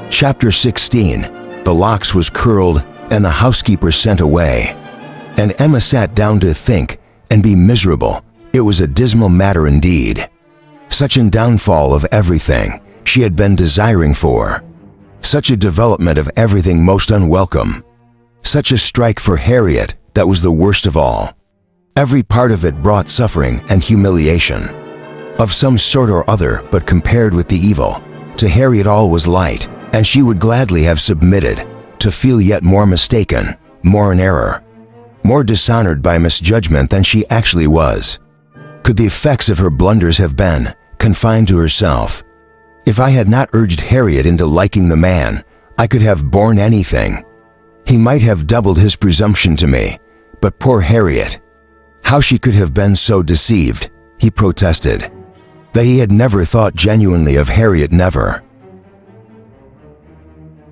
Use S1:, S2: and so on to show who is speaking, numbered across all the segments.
S1: Chapter 16. The locks was curled and the housekeeper sent away. And Emma sat down to think and be miserable. It was a dismal matter indeed. Such a downfall of everything she had been desiring for. Such a development of everything most unwelcome. Such a strike for Harriet that was the worst of all. Every part of it brought suffering and humiliation. Of some sort or other, but compared with the evil, to Harriet all was light, and she would gladly have submitted, to feel yet more mistaken, more in error, more dishonored by misjudgment than she actually was. Could the effects of her blunders have been confined to herself? If I had not urged Harriet into liking the man, I could have borne anything. He might have doubled his presumption to me, but poor Harriet! How she could have been so deceived, he protested. That he had never thought genuinely of Harriet, never.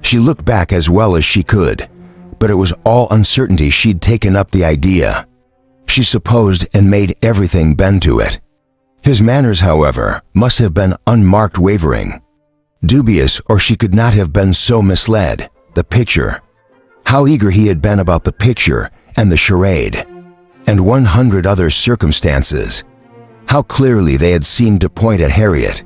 S1: She looked back as well as she could, but it was all uncertainty she'd taken up the idea. She supposed and made everything bend to it. His manners, however, must have been unmarked wavering. Dubious, or she could not have been so misled. The picture. How eager he had been about the picture and the charade, and 100 other circumstances. How clearly they had seemed to point at Harriet.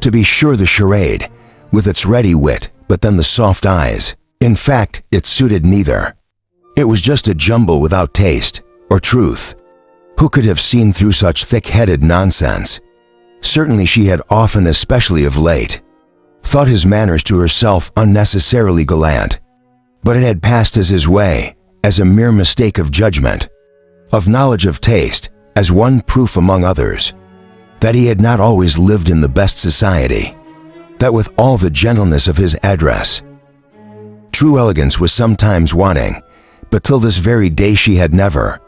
S1: To be sure, the charade, with its ready wit, but then the soft eyes. In fact, it suited neither. It was just a jumble without taste or truth. Who could have seen through such thick-headed nonsense? Certainly she had often, especially of late, thought his manners to herself unnecessarily gallant. But it had passed as his way, as a mere mistake of judgment, of knowledge of taste, as one proof among others, that he had not always lived in the best society, that with all the gentleness of his address, true elegance was sometimes wanting, but till this very day she had never,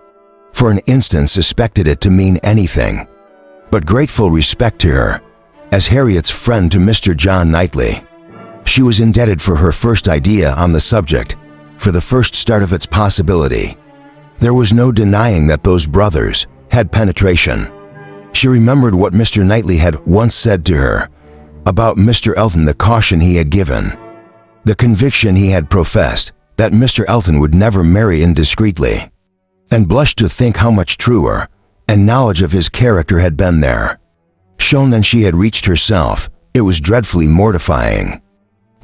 S1: for an instant, suspected it to mean anything but grateful respect to her, as Harriet's friend to Mr. John Knightley. She was indebted for her first idea on the subject, for the first start of its possibility. There was no denying that those brothers had penetration. She remembered what Mr. Knightley had once said to her about Mr. Elton, the caution he had given, the conviction he had professed that Mr. Elton would never marry indiscreetly, and blushed to think how much truer and knowledge of his character had been there, shown than she had reached herself. It was dreadfully mortifying.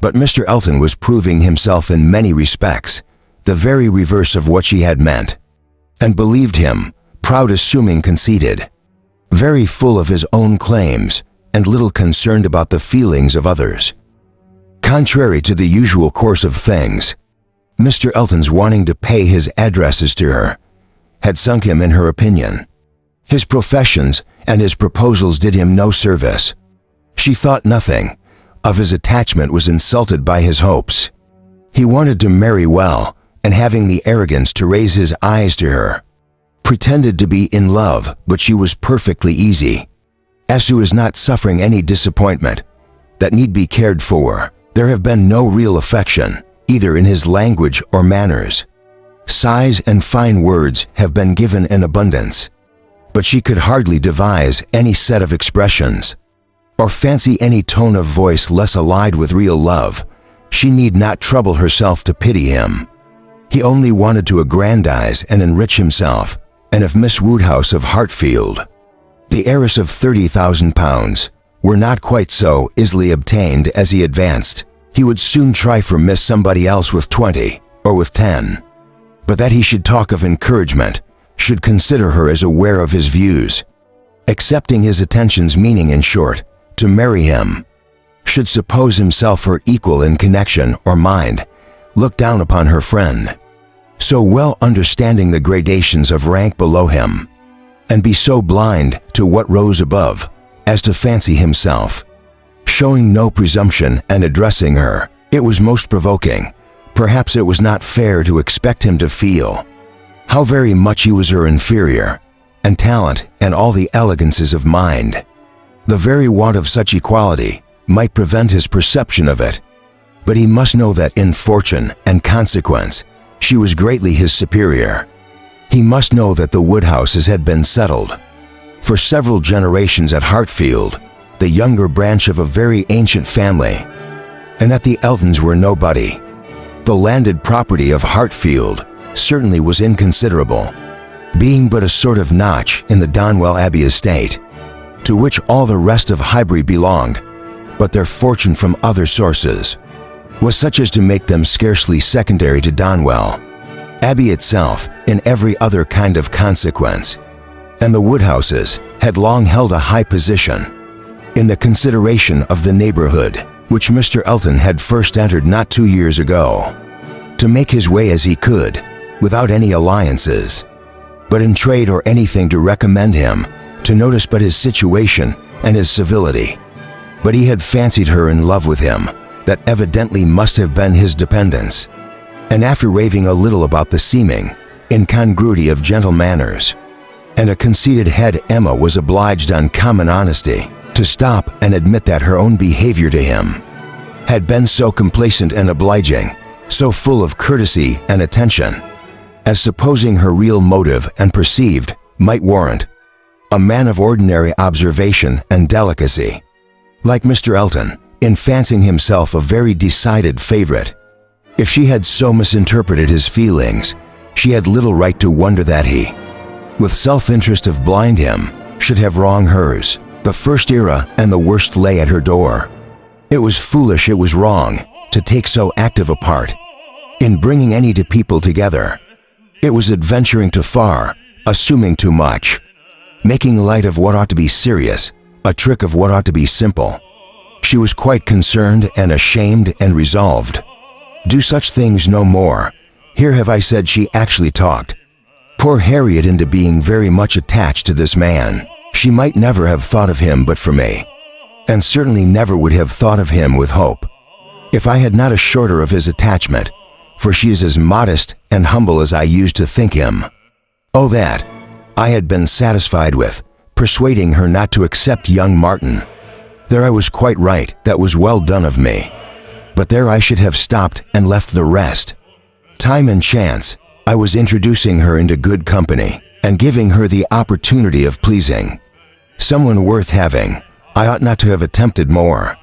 S1: But Mr. Elton was proving himself in many respects the very reverse of what she had meant, and believed him, proud, assuming, conceited, very full of his own claims, and little concerned about the feelings of others. Contrary to the usual course of things, Mr. Elton's wanting to pay his addresses to her had sunk him in her opinion. His professions and his proposals did him no service. She thought nothing of his attachment was insulted by his hopes. He wanted to marry well, and having the arrogance to raise his eyes to her, pretended to be in love, but she was perfectly easy. As to his not suffering any disappointment that need be cared for, there have been no real affection, either in his language or manners. Sighs and fine words have been given in abundance, but she could hardly devise any set of expressions, or fancy any tone of voice less allied with real love. She need not trouble herself to pity him. He only wanted to aggrandize and enrich himself, and if Miss Woodhouse of Hartfield, the heiress of £30,000, were not quite so easily obtained as he advanced, he would soon try for Miss Somebody Else with 20, or with 10. But that he should talk of encouragement, should consider her as aware of his views, accepting his attentions, meaning, in short, to marry him, should suppose himself her equal in connection or mind, look down upon her friend, so well understanding the gradations of rank below him, and be so blind to what rose above as to fancy himself showing no presumption and addressing her. It was most provoking. Perhaps it was not fair to expect him to feel how very much he was her inferior, and talent and all the elegances of mind. The very want of such equality might prevent his perception of it, but he must know that in fortune and consequence she was greatly his superior. He must know that the Woodhouses had been settled for several generations at Hartfield, the younger branch of a very ancient family, and that the Eltons were nobody. The landed property of Hartfield certainly was inconsiderable, being but a sort of notch in the Donwell Abbey estate, to which all the rest of Highbury belonged, but their fortune from other sources was such as to make them scarcely secondary to Donwell Abbey itself in every other kind of consequence, and the Woodhouses had long held a high position in the consideration of the neighborhood, which Mr. Elton had first entered not 2 years ago, to make his way as he could, without any alliances, but in trade or anything to recommend him, to notice but his situation and his civility. But he had fancied her in love with him, that evidently must have been his dependence, and after raving a little about the seeming incongruity of gentle manners and a conceited head, Emma was obliged on common honesty to stop and admit that her own behavior to him had been so complacent and obliging, so full of courtesy and attention, as supposing her real motive and perceived might warrant a man of ordinary observation and delicacy, like Mr. Elton, in fancying himself a very decided favorite. If she had so misinterpreted his feelings, she had little right to wonder that he, with self-interest of blind him, should have wronged hers. The first era and the worst lay at her door. It was foolish, it was wrong, to take so active a part in bringing any two people together. It was adventuring too far, assuming too much, making light of what ought to be serious, a trick of what ought to be simple. She was quite concerned and ashamed and resolved. Do such things no more. Here have I said she actually talked poor Harriet into being very much attached to this man. She might never have thought of him but for me, and certainly never would have thought of him with hope, if I had not assured her of his attachment, for she is as modest and humble as I used to think him. Oh, that I had been satisfied with, persuading her not to accept young Martin. There I was quite right, that was well done of me. But there I should have stopped and left the rest. Time and chance, I was introducing her into good company, and giving her the opportunity of pleasing someone worth having. I ought not to have attempted more.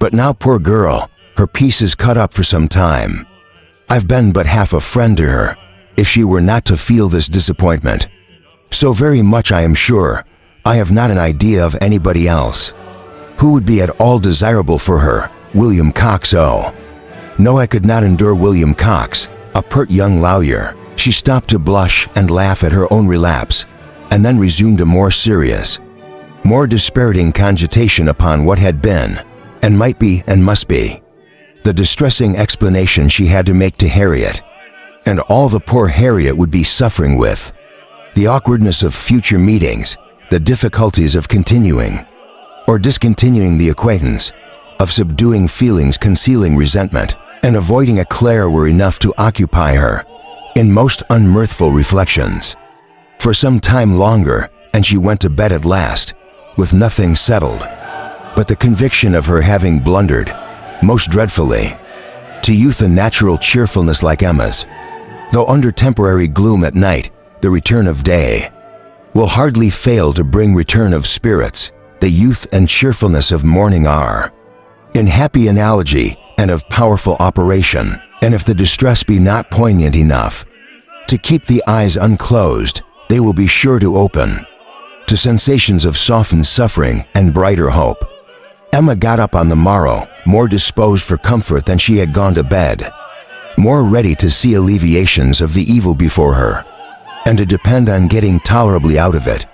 S1: But now, poor girl, her peace is cut up for some time. I've been but half a friend to her, if she were not to feel this disappointment. So very much I am sure, I have not an idea of anybody else who would be at all desirable for her. William Cox. Oh, no, I could not endure William Cox, a pert young lawyer. She stopped to blush and laugh at her own relapse, and then resumed a more serious, more dispiriting cogitation upon what had been, and might be and must be, the distressing explanation she had to make to Harriet, and all the poor Harriet would be suffering with, the awkwardness of future meetings, the difficulties of continuing or discontinuing the acquaintance, of subduing feelings, concealing resentment, and avoiding eclair were enough to occupy her in most unmirthful reflections for some time longer, and she went to bed at last with nothing settled but the conviction of her having blundered most dreadfully. To youth a natural cheerfulness like Emma's, though under temporary gloom at night, the return of day will hardly fail to bring return of spirits. The youth and cheerfulness of morning are in happy analogy and of powerful operation, and if the distress be not poignant enough to keep the eyes unclosed, they will be sure to open to sensations of softened suffering and brighter hope. Emma got up on the morrow more disposed for comfort than she had gone to bed, more ready to see alleviations of the evil before her, and to depend on getting tolerably out of it.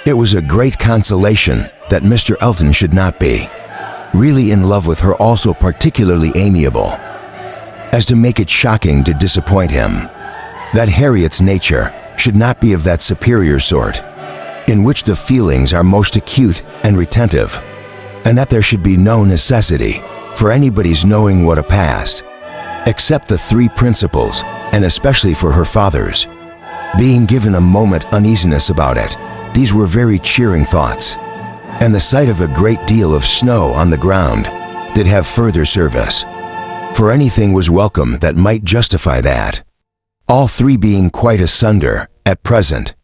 S1: It was a great consolation that Mr. Elton should not be really in love with her, also particularly amiable, as to make it shocking to disappoint him, that Harriet's nature should not be of that superior sort in which the feelings are most acute and retentive, and that there should be no necessity for anybody's knowing what a past, except the three principals, and especially for her father's being given a moment uneasiness about it. These were very cheering thoughts, and the sight of a great deal of snow on the ground did have further service, for anything was welcome that might justify that. All three being quite asunder at present,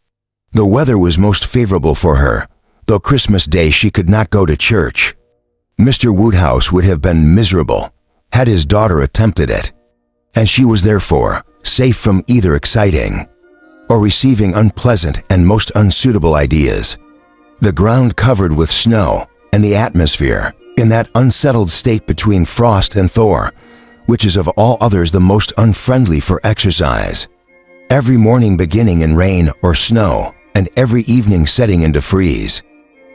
S1: the weather was most favorable for her, though Christmas Day she could not go to church. Mr. Woodhouse would have been miserable, had his daughter attempted it, and she was therefore safe from either exciting or receiving unpleasant and most unsuitable ideas. The ground covered with snow and the atmosphere in that unsettled state between frost and thaw, which is of all others the most unfriendly for exercise. Every morning beginning in rain or snow, and every evening setting into freeze.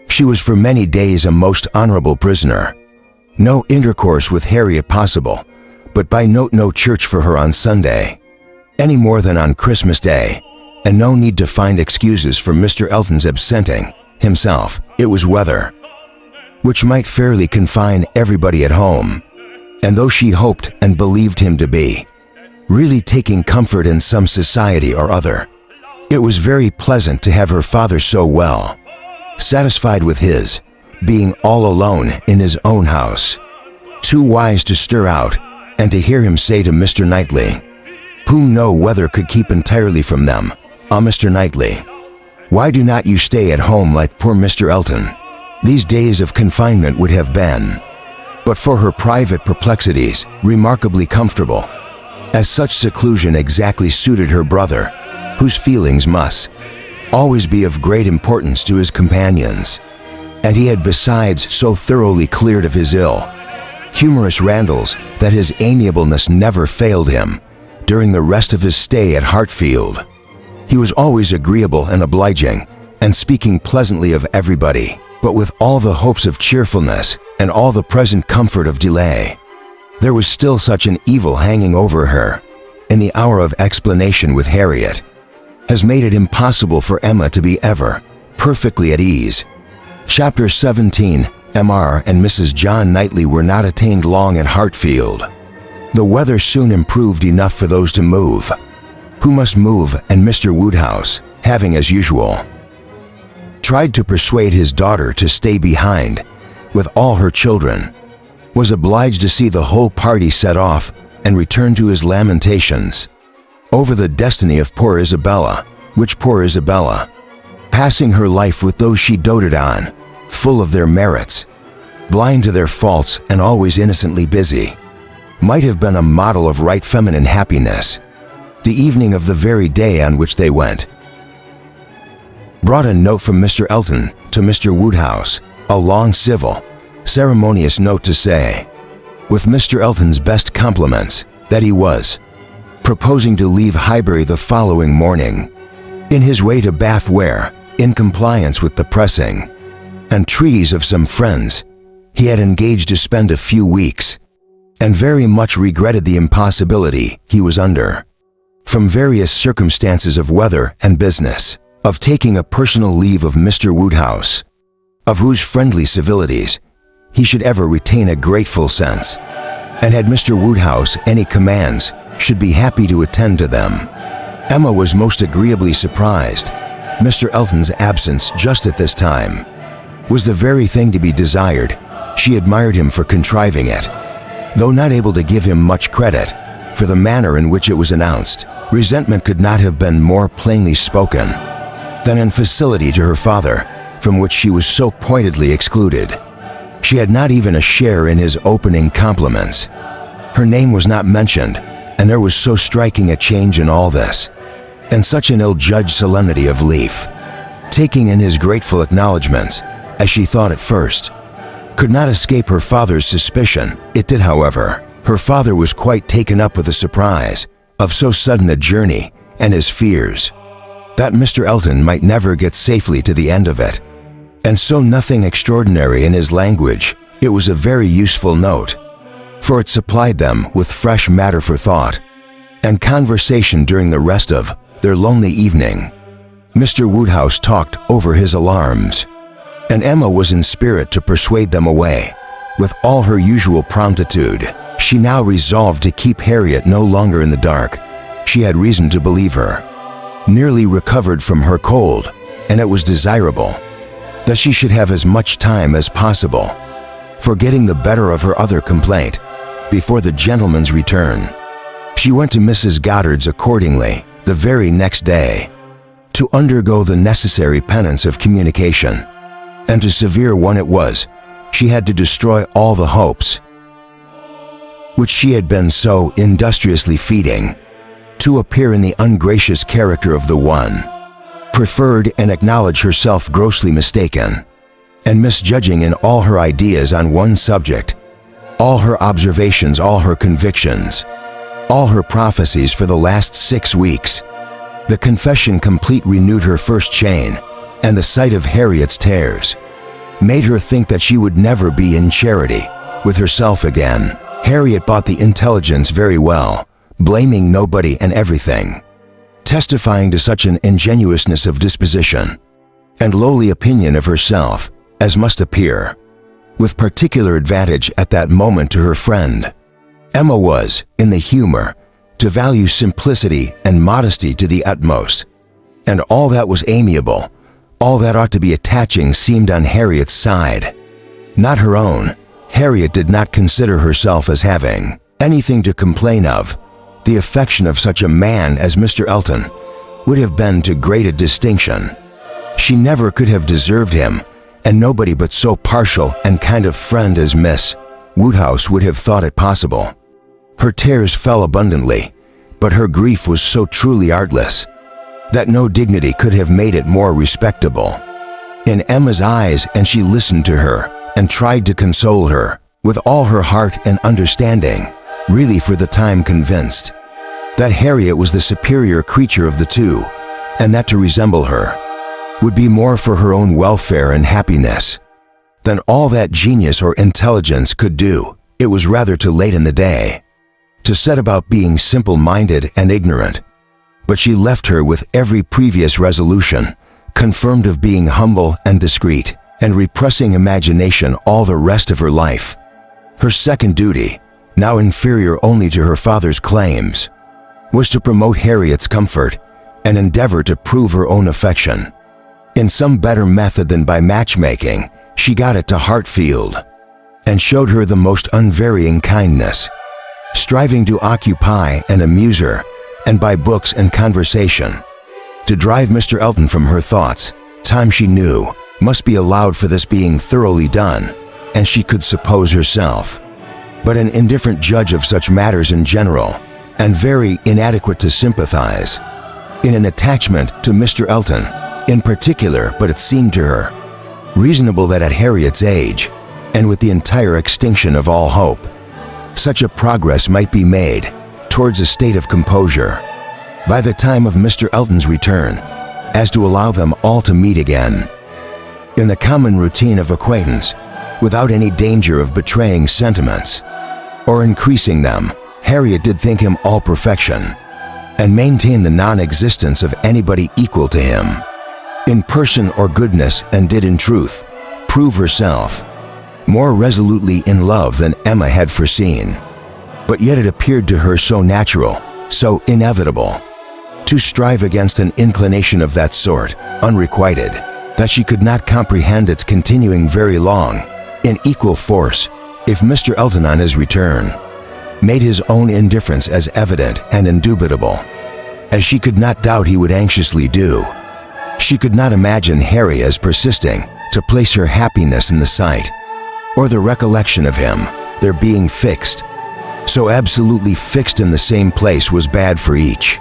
S1: She was for many days a most honorable prisoner. No intercourse with Harriet possible, but by no church for her on Sunday, any more than on Christmas Day, and no need to find excuses for Mr. Elton's absenting himself. It was weather, which might fairly confine everybody at home, and though she hoped and believed him to be really taking comfort in some society or other, it was very pleasant to have her father so well satisfied with his being all alone in his own house, too wise to stir out, and to hear him say to Mr. Knightley, whom no weather could keep entirely from them, Mr. Knightley, why do not you stay at home like poor Mr. Elton? These days of confinement would have been, but for her private perplexities, remarkably comfortable, as such seclusion exactly suited her brother, whose feelings must always be of great importance to his companions, and he had besides so thoroughly cleared of his humorous randles that his amiableness never failed him during the rest of his stay at Hartfield. He was always agreeable and obliging, and speaking pleasantly of everybody, but with all the hopes of cheerfulness and all the present comfort of delay. There was still such an evil hanging over her, in the hour of explanation with Harriet, has made it impossible for Emma to be ever perfectly at ease. Chapter 17. Mr. and Mrs. John Knightley were not attained long at Hartfield. The weather soon improved enough for those to move, who must move, and Mr. Woodhouse, having as usual tried to persuade his daughter to stay behind with all her children, was obliged to see the whole party set off and return to his lamentations over the destiny of poor Isabella, which poor Isabella, passing her life with those she doted on, full of their merits, blind to their faults and always innocently busy, might have been a model of right feminine happiness. The evening of the very day on which they went brought a note from Mr. Elton to Mr. Woodhouse, a long civil, ceremonious note to say, with Mr. Elton's best compliments, that he was proposing to leave Highbury the following morning, in his way to Bath, where, in compliance with the pressing entreaties of some friends, he had engaged to spend a few weeks, and very much regretted the impossibility he was under, from various circumstances of weather and business, of taking a personal leave of Mr. Woodhouse, of whose friendly civilities he should ever retain a grateful sense, and had Mr. Woodhouse any commands, should be happy to attend to them. Emma was most agreeably surprised. Mr. Elton's absence just at this time was the very thing to be desired. She admired him for contriving it, though not able to give him much credit for the manner in which it was announced. Resentment could not have been more plainly spoken than in facility to her father, from which she was so pointedly excluded. She had not even a share in his opening compliments. Her name was not mentioned, and there was so striking a change in all this, and such an ill-judged solemnity of leaf taking in his grateful acknowledgments, as she thought at first, could not escape her father's suspicion. It did, however. Her father was quite taken up with the surprise of so sudden a journey, and his fears that Mr. Elton might never get safely to the end of it. And so nothing extraordinary in his language. It was a very useful note, for it supplied them with fresh matter for thought and conversation during the rest of their lonely evening. Mr. Woodhouse talked over his alarms, and Emma was in spirit to persuade them away. With all her usual promptitude, she now resolved to keep Harriet no longer in the dark. She had reason to believe her nearly recovered from her cold, and it was desirable that she should have as much time as possible for getting the better of her other complaint before the gentleman's return. She went to Mrs. Goddard's accordingly the very next day to undergo the necessary penance of communication, and a severe one it was. She had to destroy all the hopes which she had been so industriously feeding, to appear in the ungracious character of the one, preferred and acknowledge herself grossly mistaken, and misjudging in all her ideas on one subject, all her observations, all her convictions, all her prophecies for the last 6 weeks. The confession complete renewed her first chain, and the sight of Harriet's tears made her think that she would never be in charity with herself again. Harriet bought the intelligence very well, blaming nobody and everything, testifying to such an ingenuousness of disposition and lowly opinion of herself as must appear, with particular advantage at that moment to her friend. Emma was in the humor to value simplicity and modesty to the utmost, and all that was amiable, all that ought to be attaching seemed on Harriet's side, not her own. Harriet did not consider herself as having anything to complain of. The affection of such a man as Mr. Elton would have been too great a distinction. She never could have deserved him, and nobody but so partial and kind of friend as Miss Woodhouse would have thought it possible. Her tears fell abundantly, but her grief was so truly artless that no dignity could have made it more respectable in Emma's eyes, and she listened to her and tried to console her with all her heart and understanding, really for the time convinced that Harriet was the superior creature of the two, and that to resemble her would be more for her own welfare and happiness than all that genius or intelligence could do. It was rather too late in the day to set about being simple-minded and ignorant, but she left her with every previous resolution confirmed of being humble and discreet, and repressing imagination all the rest of her life. Her second duty, now inferior only to her father's claims, was to promote Harriet's comfort and endeavor to prove her own affection. In some better method than by matchmaking, she got it to Hartfield, and showed her the most unvarying kindness, striving to occupy and amuse her, and by books and conversation, to drive Mr. Elton from her thoughts. Time, she knew, must be allowed for this being thoroughly done, and she could suppose herself but an indifferent judge of such matters in general, and very inadequate to sympathize in an attachment to Mr. Elton in particular. But it seemed to her reasonable that at Harriet's age, and with the entire extinction of all hope, such a progress might be made towards a state of composure by the time of Mr. Elton's return, as to allow them all to meet again in the common routine of acquaintance, without any danger of betraying sentiments or increasing them. Harriet did think him all perfection, and maintain the non-existence of anybody equal to him in person or goodness, and did in truth prove herself more resolutely in love than Emma had foreseen. But yet it appeared to her so natural, so inevitable, to strive against an inclination of that sort, unrequited, that she could not comprehend its continuing very long, in equal force, if Mr. Elton on his return made his own indifference as evident and indubitable as she could not doubt he would anxiously do. She could not imagine Harry as persisting to place her happiness in the sight or the recollection of him. Their being fixed, so absolutely fixed in the same place, was bad for each.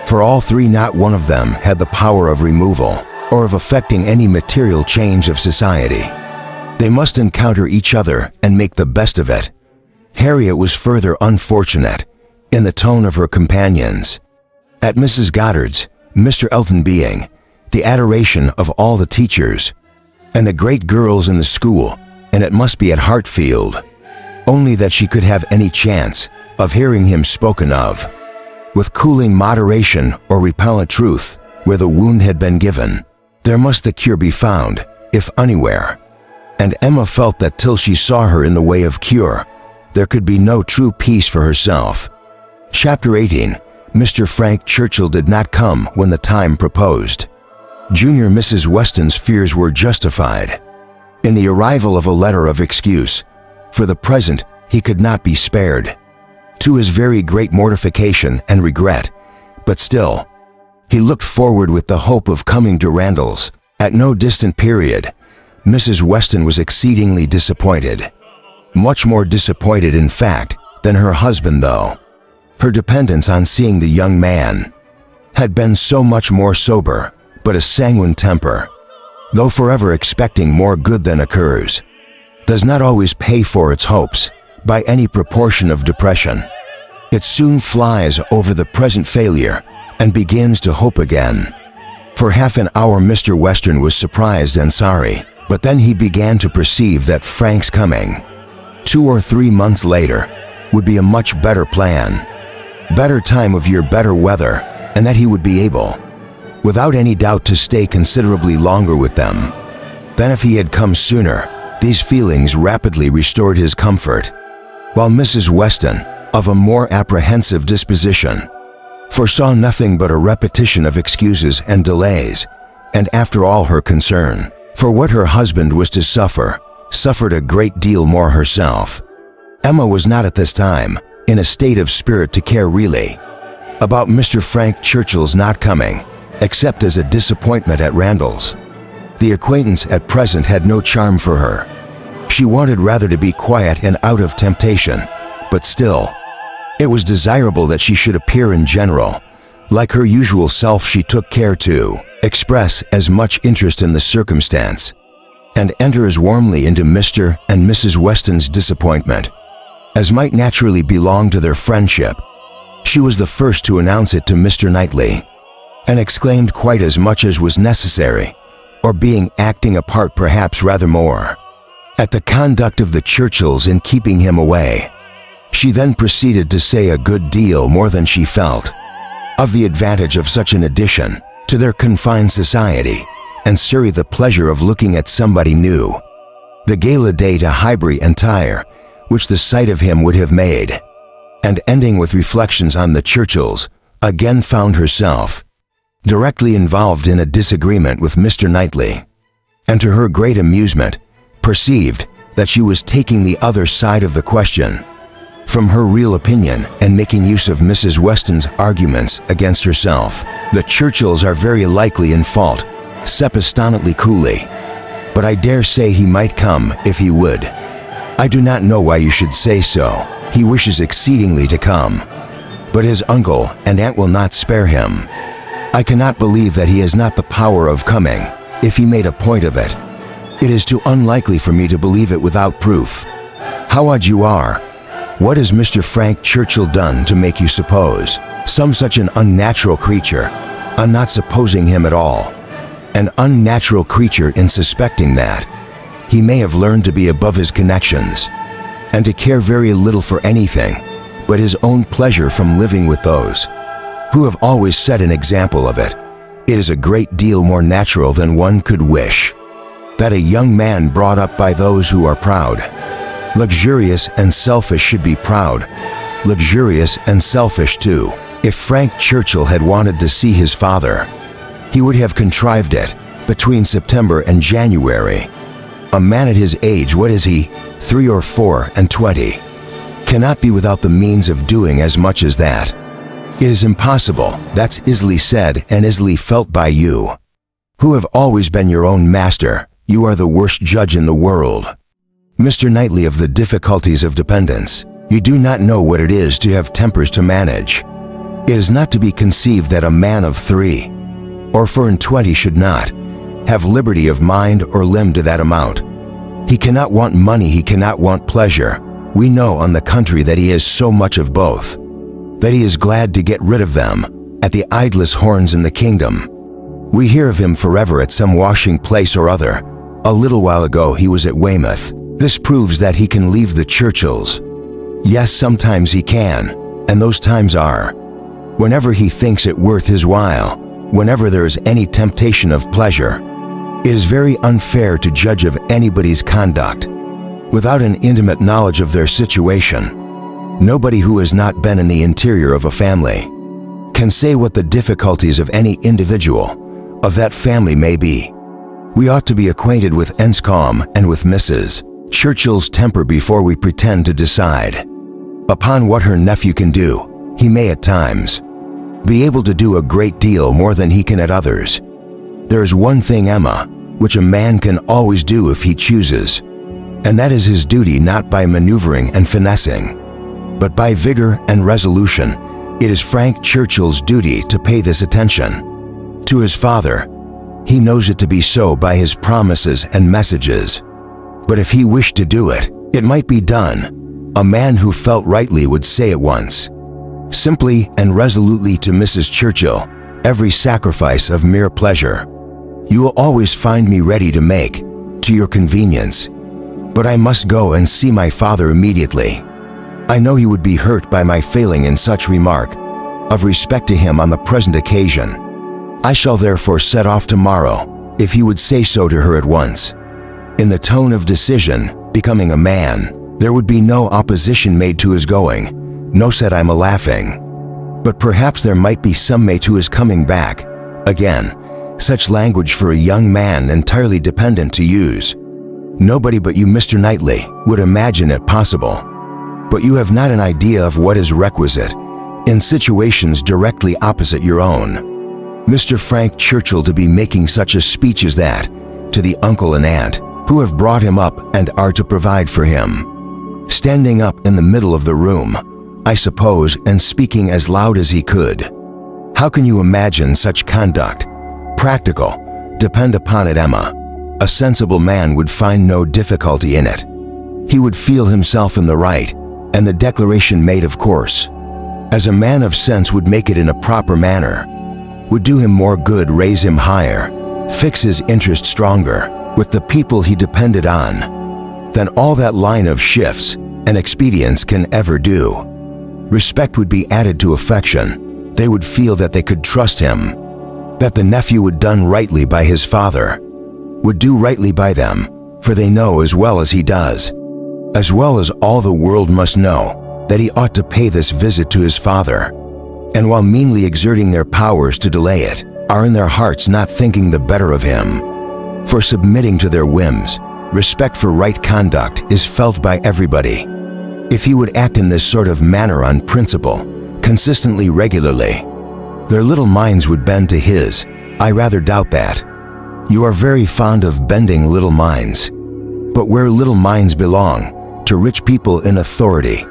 S1: For all three, not one of them had the power of removal or of effecting any material change of society. They must encounter each other and make the best of it. Harriet was further unfortunate in the tone of her companions. At Mrs. Goddard's, Mr. Elton being the adoration of all the teachers and the great girls in the school, and it must be at Hartfield only that she could have any chance of hearing him spoken of with cooling moderation or repellent truth. Where the wound had been given, there must the cure be found, if anywhere. And Emma felt that till she saw her in the way of cure, there could be no true peace for herself. Chapter 18. Mr. Frank Churchill did not come when the time proposed. Junior Mrs. Weston's fears were justified in the arrival of a letter of excuse. For the present, he could not be spared, to his very great mortification and regret, but still, he looked forward with the hope of coming to Randalls at no distant period. Mrs. Weston was exceedingly disappointed, much more disappointed in fact than her husband, though. Her dependence on seeing the young man had been so much more sober, but a sanguine temper, though forever expecting more good than occurs, does not always pay for its hopes by any proportion of depression. It soon flies over the present failure and begins to hope again. For half an hour Mr. Western was surprised and sorry, but then he began to perceive that Frank's coming 2 or 3 months later would be a much better plan, better time of year, better weather, and that he would be able, without any doubt, to stay considerably longer with them. Then if he had come sooner, these feelings rapidly restored his comfort, while Mrs. Weston, of a more apprehensive disposition, foresaw nothing but a repetition of excuses and delays, and after all her concern for what her husband was to suffer, suffered a great deal more herself. Emma was not at this time in a state of spirit to care really about Mr. Frank Churchill's not coming, except as a disappointment at Randall's. The acquaintance at present had no charm for her. She wanted rather to be quiet and out of temptation, but still, it was desirable that she should appear in general like her usual self. She took care to express as much interest in the circumstance and enter as warmly into Mr. and Mrs. Weston's disappointment as might naturally belong to their friendship. She was the first to announce it to Mr. Knightley, and exclaimed quite as much as was necessary, or being acting a part perhaps rather more, at the conduct of the Churchills in keeping him away. She then proceeded to say a good deal more than she felt of the advantage of such an addition to their confined society, and Surrey the pleasure of looking at somebody new, the gala day to Highbury and Tyre, which the sight of him would have made, and ending with reflections on the Churchills, again found herself directly involved in a disagreement with Mr. Knightley, and to her great amusement perceived that she was taking the other side of the question from her real opinion and making use of Mrs. Weston's arguments against herself. The Churchills are very likely in fault, suppositantly coolly, but I dare say he might come if he would. I do not know why you should say so. He wishes exceedingly to come, but his uncle and aunt will not spare him. I cannot believe that he has not the power of coming, if he made a point of it. It is too unlikely for me to believe it without proof. How odd you are! What has Mr. Frank Churchill done to make you suppose some such an unnatural creature? I'm not supposing him at all. An unnatural creature in suspecting that. He may have learned to be above his connections, and to care very little for anything but his own pleasure from living with those who have always set an example of it. It is a great deal more natural than one could wish that a young man brought up by those who are proud, luxurious and selfish should be proud, luxurious and selfish too. If Frank Churchill had wanted to see his father, he would have contrived it between September and January. A man at his age, what is he, 3 or 4 and 20, cannot be without the means of doing as much as that. It is impossible. That's easily said and easily felt by you, who have always been your own master. You are the worst judge in the world, Mr. Knightley, of the difficulties of dependence. You do not know what it is to have tempers to manage. It is not to be conceived that a man of 3 or 4 and 20 should not have liberty of mind or limb to that amount. He cannot want money, he cannot want pleasure. We know on the contrary that he has so much of both, that he is glad to get rid of them at the idlest horns in the kingdom. We hear of him forever at some washing place or other. A little while ago he was at Weymouth. This proves that he can leave the Churchills. Yes, sometimes he can, and those times are whenever he thinks it worth his while, whenever there is any temptation of pleasure. It is very unfair to judge of anybody's conduct without an intimate knowledge of their situation. Nobody who has not been in the interior of a family can say what the difficulties of any individual of that family may be. We ought to be acquainted with Enscombe and with Mrs. Churchill's temper before we pretend to decide upon what her nephew can do. He may at times be able to do a great deal more than he can at others. There is one thing, Emma, which a man can always do if he chooses, and that is his duty, not by maneuvering and finessing, but by vigor and resolution, it is Frank Churchill's duty to pay this attention. To his father, he knows it to be so by his promises and messages. But if he wished to do it, it might be done. A man who felt rightly would say at once, simply and resolutely to Mrs. Churchill, every sacrifice of mere pleasure. You will always find me ready to make, to your convenience. But I must go and see my father immediately. I know he would be hurt by my failing in such remark, of respect to him on the present occasion. I shall therefore set off tomorrow, if he would say so to her at once. In the tone of decision, becoming a man, there would be no opposition made to his going. No, said I'm a-laughing. But perhaps there might be some may to his coming back. Again, such language for a young man entirely dependent to use. Nobody but you, Mr. Knightley, would imagine it possible. But you have not an idea of what is requisite in situations directly opposite your own. Mr. Frank Churchill to be making such a speech as that to the uncle and aunt who have brought him up and are to provide for him. Standing up in the middle of the room, I suppose, and speaking as loud as he could. How can you imagine such conduct? Practical. Depend upon it, Emma. A sensible man would find no difficulty in it. He would feel himself in the right, and the declaration made, of course, as a man of sense, would make it in a proper manner, would do him more good, raise him higher, fix his interest stronger with the people he depended on, than all that line of shifts and expedients can ever do. Respect would be added to affection. They would feel that they could trust him, that the nephew would done rightly by his father, would do rightly by them, for they know as well as he does, as well as all the world must know, that he ought to pay this visit to his father, and while meanly exerting their powers to delay it, are in their hearts not thinking the better of him. For submitting to their whims, respect for right conduct is felt by everybody. If he would act in this sort of manner on principle, consistently, regularly, their little minds would bend to his. I rather doubt that. You are very fond of bending little minds. But where little minds belong, to rich people in authority,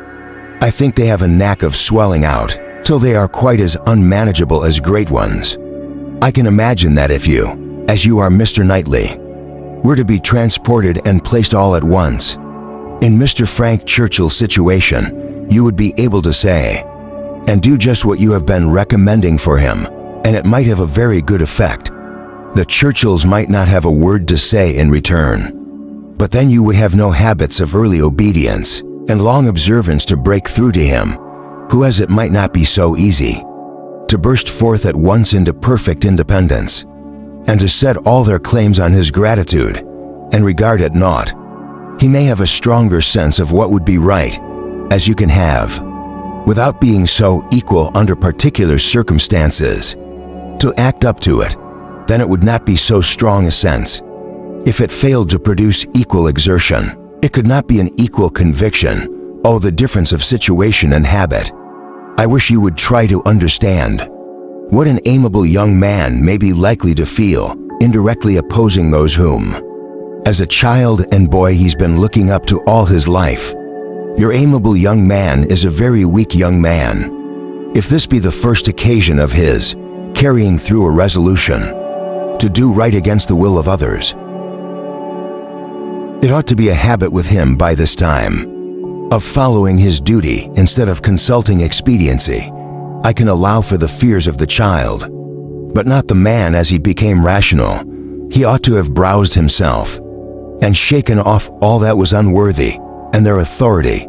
S1: I think they have a knack of swelling out till they are quite as unmanageable as great ones. I can imagine that if you, as you are Mr. Knightley, were to be transported and placed all at once in Mr. Frank Churchill's situation, you would be able to say and do just what you have been recommending for him, and it might have a very good effect. The Churchills might not have a word to say in return, but then you would have no habits of early obedience and long observance to break through to him, who, as it might not be so easy, to burst forth at once into perfect independence, and to set all their claims on his gratitude and regard it naught. He may have a stronger sense of what would be right, as you can have, without being so equal under particular circumstances, to act up to it. Then it would not be so strong a sense. If it failed to produce equal exertion, it could not be an equal conviction. Oh, the difference of situation and habit! I wish you would try to understand what an amiable young man may be likely to feel, indirectly opposing those whom, as a child and boy, he's been looking up to all his life. Your amiable young man is a very weak young man. If this be the first occasion of his carrying through a resolution to do right against the will of others, it ought to be a habit with him by this time of following his duty instead of consulting expediency. I can allow for the fears of the child, but not the man. As he became rational, he ought to have browsed himself and shaken off all that was unworthy and their authority.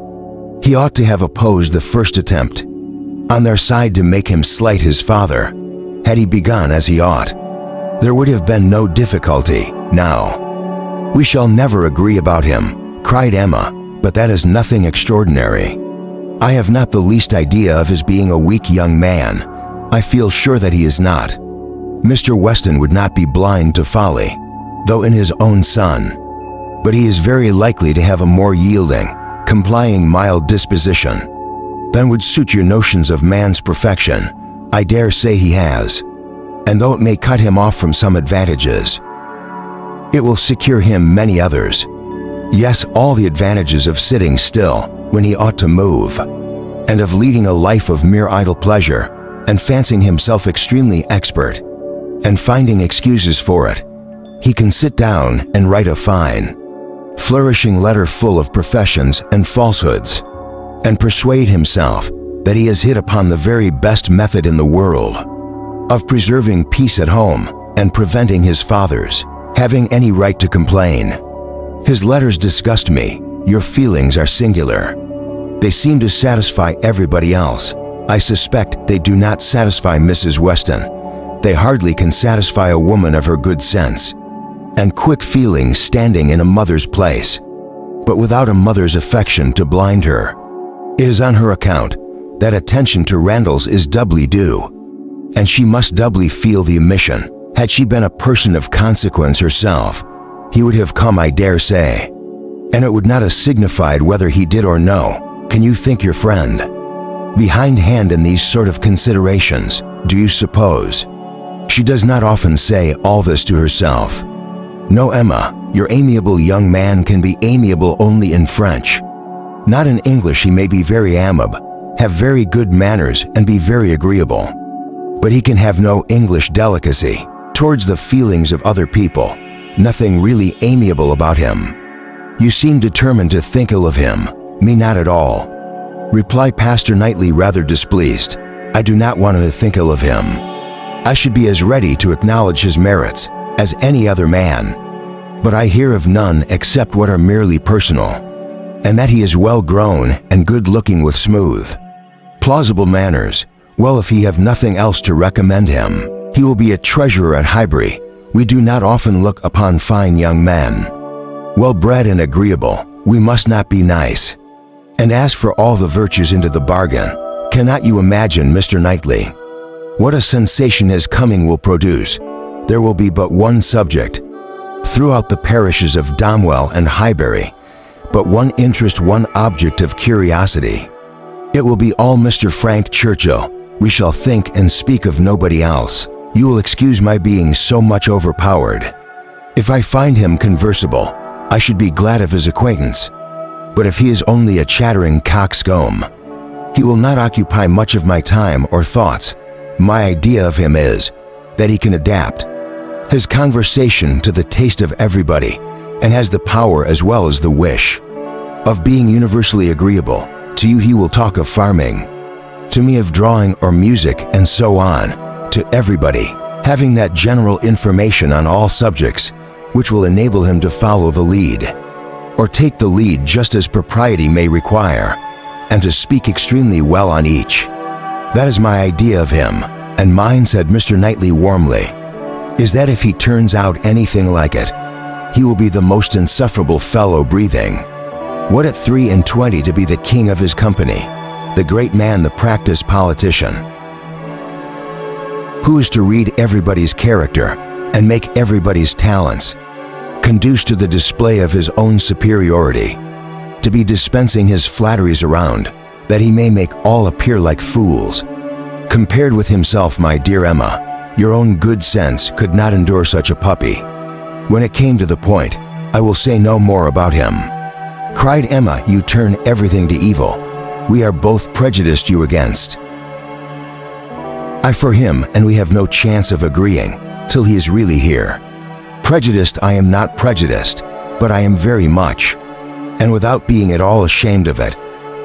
S1: He ought to have opposed the first attempt on their side to make him slight his father. Had he begun as he ought, there would have been no difficulty. Now, we shall never agree about him, cried Emma, but that is nothing extraordinary. I have not the least idea of his being a weak young man. I feel sure that he is not. Mr. Weston would not be blind to folly, though in his own son, but he is very likely to have a more yielding, complying, mild disposition than would suit your notions of man's perfection. I dare say he has, and though it may cut him off from some advantages, it will secure him many others. Yes, all the advantages of sitting still when he ought to move. and of leading a life of mere idle pleasure, and fancying himself extremely expert, and finding excuses for it, he can sit down and write a fine, flourishing letter full of professions and falsehoods, and persuade himself that he has hit upon the very best method in the world of preserving peace at home and preventing his fathers having any right to complain. His letters disgust me. Your feelings are singular. They seem to satisfy everybody else. I suspect they do not satisfy Mrs. Weston. They hardly can satisfy a woman of her good sense and quick feelings standing in a mother's place, but without a mother's affection to blind her. It is on her account that attention to Randalls is doubly due, and she must doubly feel the omission. Had she been a person of consequence herself, he would have come, I dare say, and it would not have signified whether he did or no. Can you think your friend behindhand in these sort of considerations, do you suppose? She does not often say all this to herself. No, Emma, your amiable young man can be amiable only in French. Not in English. He may be very amiable, have very good manners, and be very agreeable, but he can have no English delicacy towards the feelings of other people, nothing really amiable about him. You seem determined to think ill of him. Me not at all, replied Pastor Knightley, rather displeased. I do not want to think ill of him. I should be as ready to acknowledge his merits as any other man, but I hear of none except what are merely personal, and that he is well grown and good looking with smooth, plausible manners. Well, if he have nothing else to recommend him, he will be a treasurer at Highbury. We do not often look upon fine young men, well bred and agreeable. We must not be nice, and ask for all the virtues into the bargain. Cannot you imagine, Mr. Knightley, what a sensation his coming will produce? There will be but one subject throughout the parishes of Domwell and Highbury, but one interest, one object of curiosity. It will be all Mr. Frank Churchill. We shall think and speak of nobody else. You will excuse my being so much overpowered. If I find him conversable, I should be glad of his acquaintance, but if he is only a chattering coxcomb, he will not occupy much of my time or thoughts. My idea of him is that he can adapt his conversation to the taste of everybody, and has the power as well as the wish of being universally agreeable. To you he will talk of farming, to me of drawing or music, and so on, to everybody, having that general information on all subjects which will enable him to follow the lead, or take the lead just as propriety may require, and to speak extremely well on each. That is my idea of him, and mine, said Mr. Knightley warmly, is that if he turns out anything like it, he will be the most insufferable fellow breathing. What at 23 to be the king of his company, the great man, the practiced politician, who is to read everybody's character and make everybody's talents conduce to the display of his own superiority, to be dispensing his flatteries around, that he may make all appear like fools. Compared with himself, my dear Emma, your own good sense could not endure such a puppy. When it came to the point, I will say no more about him, cried Emma. You turn everything to evil. We are both prejudiced you against. I for him, and we have no chance of agreeing till he is really here. Prejudiced, I am not prejudiced, but I am very much, and without being at all ashamed of it.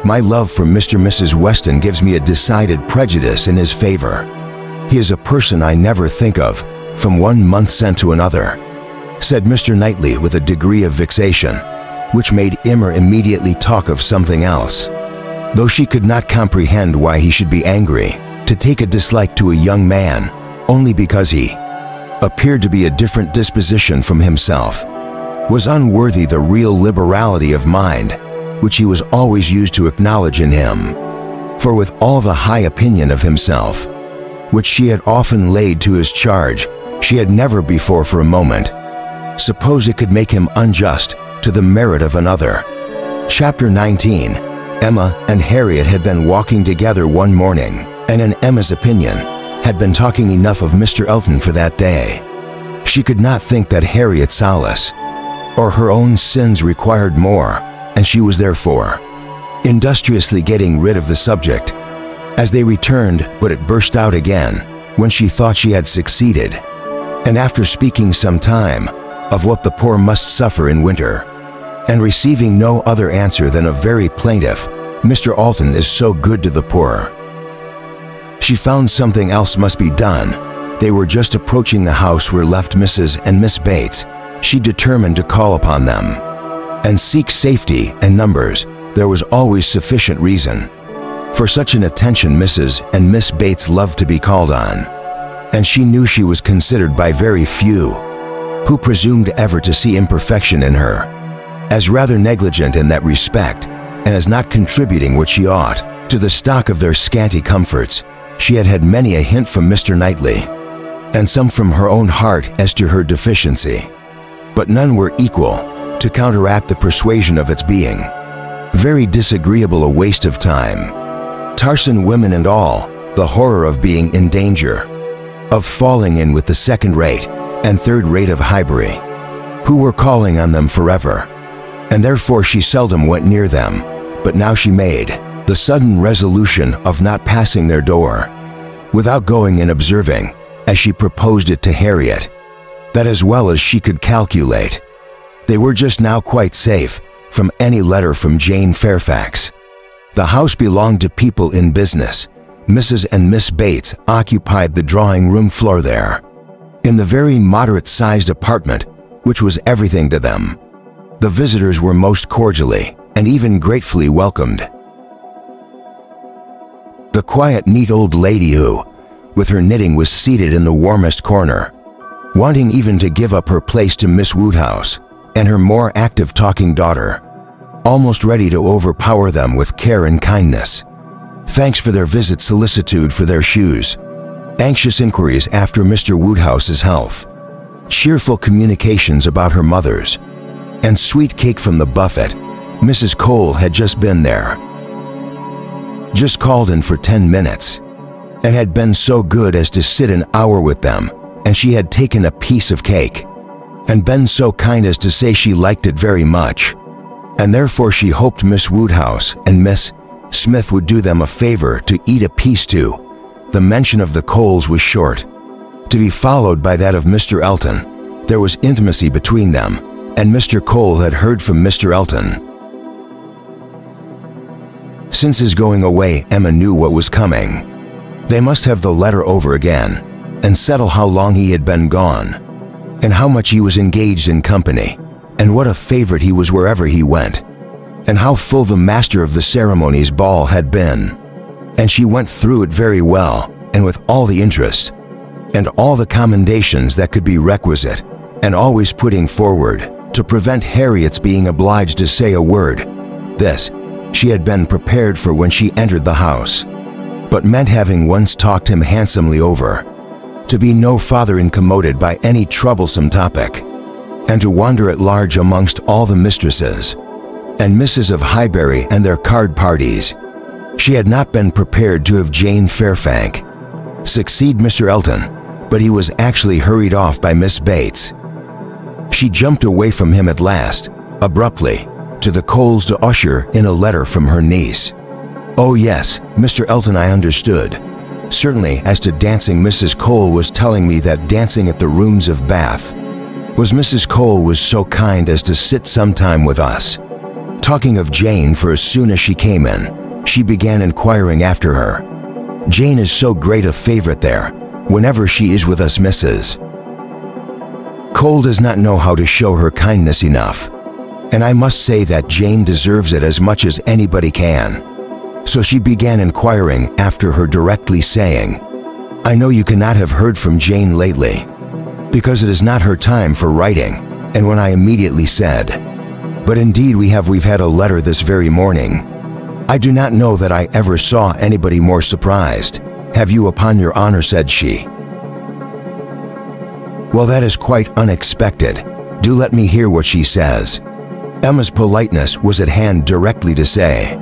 S1: My love for Mr. and Mrs. Weston gives me a decided prejudice in his favor. He is a person I never think of from 1 month sent to another, said Mr. Knightley with a degree of vexation which made Emma immediately talk of something else, though she could not comprehend why he should be angry to take a dislike to a young man only because he appeared to be a different disposition from himself, was unworthy the real liberality of mind which he was always used to acknowledge in him. For with all the high opinion of himself which she had often laid to his charge, she had never before for a moment supposed it could make him unjust to the merit of another. Chapter 19. Emma and Harriet had been walking together one morning, and in Emma's opinion had been talking enough of Mr. Elton for that day. She could not think that Harriet's solace or her own sins required more, and she was therefore industriously getting rid of the subject. As they returned, but it burst out again when she thought she had succeeded. And after speaking some time of what the poor must suffer in winter, and receiving no other answer than a very plaintive, "Mr. Alton is so good to the poor," she found something else must be done. They were just approaching the house where left Mrs. and Miss Bates. She determined to call upon them and seek safety and numbers. There was always sufficient reason for such an attention. Mrs. and Miss Bates loved to be called on, and she knew she was considered by very few who presumed ever to see imperfection in her as rather negligent in that respect, and as not contributing what she ought to the stock of their scanty comforts. She had had many a hint from Mr. Knightley, and some from her own heart as to her deficiency, but none were equal to counteract the persuasion of its being very disagreeable, a waste of time. Tiresome women and all, the horror of being in danger of falling in with the second-rate and third-rate of Highbury, who were calling on them forever, and therefore she seldom went near them. But now she made the sudden resolution of not passing their door without going and observing, as she proposed it to Harriet, that as well as she could calculate, they were just now quite safe from any letter from Jane Fairfax. The house belonged to people in business. Mrs. and Miss Bates occupied the drawing-room floor there, in the very moderate-sized apartment, which was everything to them. The visitors were most cordially and even gratefully welcomed. The quiet, neat old lady who, with her knitting, was seated in the warmest corner, wanting even to give up her place to Miss Woodhouse and her more active talking daughter, almost ready to overpower them with care and kindness. Thanks for their visit, solicitude for their shoes, anxious inquiries after Mr. Woodhouse's health, cheerful communications about her mother's, and sweet cake from the buffet. Mrs. Cole had just been there, just called in for 10 minutes, and had been so good as to sit an hour with them, and she had taken a piece of cake, and been so kind as to say she liked it very much, and therefore she hoped Miss Woodhouse and Miss Smith would do them a favor to eat a piece too. The mention of the Coles was short, to be followed by that of Mr. Elton. There was intimacy between them, and Mr. Cole had heard from Mr. Elton. Since his going away, Emma knew what was coming. They must have the letter over again, and settle how long he had been gone, and how much he was engaged in company, and what a favorite he was wherever he went, and how full the master of the ceremonies ball had been. And she went through it very well, and with all the interest, and all the commendations that could be requisite, and always putting forward, to prevent Harriet's being obliged to say a word. This she had been prepared for when she entered the house, but meant, having once talked him handsomely over, to be no farther incommoded by any troublesome topic, and to wander at large amongst all the mistresses and misses of Highbury and their card parties. She had not been prepared to have Jane Fairfax succeed Mr. Elton, but he was actually hurried off by Miss Bates. She jumped away from him at last, abruptly, to the Coles to usher in a letter from her niece. Oh yes, Mr. Elton, I understood. Certainly, as to dancing, Mrs. Cole was telling me that dancing at the Rooms of Bath was Mrs. Cole was so kind as to sit some time with us. Talking of Jane, for as soon as she came in, she began inquiring after her. Jane is so great a favorite there, whenever she is with us. Mrs. Cole does not know how to show her kindness enough, and I must say that Jane deserves it as much as anybody can. So she began inquiring after her directly, saying, I know you cannot have heard from Jane lately, because it is not her time for writing. And when I immediately said, but indeed we've had a letter this very morning, I do not know that I ever saw anybody more surprised. Have you, upon your honor? Said she. Well, that is quite unexpected. Do let me hear what she says. Emma's politeness was at hand directly to say,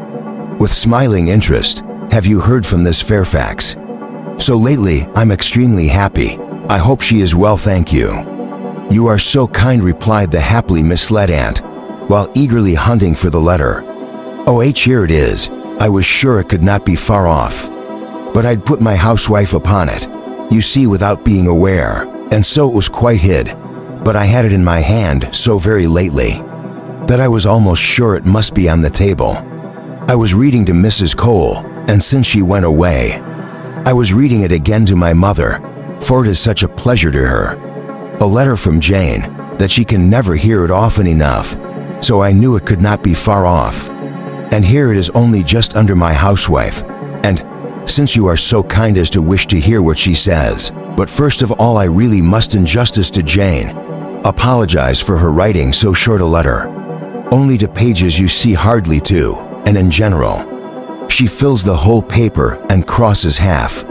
S1: with smiling interest, have you heard from this Fairfax? So lately, I'm extremely happy. I hope she is well, thank you. You are so kind, replied the happily misled aunt, while eagerly hunting for the letter. Oh, here it is. I was sure it could not be far off. But I'd put my housewife upon it, you see, without being aware, and so it was quite hid. But I had it in my hand so very lately that I was almost sure it must be on the table. I was reading to Mrs. Cole, and since she went away, I was reading it again to my mother, for it is such a pleasure to her. A letter from Jane, that she can never hear it often enough, so I knew it could not be far off. And here it is, only just under my housewife, and since you are so kind as to wish to hear what she says. But first of all, I really must, in justice to Jane, apologize for her writing so short a letter. Only 2 pages, you see, hardly 2, and in general, she fills the whole paper and crosses half.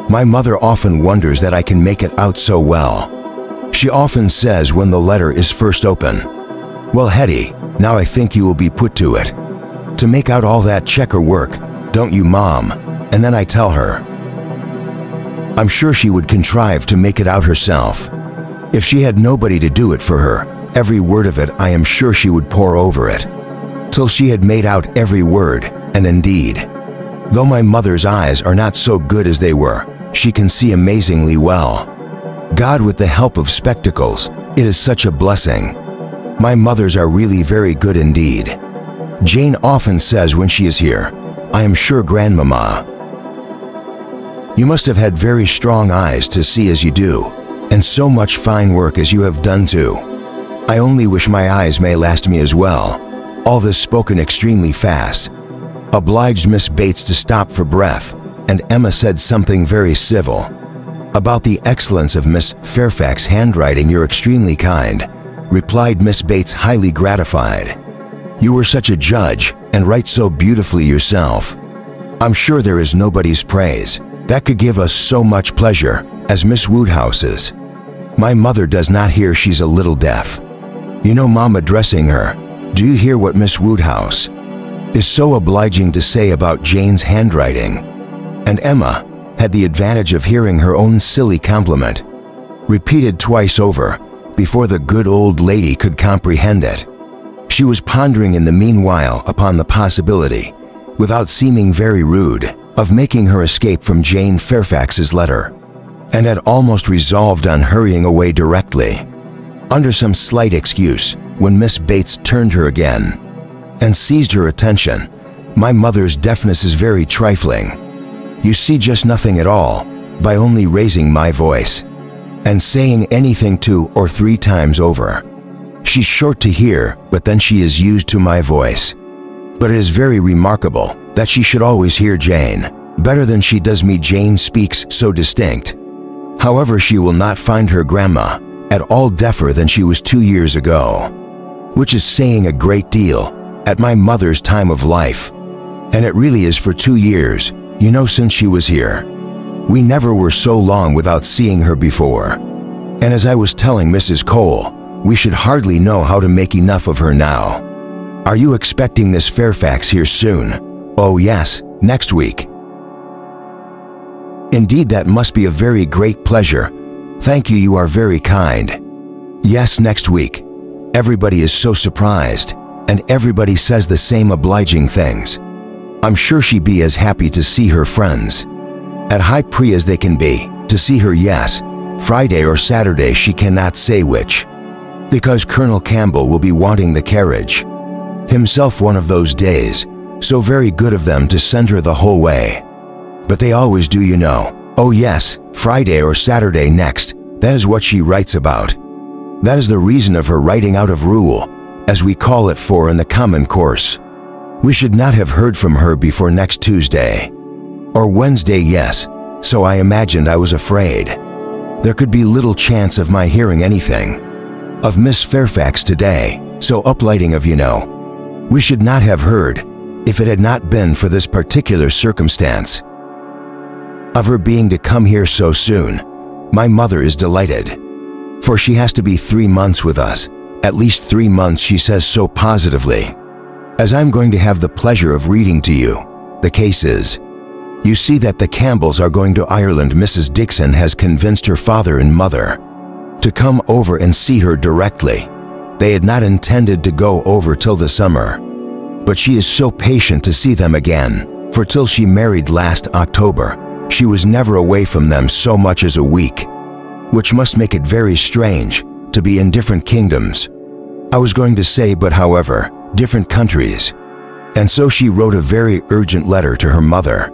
S1: My mother often wonders that I can make it out so well. She often says when the letter is first open, "Well, Hetty, now I think you will be put to it, to make out all that checker work, don't you, Mom?" And then I tell her I'm sure she would contrive to make it out herself. If she had nobody to do it for her, every word of it I am sure she would pore over it, till she had made out every word. And indeed, though my mother's eyes are not so good as they were, she can see amazingly well. God, with the help of spectacles, it is such a blessing. My mother's are really very good indeed. Jane often says when she is here, "I am sure, Grandmama, you must have had very strong eyes to see as you do, and so much fine work as you have done too. I only wish my eyes may last me as well." All this spoken extremely fast, obliged Miss Bates to stop for breath, and Emma said something very civil about the excellence of Miss Fairfax's handwriting. "You're extremely kind," replied Miss Bates, highly gratified. "You were such a judge, and write so beautifully yourself. I'm sure there is nobody's praise that could give us so much pleasure as Miss Woodhouse's. My mother does not hear, she's a little deaf. You know, Mom, addressing her, do you hear what Miss Woodhouse is so obliging to say about Jane's handwriting?" And Emma had the advantage of hearing her own silly compliment repeated twice over before the good old lady could comprehend it. She was pondering in the meanwhile upon the possibility, without seeming very rude, of making her escape from Jane Fairfax's letter, and had almost resolved on hurrying away directly, under some slight excuse, when Miss Bates turned her again and seized her attention. "My mother's deafness is very trifling. You see, just nothing at all, by only raising my voice and saying anything 2 or 3 times over. She's short to hear, but then she is used to my voice. But it is very remarkable that she should always hear Jane better than she does me. Jane speaks so distinct. However, she will not find her grandma at all deafer than she was 2 years ago, which is saying a great deal at my mother's time of life. And it really is for 2 years, you know, since she was here. We never were so long without seeing her before. And as I was telling Mrs. Cole, we should hardly know how to make enough of her now. Are you expecting Miss Fairfax here soon?" "Oh yes, next week." "Indeed, that must be a very great pleasure. Thank you, you are very kind." "Yes, next week. Everybody is so surprised, and everybody says the same obliging things. I'm sure she'd be as happy to see her friends at High Prix as they can be. To see her, yes, Friday or Saturday, she cannot say which, because Colonel Campbell will be wanting the carriage himself one of those days, so very good of them to send her the whole way. But they always do, you know. Oh yes, Friday or Saturday next, that is what she writes about. That is the reason of her writing out of rule, as we call it, for in the common course we should not have heard from her before next Tuesday or Wednesday. Yes, so I imagined, I was afraid there could be little chance of my hearing anything of Miss Fairfax today, so uplighting of, you know, we should not have heard, if it had not been for this particular circumstance of her being to come here so soon. My mother is delighted, for she has to be 3 months with us, at least 3 months, she says so positively. As I'm going to have the pleasure of reading to you, the case is, you see, that the Campbells are going to Ireland. Mrs. Dixon has convinced her father and mother to come over and see her directly. They had not intended to go over till the summer, but she is so patient to see them again, for till she married last October, she was never away from them so much as a week, which must make it very strange to be in different kingdoms. I was going to say, but however, different countries. And so she wrote a very urgent letter to her mother,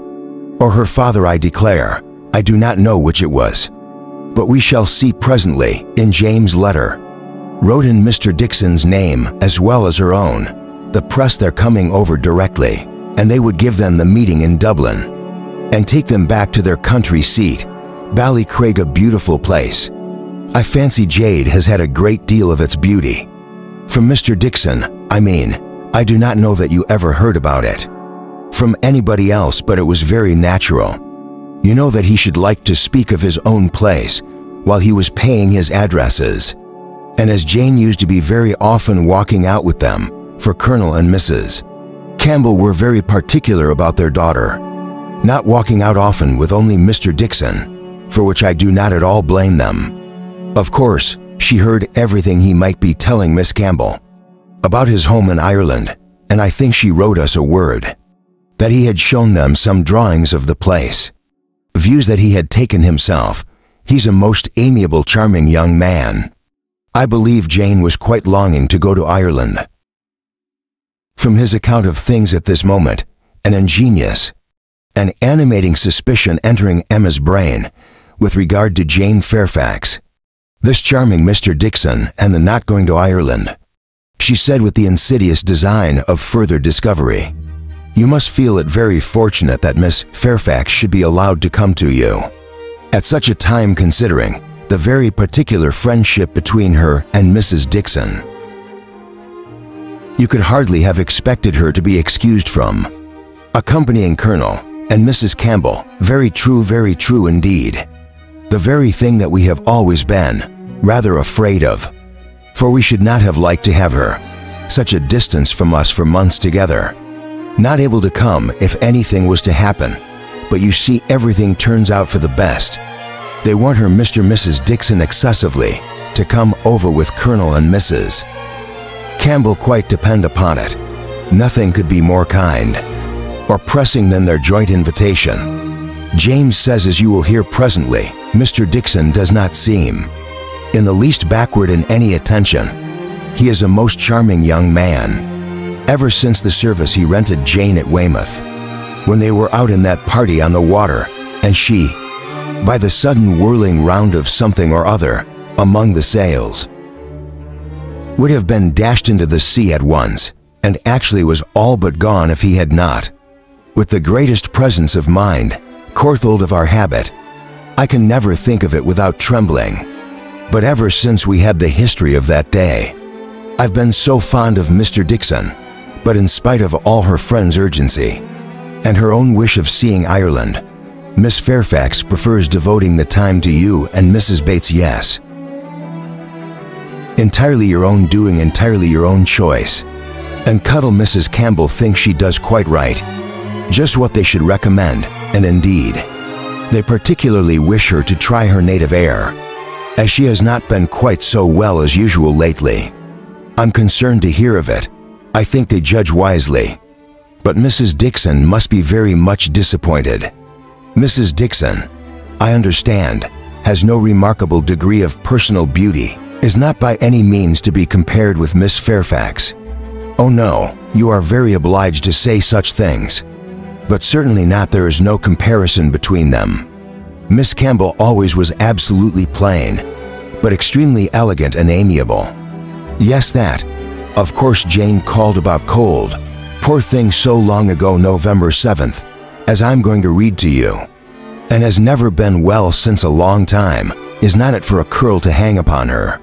S1: or her father, I declare. I do not know which it was, but we shall see presently. In James' letter, wrote in Mr. Dixon's name as well as her own, the press they're coming over directly, and they would give them the meeting in Dublin, and take them back to their country seat, Ballycraig, a beautiful place. I fancy Jade has had a great deal of its beauty. From Mr. Dixon, I mean. I do not know that you ever heard about it from anybody else, but it was very natural. You know that he should like to speak of his own place while he was paying his addresses. And as Jane used to be very often walking out with them, for Colonel and Mrs. Campbell were very particular about their daughter not walking out often with only Mr. Dixon, for which I do not at all blame them. Of course, she heard everything he might be telling Miss Campbell about his home in Ireland, and I think she wrote us a word that he had shown them some drawings of the place, views that he had taken himself. He's a most amiable, charming young man. I believe Jane was quite longing to go to Ireland. From his account of things at this moment, an ingenious, an animating suspicion entering Emma's brain with regard to Jane Fairfax, this charming Mr. Dixon, and the not going to Ireland. She said with the insidious design of further discovery, "You must feel it very fortunate that Miss Fairfax should be allowed to come to you at such a time, considering the very particular friendship between her and Mrs. Dixon. You could hardly have expected her to be excused from accompanying Colonel and Mrs. Campbell. Very true indeed. The very thing that we have always been rather afraid of, for we should not have liked to have her such a distance from us for months together, not able to come if anything was to happen. But you see, everything turns out for the best. They want her, Mr. and Mrs. Dixon, excessively to come over with Colonel and Mrs. Campbell. Quite depend upon it, nothing could be more kind or pressing than their joint invitation. James says, as you will hear presently, Mr. Dixon does not seem in the least backward in any attention. He is a most charming young man. Ever since the service he rented Jane at Weymouth, when they were out in that party on the water, and she, by the sudden whirling round of something or other among the sails, would have been dashed into the sea at once, and actually was all but gone if he had not, with the greatest presence of mind, caught hold of our habit. I can never think of it without trembling. But ever since we had the history of that day, I've been so fond of Mr. Dixon. But in spite of all her friend's urgency, and her own wish of seeing Ireland, Miss Fairfax prefers devoting the time to you and Mrs. Bates. Yes, entirely your own doing, entirely your own choice. And Cuddle Mrs. Campbell thinks she does quite right, just what they should recommend, and indeed, they particularly wish her to try her native air, as she has not been quite so well as usual lately. I'm concerned to hear of it. I think they judge wisely. But Mrs. Dixon must be very much disappointed. Mrs. Dixon, I understand, has no remarkable degree of personal beauty, is not by any means to be compared with Miss Fairfax. Oh no, you are very obliged to say such things. But certainly not, there is no comparison between them. Miss Campbell always was absolutely plain, but extremely elegant and amiable. Yes, that. Of course, Jane called about cold, poor thing, so long ago, November 7th, as I'm going to read to you, and has never been well since a long time. Is not it for a curl to hang upon her?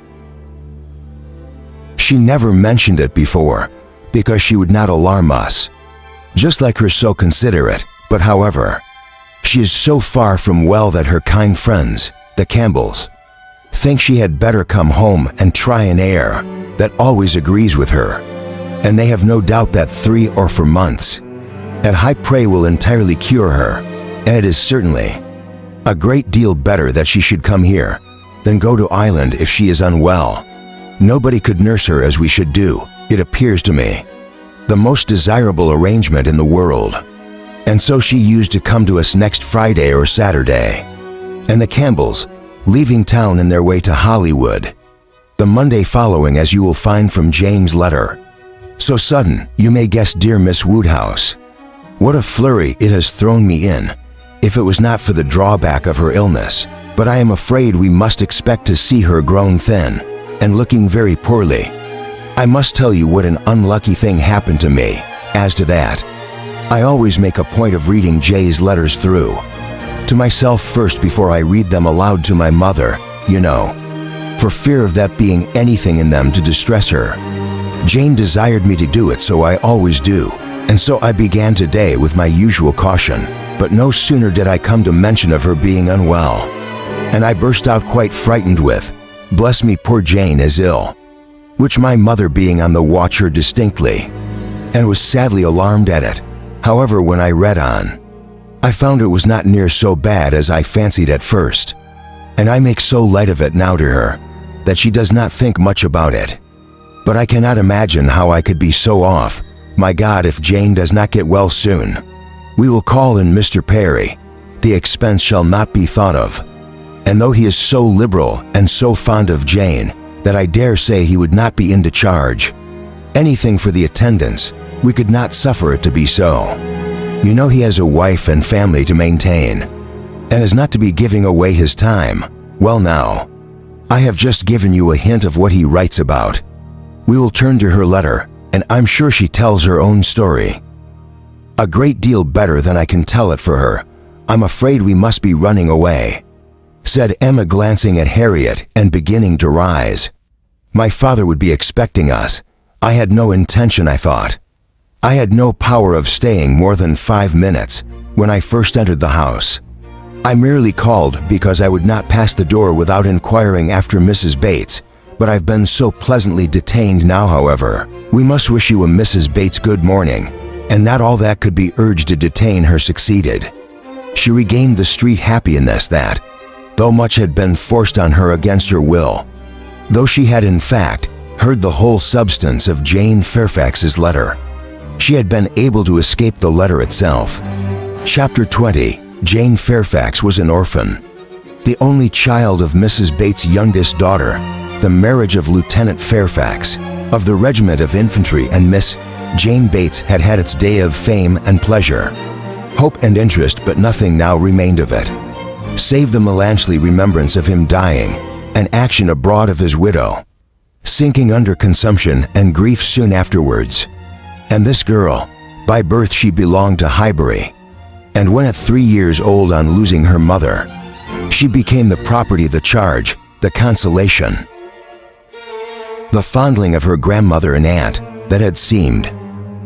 S1: She never mentioned it before, because she would not alarm us. Just like her, so considerate, but however, she is so far from well that her kind friends, the Campbells, think she had better come home and try an air that always agrees with her, and they have no doubt that 3 or 4 months at high pray will entirely cure her, and it is certainly a great deal better that she should come here than go to Ireland if she is unwell. Nobody could nurse her as we should do, it appears to me. the most desirable arrangement in the world. And so she used to come to us next Friday or Saturday. And the Campbells, leaving town in their way to Hollywood, the Monday following, as you will find from Jane's letter. So sudden, you may guess, dear Miss Woodhouse, what a flurry it has thrown me in, if it was not for the drawback of her illness. But I am afraid we must expect to see her grown thin, and looking very poorly. I must tell you what an unlucky thing happened to me. As to that, I always make a point of reading Jay's letters through, to myself first before I read them aloud to my mother, you know, for fear of that being anything in them to distress her. Jane desired me to do it, so I always do, and so I began today with my usual caution. But no sooner did I come to mention of her being unwell, and I burst out quite frightened with, "Bless me, poor Jane is ill," which my mother, being on the watch, heard distinctly, and was sadly alarmed at it. However, when I read on, I found it was not near so bad as I fancied at first, and I make so light of it now to her, that she does not think much about it. But I cannot imagine how I could be so off. My God, if Jane does not get well soon, we will call in Mr. Perry. The expense shall not be thought of. And though he is so liberal and so fond of Jane, that I dare say he would not be in to charge anything for the attendance, we could not suffer it to be so. You know he has a wife and family to maintain, and is not to be giving away his time. Well now, I have just given you a hint of what he writes about. We will turn to her letter, and I'm sure she tells her own story a great deal better than I can tell it for her. I'm afraid we must be running away," said Emma, glancing at Harriet and beginning to rise. "My father would be expecting us. I had no intention, I thought. I had no power of staying more than 5 minutes when I first entered the house. I merely called because I would not pass the door without inquiring after Mrs. Bates, but I've been so pleasantly detained now. However, we must wish you a Mrs. Bates good morning," and not all that could be urged to detain her succeeded. She regained the street happy in this, that, though much had been forced on her against her will, though she had in fact heard the whole substance of Jane Fairfax's letter, she had been able to escape the letter itself. Chapter 20. Jane Fairfax was an orphan, the only child of Mrs. Bates' youngest daughter. The marriage of Lieutenant Fairfax, of the Regiment of Infantry, and Miss Jane Bates had had its day of fame and pleasure, hope and interest, but nothing now remained of it, save the melancholy remembrance of him dying, and action abroad of his widow, sinking under consumption and grief soon afterwards. And this girl, by birth she belonged to Highbury, and when at 3 years old, on losing her mother, she became the property, the charge, the consolation, the fondling of her grandmother and aunt, that had seemed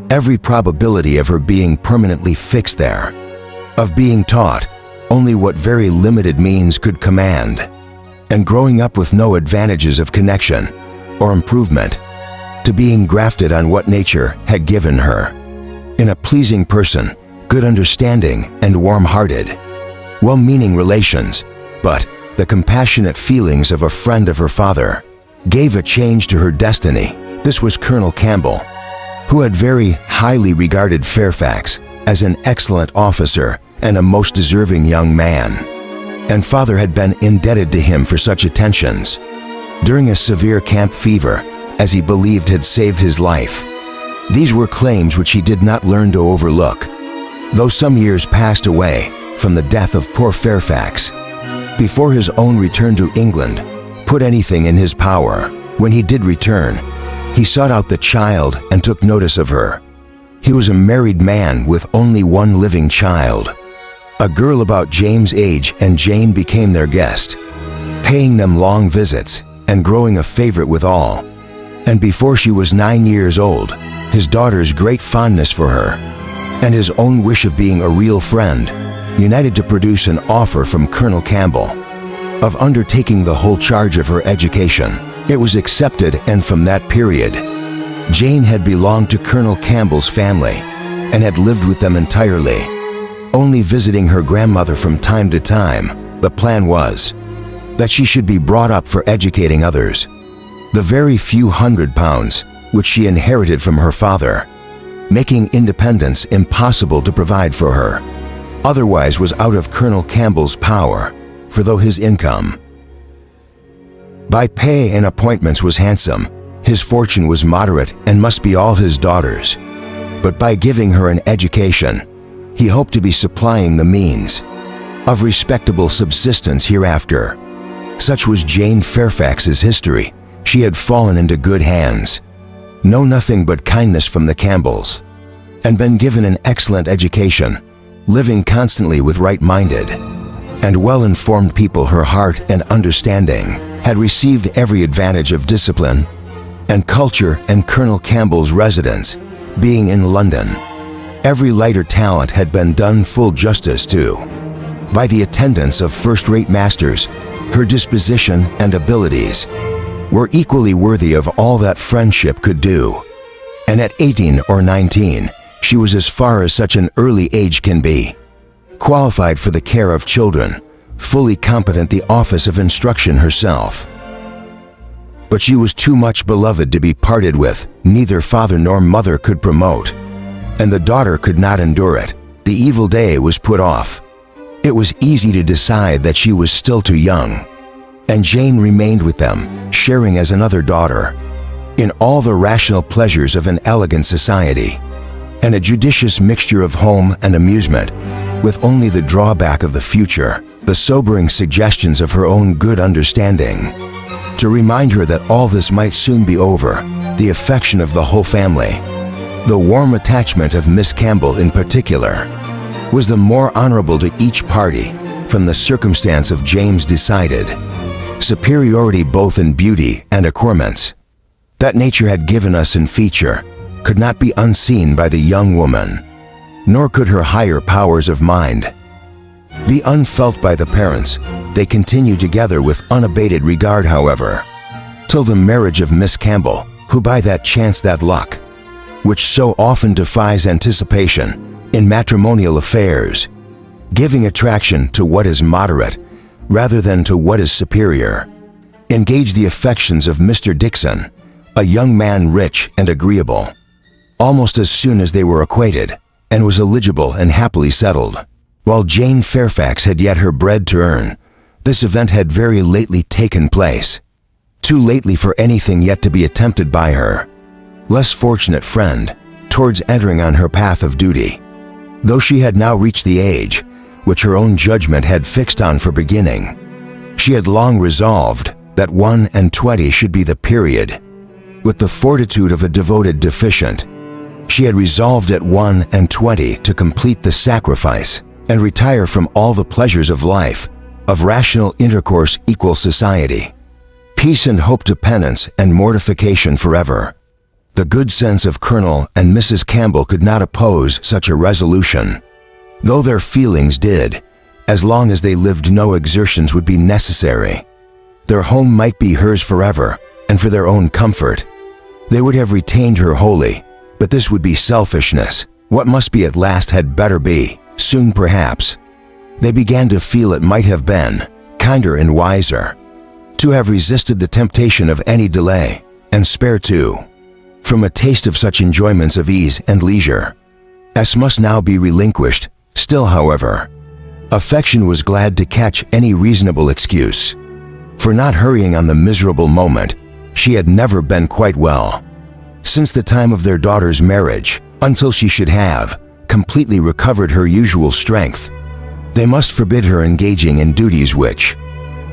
S1: every probability of her being permanently fixed there, of being taught only what very limited means could command, and growing up with no advantages of connection or improvement, to being grafted on what nature had given her, in a pleasing person, good understanding, and warm-hearted, well-meaning relations. But the compassionate feelings of a friend of her father gave a change to her destiny. This was Colonel Campbell, who had very highly regarded Fairfax as an excellent officer and a most deserving young man, and father had been indebted to him for such attentions during a severe camp fever, as he believed had saved his life. These were claims which he did not learn to overlook, though some years passed away from the death of poor Fairfax, before his own return to England put anything in his power. When he did return, he sought out the child and took notice of her. He was a married man with only one living child, a girl about Jane's age, and Jane became their guest, paying them long visits and growing a favorite with all. And before she was 9 years old, his daughter's great fondness for her, and his own wish of being a real friend, united to produce an offer from Colonel Campbell of undertaking the whole charge of her education. It was accepted, and from that period, Jane had belonged to Colonel Campbell's family and had lived with them entirely, only visiting her grandmother from time to time. The plan was that she should be brought up for educating others. The very few £100 which she inherited from her father making independence impossible to provide for her. Otherwise was out of Colonel Campbell's power, for though his income by pay and appointments was handsome, his fortune was moderate and must be all his daughter's. But by giving her an education, he hoped to be supplying the means of respectable subsistence hereafter. Such was Jane Fairfax's history. She had fallen into good hands, known nothing but kindness from the Campbells, and been given an excellent education, living constantly with right-minded and well-informed people. Her heart and understanding had received every advantage of discipline and culture, and Colonel Campbell's residence being in London, every lighter talent had been done full justice to by the attendance of first-rate masters. Her disposition and abilities were equally worthy of all that friendship could do, and at 18 or 19, she was, as far as such an early age can be, qualified for the care of children, fully competent the office of instruction herself. But she was too much beloved to be parted with. Neither father nor mother could promote, and the daughter could not endure it. The evil day was put off. It was easy to decide that she was still too young, and Jane remained with them, sharing as another daughter in all the rational pleasures of an elegant society, and a judicious mixture of home and amusement, with only the drawback of the future, the sobering suggestions of her own good understanding, to remind her that all this might soon be over. The affection of the whole family, the warm attachment of Miss Campbell in particular, was the more honorable to each party from the circumstance of James' decided superiority both in beauty and acquirements that nature had given us in feature could not be unseen by the young woman, nor could her higher powers of mind be unfelt by the parents. They continued together with unabated regard, however, till the marriage of Miss Campbell, who by that chance, that luck, which so often defies anticipation in matrimonial affairs, giving attraction to what is moderate rather than to what is superior, engaged the affections of Mr. Dixon, a young man rich and agreeable, almost as soon as they were acquainted, and was eligible and happily settled. While Jane Fairfax had yet her bread to earn, this event had very lately taken place, too lately for anything yet to be attempted by her less fortunate friend towards entering on her path of duty. Though she had now reached the age which her own judgment had fixed on for beginning, she had long resolved that 21 should be the period. With the fortitude of a devoted deficient, she had resolved at 21 to complete the sacrifice and retire from all the pleasures of life, of rational intercourse, equal society, peace and hope to penance and mortification forever. The good sense of Colonel and Mrs. Campbell could not oppose such a resolution, though their feelings did. As long as they lived, no exertions would be necessary. Their home might be hers forever, and for their own comfort, they would have retained her wholly, but this would be selfishness. What must be at last had better be, soon perhaps. They began to feel it might have been kinder and wiser to have resisted the temptation of any delay, and spare too from a taste of such enjoyments of ease and leisure as must now be relinquished. Still, however, affection was glad to catch any reasonable excuse for not hurrying on the miserable moment. She had never been quite well since the time of their daughter's marriage, until she should have completely recovered her usual strength. They must forbid her engaging in duties which,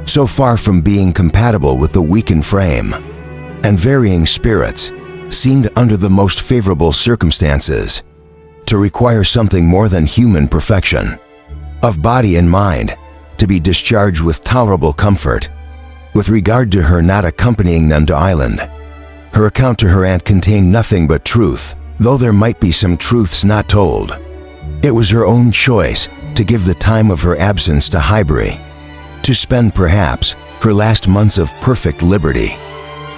S1: so far from being compatible with the weakened frame and varying spirits, seemed under the most favorable circumstances to require something more than human perfection of body and mind to be discharged with tolerable comfort. With regard to her not accompanying them to Ireland, her account to her aunt contained nothing but truth, though there might be some truths not told. It was her own choice to give the time of her absence to Highbury, to spend perhaps her last months of perfect liberty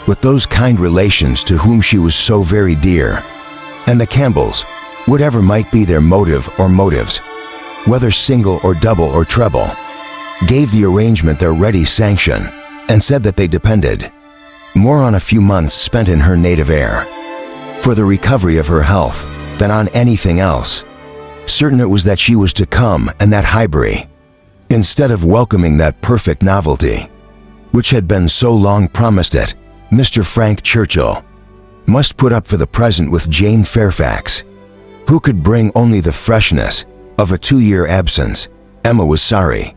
S1: with those kind relations to whom she was so very dear. And the Campbells, whatever might be their motive or motives, whether single or double or treble, gave the arrangement their ready sanction, and said that they depended more on a few months spent in her native air for the recovery of her health than on anything else. Certain it was that she was to come and that Highbury, instead of welcoming that perfect novelty, which had been so long promised it, Mr. Frank Churchill, must put up for the present with Jane Fairfax, who could bring only the freshness of a 2-year absence. Emma was sorry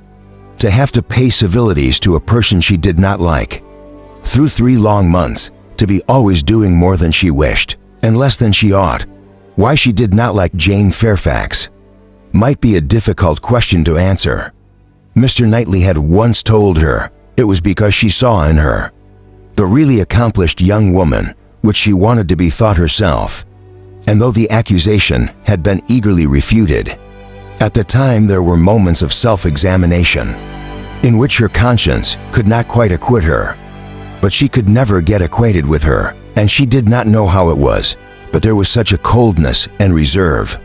S1: to have to pay civilities to a person she did not like. Through 3 long months, to be always doing more than she wished, and less than she ought. Why she did not like Jane Fairfax might be a difficult question to answer. Mr. Knightley had once told her it was because she saw in her the really accomplished young woman which she wanted to be thought herself. And though the accusation had been eagerly refuted, at the time there were moments of self-examination in which her conscience could not quite acquit her. But she could never get acquainted with her, and she did not know how it was, but there was such a coldness and reserve,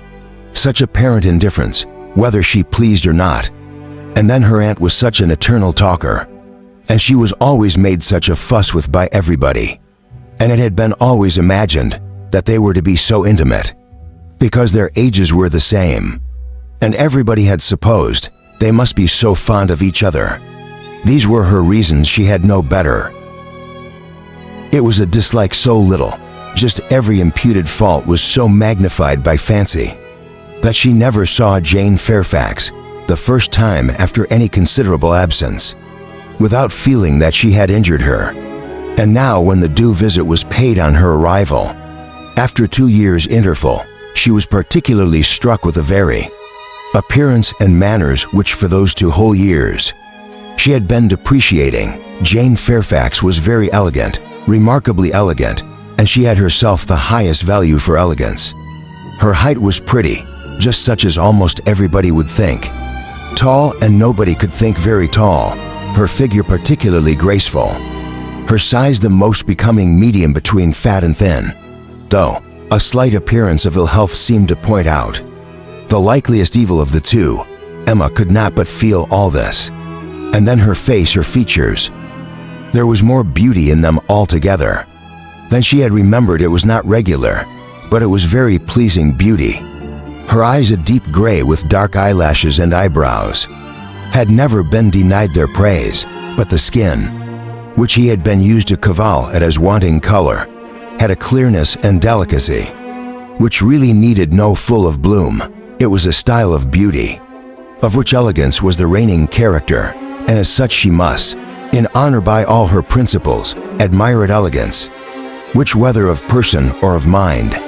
S1: such apparent indifference, whether she pleased or not. And then her aunt was such an eternal talker, and she was always made such a fuss with by everybody. And it had been always imagined that they were to be so intimate, because their ages were the same, and everybody had supposed they must be so fond of each other. These were her reasons. She had no better. It was a dislike so little, just every imputed fault was so magnified by fancy, that she never saw Jane Fairfax the first time after any considerable absence, without feeling that she had injured her. And now when the due visit was paid on her arrival, after 2 years' interval, she was particularly struck with the very appearance and manners which for those 2 whole years she had been depreciating. Jane Fairfax was very elegant, remarkably elegant, and she had herself the highest value for elegance. Her height was pretty, just such as almost everybody would think. Tall, and nobody could think very tall. Her figure particularly graceful. Her size the most becoming medium between fat and thin, though a slight appearance of ill health seemed to point out the likeliest evil of the 2. Emma could not but feel all this. And then her face, her features. There was more beauty in them altogether than she had remembered. It was not regular, but it was very pleasing beauty. Her eyes, a deep gray with dark eyelashes and eyebrows, had never been denied their praise, but the skin, which he had been used to cavil at as wanting color, had a clearness and delicacy which really needed no full of bloom. It was a style of beauty, of which elegance was the reigning character, and as such she must, in honor by all her principles, admire at elegance, which whether of person or of mind,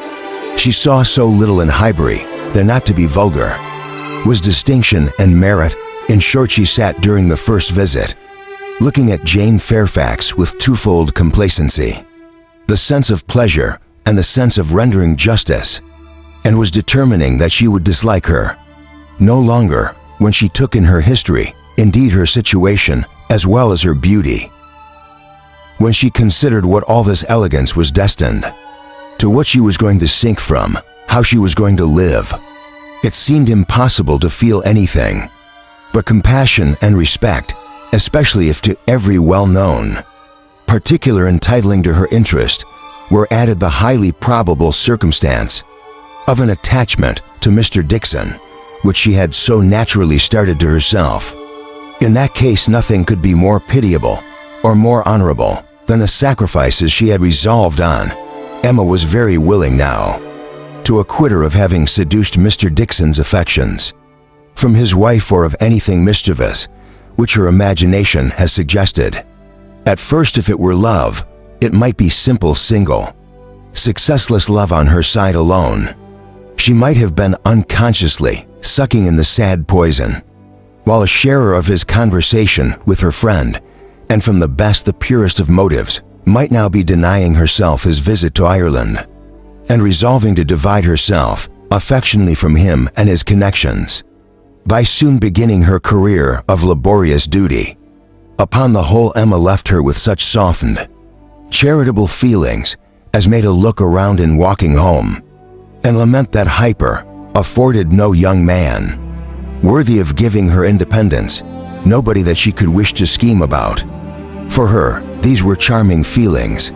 S1: she saw so little in Highbury that not to be vulgar was distinction and merit. In short, she sat during the first visit, looking at Jane Fairfax with twofold complacency, the sense of pleasure and the sense of rendering justice, and was determining that she would dislike her no longer when she took in her history, indeed her situation, as well as her beauty. When she considered what all this elegance was destined, to what she was going to sink from, how she was going to live, it seemed impossible to feel anything but compassion and respect, especially if to every well-known particular entitling to her interest were added the highly probable circumstance of an attachment to Mr. Dixon, which she had so naturally started to herself. In that case, nothing could be more pitiable or more honorable than the sacrifices she had resolved on. Emma was very willing now to acquit her of having seduced Mr. Dixon's affections from his wife, or of anything mischievous which her imagination has suggested. At first, if it were love, it might be simple, single, successless love on her side alone. She might have been unconsciously sucking in the sad poison, while a sharer of his conversation with her friend, and from the best, the purest of motives, might now be denying herself his visit to Ireland, and resolving to divide herself affectionately from him and his connections, by soon beginning her career of laborious duty. Upon the whole, Emma left her with such softened, charitable feelings as made a look around in walking home, and lament that Hyper afforded no young man worthy of giving her independence, nobody that she could wish to scheme about. For her, these were charming feelings,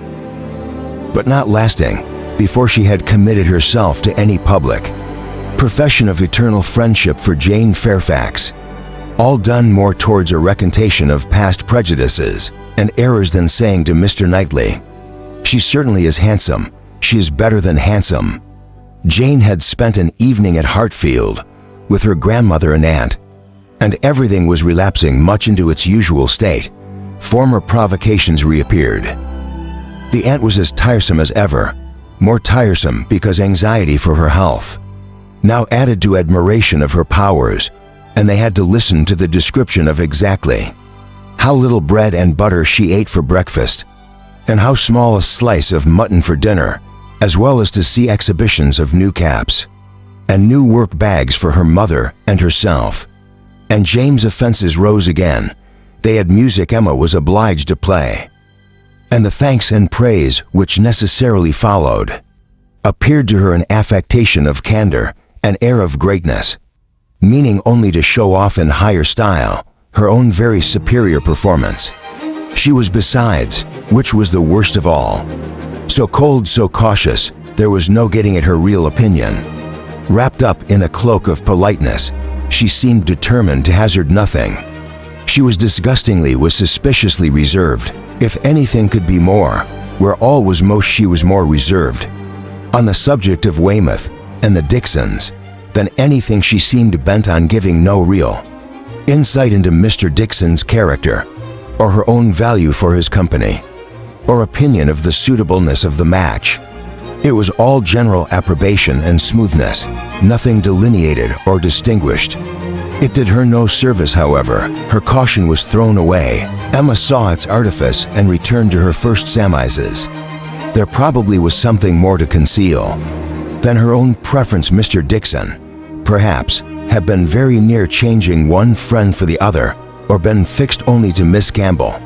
S1: but not lasting, before she had committed herself to any public profession of eternal friendship for Jane Fairfax, all done more towards a recantation of past prejudices and errors than saying to Mr. Knightley, "She certainly is handsome. She is better than handsome." Jane had spent an evening at Hartfield with her grandmother and aunt, and everything was relapsing much into its usual state. Former provocations reappeared. The aunt was as tiresome as ever, more tiresome because anxiety for her health now added to admiration of her powers, and they had to listen to the description of exactly how little bread and butter she ate for breakfast, and how small a slice of mutton for dinner, as well as to see exhibitions of new caps and new work bags for her mother and herself. And Jane's offenses rose again. They had music Emma was obliged to play, and the thanks and praise which necessarily followed appeared to her an affectation of candor, an air of greatness, meaning only to show off in higher style her own very superior performance. She was besides, which was the worst of all, so cold, so cautious, there was no getting at her real opinion. Wrapped up in a cloak of politeness, she seemed determined to hazard nothing. She was suspiciously reserved, if anything could be more, where all was most she was more reserved, on the subject of Weymouth and the Dixons, than anything. She seemed bent on giving no real insight into Mr. Dixon's character, or her own value for his company, or opinion of the suitableness of the match. It was all general approbation and smoothness, nothing delineated or distinguished. It did her no service, however. Her caution was thrown away. Emma saw its artifice and returned to her first surmises. There probably was something more to conceal than her own preference. Mr. Dixon, perhaps, had been very near changing one friend for the other, or been fixed only to Miss Campbell.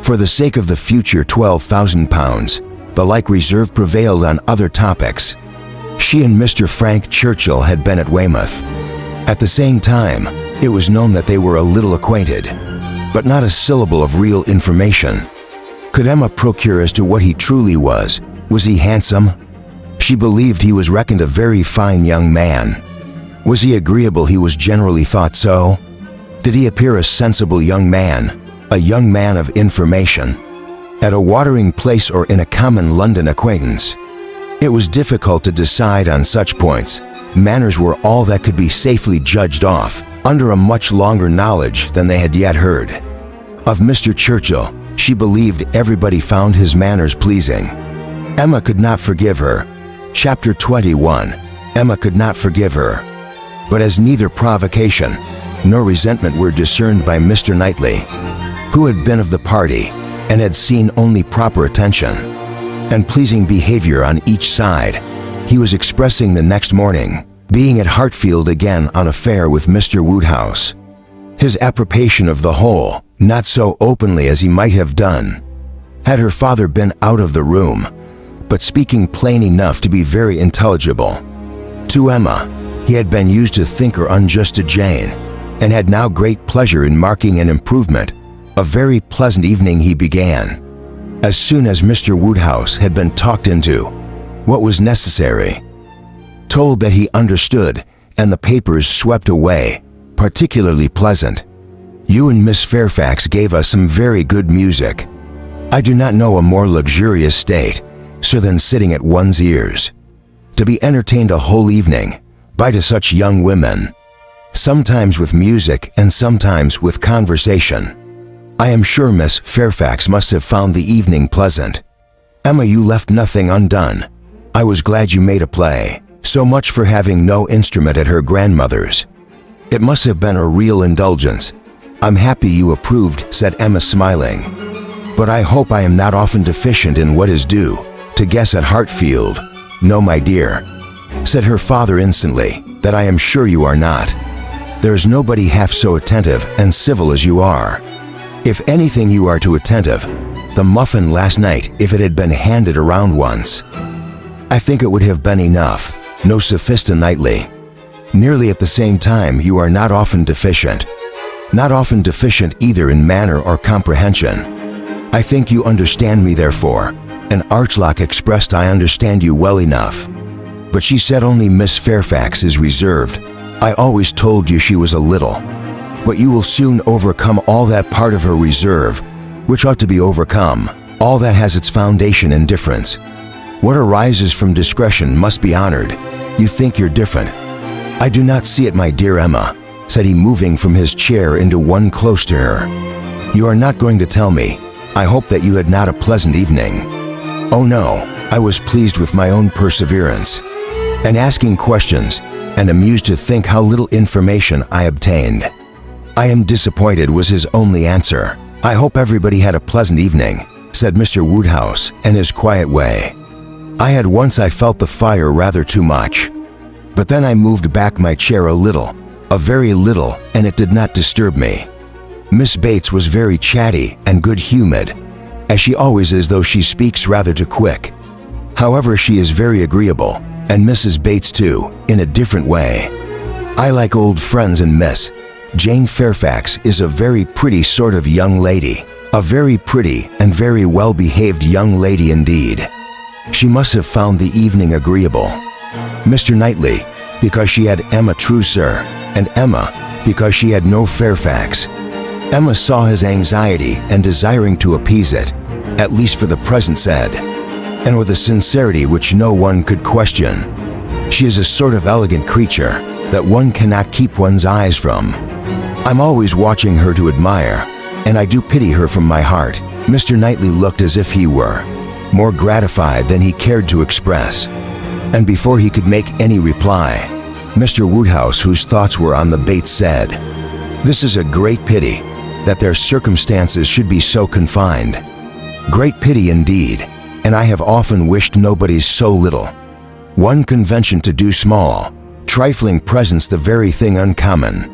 S1: For the sake of the future £12,000, the like reserve prevailed on other topics. She and Mr. Frank Churchill had been at Weymouth. At the same time, it was known that they were a little acquainted, but not a syllable of real information could Emma procure as to what he truly was. Was he handsome? She believed he was reckoned a very fine young man. Was he agreeable? He was generally thought so. Did he appear a sensible young man, a young man of information, at a watering place or in a common London acquaintance? It was difficult to decide on such points. Manners were all that could be safely judged off under a much longer knowledge than they had yet heard. Of Mr. Churchill, she believed everybody found his manners pleasing. Emma could not forgive her. Chapter 21. Emma could not forgive her. But as neither provocation nor resentment were discerned by Mr. Knightley, who had been of the party and had seen only proper attention and pleasing behavior on each side, he was expressing the next morning, being at Hartfield again on affair with Mr. Woodhouse, his approbation of the whole, not so openly as he might have done had her father been out of the room, but speaking plain enough to be very intelligible. To Emma, he had been used to think her unjust to Jane, and had now great pleasure in marking an improvement. A very pleasant evening he began. As soon as Mr. Woodhouse had been talked into what was necessary, told that he understood, and the papers swept away, particularly pleasant. You and Miss Fairfax gave us some very good music. I do not know a more luxurious state, sir, than sitting at one's ears, to be entertained a whole evening by such young women, sometimes with music and sometimes with conversation. I am sure Miss Fairfax must have found the evening pleasant. Emma, you left nothing undone. I was glad you made a play. So much for having no instrument at her grandmother's. It must have been a real indulgence. I'm happy you approved, said Emma, smiling. But I hope I am not often deficient in what is due to guess at Hartfield. No, my dear, said her father instantly, that I am sure you are not. There is nobody half so attentive and civil as you are. If anything, you are too attentive. The muffin last night, if it had been handed around once, I think it would have been enough. No, Sophista Knightley. Nearly at the same time, you are not often deficient. Not often deficient either in manner or comprehension. I think you understand me, therefore. and Archlock expressed, "I understand you well enough." But she said only Miss Fairfax is reserved. "I always told you she was a little. But you will soon overcome all that part of her reserve, which ought to be overcome. All that has its foundation in difference. What arises from discretion must be honored. You think you're different. I do not see it, my dear Emma," said he, moving from his chair into one close to her. "You are not going to tell me. I hope that you had not a pleasant evening." "Oh no, I was pleased with my own perseverance, and asking questions, and amused to think how little information I obtained." "I am disappointed," was his only answer. "I hope everybody had a pleasant evening," said Mr. Woodhouse in his quiet way. I felt the fire rather too much. But then I moved back my chair a very little, and it did not disturb me. Miss Bates was very chatty and good-humored, as she always is, though she speaks rather too quick. However, she is very agreeable, and Mrs. Bates too, in a different way. I like old friends, and Miss Jane Fairfax is a very pretty sort of young lady, a very pretty and very well-behaved young lady indeed. She must have found the evening agreeable. Mr. Knightley, because she had Emma, true sir, and Emma, because she had no Fairfax. Emma saw his anxiety and, desiring to appease it, at least for the present, said, and with a sincerity which no one could question, "She is a sort of elegant creature that one cannot keep one's eyes from. I'm always watching her to admire, and I do pity her from my heart." Mr. Knightley looked as if he were more gratified than he cared to express, and before he could make any reply, Mr. Woodhouse, whose thoughts were on the Bates, said, "This is a great pity, that their circumstances should be so confined. Great pity indeed, and I have often wished nobody's so little. One convention to do small, trifling presents the very thing uncommon.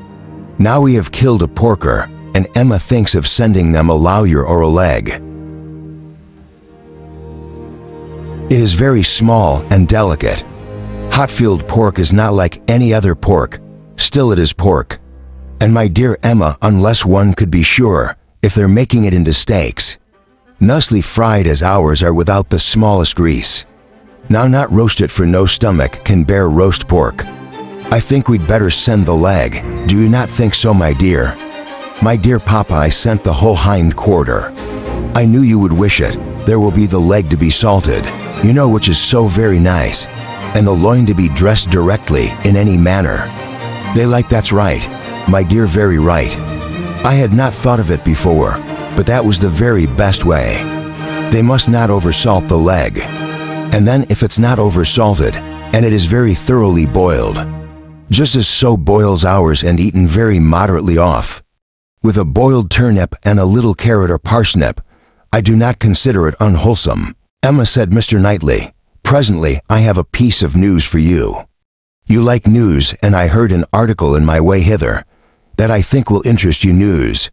S1: Now we have killed a porker, and Emma thinks of sending them a lawyer or a leg. It is very small and delicate. Hatfield pork is not like any other pork, still it is pork. And my dear Emma, unless one could be sure, if they're making it into steaks, nicely fried as ours are without the smallest grease. Now not roasted, for no stomach can bear roast pork. I think we'd better send the leg, do you not think so, my dear? My dear Papa, I sent the whole hind quarter. I knew you would wish it. There will be the leg to be salted, you know, which is so very nice, and the loin to be dressed directly in any manner. They like, that's right, my dear, very right. I had not thought of it before, but that was the very best way. They must not oversalt the leg. And then if it's not oversalted, and it is very thoroughly boiled, just as so boils ours, and eaten very moderately off, with a boiled turnip and a little carrot or parsnip, I do not consider it unwholesome." "Emma," said Mr. Knightley, "presently I have a piece of news for you. You like news, and I heard an article in my way hither that I think will interest you." "News?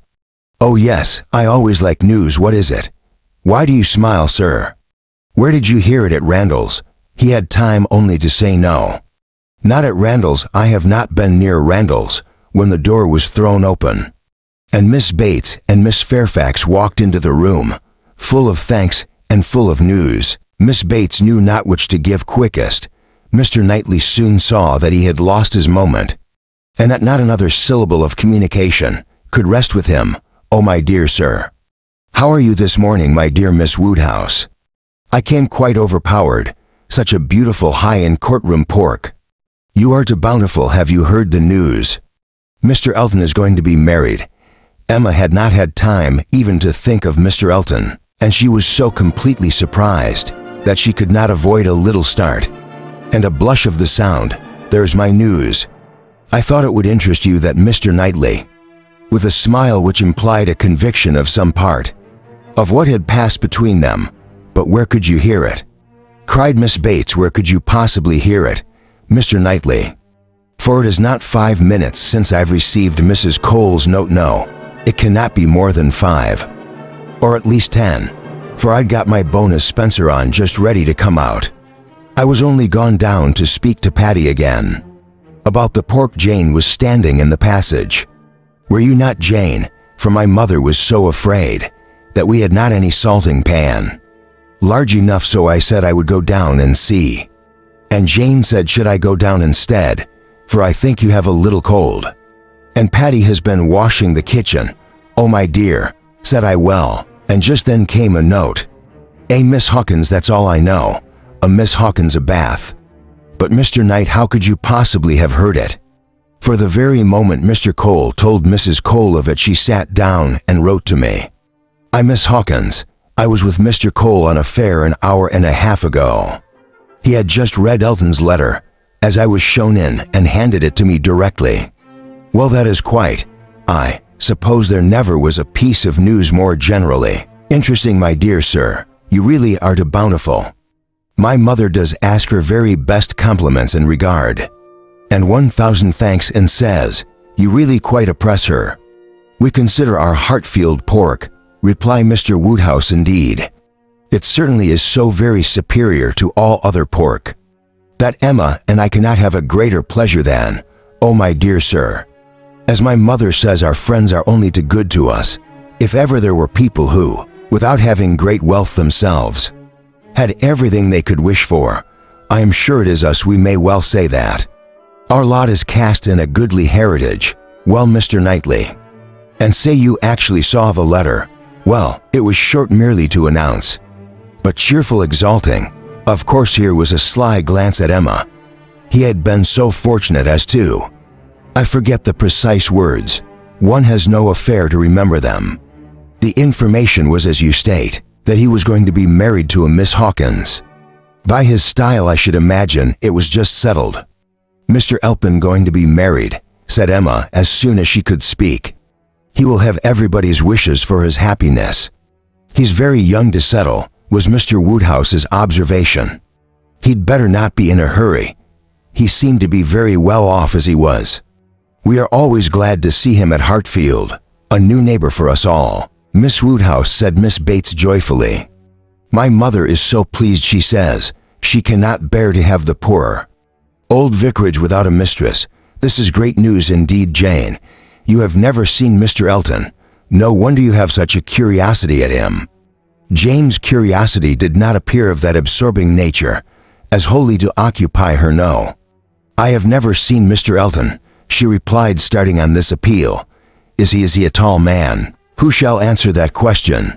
S1: Oh yes, I always like news. What is it? Why do you smile, sir? Where did you hear it? At Randall's?" He had time only to say no. "Not at Randall's. I have not been near Randall's," when the door was thrown open, and Miss Bates and Miss Fairfax walked into the room, full of thanks and full of news. Miss Bates knew not which to give quickest. Mr. Knightley soon saw that he had lost his moment, and that not another syllable of communication could rest with him. "Oh, my dear sir, how are you this morning, my dear Miss Woodhouse? I came quite overpowered. Such a beautiful high-end courtroom pork. You are too bountiful. Have you heard the news? Mr. Elton is going to be married." Emma had not had time even to think of Mr. Elton, and she was so completely surprised that she could not avoid a little start, and a blush of the sound. "There's my news. I thought it would interest you that Mr. Knightley," with a smile which implied a conviction of some part of what had passed between them. "But where could you hear it?" cried Miss Bates. "Where could you possibly hear it, Mr. Knightley? For it is not 5 minutes since I've received Mrs. Cole's note. No, it cannot be more than 5, or at least 10, for I'd got my bonus Spencer on just ready to come out. I was only gone down to speak to Patty again about the pork." Jane was standing in the passage. "Were you not, Jane? For my mother was so afraid that we had not any salting pan." large enough so I said I would go down and see. And Jane said, should I go down instead, for I think you have a little cold. And Patty has been washing the kitchen. Oh my dear, said I, well, and just then came a note. A Miss Hawkins, that's all I know. A Miss Hawkins a bath. But Mr. Knight, how could you possibly have heard it? For the very moment Mr. Cole told Mrs. Cole of it, she sat down and wrote to me. I Miss Hawkins, I was with Mr. Cole on a fair an hour and a half ago. He had just read Elton's letter, as I was shown in, and handed it to me directly. Well, that is quite, I suppose there never was a piece of news more generally interesting, my dear sir. You really are too bountiful. My mother does ask her very best compliments and regard, and 1,000 thanks, and says, you really quite oppress her. We consider our Hartfield pork, reply Mr. Woodhouse, indeed. It certainly is so very superior to all other pork, that Emma and I cannot have a greater pleasure than, oh my dear sir. As my mother says, our friends are only too good to us. If ever there were people who, without having great wealth themselves, had everything they could wish for, I am sure it is us. We may well say that. Our lot is cast in a goodly heritage. Well, Mr. Knightley, and say you actually saw the letter. Well, it was short, merely to announce, but cheerful, exulting. Of course, here was a sly glance at Emma. He had been so fortunate as to, I forget the precise words. One has no affair to remember them. The information was, as you state, that he was going to be married to a Miss Hawkins. By his style, I should imagine it was just settled. Mr. Elpin going to be married, said Emma as soon as she could speak. He will have everybody's wishes for his happiness. He's very young to settle, was Mr. Woodhouse's observation. He'd better not be in a hurry. He seemed to be very well off as he was. We are always glad to see him at Hartfield, a new neighbor for us all, Miss Woodhouse, said Miss Bates joyfully. My mother is so pleased, she says, she cannot bear to have the poor old vicarage without a mistress. This is great news indeed, Jane. You have never seen Mr. Elton. No wonder you have such a curiosity at him. Jane's curiosity did not appear of that absorbing nature, as wholly to occupy her. No, I have never seen Mr. Elton, she replied, starting on this appeal. Is he a tall man? Who shall answer that question?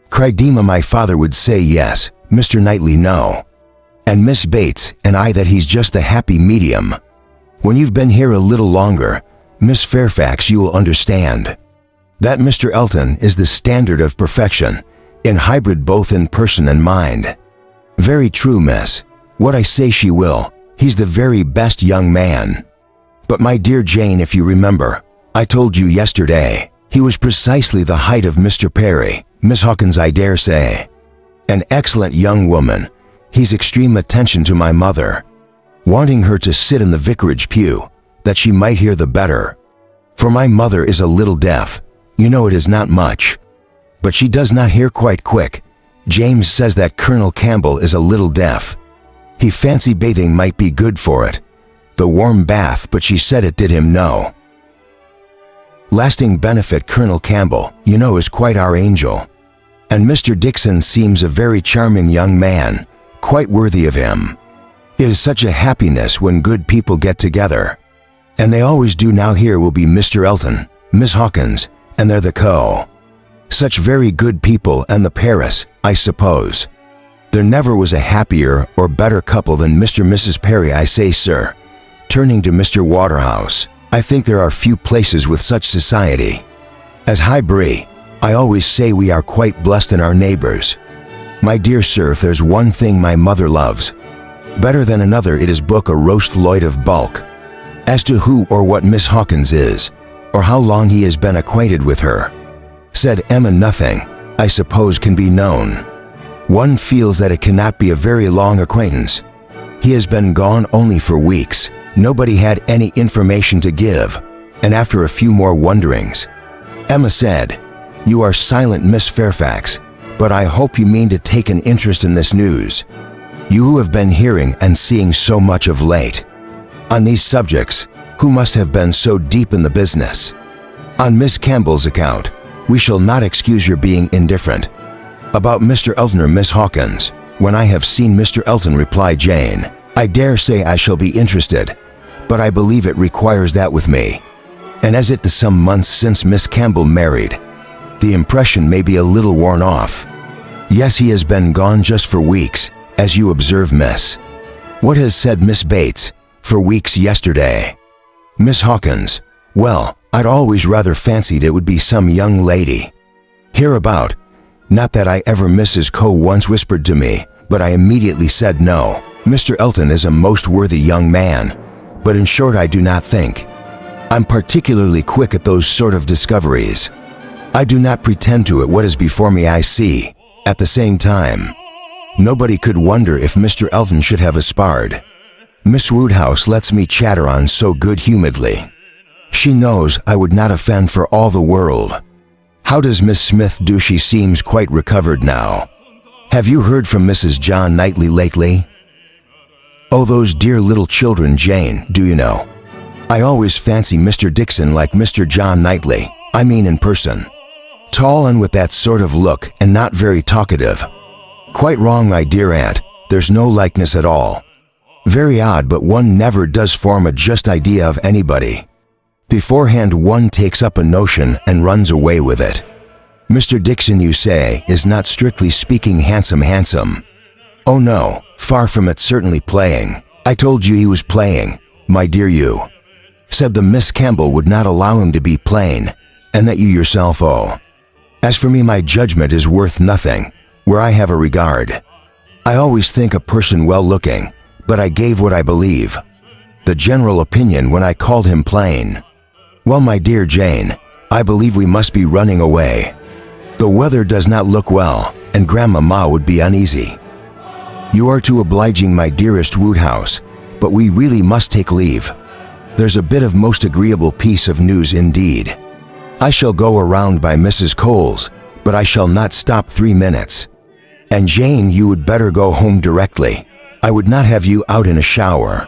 S1: Cried Emma. My father would say yes, Mr. Knightley no, and Miss Bates and I that he's just the happy medium. When you've been here a little longer, Miss Fairfax, you will understand that Mr. Elton is the standard of perfection, in hybrid both in person and mind. Very true, miss. What I say she will. He's the very best young man. But my dear Jane, if you remember, I told you yesterday, he was precisely the height of Mr. Perry, Miss Hawkins, I dare say. An excellent young woman. He's extreme attention to my mother, wanting her to sit in the vicarage pew, that she might hear the better. For my mother is a little deaf. You know it is not much, but she does not hear quite quick. James says that Colonel Campbell is a little deaf. He fancied bathing might be good for it, the warm bath, but she said it did him no lasting benefit. Colonel Campbell, you know, is quite our angel, and Mr. Dixon seems a very charming young man, quite worthy of him. It is such a happiness when good people get together, and they always do. Now here will be Mr. Elton, Miss Hawkins, and they're the such very good people, and the Paris, I suppose. There never was a happier or better couple than Mr. and Mrs. Perry, I say, sir. Turning to Mr. Waterhouse, I think there are few places with such society. As Highbury, I always say we are quite blessed in our neighbors. My dear sir, if there's one thing my mother loves better than another, it is book a roast loid of bulk. As to who or what Miss Hawkins is, or how long he has been acquainted with her, said Emma, nothing, I suppose, can be known. One feels that it cannot be a very long acquaintance. He has been gone only for weeks. Nobody had any information to give, and after a few more wonderings, Emma said, You are silent, Miss Fairfax, but I hope you mean to take an interest in this news. You who have been hearing and seeing so much of late on these subjects, who must have been so deep in the business. On Miss Campbell's account, we shall not excuse your being indifferent. About Mr. Elton or Miss Hawkins, when I have seen Mr. Elton, replied Jane, I dare say I shall be interested, but I believe it requires that with me. And as it is some months since Miss Campbell married, the impression may be a little worn off. Yes, he has been gone just for weeks, as you observe, miss. What has said Miss Bates? For weeks yesterday. Miss Hawkins, well, I'd always rather fancied it would be some young lady. Hereabout, not that I ever Mrs. Coe once whispered to me, but I immediately said no. Mr. Elton is a most worthy young man, but in short I do not think. I'm particularly quick at those sort of discoveries. I do not pretend to it. What is before me I see. At the same time, nobody could wonder if Mr. Elton should have aspired. Miss Woodhouse lets me chatter on so good-humouredly. She knows I would not offend for all the world. How does Miss Smith do? She seems quite recovered now. Have you heard from Mrs. John Knightley lately? Oh, those dear little children, Jane, do you know? I always fancy Mr. Dixon like Mr. John Knightley, I mean in person. Tall and with that sort of look and not very talkative. Quite wrong, my dear aunt, there's no likeness at all. Very odd, but one never does form a just idea of anybody. Beforehand one takes up a notion and runs away with it. Mr. Dixon, you say, is not strictly speaking handsome. Oh no, far from it, certainly playing. I told you he was playing, my dear. You said the Miss Campbell would not allow him to be plain, and that you yourself, oh. As for me, my judgment is worth nothing, where I have a regard. I always think a person well-looking, but I gave what I believe, the general opinion, when I called him plain. Well, my dear Jane, I believe we must be running away. The weather does not look well, and Grandmama would be uneasy. You are too obliging, my dearest Woodhouse, but we really must take leave. There's a bit of most agreeable piece of news indeed. I shall go around by Mrs. Cole's, but I shall not stop 3 minutes. And Jane, you would better go home directly. I would not have you out in a shower.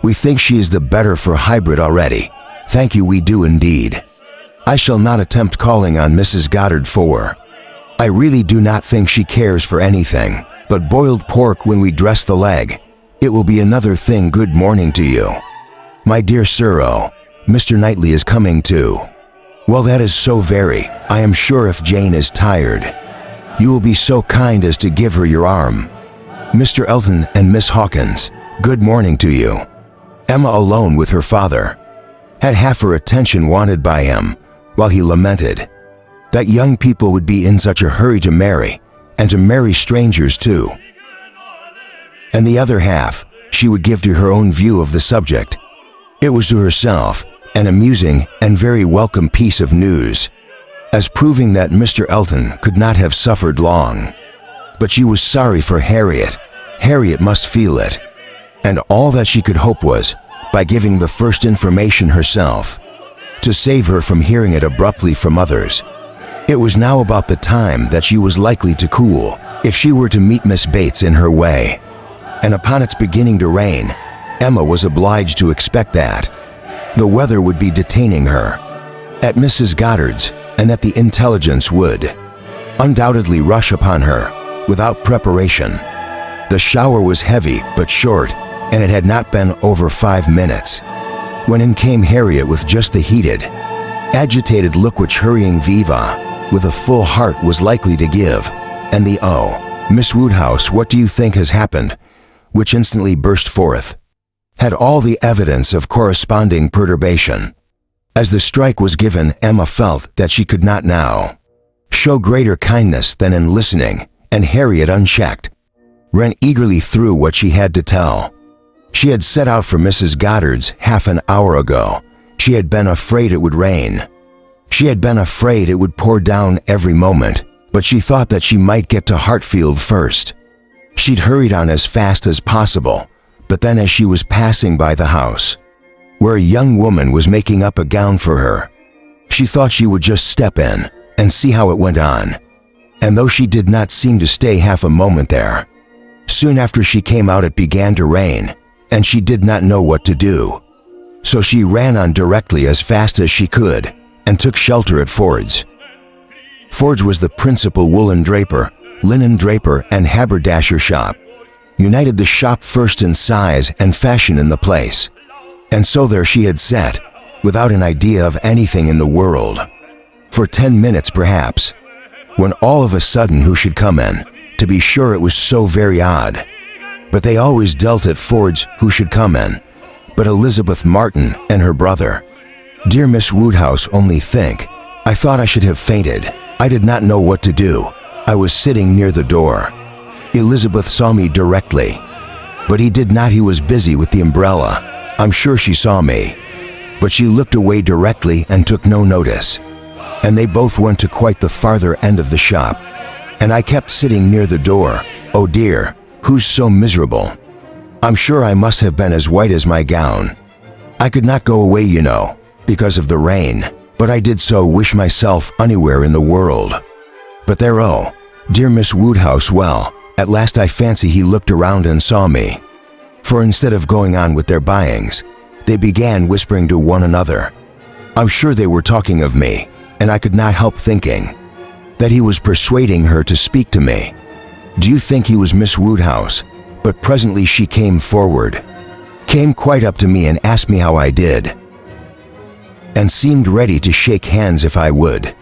S1: We think she is the better for hybrid already. Thank you, we do indeed. I shall not attempt calling on Mrs. Goddard for. I really do not think she cares for anything but boiled pork when we dress the leg. It will be another thing. Good morning to you. My dear sir, oh, Mr. Knightley is coming too. Well, that is so very. I am sure if Jane is tired, you will be so kind as to give her your arm. Mr. Elton and Miss Hawkins, good morning to you. Emma, alone with her father, had half her attention wanted by him, while he lamented that young people would be in such a hurry to marry, and to marry strangers too. And the other half she would give to her own view of the subject. It was to herself an amusing and very welcome piece of news, as proving that Mr. Elton could not have suffered long. But she was sorry for Harriet. Harriet must feel it. And all that she could hope was, by giving the first information herself, to save her from hearing it abruptly from others. It was now about the time that she was likely to cool, if she were to meet Miss Bates in her way. And upon its beginning to rain, Emma was obliged to expect that the weather would be detaining her at Mrs. Goddard's, and that the intelligence would undoubtedly rush upon her without preparation. The shower was heavy but short, and it had not been over 5 minutes when in came Harriet with just the heated, agitated look which hurrying Viva with a full heart was likely to give, and the "Oh, Miss Woodhouse, what do you think has happened?" which instantly burst forth, had all the evidence of corresponding perturbation. As the strike was given, Emma felt that she could not now show greater kindness than in listening, and Harriet, unchecked, ran eagerly through what she had to tell. She had set out for Mrs. Goddard's half an hour ago. She had been afraid it would rain. She had been afraid it would pour down every moment, but she thought that she might get to Hartfield first. She'd hurried on as fast as possible, but then as she was passing by the house, where a young woman was making up a gown for her, she thought she would just step in and see how it went on. And though she did not seem to stay half a moment there, soon after she came out it began to rain, and she did not know what to do. So she ran on directly as fast as she could, and took shelter at Ford's. Ford's was the principal woolen draper, linen draper and haberdasher shop, united the shop first in size and fashion in the place. And so there she had sat, without an idea of anything in the world, for 10 minutes perhaps, when all of a sudden who should come in? To be sure, it was so very odd. But they always dealt at Ford's who should come in, but Elizabeth Martin and her brother. Dear Miss Woodhouse, only think, I thought I should have fainted. I did not know what to do. I was sitting near the door. Elizabeth saw me directly, but he did not. He was busy with the umbrella. I'm sure she saw me, but she looked away directly and took no notice. And they both went to quite the farther end of the shop, and I kept sitting near the door. Oh dear, who's so miserable? I'm sure I must have been as white as my gown. I could not go away, you know, because of the rain, but I did so wish myself anywhere in the world. But there, oh, dear Miss Woodhouse, well, at last I fancy he looked around and saw me. For instead of going on with their buyings, they began whispering to one another. I'm sure they were talking of me, and I could not help thinking that he was persuading her to speak to me. Do you think he was Miss Woodhouse? But presently she came forward, came quite up to me and asked me how I did, and seemed ready to shake hands if I would.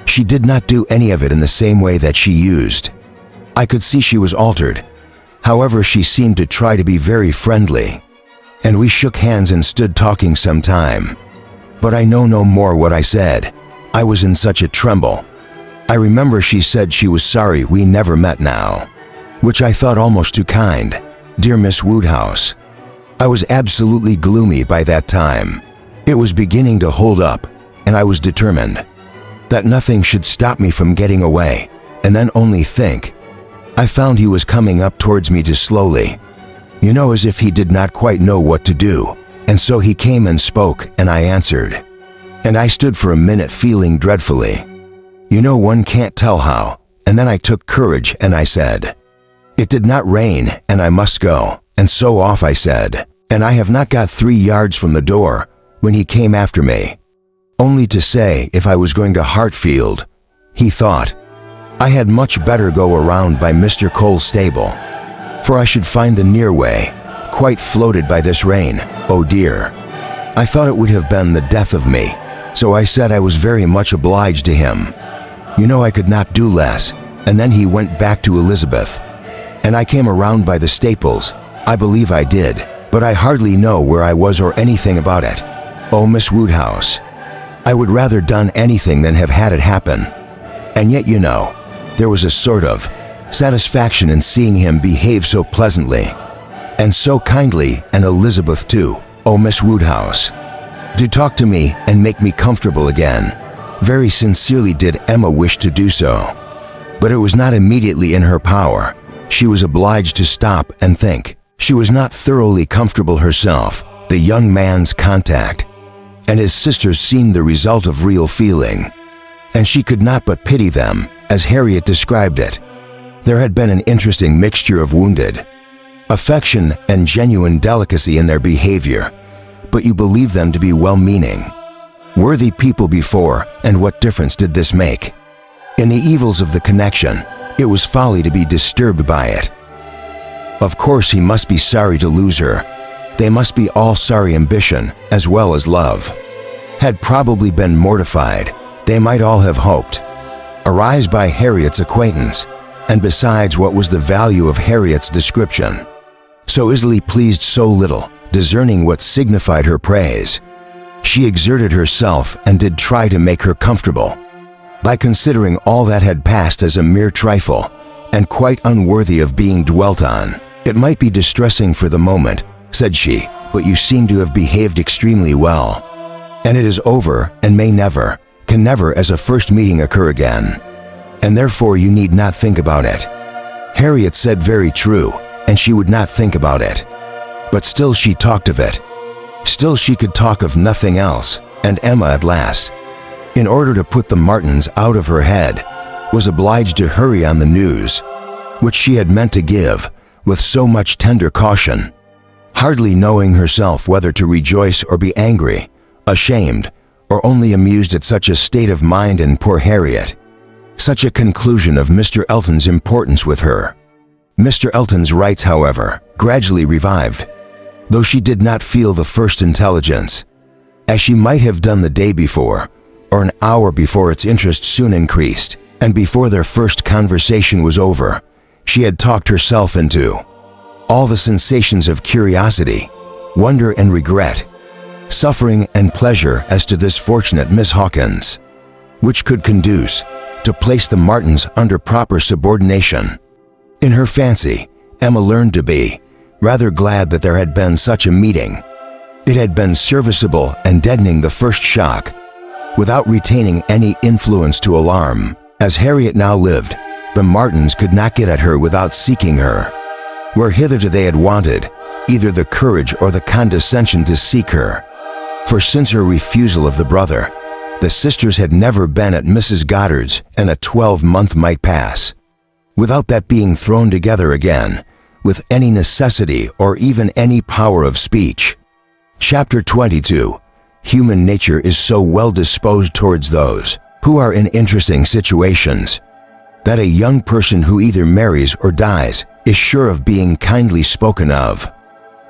S1: She did not do any of it in the same way that she used. I could see she was altered. However, she seemed to try to be very friendly, and we shook hands and stood talking some time. But I know no more what I said. I was in such a tremble. I remember she said she was sorry we never met now, which I thought almost too kind. Dear Miss Woodhouse, I was absolutely gloomy by that time. It was beginning to hold up, and I was determined that nothing should stop me from getting away. And then only think, I found he was coming up towards me just slowly, you know, as if he did not quite know what to do. And so he came and spoke, and I answered. And I stood for a minute feeling dreadfully. You know, one can't tell how. And then I took courage and I said, it did not rain and I must go. And so off I said, and I have not got 3 yards from the door when he came after me, only to say if I was going to Hartfield. He thought I had much better go around by Mr. Cole's stable, for I should find the near way quite floated by this rain. Oh dear, I thought it would have been the death of me. So I said I was very much obliged to him. You know, I could not do less. And then he went back to Elizabeth, and I came around by the Staples. I believe I did, but I hardly know where I was or anything about it. Oh, Miss Woodhouse, I would rather done anything than have had it happen. And yet, you know, there was a sort of satisfaction in seeing him behave so pleasantly and so kindly, and Elizabeth too. Oh, Miss Woodhouse, to talk to me and make me comfortable again. Very sincerely did Emma wish to do so, but it was not immediately in her power. She was obliged to stop and think. She was not thoroughly comfortable herself. The young man's contact and his sisters seemed the result of real feeling, and she could not but pity them, as Harriet described it. There had been an interesting mixture of wounded affection and genuine delicacy in their behavior, but you believe them to be well-meaning, worthy people before, and what difference did this make? In the evils of the connection, it was folly to be disturbed by it. Of course he must be sorry to lose her. They must be all sorry. Ambition, as well as love, had probably been mortified. They might all have hoped arise by Harriet's acquaintance, and besides, what was the value of Harriet's description? So easily pleased, so little discerning what signified her praise. She exerted herself and did try to make her comfortable, by considering all that had passed as a mere trifle, and quite unworthy of being dwelt on. It might be distressing for the moment, said she, but you seem to have behaved extremely well, and it is over, and may never, can never as a first meeting occur again, and therefore you need not think about it. Harriet said very true, and she would not think about it. But still she talked of it. Still she could talk of nothing else, and Emma at last, in order to put the Martins out of her head, was obliged to hurry on the news, which she had meant to give with so much tender caution, hardly knowing herself whether to rejoice or be angry, ashamed, or only amused at such a state of mind in poor Harriet. such a conclusion of Mr. Elton's importance with her. Mr. Elton's rights, however, gradually revived, though she did not feel the first intelligence, as she might have done the day before, or an hour before. Its interest soon increased, and before their first conversation was over, she had talked herself into all the sensations of curiosity, wonder and regret, suffering and pleasure as to this fortunate Miss Hawkins, which could conduce to place the Martins under proper subordination. In her fancy, Emma learned to be rather glad that there had been such a meeting. It had been serviceable and deadening the first shock, without retaining any influence to alarm. As Harriet now lived, the Martins could not get at her without seeking her, where hitherto they had wanted either the courage or the condescension to seek her. For since her refusal of the brother, the sisters had never been at Mrs. Goddard's, and a 12-month might pass without that being thrown together again, with any necessity or even any power of speech. Chapter 22. Human nature is so well disposed towards those who are in interesting situations, that a young person who either marries or dies is sure of being kindly spoken of.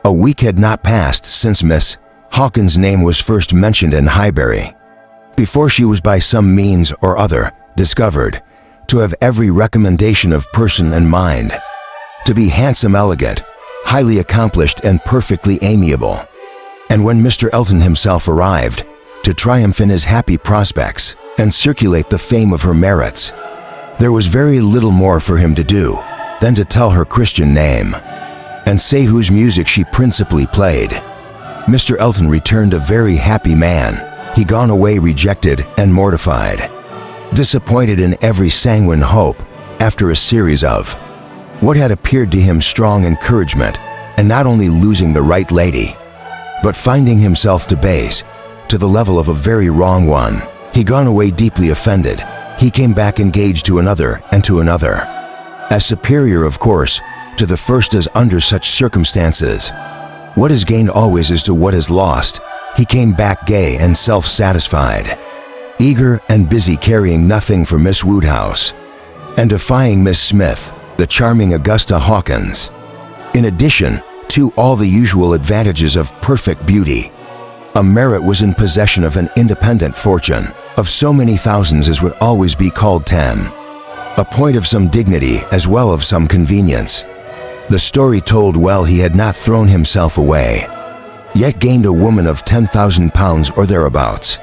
S1: A week had not passed since Miss Hawkins' name was first mentioned in Highbury, before she was by some means or other discovered to have every recommendation of person and mind, to be handsome, elegant, highly accomplished, and perfectly amiable. And when Mr. Elton himself arrived to triumph in his happy prospects and circulate the fame of her merits, there was very little more for him to do than to tell her Christian name and say whose music she principally played. Mr. Elton returned a very happy man. He gone away rejected and mortified, disappointed in every sanguine hope after a series of what had appeared to him strong encouragement, and not only losing the right lady, but finding himself debased to the level of a very wrong one. He gone away deeply offended. He came back engaged to another and to another, as superior, of course, to the first, as under such circumstances what is gained always is to what is lost. He came back gay and self-satisfied, eager and busy, caring nothing for Miss Woodhouse, and defying Miss Smith, the charming Augusta Hawkins. In addition to all the usual advantages of perfect beauty, a merit was in possession of an independent fortune of so many thousands as would always be called 10, a point of some dignity as well of some convenience. The story told well, he had not thrown himself away, yet gained a woman of £10,000 or thereabouts.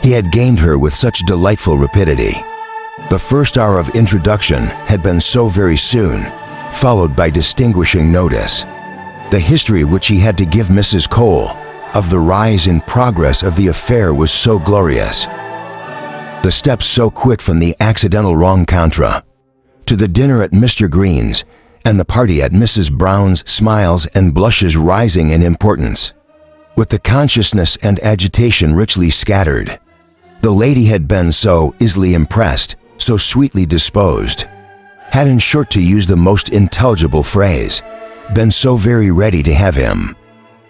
S1: He had gained her with such delightful rapidity. The first hour of introduction had been so very soon followed by distinguishing notice. The history which he had to give Mrs. Cole of the rise in progress of the affair was so glorious, the steps so quick from the accidental rencontre to the dinner at Mr. Green's and the party at Mrs. Brown's, smiles and blushes rising in importance, with the consciousness and agitation richly scattered. The lady had been so easily impressed, so sweetly disposed, had, in short, to use the most intelligible phrase, been so very ready to have him,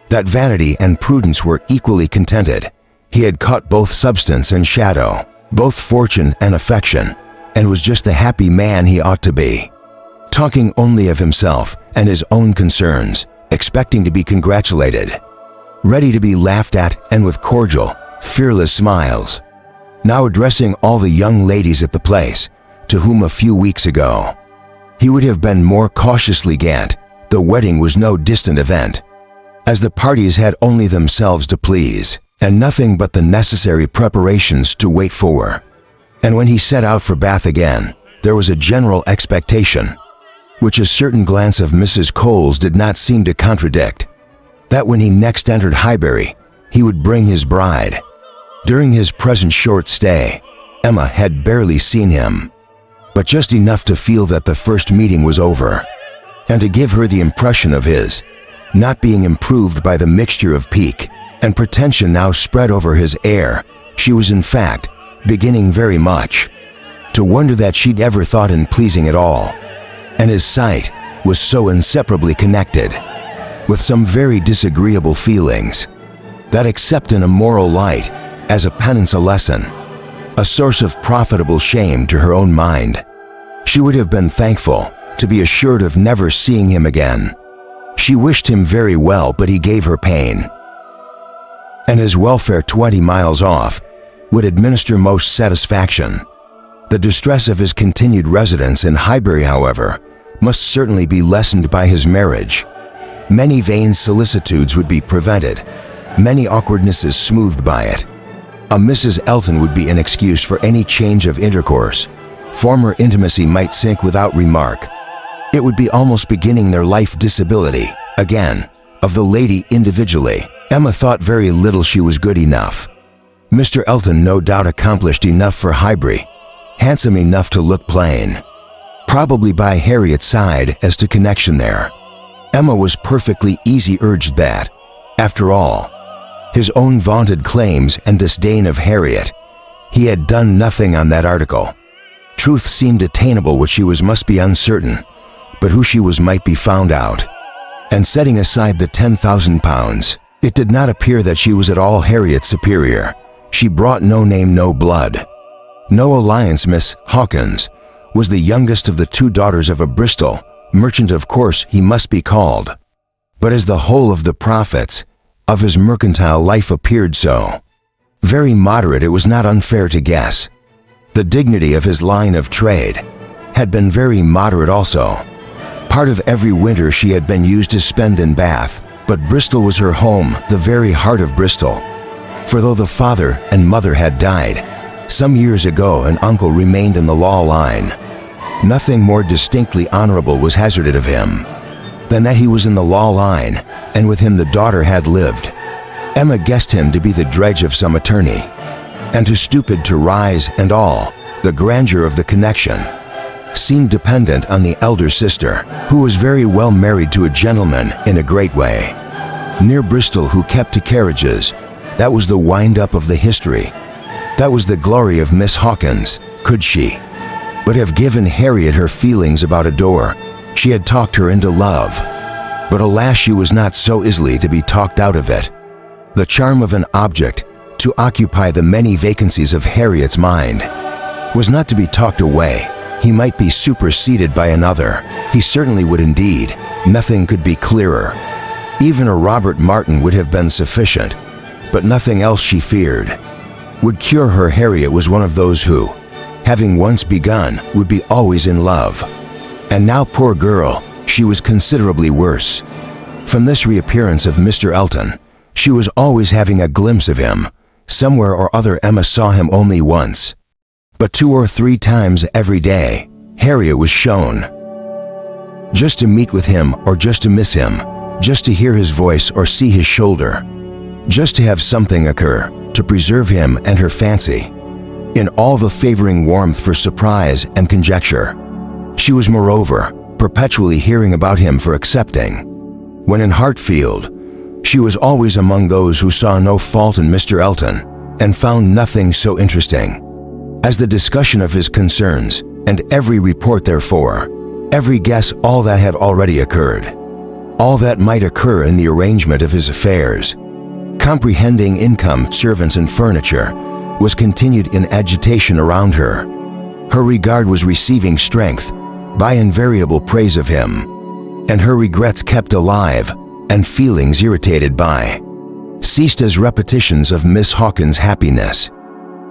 S1: that vanity and prudence were equally contented. He had caught both substance and shadow, both fortune and affection, and was just the happy man he ought to be, talking only of himself and his own concerns, expecting to be congratulated, ready to be laughed at, and with cordial, fearless smiles, now addressing all the young ladies at the place, to whom a few weeks ago he would have been more cautiously gallant. The wedding was no distant event, as the parties had only themselves to please, and nothing but the necessary preparations to wait for. And when he set out for Bath again, there was a general expectation, which a certain glance of Mrs. Cole's did not seem to contradict, that when he next entered Highbury, he would bring his bride. During his present short stay, Emma had barely seen him, but just enough to feel that the first meeting was over, and to give her the impression of his not being improved by the mixture of pique and pretension now spread over his air. She was in fact beginning very much to wonder that she'd ever thought in pleasing at all, and his sight was so inseparably connected with some very disagreeable feelings, that except in a moral light, as a penance, a lesson, a source of profitable shame to her own mind. She would have been thankful to be assured of never seeing him again. She wished him very well, but he gave her pain. And his welfare 20 miles off would administer most satisfaction. The distress of his continued residence in Highbury, however, must certainly be lessened by his marriage. Many vain solicitudes would be prevented, many awkwardnesses smoothed by it. A Mrs. Elton would be an excuse for any change of intercourse. Former intimacy might sink without remark. It would be almost beginning their life disability, again, of the lady individually. Emma thought very little she was good enough. Mr. Elton no doubt accomplished enough for Highbury, handsome enough to look plain. Probably by Harriet's side as to connection there. Emma was perfectly easy urged that, after all, his own vaunted claims and disdain of Harriet, he had done nothing on that article. Truth seemed attainable, what she was must be uncertain, but who she was might be found out. And setting aside the £10,000, it did not appear that she was at all Harriet's superior. She brought no name, no blood, no alliance. Miss Hawkins was the youngest of the two daughters of a Bristol merchant, of course he must be called. But as the whole of the profits of his mercantile life appeared so very moderate, it was not unfair to guess. The dignity of his line of trade had been very moderate also. Part of every winter she had been used to spend in Bath, but Bristol was her home, the very heart of Bristol. For though the father and mother had died some years ago, an uncle remained in the law line. Nothing more distinctly honorable was hazarded of him than that he was in the law line, and with him the daughter had lived. Emma guessed him to be the drudge of some attorney, and too stupid to rise, and all the grandeur of the connection seemed dependent on the elder sister, who was very well married to a gentleman in a great way near Bristol, who kept to carriages. That was the wind-up of the history. That was the glory of Miss Hawkins. Could she but have given Harriet her feelings about a door, she had talked her into love. But alas, she was not so easily to be talked out of it. The charm of an object to occupy the many vacancies of Harriet's mind was not to be talked away. He might be superseded by another. He certainly would indeed. Nothing could be clearer. Even a Robert Martin would have been sufficient, but nothing else, she feared, would cure her. Harriet was one of those who, having once begun, would be always in love. And now, poor girl, she was considerably worse. From this reappearance of Mr. Elton, she was always having a glimpse of him. Somewhere or other Emma saw him only once, but 2 or 3 times every day Harriet was shown. Just to meet with him, or just to miss him, just to hear his voice or see his shoulder, just to have something occur to preserve him and her fancy, in all the favoring warmth for surprise and conjecture. She was moreover perpetually hearing about him for accepting. When in Hartfield, she was always among those who saw no fault in Mr. Elton, and found nothing so interesting as the discussion of his concerns, and every report therefore, every guess, all that had already occurred, all that might occur in the arrangement of his affairs. Comprehending income, servants, and furniture, was continued in agitation around her. Her regard was receiving strength by invariable praise of him, and her regrets kept alive, and feelings irritated by, ceased as repetitions of Miss Hawkins' happiness,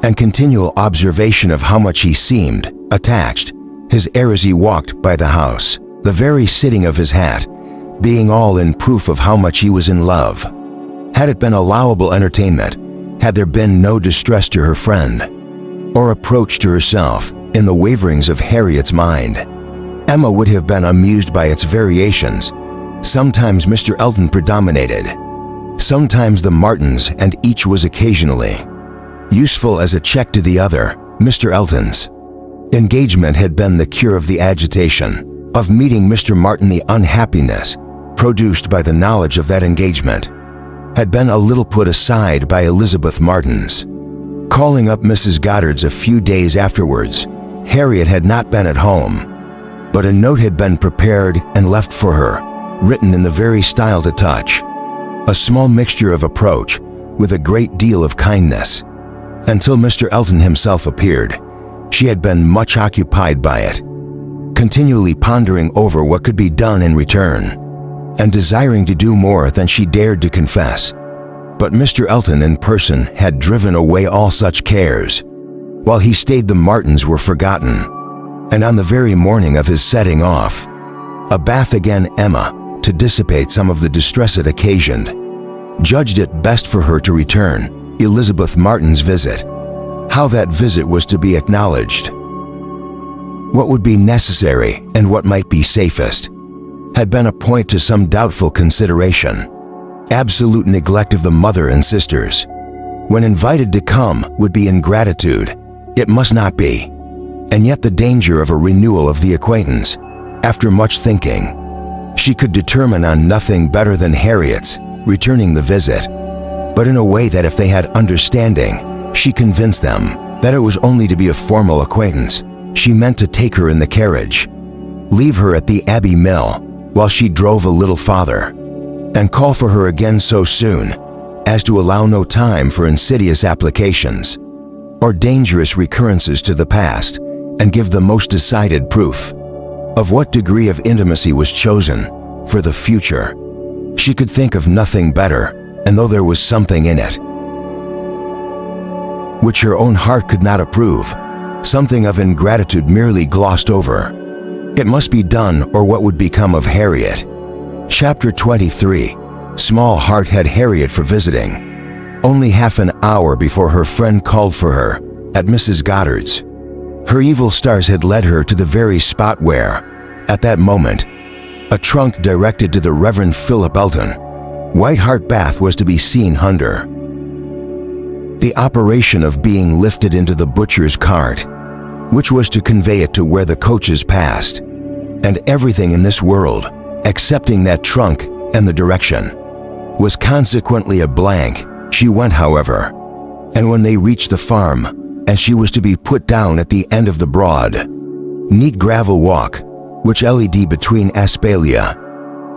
S1: and continual observation of how much he seemed attached, his air as he walked by the house, the very sitting of his hat, being all in proof of how much he was in love. Had it been allowable entertainment, had there been no distress to her friend, or approach to herself in the waverings of Harriet's mind, Emma would have been amused by its variations. Sometimes Mr. Elton predominated, sometimes the Martins, and each was occasionally useful as a check to the other. Mr. Elton's engagement had been the cure of the agitation of meeting Mr. Martin. The unhappiness produced by the knowledge of that engagement had been a little put aside by Elizabeth Martin's calling up Mrs. Goddard's a few days afterwards. Harriet had not been at home, but a note had been prepared and left for her, written in the very style to touch, a small mixture of approach with a great deal of kindness. Until Mr. Elton himself appeared, she had been much occupied by it, continually pondering over what could be done in return, and desiring to do more than she dared to confess. But Mr. Elton in person had driven away all such cares. While he stayed, the Martins were forgotten, and on the very morning of his setting off, a bath again, Emma, to dissipate some of the distress it occasioned, judged it best for her to return Elizabeth Martin's visit. How that visit was to be acknowledged, what would be necessary, and what might be safest, had been a point to some doubtful consideration. Absolute neglect of the mother and sisters, when invited to come, would be ingratitude. It must not be. And yet the danger of a renewal of the acquaintance, after much thinking, she could determine on nothing better than Harriet's returning the visit, but in a way that if they had understanding, she convinced them that it was only to be a formal acquaintance. She meant to take her in the carriage, leave her at the Abbey Mill while she drove a little farther, and call for her again so soon as to allow no time for insidious applications or dangerous recurrences to the past, and give the most decided proof of what degree of intimacy was chosen for the future. She could think of nothing better, and though there was something in it which her own heart could not approve, something of ingratitude merely glossed over, it must be done, or what would become of Harriet? Chapter 23. Small heart had Harriet for visiting. Only half an hour before her friend called for her at Mrs. Goddard's, her evil stars had led her to the very spot where, at that moment, a trunk directed to the Reverend Philip Elton, White Hart Bath, was to be seen under the operation of being lifted into the butcher's cart, which was to convey it to where the coaches passed, and everything in this world, excepting that trunk and the direction, was consequently a blank. She went, however, and when they reached the farm, and she was to be put down at the end of the broad, neat gravel walk, which led between espalier,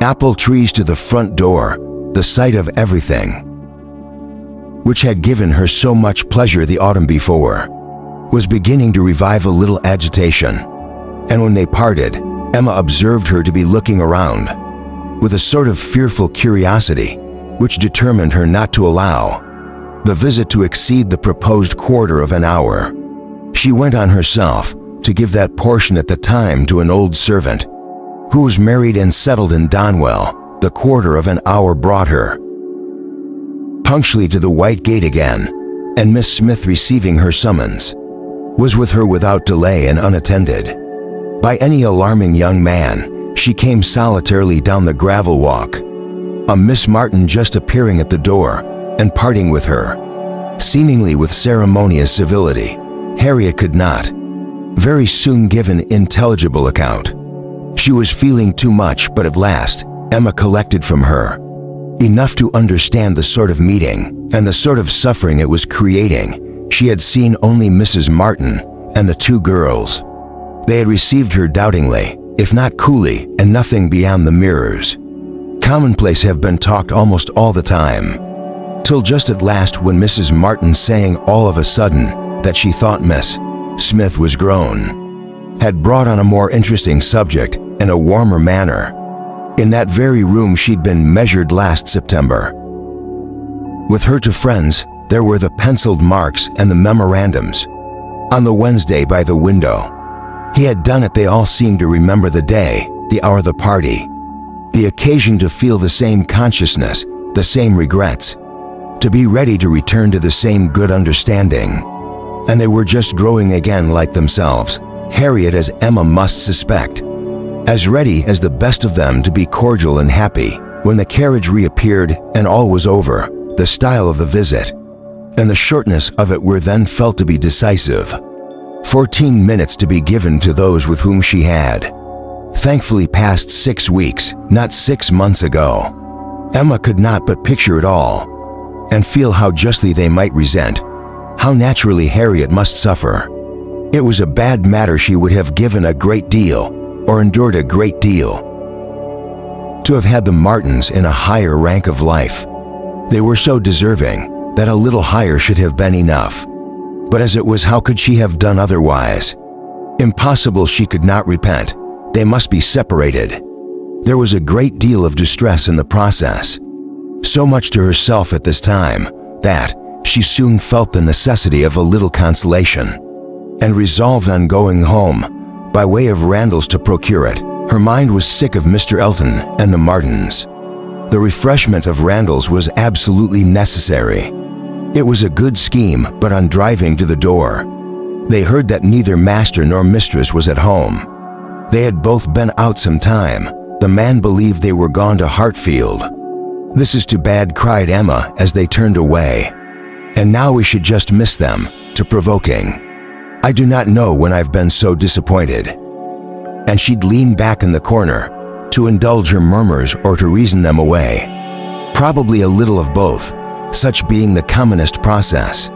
S1: apple trees to the front door, the sight of everything which had given her so much pleasure the autumn before, was beginning to revive a little agitation, and when they parted, Emma observed her to be looking around with a sort of fearful curiosity, which determined her not to allow the visit to exceed the proposed quarter of an hour. She went on herself to give that portion at the time to an old servant, who was married and settled in Donwell. The quarter of an hour brought her punctually to the White Gate again, and Miss Smith, receiving her summons, was with her without delay and unattended by any alarming young man. She came solitarily down the gravel walk, a Miss Martin just appearing at the door and parting with her, seemingly with ceremonious civility. Harriet could not very soon give an intelligible account. She was feeling too much, but at last Emma collected from her enough to understand the sort of meeting and the sort of suffering it was creating. She had seen only Mrs. Martin and the two girls. They had received her doubtingly, if not coolly, and nothing beyond the mirrors. Commonplace have been talked almost all the time, till just at last, when Mrs. Martin, saying all of a sudden that she thought Miss Smith was grown, had brought on a more interesting subject in a warmer manner. In that very room she'd been measured last September. With her two friends, there were the penciled marks and the memorandums on the Wednesday by the window. He had done it. They all seemed to remember the day, the hour, the party, the occasion, to feel the same consciousness, the same regrets, to be ready to return to the same good understanding. And they were just growing again like themselves, Harriet, as Emma must suspect, as ready as the best of them to be cordial and happy. When the carriage reappeared and all was over, the style of the visit and the shortness of it were then felt to be decisive. 14 minutes to be given to those with whom she had thankfully passed 6 weeks, not 6 months ago. Emma could not but picture it all, and feel how justly they might resent, how naturally Harriet must suffer. It was a bad matter. She would have given a great deal, or endured a great deal, to have had the Martins in a higher rank of life. They were so deserving that a little higher should have been enough. But as it was, how could she have done otherwise? Impossible, she could not repent. They must be separated. There was a great deal of distress in the process. So much to herself at this time that she soon felt the necessity of a little consolation, and resolved on going home by way of Randall's to procure it. Her mind was sick of Mr. Elton and the Martins. The refreshment of Randall's was absolutely necessary. It was a good scheme, but on driving to the door, they heard that neither master nor mistress was at home. They had both been out some time. The man believed they were gone to Hartfield. "This is too bad," cried Emma as they turned away. "And now we should just miss them, too provoking. I do not know when I've been so disappointed." And she'd lean back in the corner to indulge her murmurs or to reason them away. Probably a little of both, such being the commonest process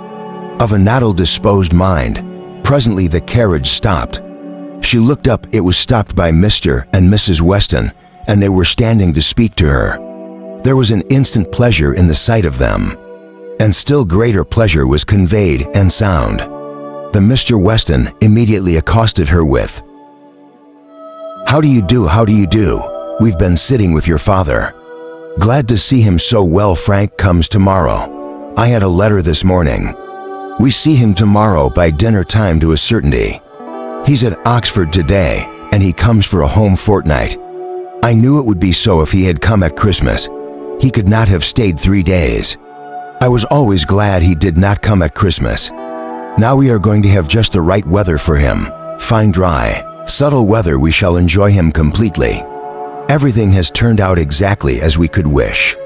S1: of a noddle-disposed mind. Presently the carriage stopped. She looked up. It was stopped by Mr. and Mrs. Weston, and they were standing to speak to her. There was an instant pleasure in the sight of them, and still greater pleasure was conveyed and sound. The Mr. Weston immediately accosted her with, "How do you do? How do you do? We've been sitting with your father. Glad to see him so well. Frank comes tomorrow. I had a letter this morning. We see him tomorrow by dinner time to a certainty. He's at Oxford today, and he comes for a home fortnight. I knew it would be so if he had come at Christmas. He could not have stayed 3 days. I was always glad he did not come at Christmas. Now we are going to have just the right weather for him. Fine, dry, subtle weather. We shall enjoy him completely. Everything has turned out exactly as we could wish."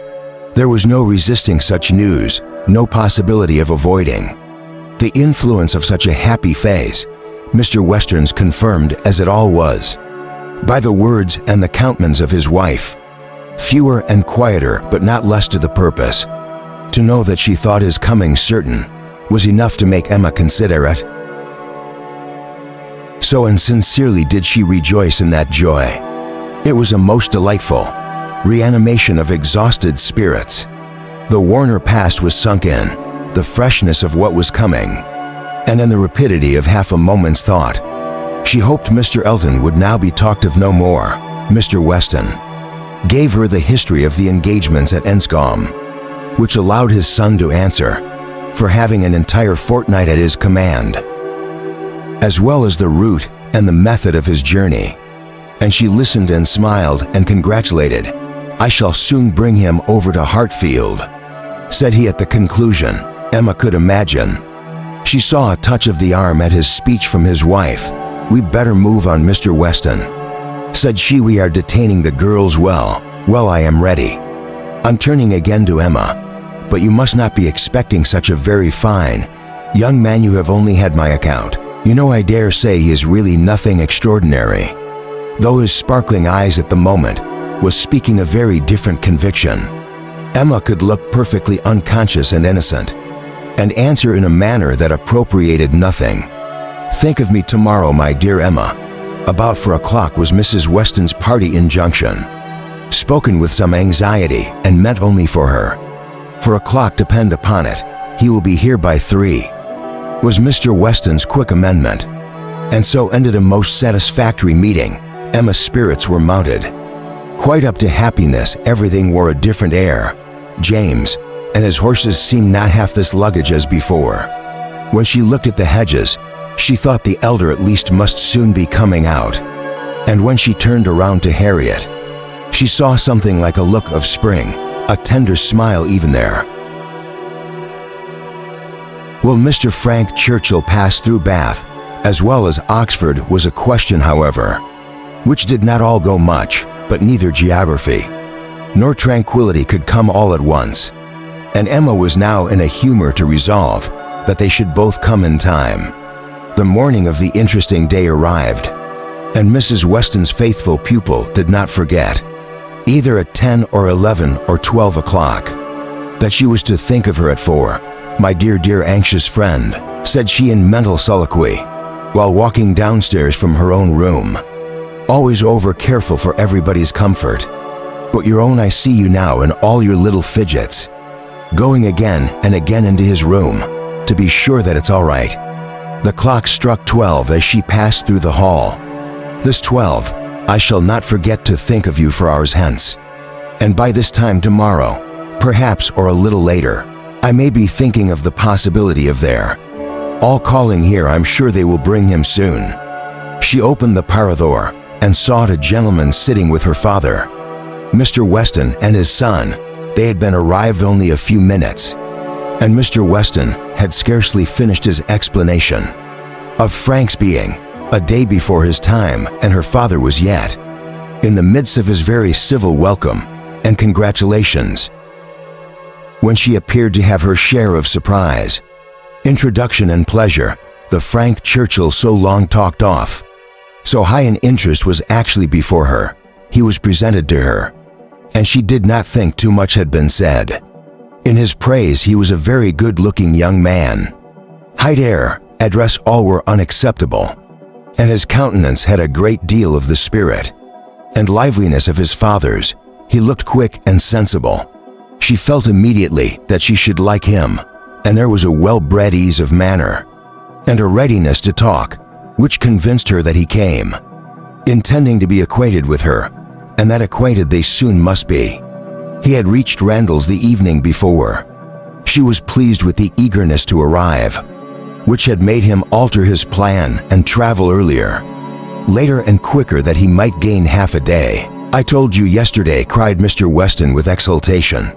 S1: There was no resisting such news, no possibility of avoiding. The influence of such a happy face, Mr. Weston's confirmed as it all was, by the words and the countenance of his wife. Fewer and quieter, but not less to the purpose. To know that she thought his coming certain was enough to make Emma consider it. So and sincerely did she rejoice in that joy. It was a most delightful reanimation of exhausted spirits. The Warner past was sunk in, the freshness of what was coming, and in the rapidity of half a moment's thought. She hoped Mr. Elton would now be talked of no more. Mr. Weston gave her the history of the engagements at Enscombe, which allowed his son to answer for having an entire fortnight at his command, as well as the route and the method of his journey. And she listened and smiled and congratulated. "I shall soon bring him over to Hartfield," said he at the conclusion. Emma could imagine. She saw a touch of the arm at his speech from his wife. "We'd better move on, Mr. Weston," said she. "We are detaining the girls well. Well, I am ready." On turning again to Emma, "But you must not be expecting such a very fine young man. You have only had my account. You know, I dare say he is really nothing extraordinary," though his sparkling eyes at the moment was speaking a very different conviction. Emma could look perfectly unconscious and innocent, and answer in a manner that appropriated nothing. "Think of me tomorrow, my dear Emma." About 4 o'clock was Mrs. Weston's party injunction, spoken with some anxiety and meant only for her. 4 o'clock, depend upon it. He will be here by 3, was Mr. Weston's quick amendment. And so ended a most satisfactory meeting. Emma's spirits were mounted quite up to happiness. Everything wore a different air. James and his horses seemed not half this luggage as before. When she looked at the hedges, she thought the elder at least must soon be coming out. And when she turned around to Harriet, she saw something like a look of spring, a tender smile even there. Will Mr. Frank Churchill pass through Bath as well as Oxford was a question, however, which did not all go much, but neither geography nor tranquility could come all at once, and Emma was now in a humor to resolve that they should both come in time. The morning of the interesting day arrived, and Mrs. Weston's faithful pupil did not forget, either at 10 or 11 or 12 o'clock, that she was to think of her at 4. "My dear, dear anxious friend," said she in mental soliloquy, while walking downstairs from her own room. "Always over careful for everybody's comfort. But your own, I see you now in all your little fidgets." Going again and again into his room, to be sure that it's all right. The clock struck 12 as she passed through the hall. This 12, I shall not forget to think of you for hours hence. And by this time tomorrow, perhaps or a little later, I may be thinking of the possibility of their all calling here. I'm sure they will bring him soon. She opened the parlor door and saw a gentleman sitting with her father, Mr. Weston, and his son. They had been arrived only a few minutes, and Mr. Weston had scarcely finished his explanation of Frank's being a day before his time, and her father was yet in the midst of his very civil welcome and congratulations, when she appeared to have her share of surprise, introduction, and pleasure. The Frank Churchill so long talked off, so high an interest, was actually before her. He was presented to her, and she did not think too much had been said. In his praise, he was a very good-looking young man. Height, air, address, all were unacceptable, and his countenance had a great deal of the spirit and liveliness of his father's. He looked quick and sensible. She felt immediately that she should like him, and there was a well-bred ease of manner and a readiness to talk, which convinced her that he came intending to be acquainted with her, and that acquainted they soon must be. He had reached Randall's the evening before. She was pleased with the eagerness to arrive, which had made him alter his plan and travel earlier, later and quicker, that he might gain half a day. I told you yesterday, cried Mr. Weston with exultation.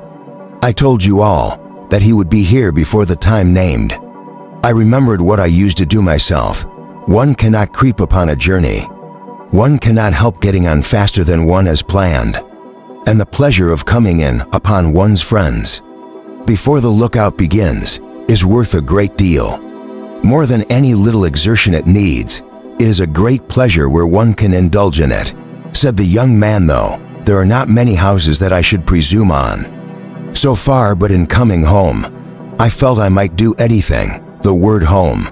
S1: I told you all that he would be here before the time named. I remembered what I used to do myself. One cannot creep upon a journey. One cannot help getting on faster than one has planned, and the pleasure of coming in upon one's friends before the lookout begins is worth a great deal. More than any little exertion it needs, it is a great pleasure where one can indulge in it, said the young man. Though there are not many houses that I should presume on so far, but in coming home, I felt I might do anything. The word home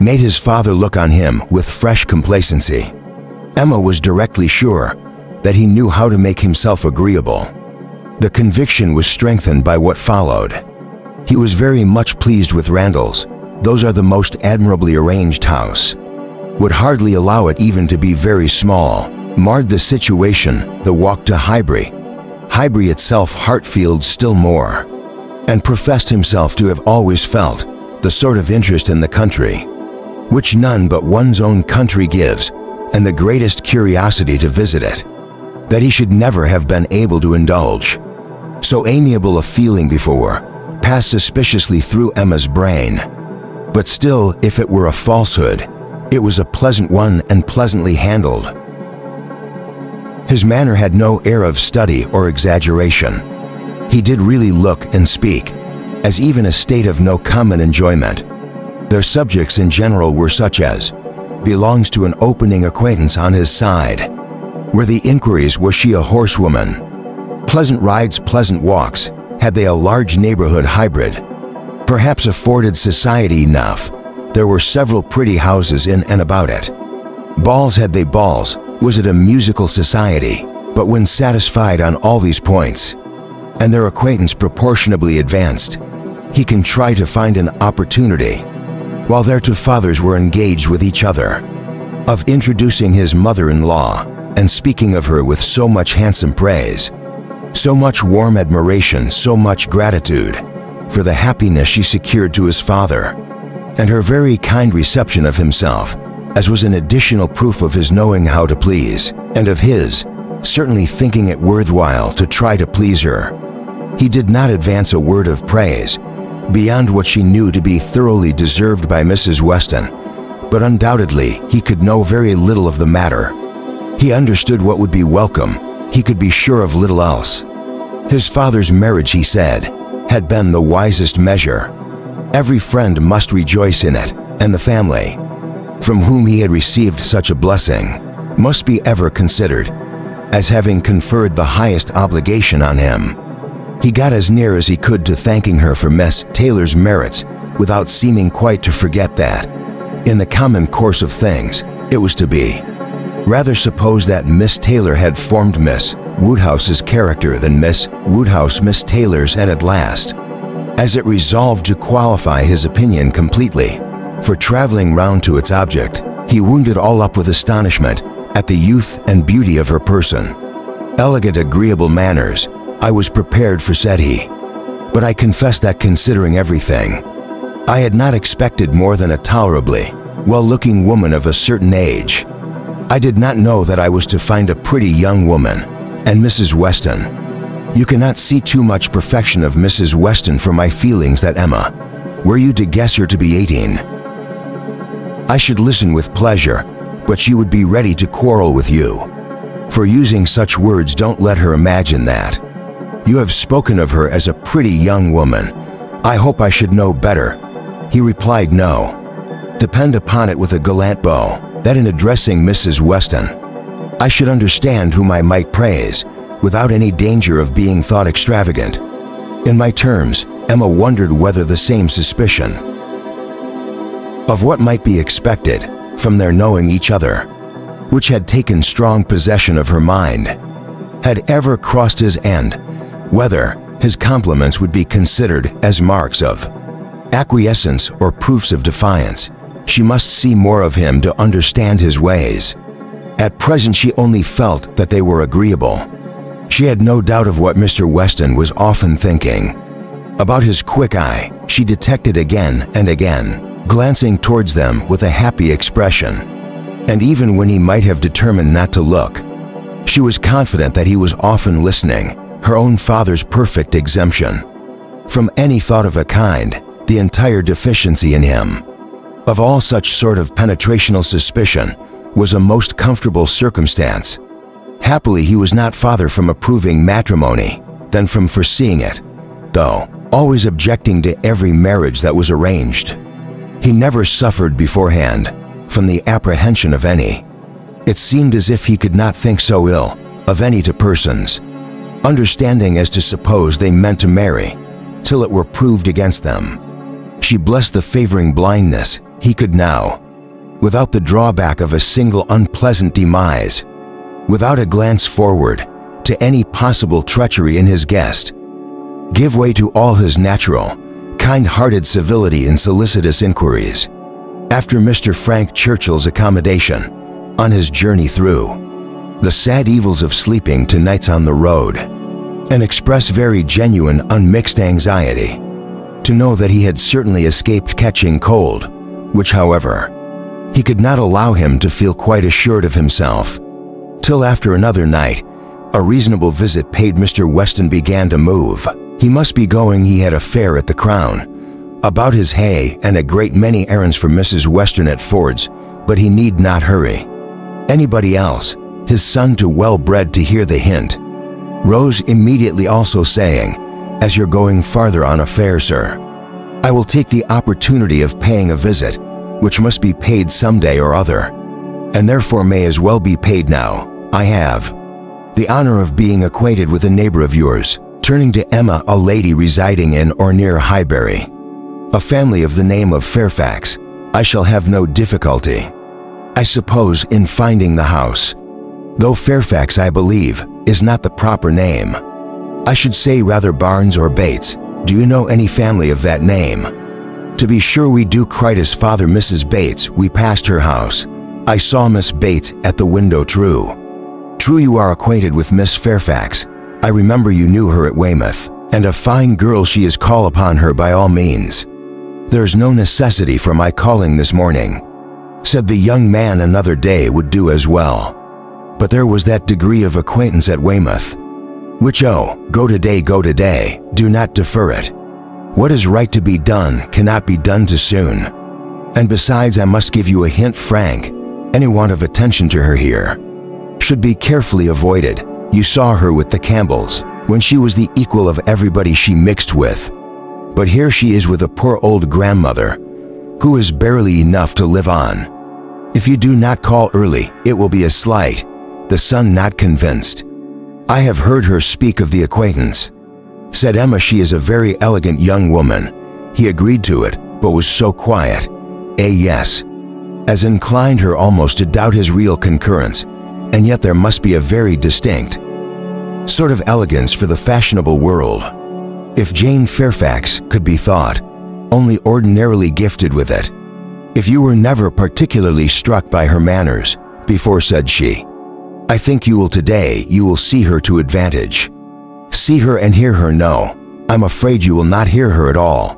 S1: made his father look on him with fresh complacency. Emma was directly sure that he knew how to make himself agreeable. The conviction was strengthened by what followed. He was very much pleased with Randall's. Those are the most admirably arranged house. Would hardly allow it even to be very small. Marred the situation, the walk to Highbury itself, Hartfield still more, and professed himself to have always felt the sort of interest in the country which none but one's own country gives, and the greatest curiosity to visit it, that he should never have been able to indulge so amiable a feeling before, passed suspiciously through Emma's brain. But still, if it were a falsehood, it was a pleasant one and pleasantly handled. His manner had no air of study or exaggeration. He did really look and speak as even a state of no common enjoyment. Their subjects in general were such as belongs to an opening acquaintance on his side. Were the inquiries, was she a horsewoman? Pleasant rides, pleasant walks. Had they a large neighborhood hybrid? Perhaps afforded society enough. There were several pretty houses in and about it. Balls, had they balls? Was it a musical society? But when satisfied on all these points, and their acquaintance proportionably advanced, he can try to find an opportunity, while their two fathers were engaged with each other, of introducing his mother-in-law, and speaking of her with so much handsome praise, so much warm admiration, so much gratitude for the happiness she secured to his father, and her very kind reception of himself, as was an additional proof of his knowing how to please, and of his certainly thinking it worthwhile to try to please her. He did not advance a word of praise beyond what she knew to be thoroughly deserved by Mrs. Weston, but undoubtedly he could know very little of the matter. He understood what would be welcome. He could be sure of little else. His father's marriage, he said, had been the wisest measure. Every friend must rejoice in it, and the family, from whom he had received such a blessing, must be ever considered as having conferred the highest obligation on him. He got as near as he could to thanking her for Miss Taylor's merits, without seeming quite to forget that, in the common course of things, it was to be rather supposed that Miss Taylor had formed Miss Woodhouse's character than Miss Woodhouse Miss Taylor's, and at last as it resolved to qualify his opinion completely. For traveling round to its object, he wound it all up with astonishment at the youth and beauty of her person. Elegant, agreeable manners, I was prepared for, said he. But I confess that considering everything, I had not expected more than a tolerably well-looking woman of a certain age. I did not know that I was to find a pretty young woman, and Mrs. Weston. You cannot see too much perfection of Mrs. Weston for my feelings that Emma, were you to guess her to be 18, I should listen with pleasure, but she would be ready to quarrel with you. For using such words, don't let her imagine that. You have spoken of her as a pretty young woman. I hope I should know better. He replied, no. Depend upon it with a gallant bow, that in addressing Mrs. Weston, I should understand whom I might praise, without any danger of being thought extravagant. In my terms, Emma wondered whether the same suspicion of what might be expected from their knowing each other, which had taken strong possession of her mind, had ever crossed his end, whether his compliments would be considered as marks of acquiescence or proofs of defiance. She must see more of him to understand his ways. At present she only felt that they were agreeable. She had no doubt of what Mr. Weston was often thinking. About his quick eye, she detected again and again, glancing towards them with a happy expression. And even when he might have determined not to look, she was confident that he was often listening, her own father's perfect exemption from any thought of a kind, the entire deficiency in him of all such sort of penetrational suspicion, was a most comfortable circumstance. Happily he was not farther from approving matrimony than from foreseeing it, though always objecting to every marriage that was arranged. He never suffered beforehand from the apprehension of any. It seemed as if he could not think so ill of any to persons, understanding as to suppose they meant to marry, till it were proved against them. She blessed the favoring blindness he could now, without the drawback of a single unpleasant demise, without a glance forward to any possible treachery in his guest, give way to all his natural, kind-hearted civility and solicitous inquiries, after Mr. Frank Churchill's accommodation, on his journey through the sad evils of sleeping to nights on the road, and express very genuine, unmixed anxiety to know that he had certainly escaped catching cold, which, however, he could not allow him to feel quite assured of himself, till after another night, a reasonable visit paid, Mr. Weston began to move. He must be going, he had a fair at the Crown, about his hay and a great many errands for Mrs. Weston at Ford's, but he need not hurry. Anybody else, his son too well bred to hear the hint, rose immediately also saying, as you're going farther on a fair, sir, I will take the opportunity of paying a visit, which must be paid some day or other, and therefore may as well be paid now. I have the honor of being acquainted with a neighbor of yours, turning to Emma, a lady residing in or near Highbury, a family of the name of Fairfax. I shall have no difficulty, I suppose, in finding the house, though Fairfax, I believe, is not the proper name. I should say rather Barnes or Bates. Do you know any family of that name? To be sure we do. Cried father. Mrs. Bates, we passed her house. I saw Miss Bates at the window. True. True, you are acquainted with Miss Fairfax. I remember you knew her at Weymouth, and a fine girl she is. Call upon her by all means. There's no necessity for my calling this morning, said the young man. Another day would do as well. But there was that degree of acquaintance at Weymouth, which, go today, do not defer it. What is right to be done cannot be done too soon. And besides, I must give you a hint, Frank, any want of attention to her here should be carefully avoided. You saw her with the Campbells, when she was the equal of everybody she mixed with. But here she is with a poor old grandmother, who is barely enough to live on. If you do not call early, it will be a slight. The son not convinced. I have heard her speak of the acquaintance, said Emma. She is a very elegant young woman. He agreed to it, but was so quiet, yes, as inclined her almost to doubt his real concurrence. And yet there must be a very distinct sort of elegance for the fashionable world If Jane Fairfax could be thought only ordinarily gifted with it, if you were never particularly struck by her manners before, said she, I think you will see her to advantage. See her and hear her. No, I'm afraid you will not hear her at all.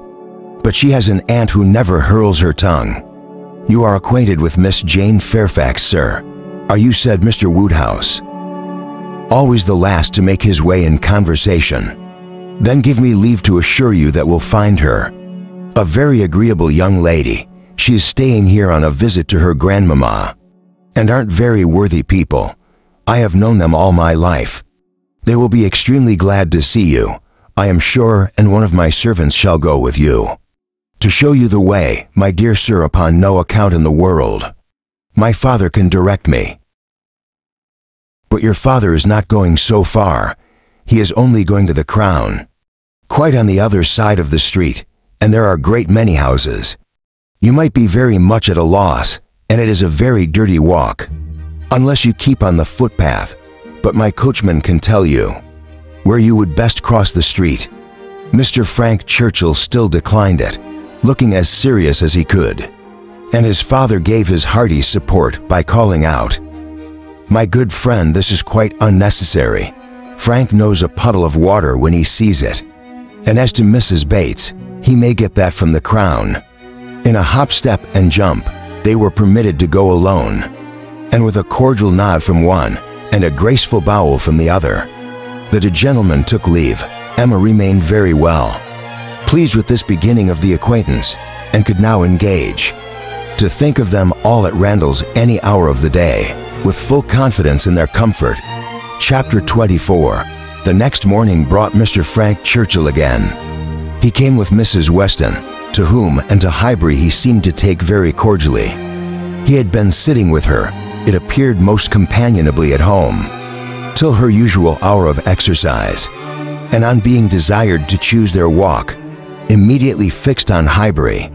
S1: But she has an aunt who never hurls her tongue. You are acquainted with Miss Jane Fairfax, sir, are you? Said Mr. Woodhouse, always the last to make his way in conversation. Then give me leave to assure you that we'll find her. A very agreeable young lady. She is staying here on a visit to her grandmamma, and aren't very worthy people. I have known them all my life. They will be extremely glad to see you, I am sure, and one of my servants shall go with you to show you the way, my dear sir, upon no account in the world. My father can direct me. But your father is not going so far. He is only going to the Crown, quite on the other side of the street, and there are a great many houses. You might be very much at a loss, and it is a very dirty walk, unless you keep on the footpath, but my coachman can tell you where you would best cross the street. Mr. Frank Churchill still declined it, looking as serious as he could, and his father gave his hearty support by calling out, My good friend, this is quite unnecessary. Frank knows a puddle of water when he sees it, and as to Mrs. Bates, he may get that from the Crown. In a hop, step, and jump, they were permitted to go alone, and with a cordial nod from one and a graceful bow from the other, the two gentlemen took leave. Emma remained very well pleased with this beginning of the acquaintance, and could now engage to think of them all at Randall's any hour of the day, with full confidence in their comfort. Chapter 24. The next morning brought Mr. Frank Churchill again. He came with Mrs. Weston, to whom and to Highbury he seemed to take very cordially. He had been sitting with her, it appeared, most companionably at home, till her usual hour of exercise, and on being desired to choose their walk, immediately fixed on Highbury.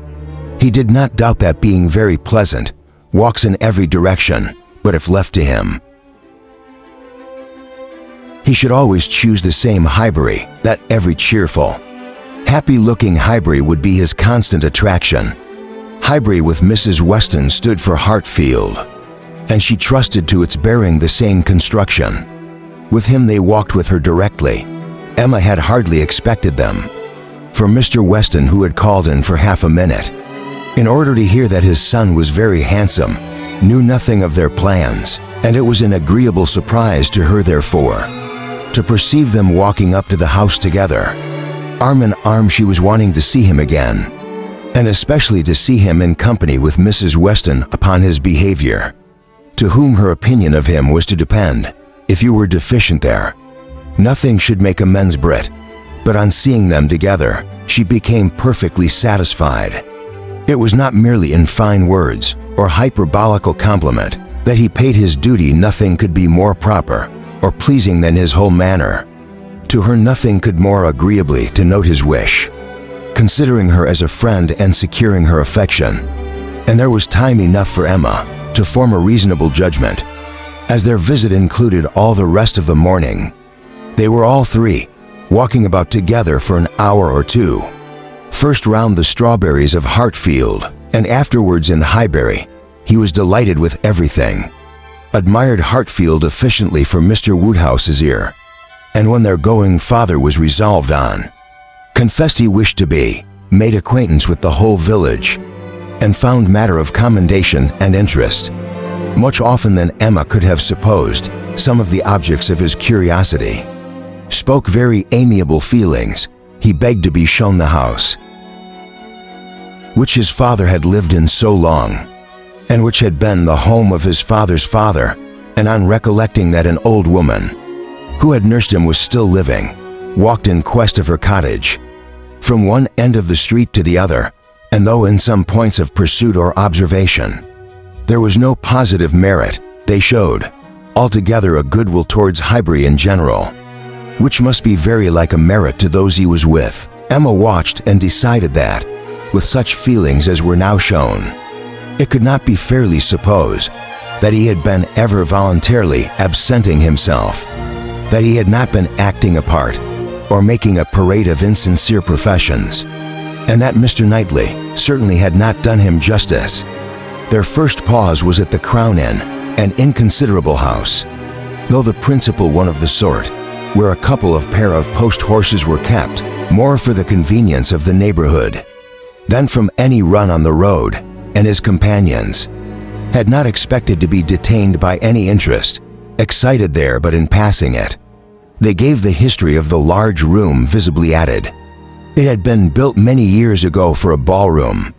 S1: He did not doubt that, being very pleasant, walks in every direction, but if left to him, he should always choose the same Highbury, that every cheerful, happy-looking Highbury would be his constant attraction. Highbury with Mrs. Weston stood for Hartfield, and she trusted to its bearing the same construction. With him they walked with her directly. Emma had hardly expected them, for Mr. Weston, who had called in for half a minute, in order to hear that his son was very handsome, knew nothing of their plans, and it was an agreeable surprise to her, therefore, to perceive them walking up to the house together. Arm in arm, she was wanting to see him again, and especially to see him in company with Mrs. Weston upon his behavior, to whom her opinion of him was to depend. If you were deficient there, nothing should make amends Brit, but on seeing them together, she became perfectly satisfied. It was not merely in fine words or hyperbolical compliment that he paid his duty. Nothing could be more proper or pleasing than his whole manner. To her nothing could more agreeably denote his wish, considering her as a friend and securing her affection, and there was time enough for Emma to form a reasonable judgment, as their visit included all the rest of the morning. They were all three walking about together for an hour or two, first round the strawberries of Hartfield, and afterwards in Highbury. He was delighted with everything, admired Hartfield efficiently for Mr. Woodhouse's ear, and when their going father was resolved on, confessed he wished to be, made acquaintance with the whole village, and found matter of commendation and interest, much often than Emma could have supposed, some of the objects of his curiosity. Spoke very amiable feelings. He begged to be shown the house which his father had lived in so long, and which had been the home of his father's father, and on recollecting that an old woman who had nursed him was still living, walked in quest of her cottage, from one end of the street to the other, and though in some points of pursuit or observation there was no positive merit, they showed altogether a goodwill towards Highbury in general, which must be very like a merit to those he was with. Emma watched and decided that, with such feelings as were now shown, it could not be fairly supposed that he had been ever voluntarily absenting himself, that he had not been acting a part, or making a parade of insincere professions, and that Mr. Knightley certainly had not done him justice. Their first pause was at the Crown Inn, an inconsiderable house, though the principal one of the sort, where a couple of pair of post horses were kept, more for the convenience of the neighborhood than from any run on the road, and his companions had not expected to be detained by any interest, excited there but in passing it. They gave the history of the large room visibly added. It had been built many years ago for a ballroom,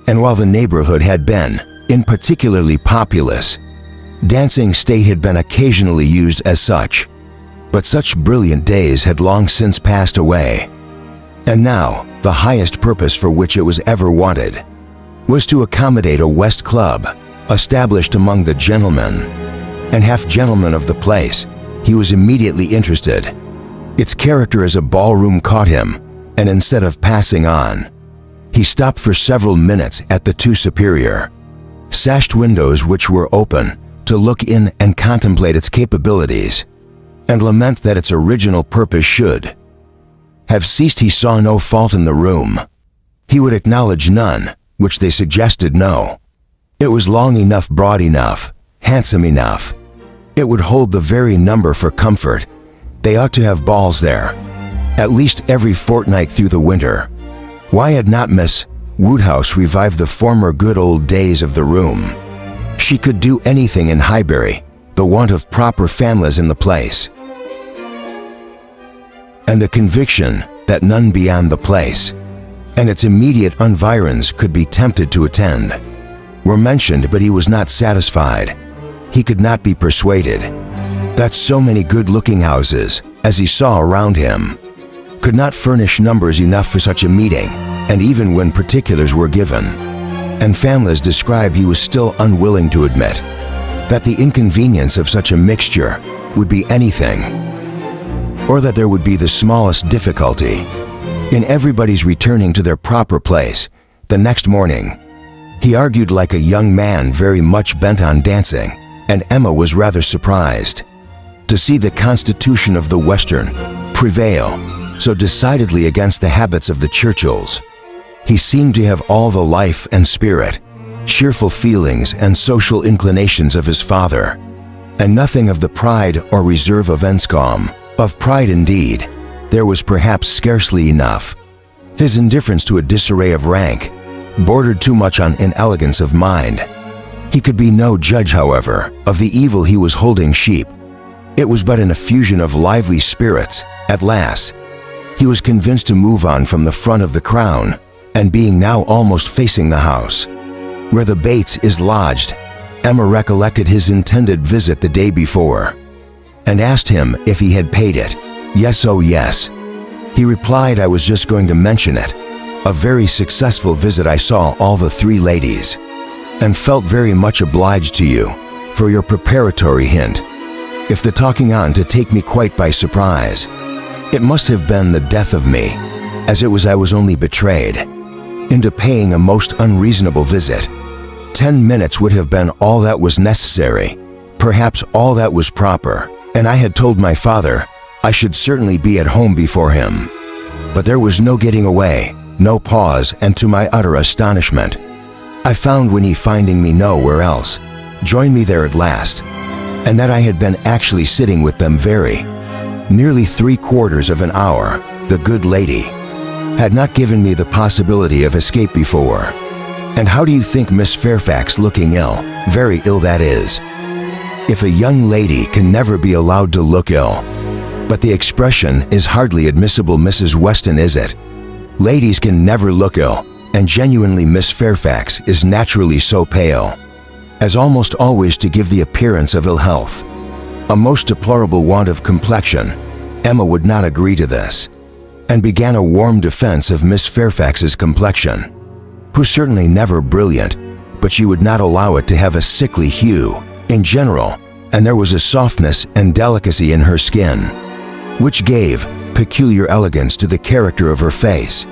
S1: and while the neighborhood had been, in particularly populous, dancing state had been occasionally used as such, but such brilliant days had long since passed away. And now, the highest purpose for which it was ever wanted was to accommodate a West Club established among the gentlemen and half-gentlemen of the place. He was immediately interested. Its character as a ballroom caught him, and instead of passing on, he stopped for several minutes at the two superior, sashed windows which were open to look in and contemplate its capabilities, and lament that its original purpose should have ceased. He saw no fault in the room. He would acknowledge none, which they suggested no. It was long enough, broad enough, handsome enough. It would hold the very number for comfort. They ought to have balls there, at least every fortnight through the winter. Why had not Miss Woodhouse revived the former good old days of the room? She could do anything in Highbury, the want of proper families in the place, and the conviction that none beyond the place and its immediate environs could be tempted to attend, were mentioned, but he was not satisfied. He could not be persuaded that so many good-looking houses as he saw around him could not furnish numbers enough for such a meeting, and even when particulars were given and families described, he was still unwilling to admit that the inconvenience of such a mixture would be anything, or that there would be the smallest difficulty in everybody's returning to their proper place the next morning. He argued like a young man very much bent on dancing, and Emma was rather surprised to see the constitution of the Western prevail so decidedly against the habits of the Churchills. He seemed to have all the life and spirit, cheerful feelings and social inclinations of his father, and nothing of the pride or reserve of Enscombe. Of pride indeed, there was perhaps scarcely enough. His indifference to a disarray of rank bordered too much on inelegance of mind. He could be no judge, however, of the evil he was holding sheep. It was but an effusion of lively spirits. At last, he was convinced to move on from the front of the Crown, and being now almost facing the house where the Bates is lodged, Emma recollected his intended visit the day before, and asked him if he had paid it. Yes, oh yes. He replied, I was just going to mention it. A very successful visit. I saw all the three ladies, and felt very much obliged to you for your preparatory hint. If the talking on to take me quite by surprise, it must have been the death of me, as it was I was only betrayed into paying a most unreasonable visit. 10 minutes would have been all that was necessary, perhaps all that was proper, and I had told my father I should certainly be at home before him. But there was no getting away, no pause, and to my utter astonishment, I found when he, finding me nowhere else, joined me there at last, and that I had been actually sitting with them very nearly 3/4 of an hour. The good lady had not given me the possibility of escape before. And how do you think Miss Fairfax looking ill? Very ill, that is. If a young lady can never be allowed to look ill, but the expression is hardly admissible, Mrs. Weston, is it? Ladies can never look ill, and genuinely Miss Fairfax is naturally so pale as almost always to give the appearance of ill health. A most deplorable want of complexion. Emma would not agree to this, and began a warm defense of Miss Fairfax's complexion, who certainly never brilliant, but she would not allow it to have a sickly hue in general, and there was a softness and delicacy in her skin which gave peculiar elegance to the character of her face.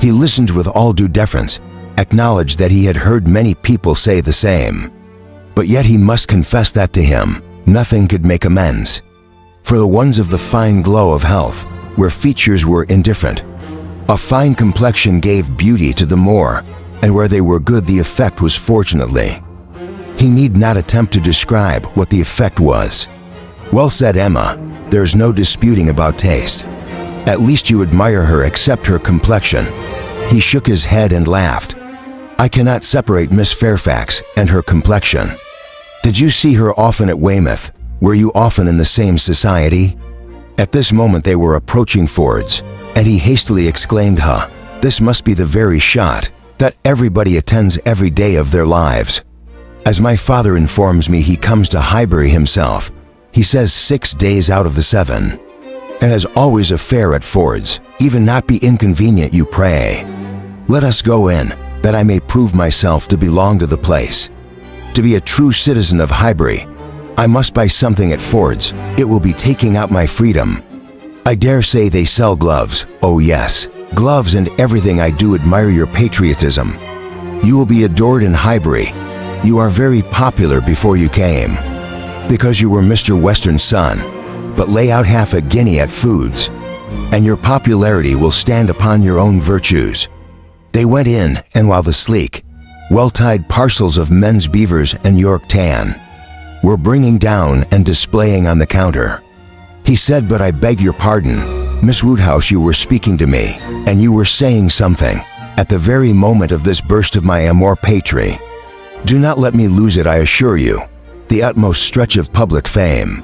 S1: He listened with all due deference, acknowledged that he had heard many people say the same, but yet he must confess that to him nothing could make amends for the ones of the fine glow of health, where features were indifferent. A fine complexion gave beauty to the more, and where they were good the effect was fortunately. He need not attempt to describe what the effect was. Well said, Emma. There's no disputing about taste. At least you admire her except her complexion. He shook his head and laughed. I cannot separate Miss Fairfax and her complexion. Did you see her often at Weymouth? Were you often in the same society? At this moment they were approaching Ford's, and he hastily exclaimed, "Huh, this must be the very shot that everybody attends every day of their lives. As my father informs me, he comes to Highbury himself. He says 6 days out of the 7, and has always a fair at Ford's. Even not be inconvenient, you pray. Let us go in, that I may prove myself to belong to the place. To be a true citizen of Highbury, I must buy something at Ford's. It will be taking out my freedom. I dare say they sell gloves. Oh yes, gloves and everything. I do admire your patriotism. You will be adored in Highbury. You are very popular before you came, because you were Mr. Western's son. But lay out half a guinea at Foods, and your popularity will stand upon your own virtues." They went in, and while the sleek, well-tied parcels of men's beavers and York tan were bringing down and displaying on the counter, he said, "But I beg your pardon, Miss Woodhouse, you were speaking to me, and you were saying something at the very moment of this burst of my amour patrie. Do not let me lose it, I assure you. The utmost stretch of public fame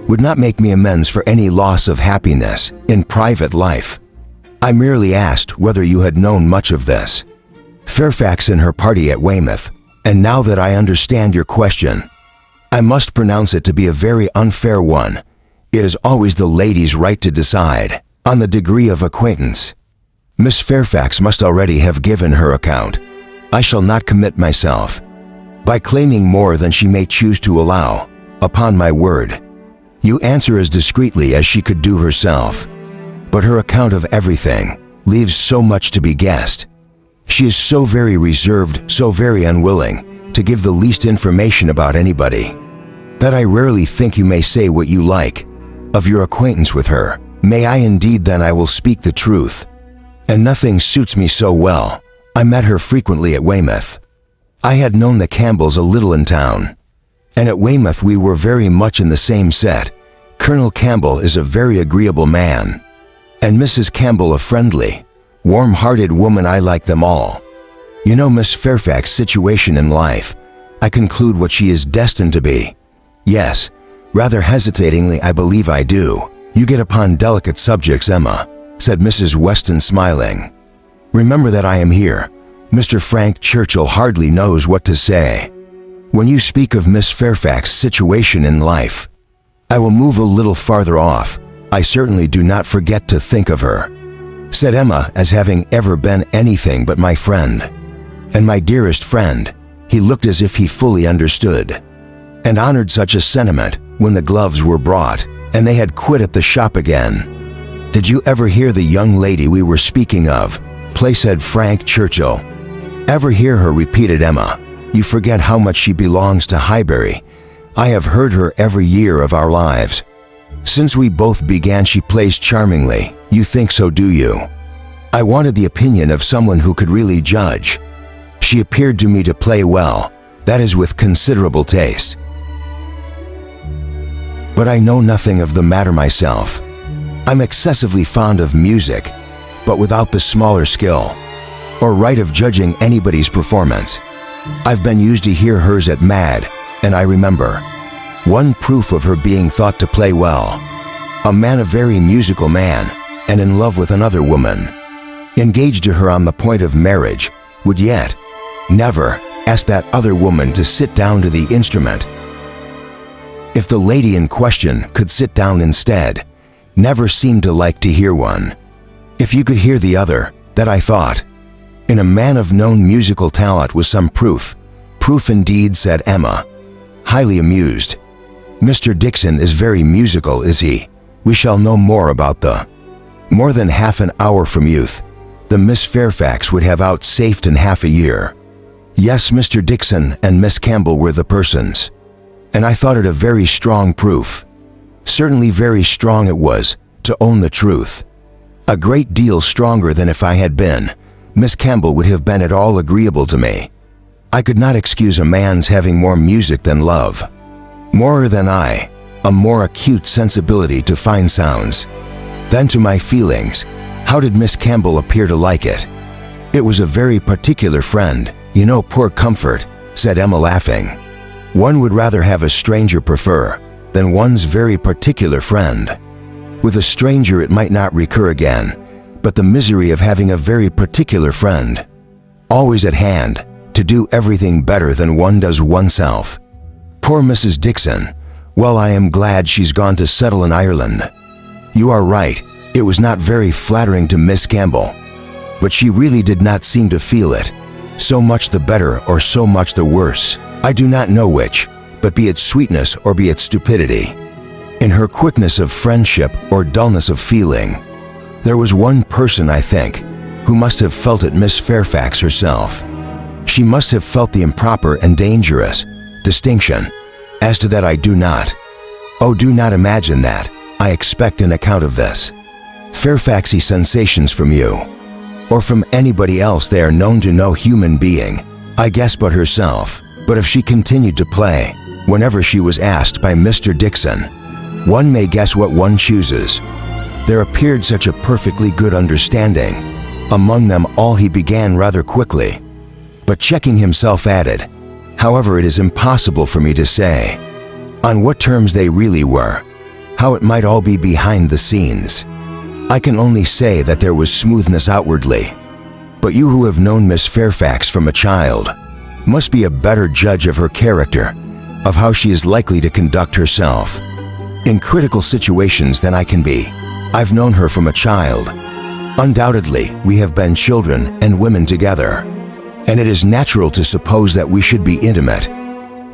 S1: would not make me amends for any loss of happiness in private life. I merely asked whether you had known much of this Fairfax and her party at Weymouth, and now that I understand your question, I must pronounce it to be a very unfair one. It is always the lady's right to decide on the degree of acquaintance. Miss Fairfax must already have given her account. I shall not commit myself by claiming more than she may choose to allow. Upon my word, you answer as discreetly as she could do herself. But her account of everything leaves so much to be guessed. She is so very reserved, so very unwilling to give the least information about anybody, that I rarely think you may say what you like of your acquaintance with her. May I indeed? Then I will speak the truth, and nothing suits me so well. I met her frequently at Weymouth. I had known the Campbells a little in town, and at Weymouth we were very much in the same set. Colonel Campbell is a very agreeable man, and Mrs. Campbell a friendly, warm-hearted woman. I like them all. You know Miss Fairfax's situation in life. I conclude what she is destined to be. Yes, rather hesitatingly, I believe I do. You get upon delicate subjects, Emma, said Mrs. Weston, smiling. Remember that I am here. Mr. Frank Churchill hardly knows what to say. When you speak of Miss Fairfax's situation in life, I will move a little farther off. I certainly do not forget to think of her, said Emma, as having ever been anything but my friend, and my dearest friend. He looked as if he fully understood and honored such a sentiment when the gloves were brought, and they had quit at the shop again. Did you ever hear the young lady we were speaking of? Said Frank Churchill. Ever hear her? Repeated Emma. You forget how much she belongs to Highbury. I have heard her every year of our lives. Since we both began she plays charmingly. You think so, do you? I wanted the opinion of someone who could really judge. She appeared to me to play well, that is, with considerable taste. But I know nothing of the matter myself. I'm excessively fond of music, but without the smaller skill or right of judging anybody's performance. I've been used to hear hers at Mad, and I remember one proof of her being thought to play well. A man, a very musical man, and in love with another woman, engaged to her on the point of marriage, would yet never ask that other woman to sit down to the instrument. If the lady in question could sit down instead, never seemed to like to hear one. If you could hear the other, that I thought, in a man of known musical talent was some proof. Proof indeed, said Emma, highly amused. Mr. Dixon is very musical, is he? We shall know more about the more than half an hour from youth. The Miss Fairfax would have out safed in half a year. Yes, Mr. Dixon and Miss Campbell were the persons, and I thought it a very strong proof. Certainly very strong it was, to own the truth. A great deal stronger than if I had been. Miss Campbell would have been at all agreeable to me. I could not excuse a man's having more music than love. More than I, a more acute sensibility to fine sounds. Then to my feelings, how did Miss Campbell appear to like it? It was a very particular friend, you know, poor comfort, said Emma laughing. One would rather have a stranger prefer than one's very particular friend. With a stranger it might not recur again, but the misery of having a very particular friend, always at hand, to do everything better than one does oneself. Poor Mrs. Dixon. Well, I am glad she's gone to settle in Ireland. You are right, it was not very flattering to Miss Campbell. But she really did not seem to feel it. So much the better or so much the worse. I do not know which, but be it sweetness or be it stupidity. In her quickness of friendship or dullness of feeling, there was one person, I think, who must have felt it, Miss Fairfax herself. She must have felt the improper and dangerous distinction. As to that I do not. Oh, do not imagine that. I expect an account of this Fairfaxy sensations from you, or from anybody else they are known to no human being, I guess, but herself. But if she continued to play, whenever she was asked by Mr. Dixon, one may guess what one chooses. There appeared such a perfectly good understanding. Among them all he began rather quickly, but checking himself added, however, it is impossible for me to say on what terms they really were, how it might all be behind the scenes. I can only say that there was smoothness outwardly. But you who have known Miss Fairfax from a child must be a better judge of her character, of how she is likely to conduct herself in critical situations than I can be. I've known her from a child. Undoubtedly, we have been children and women together, and it is natural to suppose that we should be intimate,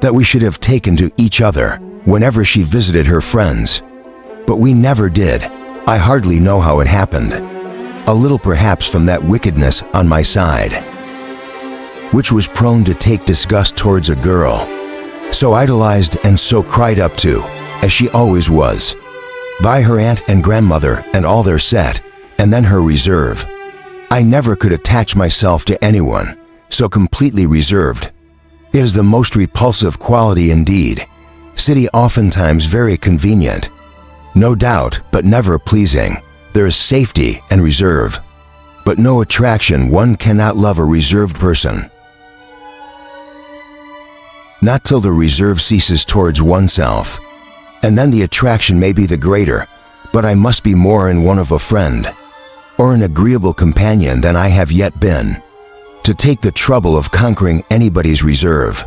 S1: that we should have taken to each other whenever she visited her friends. But we never did. I hardly know how it happened. A little perhaps from that wickedness on my side, which was prone to take disgust towards a girl, so idolized and so cried up to, as she always was, by her aunt and grandmother and all their set, and then her reserve. I never could attach myself to anyone so completely reserved. It is the most repulsive quality indeed. City oftentimes very convenient, no doubt, but never pleasing. There is safety and reserve, but no attraction. One cannot love a reserved person, not till the reserve ceases towards oneself, and then the attraction may be the greater, but I must be more in one of a friend, or an agreeable companion than I have yet been. To take the trouble of conquering anybody's reserve,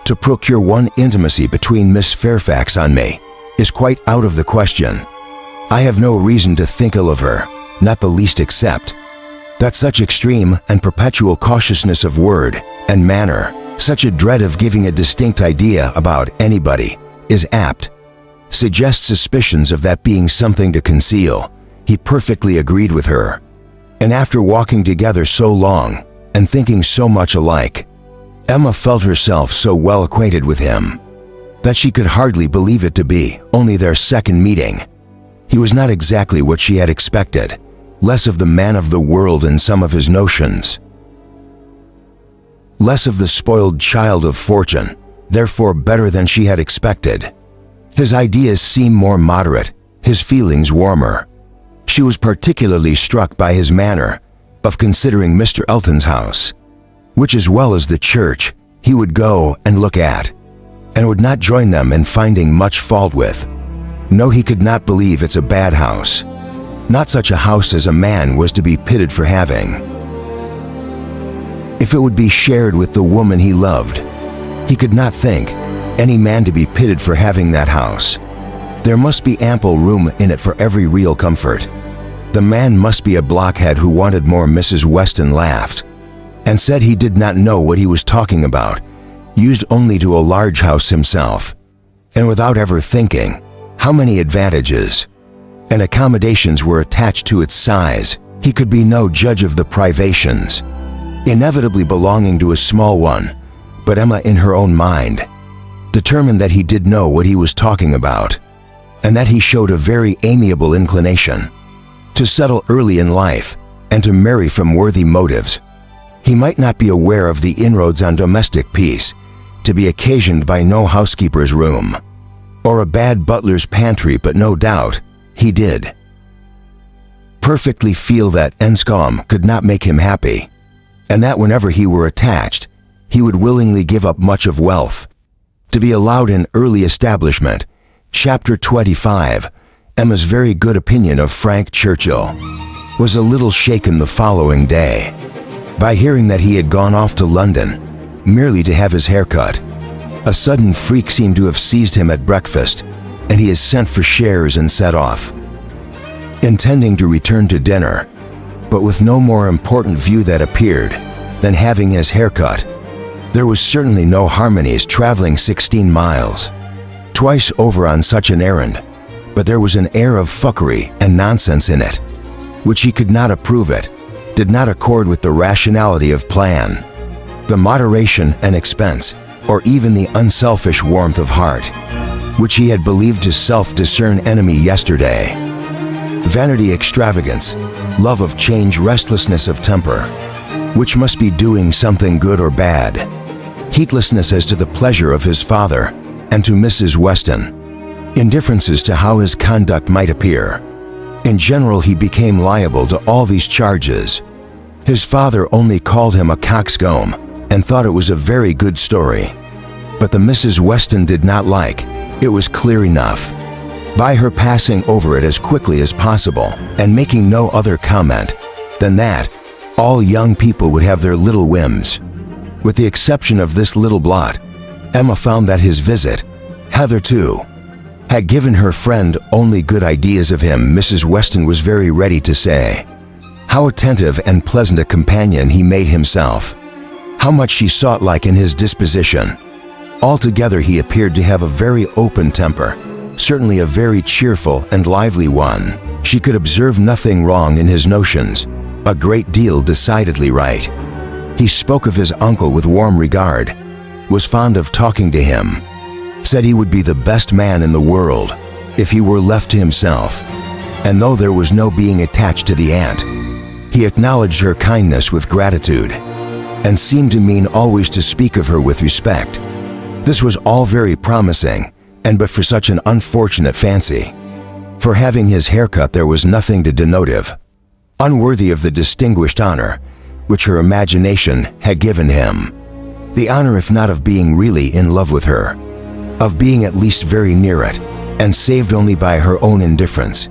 S1: to procure one intimacy between Miss Fairfax on me, is quite out of the question. I have no reason to think ill of her, not the least, except that such extreme and perpetual cautiousness of word and manner, such a dread of giving a distinct idea about anybody, is apt suggest suspicions of that being something to conceal. He perfectly agreed with her, and after walking together so long and thinking so much alike, Emma felt herself so well acquainted with him that she could hardly believe it to be only their second meeting. He was not exactly what she had expected, less of the man of the world in some of his notions, less of the spoiled child of fortune, therefore better than she had expected. His ideas seemed more moderate, his feelings warmer. She was particularly struck by his manner of considering Mr. Elton's house, which, as well as the church, he would go and look at, and would not join them in finding much fault with. No, he could not believe it's a bad house, not such a house as a man was to be pitied for having. If it would be shared with the woman he loved, he could not think any man to be pitied for having that house. There must be ample room in it for every real comfort. The man must be a blockhead who wanted more. Mrs. Weston laughed and said he did not know what he was talking about, used only to a large house himself, and without ever thinking how many advantages and accommodations were attached to its size. He could be no judge of the privations inevitably belonging to a small one, but Emma, in her own mind, determined that he did know what he was talking about. and that he showed a very amiable inclination to settle early in life and to marry from worthy motives. He might not be aware of the inroads on domestic peace to be occasioned by no housekeeper's room or a bad butler's pantry, but no doubt he did perfectly feel that Enscombe could not make him happy, and that whenever he were attached, he would willingly give up much of wealth to be allowed an early establishment. Chapter 25. Emma's very good opinion of Frank Churchill was a little shaken the following day by hearing that he had gone off to London merely to have his hair cut. A sudden freak seemed to have seized him at breakfast, and he has sent for shares and set off, intending to return to dinner, but with no more important view that appeared than having his hair cut. There was certainly no harmonies traveling 16 miles twice over on such an errand, but there was an air of fuckery and nonsense in it, which he could not approve. It did not accord with the rationality of plan, the moderation and expense, or even the unselfish warmth of heart, which he had believed to self-discern enemy yesterday. Vanity, extravagance, love of change, restlessness of temper, which must be doing something good or bad, heedlessness as to the pleasure of his father and to Mrs. Weston, indifferences to how his conduct might appear. In general, he became liable to all these charges. His father only called him a coxcomb and thought it was a very good story, but the Mrs. Weston did not like. It was clear enough by her passing over it as quickly as possible and making no other comment than that all young people would have their little whims. With the exception of this little blot, Emma found that his visit, hitherto, had given her friend only good ideas of him. Mrs. Weston was very ready to say how attentive and pleasant a companion he made himself, how much she sought like in his disposition. Altogether he appeared to have a very open temper, certainly a very cheerful and lively one. She could observe nothing wrong in his notions, a great deal decidedly right. He spoke of his uncle with warm regard, was fond of talking to him, said he would be the best man in the world if he were left to himself, and though there was no being attached to the aunt, he acknowledged her kindness with gratitude, and seemed to mean always to speak of her with respect. This was all very promising, and but for such an unfortunate fancy for having his haircut, there was nothing to denotive, unworthy of the distinguished honor which her imagination had given him. The honor, if not of being really in love with her, of being at least very near it, and saved only by her own indifference,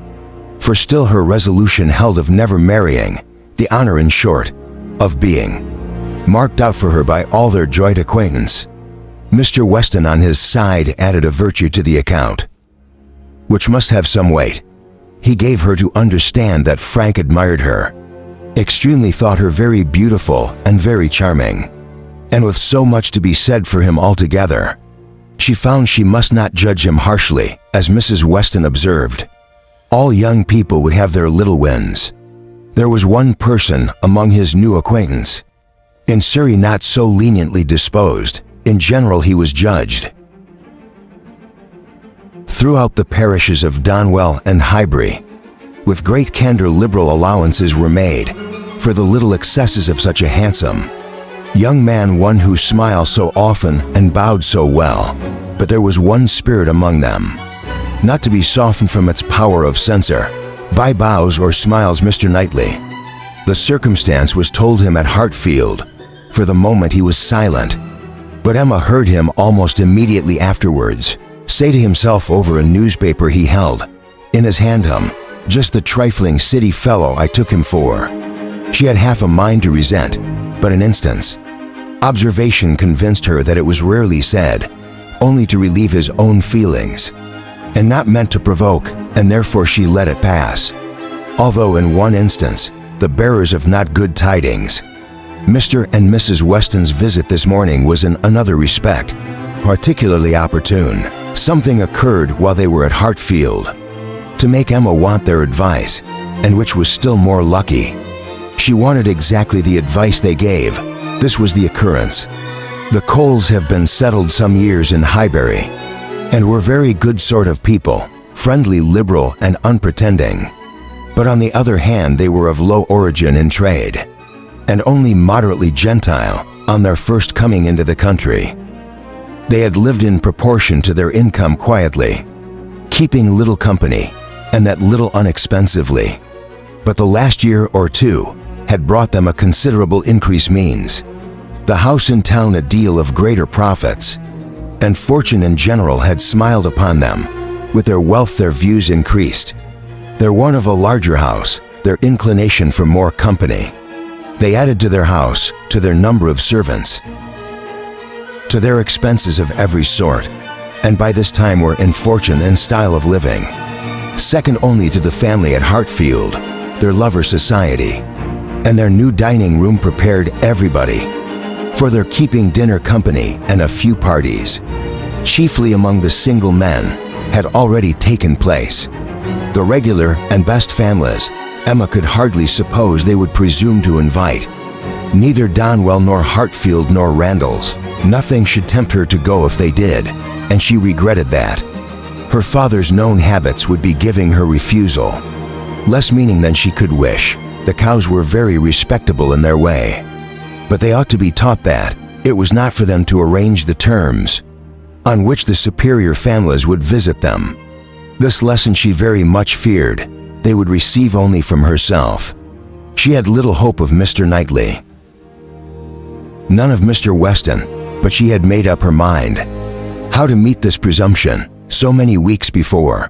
S1: for still her resolution held of never marrying, the honor, in short, of being marked out for her by all their joint acquaintance. Mr. Weston on his side added a virtue to the account, which must have some weight. He gave her to understand that Frank admired her, extremely thought her very beautiful and very charming, and with so much to be said for him altogether, she found she must not judge him harshly. As Mrs. Weston observed, all young people would have their little whims. There was one person among his new acquaintance in Surrey not so leniently disposed. In general, he was judged throughout the parishes of Donwell and Highbury with great candor. Liberal allowances were made for the little excesses of such a handsome young man, one who smiled so often and bowed so well. But there was one spirit among them, not to be softened from its power of censor by bows or smiles. Mr. Knightley, the circumstance was told him at Hartfield. For the moment he was silent, but Emma heard him almost immediately afterwards say to himself over a newspaper he held in his hand, "Just the trifling city fellow I took him for." She had half a mind to resent, but an instant's observation convinced her that it was rarely said, only to relieve his own feelings, and not meant to provoke, and therefore she let it pass. Although in one instance, the bearers of not good tidings, Mr. and Mrs. Weston's visit this morning was in another respect particularly opportune. Something occurred while they were at Hartfield to make Emma want their advice, and which was still more lucky. She wanted exactly the advice they gave. This was the occurrence. The Coles have been settled some years in Highbury, and were very good sort of people, friendly, liberal, and unpretending. But on the other hand, they were of low origin in trade, and only moderately Gentile on their first coming into the country. They had lived in proportion to their income quietly, keeping little company, and that little inexpensively. But the last year or two had brought them a considerable increase, means the house in town a deal of greater profits, and fortune in general had smiled upon them. With their wealth their views increased. Their want of a larger house, their inclination for more company. They added to their house, to their number of servants, to their expenses of every sort, and by this time were in fortune and style of living second only to the family at Hartfield, their lover society, and their new dining room prepared everybody for their keeping dinner company, and a few parties, chiefly among the single men, had already taken place. The regular and best families Emma could hardly suppose they would presume to invite. Neither Donwell nor Hartfield nor Randalls. Nothing should tempt her to go if they did, and she regretted that. Her father's known habits would be giving her refusal less meaning than she could wish. The cows were very respectable in their way, but they ought to be taught that it was not for them to arrange the terms on which the superior families would visit them. This lesson she very much feared they would receive only from herself. She had little hope of Mr. Knightley, none of Mr. Weston, but she had made up her mind how to meet this presumption so many weeks before.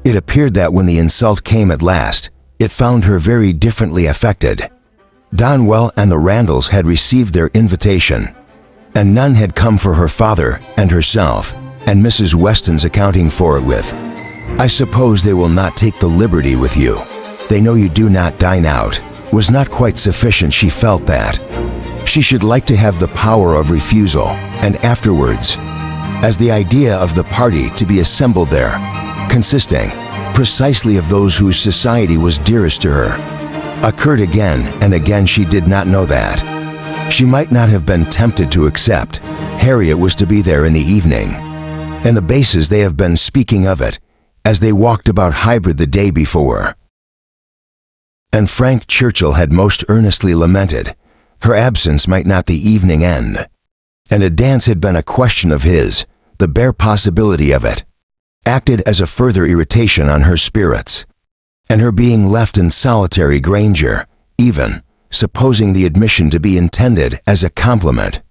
S1: It appeared that when the insult came at last, it found her very differently affected. Donwell and the Randalls had received their invitation, and none had come for her father and herself, and Mrs. Weston's accounting for it with, "I suppose they will not take the liberty with you. They know you do not dine out," was not quite sufficient. She felt that she should like to have the power of refusal, and afterwards, as the idea of the party to be assembled there, consisting precisely of those whose society was dearest to her, occurred again and again. She did not know that she might not have been tempted to accept. Harriet was to be there in the evening, and the bases they have been speaking of it as they walked about Hybrid the day before. And Frank Churchill had most earnestly lamented her absence might not the evening end, and a dance had been a question of his. The bare possibility of it acted as a further irritation on her spirits, and her being left in solitary Granger, even supposing the admission to be intended as a compliment,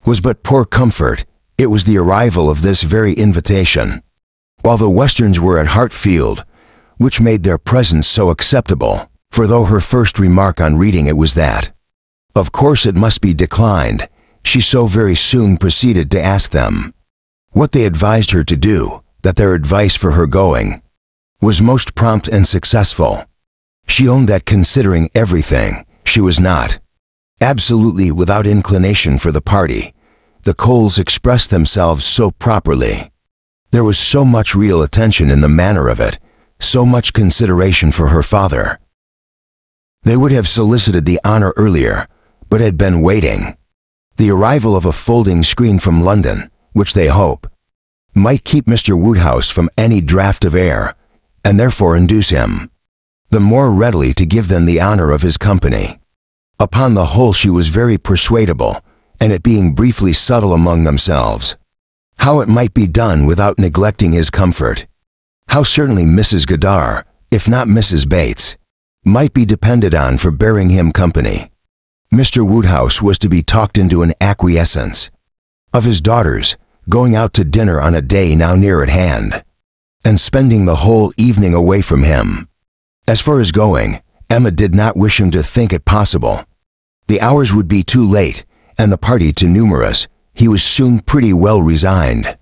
S1: was but poor comfort. It was the arrival of this very invitation, while the Westerns were at Hartfield, which made their presence so acceptable, for though her first remark on reading it was that, of course it must be declined, she so very soon proceeded to ask them what they advised her to do, that their advice for her going was most prompt and successful. She owned that considering everything, she was not absolutely without inclination for the party. The Coles expressed themselves so properly. There was so much real attention in the manner of it, so much consideration for her father. They would have solicited the honor earlier, but had been waiting. The arrival of a folding screen from London, which they hope might keep Mr. Woodhouse from any draught of air, and therefore induce him the more readily to give them the honor of his company. Upon the whole she was very persuadable, and it being briefly subtle among themselves, how it might be done without neglecting his comfort, how certainly Mrs. Goddard, if not Mrs. Bates, might be depended on for bearing him company. Mr. Woodhouse was to be talked into an acquiescence of his daughters going out to dinner on a day now near at hand, and spending the whole evening away from him. As for his going, Emma did not wish him to think it possible. The hours would be too late, and the party too numerous. He was soon pretty well resigned.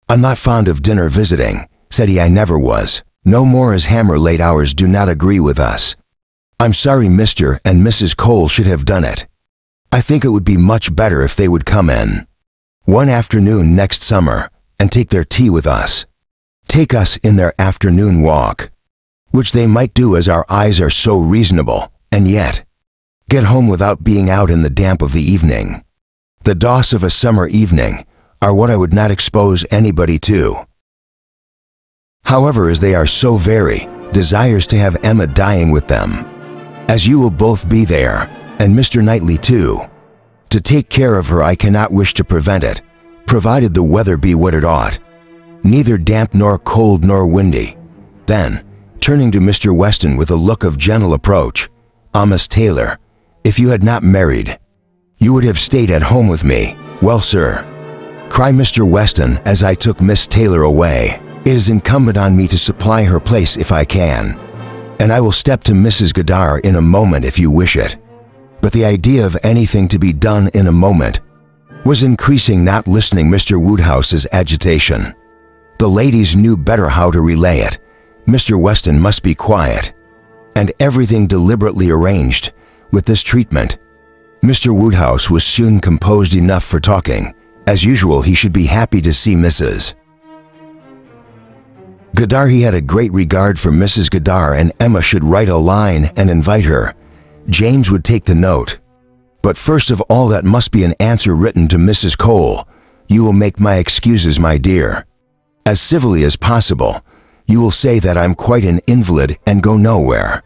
S1: "I'm not fond of dinner visiting," said he. "I never was. No more as Hammer late hours do not agree with us. I'm sorry Mr. and Mrs. Cole should have done it. I think it would be much better if they would come in one afternoon next summer and take their tea with us. Take us in their afternoon walk, which they might do as our eyes are so reasonable, and yet get home without being out in the damp of the evening. The doss of a summer evening are what I would not expose anybody to." However, as they are so very, desires to have Emma dying with them. As you will both be there, and Mr. Knightley too. To take care of her I cannot wish to prevent it, provided the weather be what it ought. Neither damp nor cold nor windy. Then, turning to Mr. Weston with a look of gentle approach, Miss Taylor, if you had not married, you would have stayed at home with me. Well, sir, cried Mr. Weston as I took Miss Taylor away, it is incumbent on me to supply her place if I can, and I will step to Mrs. Godar in a moment if you wish it. But the idea of anything to be done in a moment was increasing, not listening Mr. Woodhouse's agitation. The ladies knew better how to relay it. Mr. Weston must be quiet, and everything deliberately arranged. With this treatment, Mr. Woodhouse was soon composed enough for talking. As usual, he should be happy to see Mrs. Godar. He had a great regard for Mrs. Godar, and Emma should write a line and invite her. James would take the note. But first of all, that must be an answer written to Mrs. Cole. You will make my excuses, my dear. As civilly as possible. You will say that I'm quite an invalid and go nowhere,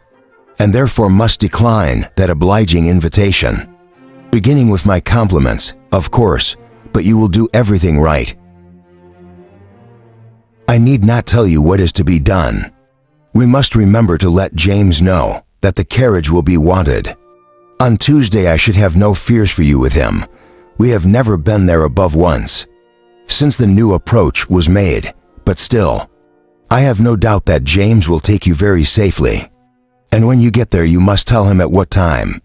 S1: and therefore must decline that obliging invitation. Beginning with my compliments, of course, but you will do everything right. I need not tell you what is to be done. We must remember to let James know that the carriage will be wanted. On Tuesday I should have no fears for you with him. We have never been there above once, since the new approach was made, but still, I have no doubt that James will take you very safely. And when you get there you must tell him at what time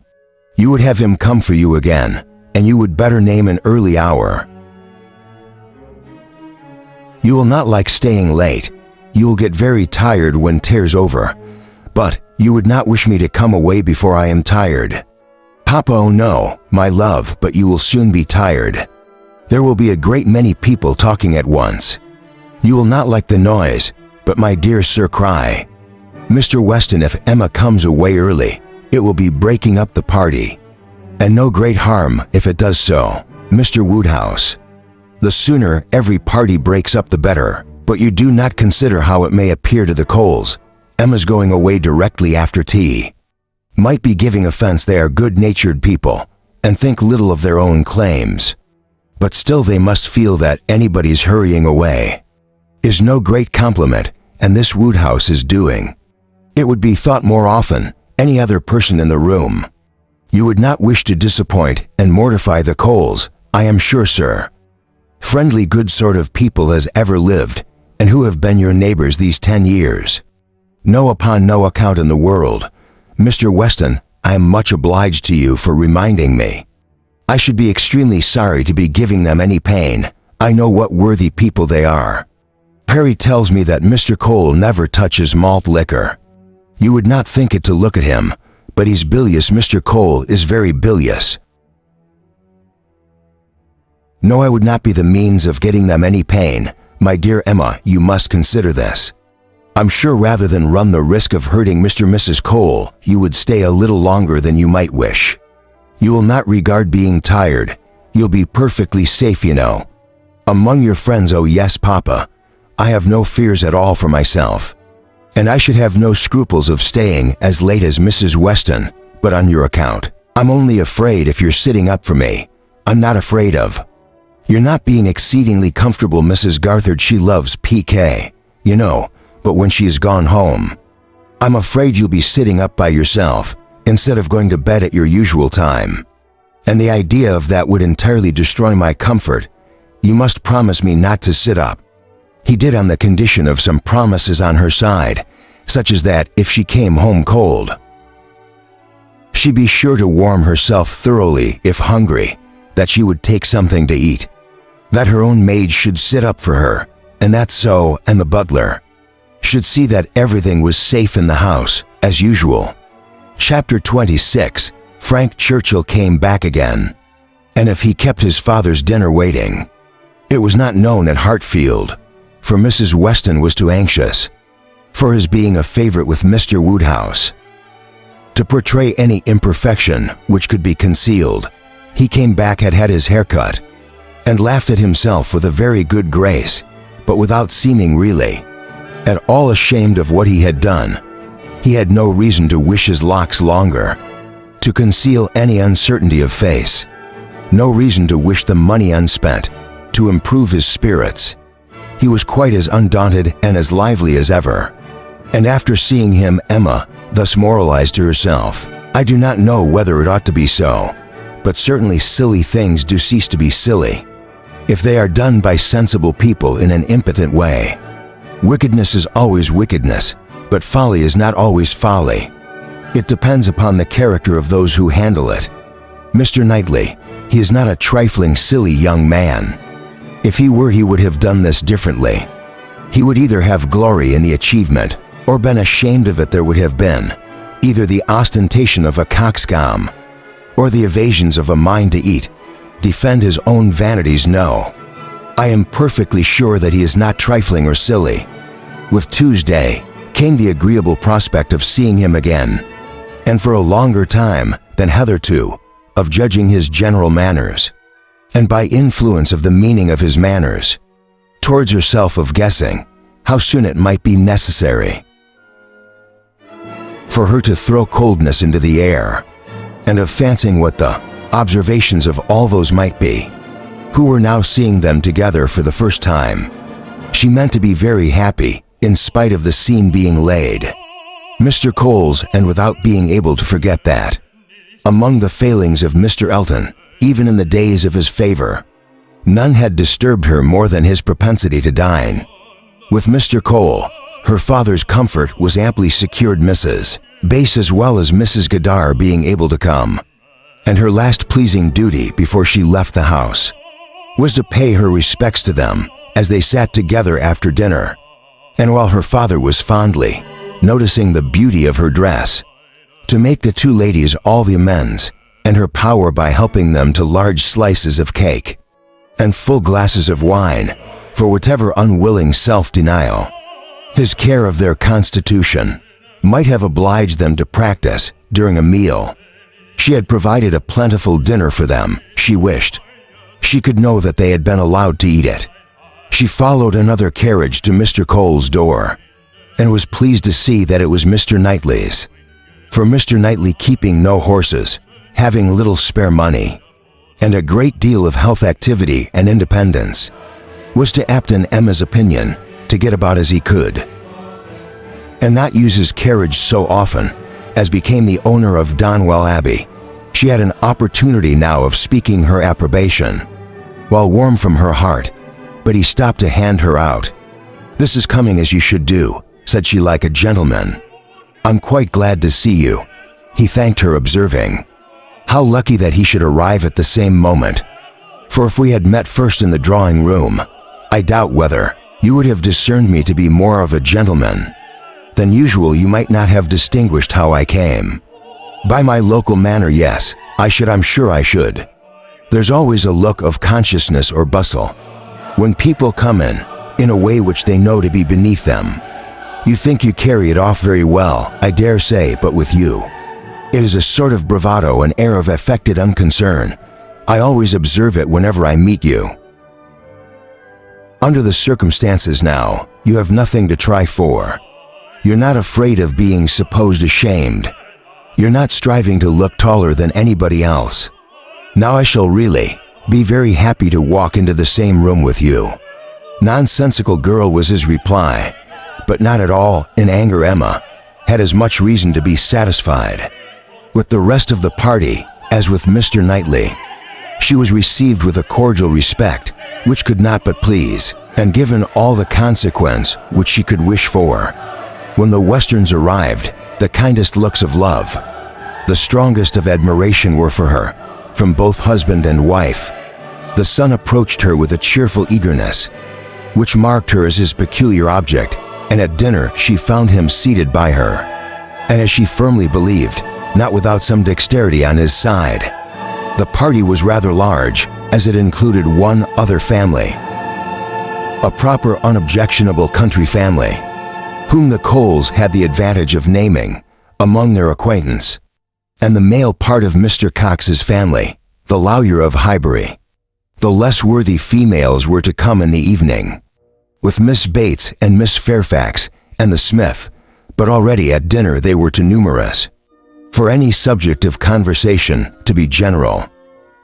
S1: you would have him come for you again, and you would better name an early hour. You will not like staying late. You will get very tired when tear's over. But you would not wish me to come away before I am tired. Papa, oh no, my love, but you will soon be tired. There will be a great many people talking at once. You will not like the noise, but my dear sir, cry. Mr. Weston, if Emma comes away early, it will be breaking up the party. And no great harm if it does so, Mr. Woodhouse. The sooner every party breaks up the better, but you do not consider how it may appear to the Coles. Emma's going away directly after tea. Might be giving offense. They are good-natured people, and think little of their own claims. But still they must feel that anybody's hurrying away is no great compliment, and this Woodhouse is doing. It would be thought more often any other person in the room. You would not wish to disappoint and mortify the Coles, I am sure, sir. Friendly, good sort of people as ever lived, and who have been your neighbors these 10 years. No, upon no account in the world. Mr. Weston, I am much obliged to you for reminding me. I should be extremely sorry to be giving them any pain. I know what worthy people they are. Perry tells me that Mr. Cole never touches malt liquor. You would not think it to look at him, but he's bilious. Mr. Cole is very bilious. No, I would not be the means of getting them any pain. My dear Emma, you must consider this. I'm sure rather than run the risk of hurting Mr. and Mrs. Cole, you would stay a little longer than you might wish. You will not regard being tired. You'll be perfectly safe, you know. Among your friends, oh yes, Papa. I have no fears at all for myself. And I should have no scruples of staying as late as Mrs. Weston, but on your account. I'm only afraid if you're sitting up for me. I'm not afraid of. You're not being exceedingly comfortable, Mrs. Garthard. She loves PK, you know, but when she has gone home, I'm afraid you'll be sitting up by yourself instead of going to bed at your usual time. And the idea of that would entirely destroy my comfort. You must promise me not to sit up. He did on the condition of some promises on her side, such as that if she came home cold, she'd be sure to warm herself thoroughly if hungry, that she would take something to eat, that her own maid should sit up for her, and that so, and the butler should see that everything was safe in the house, as usual. Chapter 26. Frank Churchill came back again, and if he kept his father's dinner waiting. It was not known at Hartfield, for Mrs. Weston was too anxious for his being a favorite with Mr. Woodhouse to portray any imperfection which could be concealed. He came back, had had his hair cut, and laughed at himself with a very good grace, but without seeming really At all ashamed of what he had done, he had no reason to wish his locks longer, to conceal any uncertainty of face, no reason to wish the money unspent, to improve his spirits. He was quite as undaunted and as lively as ever. And after seeing him, Emma thus moralized to herself, "I do not know whether it ought to be so, but certainly silly things do cease to be silly, if they are done by sensible people in an impotent way. Wickedness is always wickedness, but folly is not always folly. It depends upon the character of those who handle it. Mr. Knightley, he is not a trifling, silly young man. If he were, he would have done this differently. He would either have glory in the achievement, or been ashamed of it. There would have been either the ostentation of a coxcomb, or the evasions of a mind to eat, defend his own vanities. No, I am perfectly sure that he is not trifling or silly." With Tuesday came the agreeable prospect of seeing him again, and for a longer time than hitherto, of judging his general manners, and by influence of the meaning of his manners, towards herself of guessing how soon it might be necessary for her to throw coldness into the air, and of fancying what the observations of all those might be, who were now seeing them together for the first time. She meant to be very happy, in spite of the scene being laid. Mr. Coles, and without being able to forget that, among the failings of Mr. Elton, even in the days of his favor, none had disturbed her more than his propensity to dine. With Mr. Cole, her father's comfort was amply secured, Mrs. Bass as well as Mrs. Godar being able to come, and her last pleasing duty before she left the house was to pay her respects to them as they sat together after dinner, and while her father was fondly noticing the beauty of her dress, to make the two ladies all the amends and her power by helping them to large slices of cake and full glasses of wine for whatever unwilling self-denial his care of their constitution might have obliged them to practice during a meal. She had provided a plentiful dinner for them. She wished she could know that they had been allowed to eat it. She followed another carriage to Mr. Cole's door, and was pleased to see that it was Mr. Knightley's. For Mr. Knightley, keeping no horses, having little spare money, and a great deal of health, activity, and independence, was to apt in Emma's opinion to get about as he could, and not use his carriage so often as became the owner of Donwell Abbey. She had an opportunity now of speaking her approbation, while warm from her heart, but he stopped to hand her out. "This is coming as you should do," said she, like a gentleman. "I'm quite glad to see you." He thanked her, observing, "How lucky that he should arrive at the same moment, for if we had met first in the drawing room, I doubt whether you would have discerned me to be more of a gentleman than usual. You might not have distinguished how I came. By my local manner, yes, I should, I'm sure I should. There's always a look of consciousness or bustle when people come in a way which they know to be beneath them. You think you carry it off very well, I dare say, but with you, it is a sort of bravado, an air of affected unconcern. I always observe it whenever I meet you. Under the circumstances now, you have nothing to try for. You're not afraid of being supposed ashamed. You're not striving to look taller than anybody else. Now I shall really be very happy to walk into the same room with you." "Nonsensical girl," was his reply, but not at all in anger. Emma had as much reason to be satisfied. With the rest of the party as with Mr. Knightley, she was received with a cordial respect which could not but please, and given all the consequence which she could wish for. When the Westerns arrived, the kindest looks of love, the strongest of admiration, were for her from both husband and wife. The son approached her with a cheerful eagerness which marked her as his peculiar object, and at dinner she found him seated by her, and as she firmly believed, not without some dexterity on his side. The party was rather large, as it included one other family, a proper unobjectionable country family, whom the Coles had the advantage of naming among their acquaintance, and the male part of Mr. Cox's family, the Lawyer of Highbury. The less worthy females were to come in the evening. with Miss Bates and Miss Fairfax and the Smith, but already at dinner they were too numerous for any subject of conversation to be general.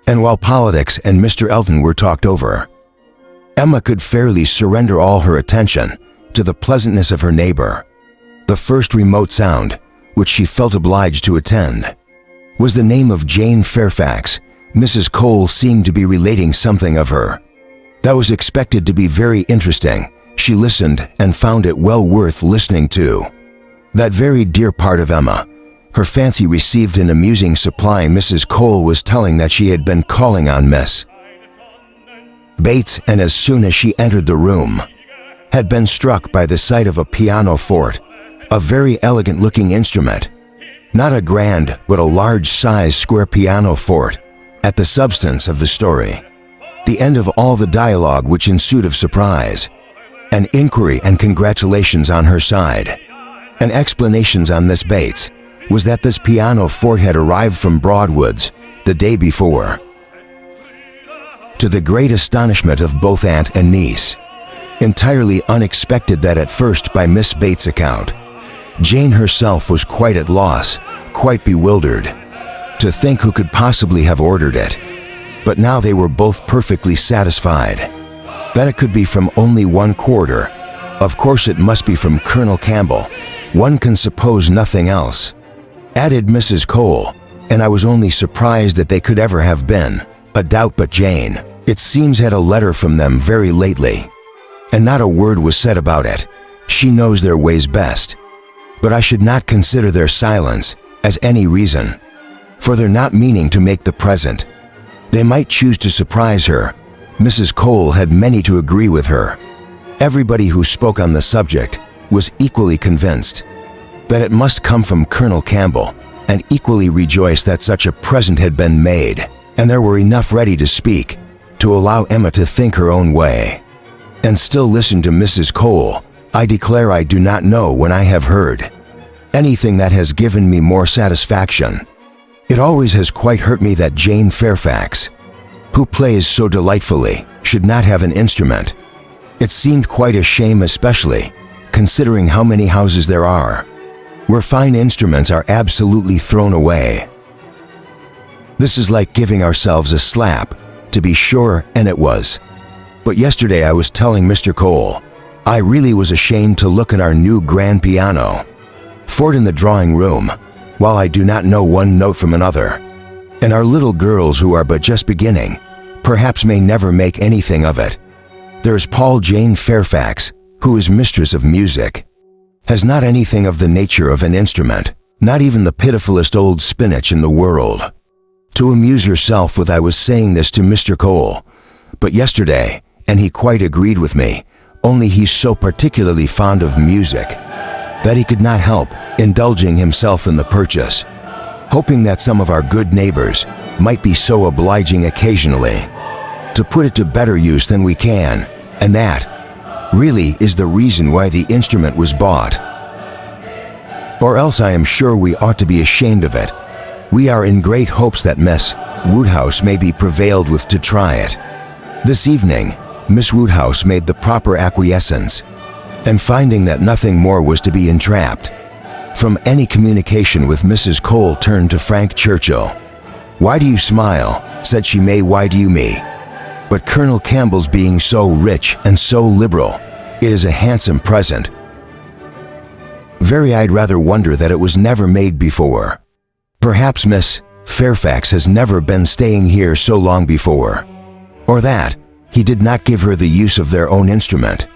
S1: And while politics and Mr. Elton were talked over, Emma could fairly surrender all her attention to the pleasantness of her neighbor. The first remote sound, which she felt obliged to attend, was the name of Jane Fairfax. Mrs. Cole seemed to be relating something of her that was expected to be very interesting. She listened and found it well worth listening to. That very dear part of Emma, her fancy received an amusing supply. Mrs. Cole was telling that she had been calling on Miss Bates, and as soon as she entered the room, had been struck by the sight of a pianoforte, a very elegant-looking instrument, not a grand but a large-size square pianoforte, at the substance of the story, the end of all the dialogue which ensued of surprise, an inquiry and congratulations on her side, and explanations on Miss Bates, was that this pianoforte had arrived from Broadwoods the day before, to the great astonishment of both aunt and niece. Entirely unexpected that at first by Miss Bates' account. Jane herself was quite at loss, quite bewildered, to think who could possibly have ordered it. But now they were both perfectly satisfied that it could be from only one quarter. Of course it must be from Colonel Campbell. One can suppose nothing else, added Mrs. Cole, and I was only surprised that they could ever have been a doubt. But Jane, it seems, had a letter from them very lately, and not a word was said about it. She knows their ways best, but I should not consider their silence as any reason for their not meaning to make the present. They might choose to surprise her. Mrs. Cole had many to agree with her. Everybody who spoke on the subject was equally convinced that it must come from Colonel Campbell, and equally rejoiced that such a present had been made, and there were enough ready to speak to allow Emma to think her own way and still listen to Mrs. Cole. I declare I do not know when I have heard anything that has given me more satisfaction. It always has quite hurt me that Jane Fairfax, who plays so delightfully, should not have an instrument. It seemed quite a shame, especially considering how many houses there are where fine instruments are absolutely thrown away. This is like giving ourselves a slap, to be sure, and it was. But yesterday I was telling Mr. Cole, I really was ashamed to look at our new grand piano forte in the drawing room, while I do not know one note from another. And our little girls, who are but just beginning, perhaps may never make anything of it. There is Jane Fairfax, who is mistress of music, has not anything of the nature of an instrument, not even the pitifulest old spinach in the world, to amuse herself with. I was saying this to Mr. Cole but yesterday, and he quite agreed with me, only he's so particularly fond of music that he could not help indulging himself in the purchase, hoping that some of our good neighbors might be so obliging occasionally to put it to better use than we can, and that really is the reason why the instrument was bought. Or else I am sure we ought to be ashamed of it. We are in great hopes that Miss Woodhouse may be prevailed with to try it. This evening, Miss Woodhouse made the proper acquiescence, and finding that nothing more was to be entrapped from any communication with Mrs. Cole, turned to Frank Churchill. "Why do you smile?" said she. "May, why do you me? But Colonel Campbell's being so rich and so liberal, it is a handsome present. Very, I'd rather wonder that it was never made before. Perhaps Miss Fairfax has never been staying here so long before, or that he did not give her the use of their own instrument,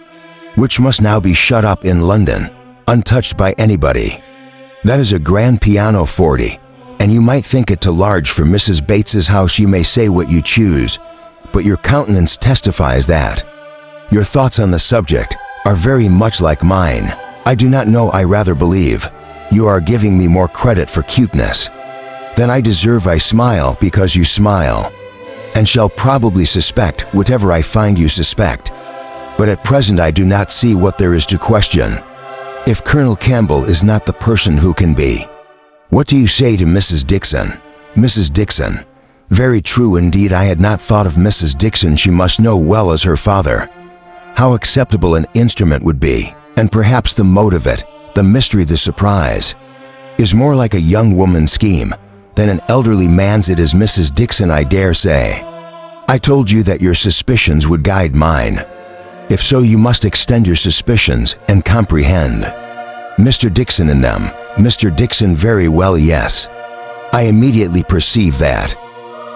S1: which must now be shut up in London, untouched by anybody. That is a grand pianoforte, and you might think it too large for Mrs. Bates's house. You may say what you choose, but your countenance testifies that your thoughts on the subject are very much like mine. I do not know, I rather believe you are giving me more credit for cuteness than I deserve. I smile because you smile, and shall probably suspect whatever I find you suspect. But at present I do not see what there is to question, if Colonel Campbell is not the person who can be. What do you say to Mrs. Dixon?" "Mrs. Dixon? Very true indeed. I had not thought of Mrs. Dixon. She must know well as her father how acceptable an instrument would be, and perhaps the mode of it, the mystery, the surprise, is more like a young woman's scheme than an elderly man's. It is Mrs. Dixon, I dare say. I told you that your suspicions would guide mine. If so, you must extend your suspicions and comprehend. Mr. Dixon in them. Mr. Dixon, very well, yes. I immediately perceive that.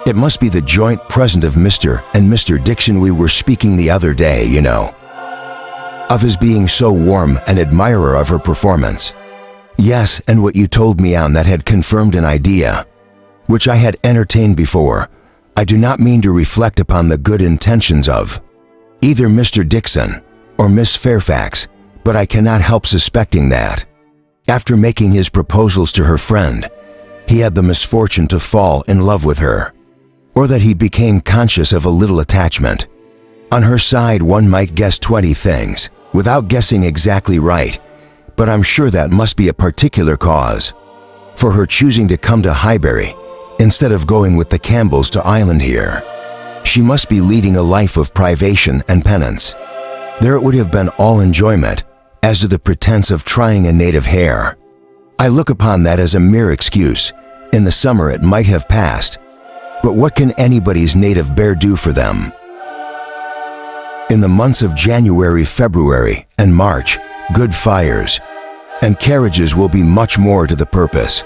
S1: It must be the joint present of Mr. and Mr. Dixon. We were speaking the other day, you know, of his being so warm an admirer of her performance. Yes, and what you told me on that had confirmed an idea, which I had entertained before. I do not mean to reflect upon the good intentions of either Mr. Dixon or Miss Fairfax, but I cannot help suspecting that, after making his proposals to her friend, he had the misfortune to fall in love with her, or that he became conscious of a little attachment. On her side, one might guess 20 things, without guessing exactly right, but I'm sure that must be a particular cause for her choosing to come to Highbury instead of going with the Campbells to Island here. She must be leading a life of privation and penance. There it would have been all enjoyment, as to the pretense of trying a native hair. I look upon that as a mere excuse. In the summer it might have passed, but what can anybody's native bear do for them? In the months of January, February, and March, good fires and carriages will be much more to the purpose.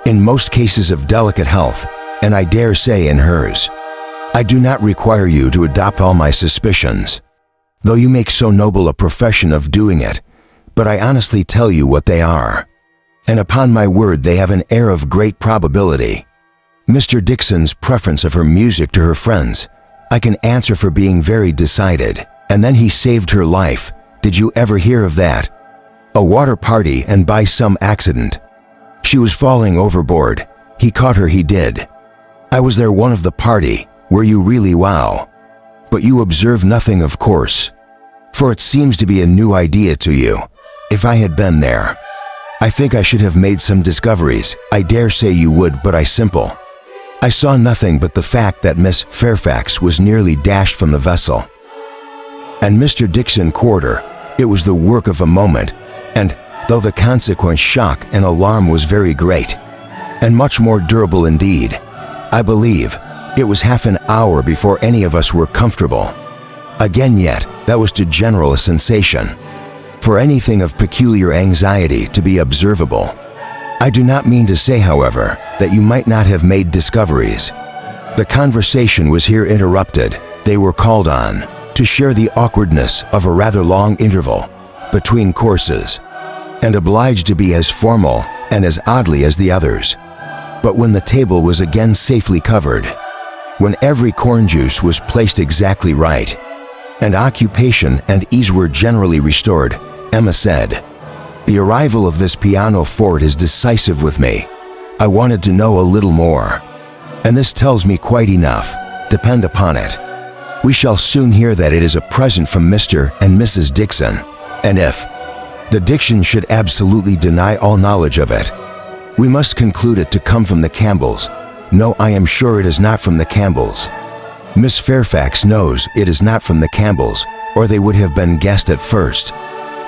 S1: In most cases of delicate health, and I dare say in hers. I do not require you to adopt all my suspicions, though you make so noble a profession of doing it, but I honestly tell you what they are, and upon my word they have an air of great probability. Mr. Dixon's preference of her music to her friends, I can answer for being very decided, and then he saved her life. Did you ever hear of that? A water party, and by some accident she was falling overboard. He caught her, he did. I was there, one of the party. Were you really? Wow. But you observe nothing, of course, for it seems to be a new idea to you. If I had been there, I think I should have made some discoveries. I dare say you would, but I saw nothing but the fact that Miss Fairfax was nearly dashed from the vessel, and Mr. Dixon quarter. It was the work of a moment, and though the consequent shock and alarm was very great, and much more durable indeed, I believe it was half an hour before any of us were comfortable again, yet that was too general a sensation for anything of peculiar anxiety to be observable. I do not mean to say, however, that you might not have made discoveries. The conversation was here interrupted. They were called on to share the awkwardness of a rather long interval between courses, and obliged to be as formal and as oddly as the others. But when the table was again safely covered, when every corn juice was placed exactly right, and occupation and ease were generally restored, Emma said, "The arrival of this pianoforte is decisive with me. I wanted to know a little more, and this tells me quite enough. Depend upon it, we shall soon hear that it is a present from Mr. and Mrs. Dixon, and if the Dixon should absolutely deny all knowledge of it, we must conclude it to come from the Campbells. No, I am sure it is not from the Campbells. Miss Fairfax knows it is not from the Campbells, or they would have been guessed at first.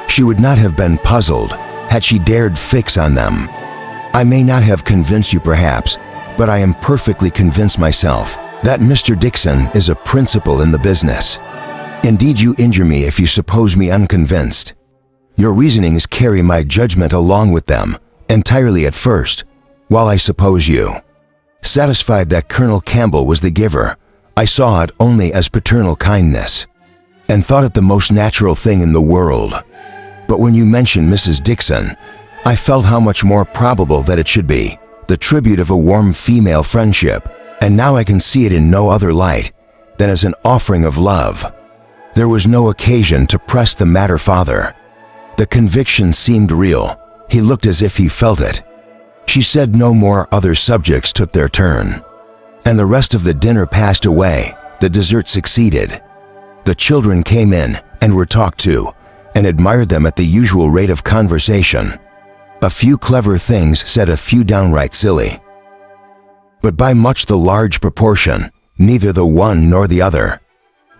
S1: She would not have been puzzled had she dared fix on them. I may not have convinced you perhaps, but I am perfectly convinced myself that Mr. Dixon is a principal in the business. Indeed, you injure me if you suppose me unconvinced. Your reasonings carry my judgment along with them, entirely at first, while I suppose you satisfied that Colonel Campbell was the giver. I saw it only as paternal kindness, and thought it the most natural thing in the world. But when you mentioned Mrs. Dixon, I felt how much more probable that it should be the tribute of a warm female friendship, and now I can see it in no other light than as an offering of love. There was no occasion to press the matter farther. The conviction seemed real. He looked as if he felt it. She said no more. Other subjects took their turn, and the rest of the dinner passed away. The dessert succeeded. The children came in and were talked to, and admired them at the usual rate of conversation. A few clever things said, a few downright silly, but by much the large proportion, neither the one nor the other.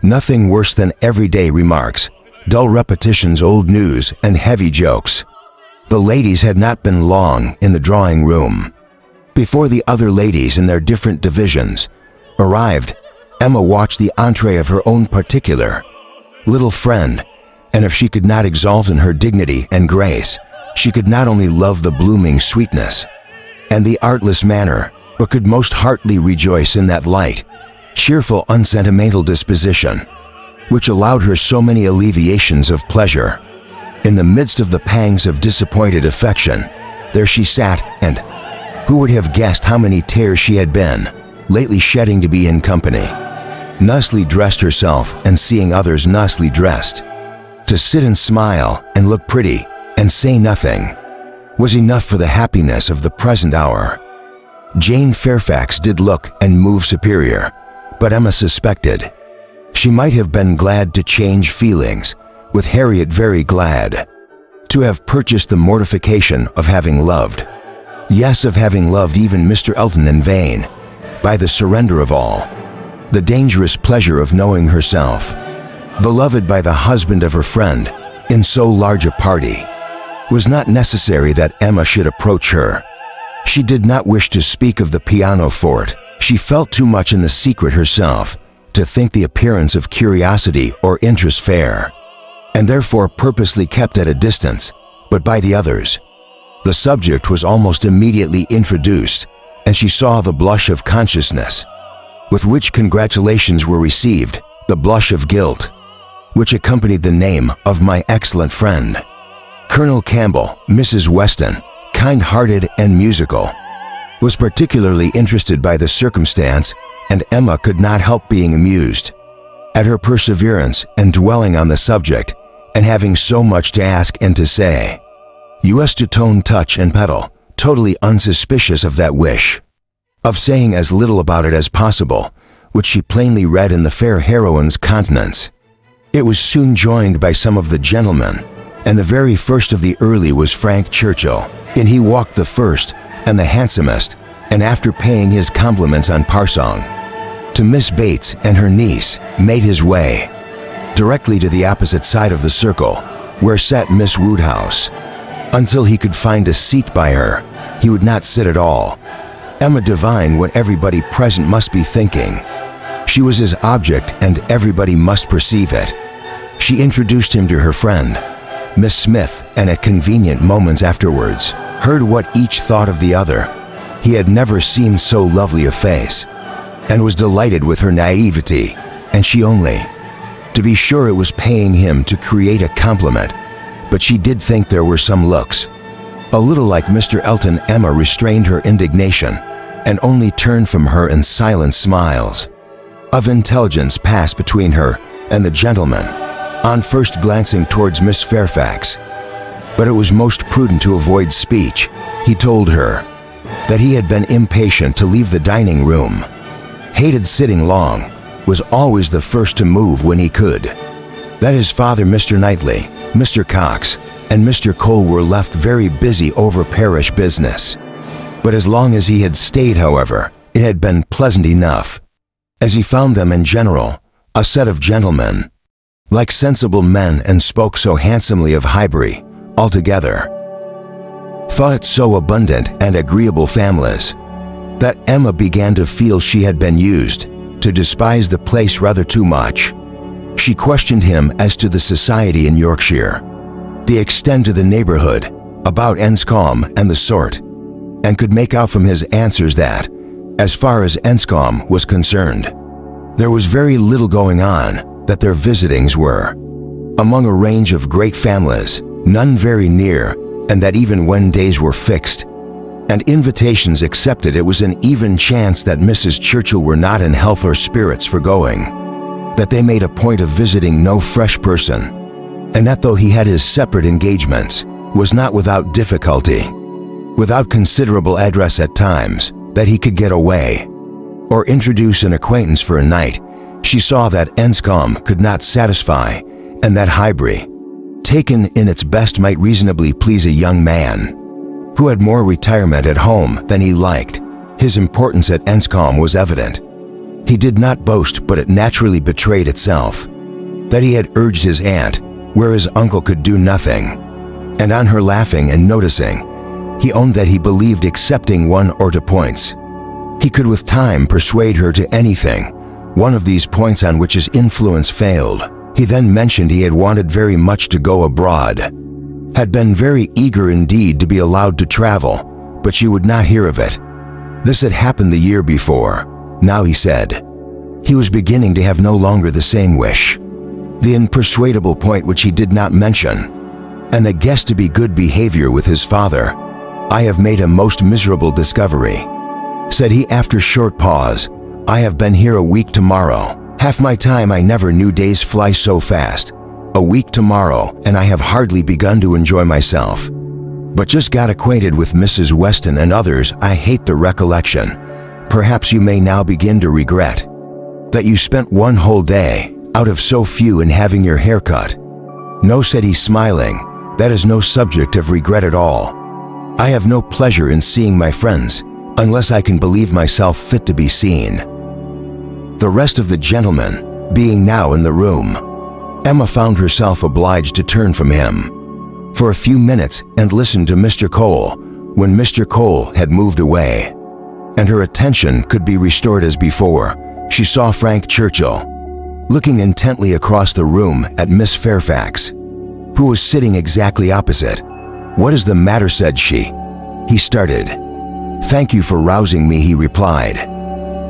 S1: Nothing worse than everyday remarks, dull repetitions, old news, and heavy jokes. The ladies had not been long in the drawing room. Before the other ladies in their different divisions arrived, Emma watched the entree of her own particular little friend, and if she could not exalt in her dignity and grace, she could not only love the blooming sweetness and the artless manner, but could most heartily rejoice in that light, cheerful, unsentimental disposition, which allowed her so many alleviations of pleasure. In the midst of the pangs of disappointed affection, there she sat, and who would have guessed how many tears she had been lately shedding to be in company, nicely dressed herself and seeing others nicely dressed. To sit and smile and look pretty and say nothing was enough for the happiness of the present hour. Jane Fairfax did look and move superior, but Emma suspected she might have been glad to change feelings, with Harriet very glad to have purchased the mortification of having loved, yes, of having loved even Mr. Elton in vain, by the surrender of all, the dangerous pleasure of knowing herself beloved by the husband of her friend in so large a party. Was not necessary that Emma should approach her. She did not wish to speak of the pianoforte. She felt too much in the secret herself to think the appearance of curiosity or interest fair, and therefore purposely kept at a distance, but by the others. The subject was almost immediately introduced, and she saw the blush of consciousness, with which congratulations were received, the blush of guilt, which accompanied the name of my excellent friend. Colonel Campbell, Mrs. Weston, kind-hearted and musical, was particularly interested by the circumstance, and Emma could not help being amused at her perseverance and dwelling on the subject, and having so much to ask and to say. Us to tone, touch, and pedal, totally unsuspicious of that wish of saying as little about it as possible, which she plainly read in the fair heroine's countenance. It was soon joined by some of the gentlemen, and the very first of the early was Frank Churchill. In he walked the first and the handsomest, and after paying his compliments on Parsong to Miss Bates and her niece, made his way directly to the opposite side of the circle, where sat Miss Woodhouse. Until he could find a seat by her, he would not sit at all. Emma divined what everybody present must be thinking. She was his object, and everybody must perceive it. She introduced him to her friend, Miss Smith, and at convenient moments afterwards heard what each thought of the other. He had never seen so lovely a face, and was delighted with her naivety, and she only. To be sure, it was paying him to create a compliment, but she did think there were some looks a little like Mr. Elton. Emma restrained her indignation, and only turned from her in silent smiles of intelligence passed between her and the gentleman, on first glancing towards Miss Fairfax. But it was most prudent to avoid speech. He told her that he had been impatient to leave the dining room, hated sitting long, was always the first to move when he could, that his father, Mr. Knightley, Mr. Cox, and Mr. Cole were left very busy over parish business. But as long as he had stayed, however, it had been pleasant enough, as he found them in general a set of gentlemen, like sensible men, and spoke so handsomely of Highbury altogether, thought it so abundant and agreeable families, that Emma began to feel she had been used to despise the place rather too much. She questioned him as to the society in Yorkshire, the extent to the neighborhood, about Enscombe and the sort, and could make out from his answers that, as far as Enscombe was concerned, there was very little going on, that their visitings were among a range of great families, none very near, and that even when days were fixed and invitations accepted, it was an even chance that Mrs. Churchill were not in health or spirits for going, that they made a point of visiting no fresh person, and that though he had his separate engagements, was not without difficulty, without considerable address at times, that he could get away, or introduce an acquaintance for a night. She saw that Enscombe could not satisfy, and that Highbury, taken in its best, might reasonably please a young man who had more retirement at home than he liked. His importance at Enscombe was evident. He did not boast, but it naturally betrayed itself, that he had urged his aunt, where his uncle could do nothing. And on her laughing and noticing, he owned that he believed accepting 1 or 2 points. He could with time persuade her to anything, one of these points on which his influence failed. He then mentioned he had wanted very much to go abroad, had been very eager indeed to be allowed to travel, but she would not hear of it. This had happened the year before. Now, he said, he was beginning to have no longer the same wish. The unpersuadable point which he did not mention, and the guess to be good behavior with his father. I have made a most miserable discovery, said he after short pause. I have been here a week tomorrow. Half my time I never knew days fly so fast. A week tomorrow, and I have hardly begun to enjoy myself. But just got acquainted with Mrs. Weston and others. I hate the recollection. Perhaps you may now begin to regret that you spent 1 whole day out of so few in having your hair cut. No, said he, smiling, that is no subject of regret at all. I have no pleasure in seeing my friends, unless I can believe myself fit to be seen. The rest of the gentlemen being now in the room, Emma found herself obliged to turn from him for a few minutes and listen to Mr. Cole. When Mr. Cole had moved away, and her attention could be restored as before, she saw Frank Churchill looking intently across the room at Miss Fairfax, who was sitting exactly opposite. What is the matter, said she. He started. Thank you for rousing me, he replied.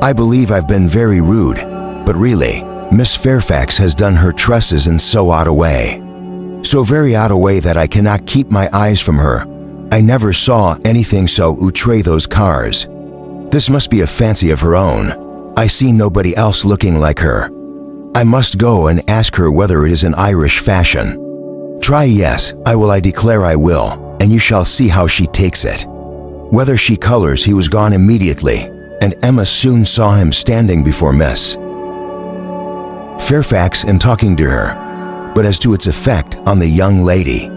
S1: I believe I've been very rude, but really, Miss Fairfax has done her tresses in so odd a way. So very odd a way that I cannot keep my eyes from her. I never saw anything so outre those cars. This must be a fancy of her own. I see nobody else looking like her. I must go and ask her whether it is an Irish fashion. Try, yes, I declare I will, and you shall see how she takes it. Whether she colors. He was gone immediately, and Emma soon saw him standing before Miss Fairfax and talking to her, but as to its effect on the young lady,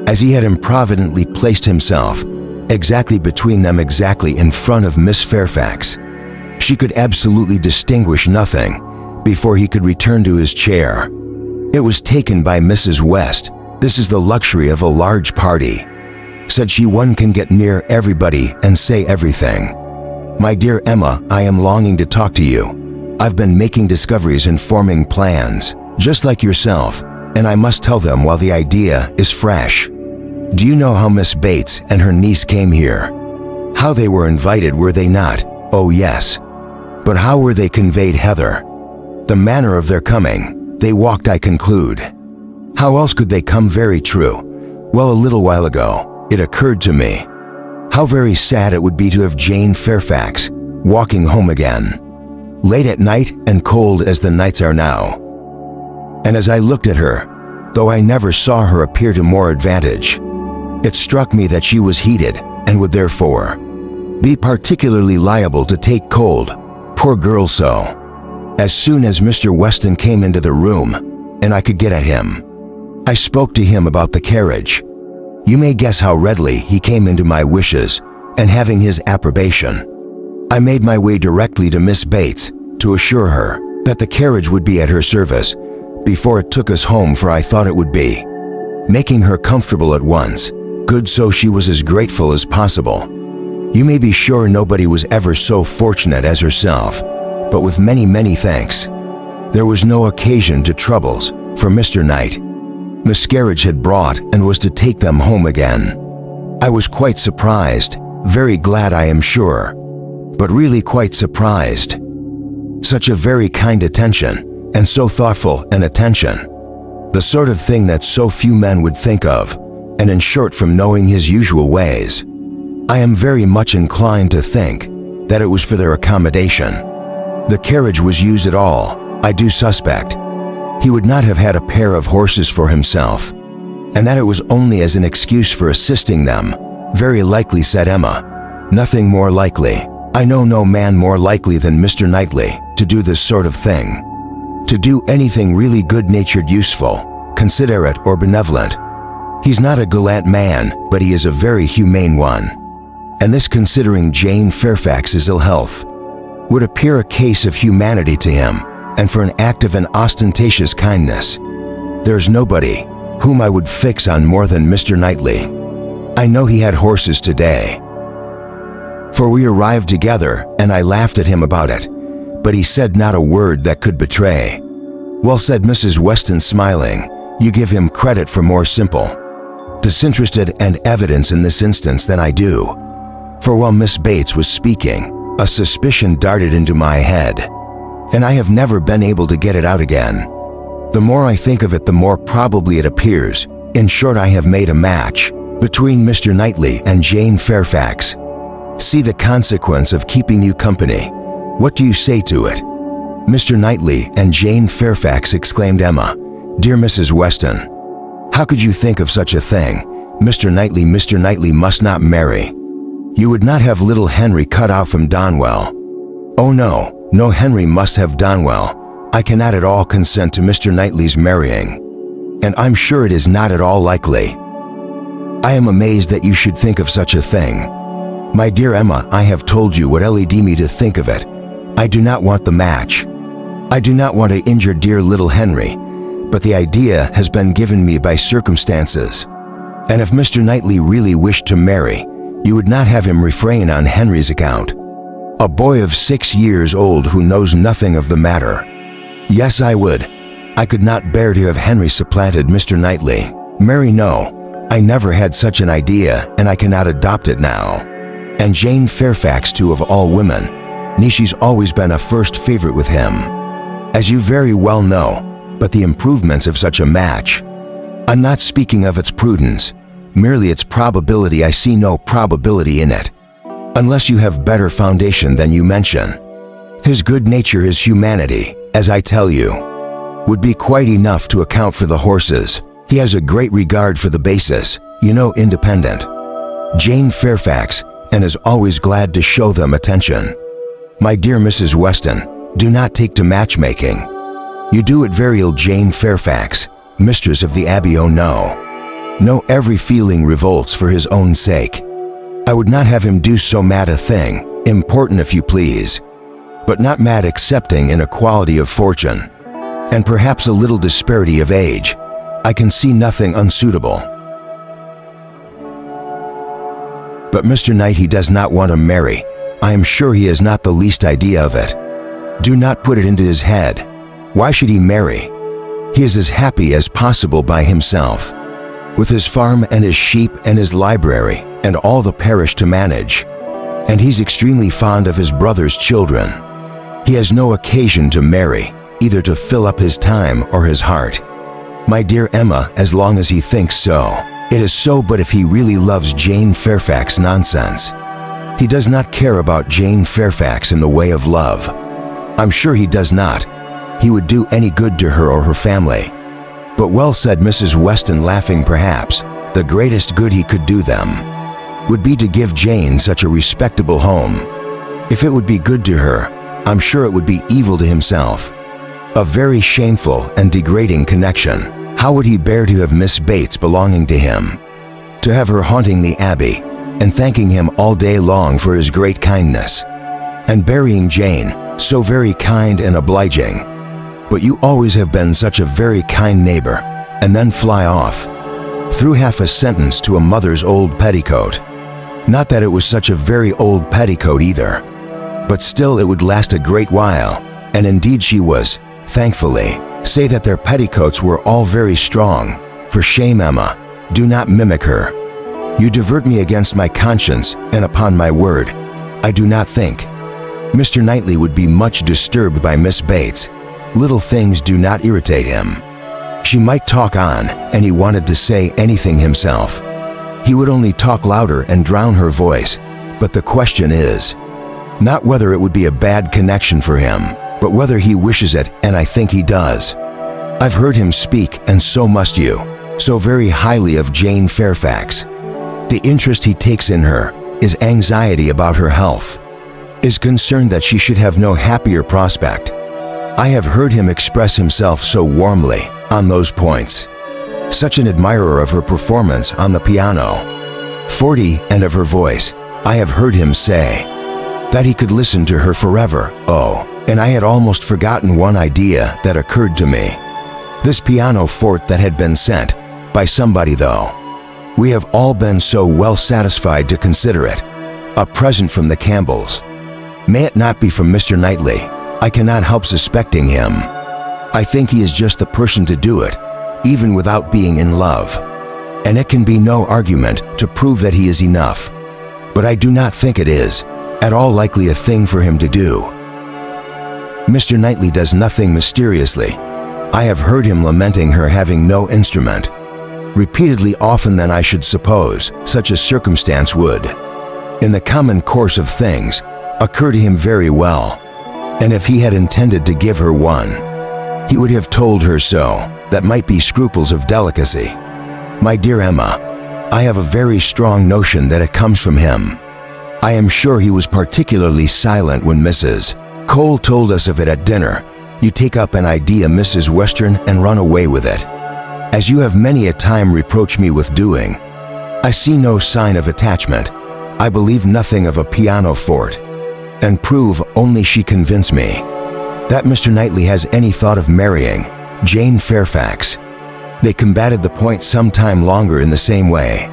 S1: as he had improvidently placed himself exactly between them, exactly in front of Miss Fairfax, she could absolutely distinguish nothing before he could return to his chair. It was taken by Mrs. West. This is the luxury of a large party, said she. One can get near everybody and say everything. My dear Emma, I am longing to talk to you. I've been making discoveries and forming plans, just like yourself, and I must tell them while the idea is fresh. Do you know how Miss Bates and her niece came here? How they were invited, were they not? Oh yes. But how were they conveyed hither? The manner of their coming. They walked, I conclude. How else could they come? Very true. Well, a little while ago, it occurred to me how very sad it would be to have Jane Fairfax walking home again, late at night and cold as the nights are now. And as I looked at her, though I never saw her appear to more advantage, it struck me that she was heated and would therefore be particularly liable to take cold. Poor girl. So, as soon as Mr. Weston came into the room, and I could get at him, I spoke to him about the carriage. You may guess how readily he came into my wishes, and having his approbation, I made my way directly to Miss Bates to assure her that the carriage would be at her service before it took us home, for I thought it would be, making her comfortable at once. Good. So she was as grateful as possible. You may be sure nobody was ever so fortunate as herself, but with many, many thanks. There was no occasion to troubles, for Mr. Knight miscarriage had brought and was to take them home again. I was quite surprised, very glad I am sure, but really quite surprised. Such a very kind attention, and so thoughtful an attention. The sort of thing that so few men would think of, and in short, from knowing his usual ways, I am very much inclined to think that it was for their accommodation. The carriage was used at all, I do suspect. He would not have had a pair of horses for himself, and that it was only as an excuse for assisting them. Very likely, said Emma. Nothing more likely. I know no man more likely than Mr. Knightley to do this sort of thing. To do anything really good-natured, useful, considerate, or benevolent. He's not a gallant man, but he is a very humane one. And this, considering Jane Fairfax's ill health, would appear a case of humanity to him, and for an act of an ostentatious kindness. There's nobody whom I would fix on more than Mr. Knightley. I know he had horses today. For we arrived together, and I laughed at him about it, but he said not a word that could betray. Well, said Mrs. Weston, smiling, you give him credit for more simple, disinterested and evidence in this instance than I do. For while Miss Bates was speaking, a suspicion darted into my head, and I have never been able to get it out again. The more I think of it, the more probably it appears. In short, I have made a match between Mr. Knightley and Jane Fairfax. See the consequence of keeping you company. What do you say to it? Mr. Knightley and Jane Fairfax, exclaimed Emma. Dear Mrs. Weston, how could you think of such a thing? Mr. Knightley must not marry. You would not have little Henry cut out from Donwell. Oh no, Henry must have Donwell. I cannot at all consent to Mr. Knightley's marrying, and I'm sure it is not at all likely. I am amazed that you should think of such a thing. My dear Emma, I have told you what led me to think of it. I do not want the match. I do not want to injure dear little Henry, but the idea has been given me by circumstances. And if Mr. Knightley really wished to marry, you would not have him refrain on Henry's account. A boy of 6 years old who knows nothing of the matter. Yes, I would. I could not bear to have Henry supplanted Mr. Knightley. Mary, no, I never had such an idea, and I cannot adopt it now. And Jane Fairfax, too, of all women. She's always been a first favorite with him, as you very well know. But the improvements of such a match, I'm not speaking of its prudence, merely its probability. I see no probability in it, unless you have better foundation than you mention. His good nature, his humanity, as I tell you, would be quite enough to account for the horses. He has a great regard for the basis, independent. Jane Fairfax, and is always glad to show them attention. My dear Mrs. Weston, do not take to matchmaking. You do it very ill. Jane Fairfax, mistress of the Abbey, oh no, every feeling revolts for his own sake. I would not have him do so mad a thing, important if you please, but not mad excepting in equality of fortune, and perhaps a little disparity of age. I can see nothing unsuitable. But Mr. Knight, he does not want to marry. I am sure he has not the least idea of it. Do not put it into his head. Why should he marry? He is as happy as possible by himself, with his farm and his sheep and his library and all the parish to manage. And he's extremely fond of his brother's children. He has no occasion to marry, either to fill up his time or his heart. My dear Emma, as long as he thinks so, it is so. But if he really loves Jane Fairfax, nonsense. He does not care about Jane Fairfax in the way of love. I'm sure he does not. He would do any good to her or her family. But well, said Mrs. Weston, laughing, perhaps the greatest good he could do them would be to give Jane such a respectable home. If it would be good to her, I'm sure it would be evil to himself. A very shameful and degrading connection. How would he bear to have Miss Bates belonging to him? To have her haunting the Abbey and thanking him all day long for his great kindness, and burying Jane, so very kind and obliging. But you always have been such a very kind neighbor, and then fly off, through half a sentence, to a mother's old petticoat. Not that it was such a very old petticoat either, but still it would last a great while, and indeed she was, thankfully. Say that their petticoats were all very strong. For shame, Emma, do not mimic her. You divert me against my conscience, and upon my word, I do not think Mr. Knightley would be much disturbed by Miss Bates. Little things do not irritate him. She might talk on, and he wanted to say anything himself. He would only talk louder and drown her voice. But the question is not whether it would be a bad connection for him, but whether he wishes it, and I think he does. I've heard him speak, and so must you, so very highly of Jane Fairfax. The interest he takes in her, his anxiety about her health, is concerned that she should have no happier prospect. I have heard him express himself so warmly on those points. Such an admirer of her performance on the piano, 40, and of her voice. I have heard him say that he could listen to her forever. Oh, and I had almost forgotten one idea that occurred to me. This pianoforte that had been sent, by somebody though. We have all been so well satisfied to consider it a present from the Campbells. May it not be from Mr. Knightley. I cannot help suspecting him. I think he is just the person to do it, even without being in love. And it can be no argument to prove that he is enough. But I do not think it is at all likely a thing for him to do. Mr. Knightley does nothing mysteriously. I have heard him lamenting her having no instrument, repeatedly often than I should suppose such a circumstance would, in the common course of things, occur to him very well. And if he had intended to give her one, he would have told her so. That might be scruples of delicacy. My dear Emma, I have a very strong notion that it comes from him. I am sure he was particularly silent when Mrs. Cole told us of it at dinner. You take up an idea, Mrs. Western, and run away with it, as you have many a time reproached me with doing. I see no sign of attachment. I believe nothing of a pianoforte, and prove only she convince me that Mr. Knightley has any thought of marrying Jane Fairfax. They combated the point some time longer in the same way,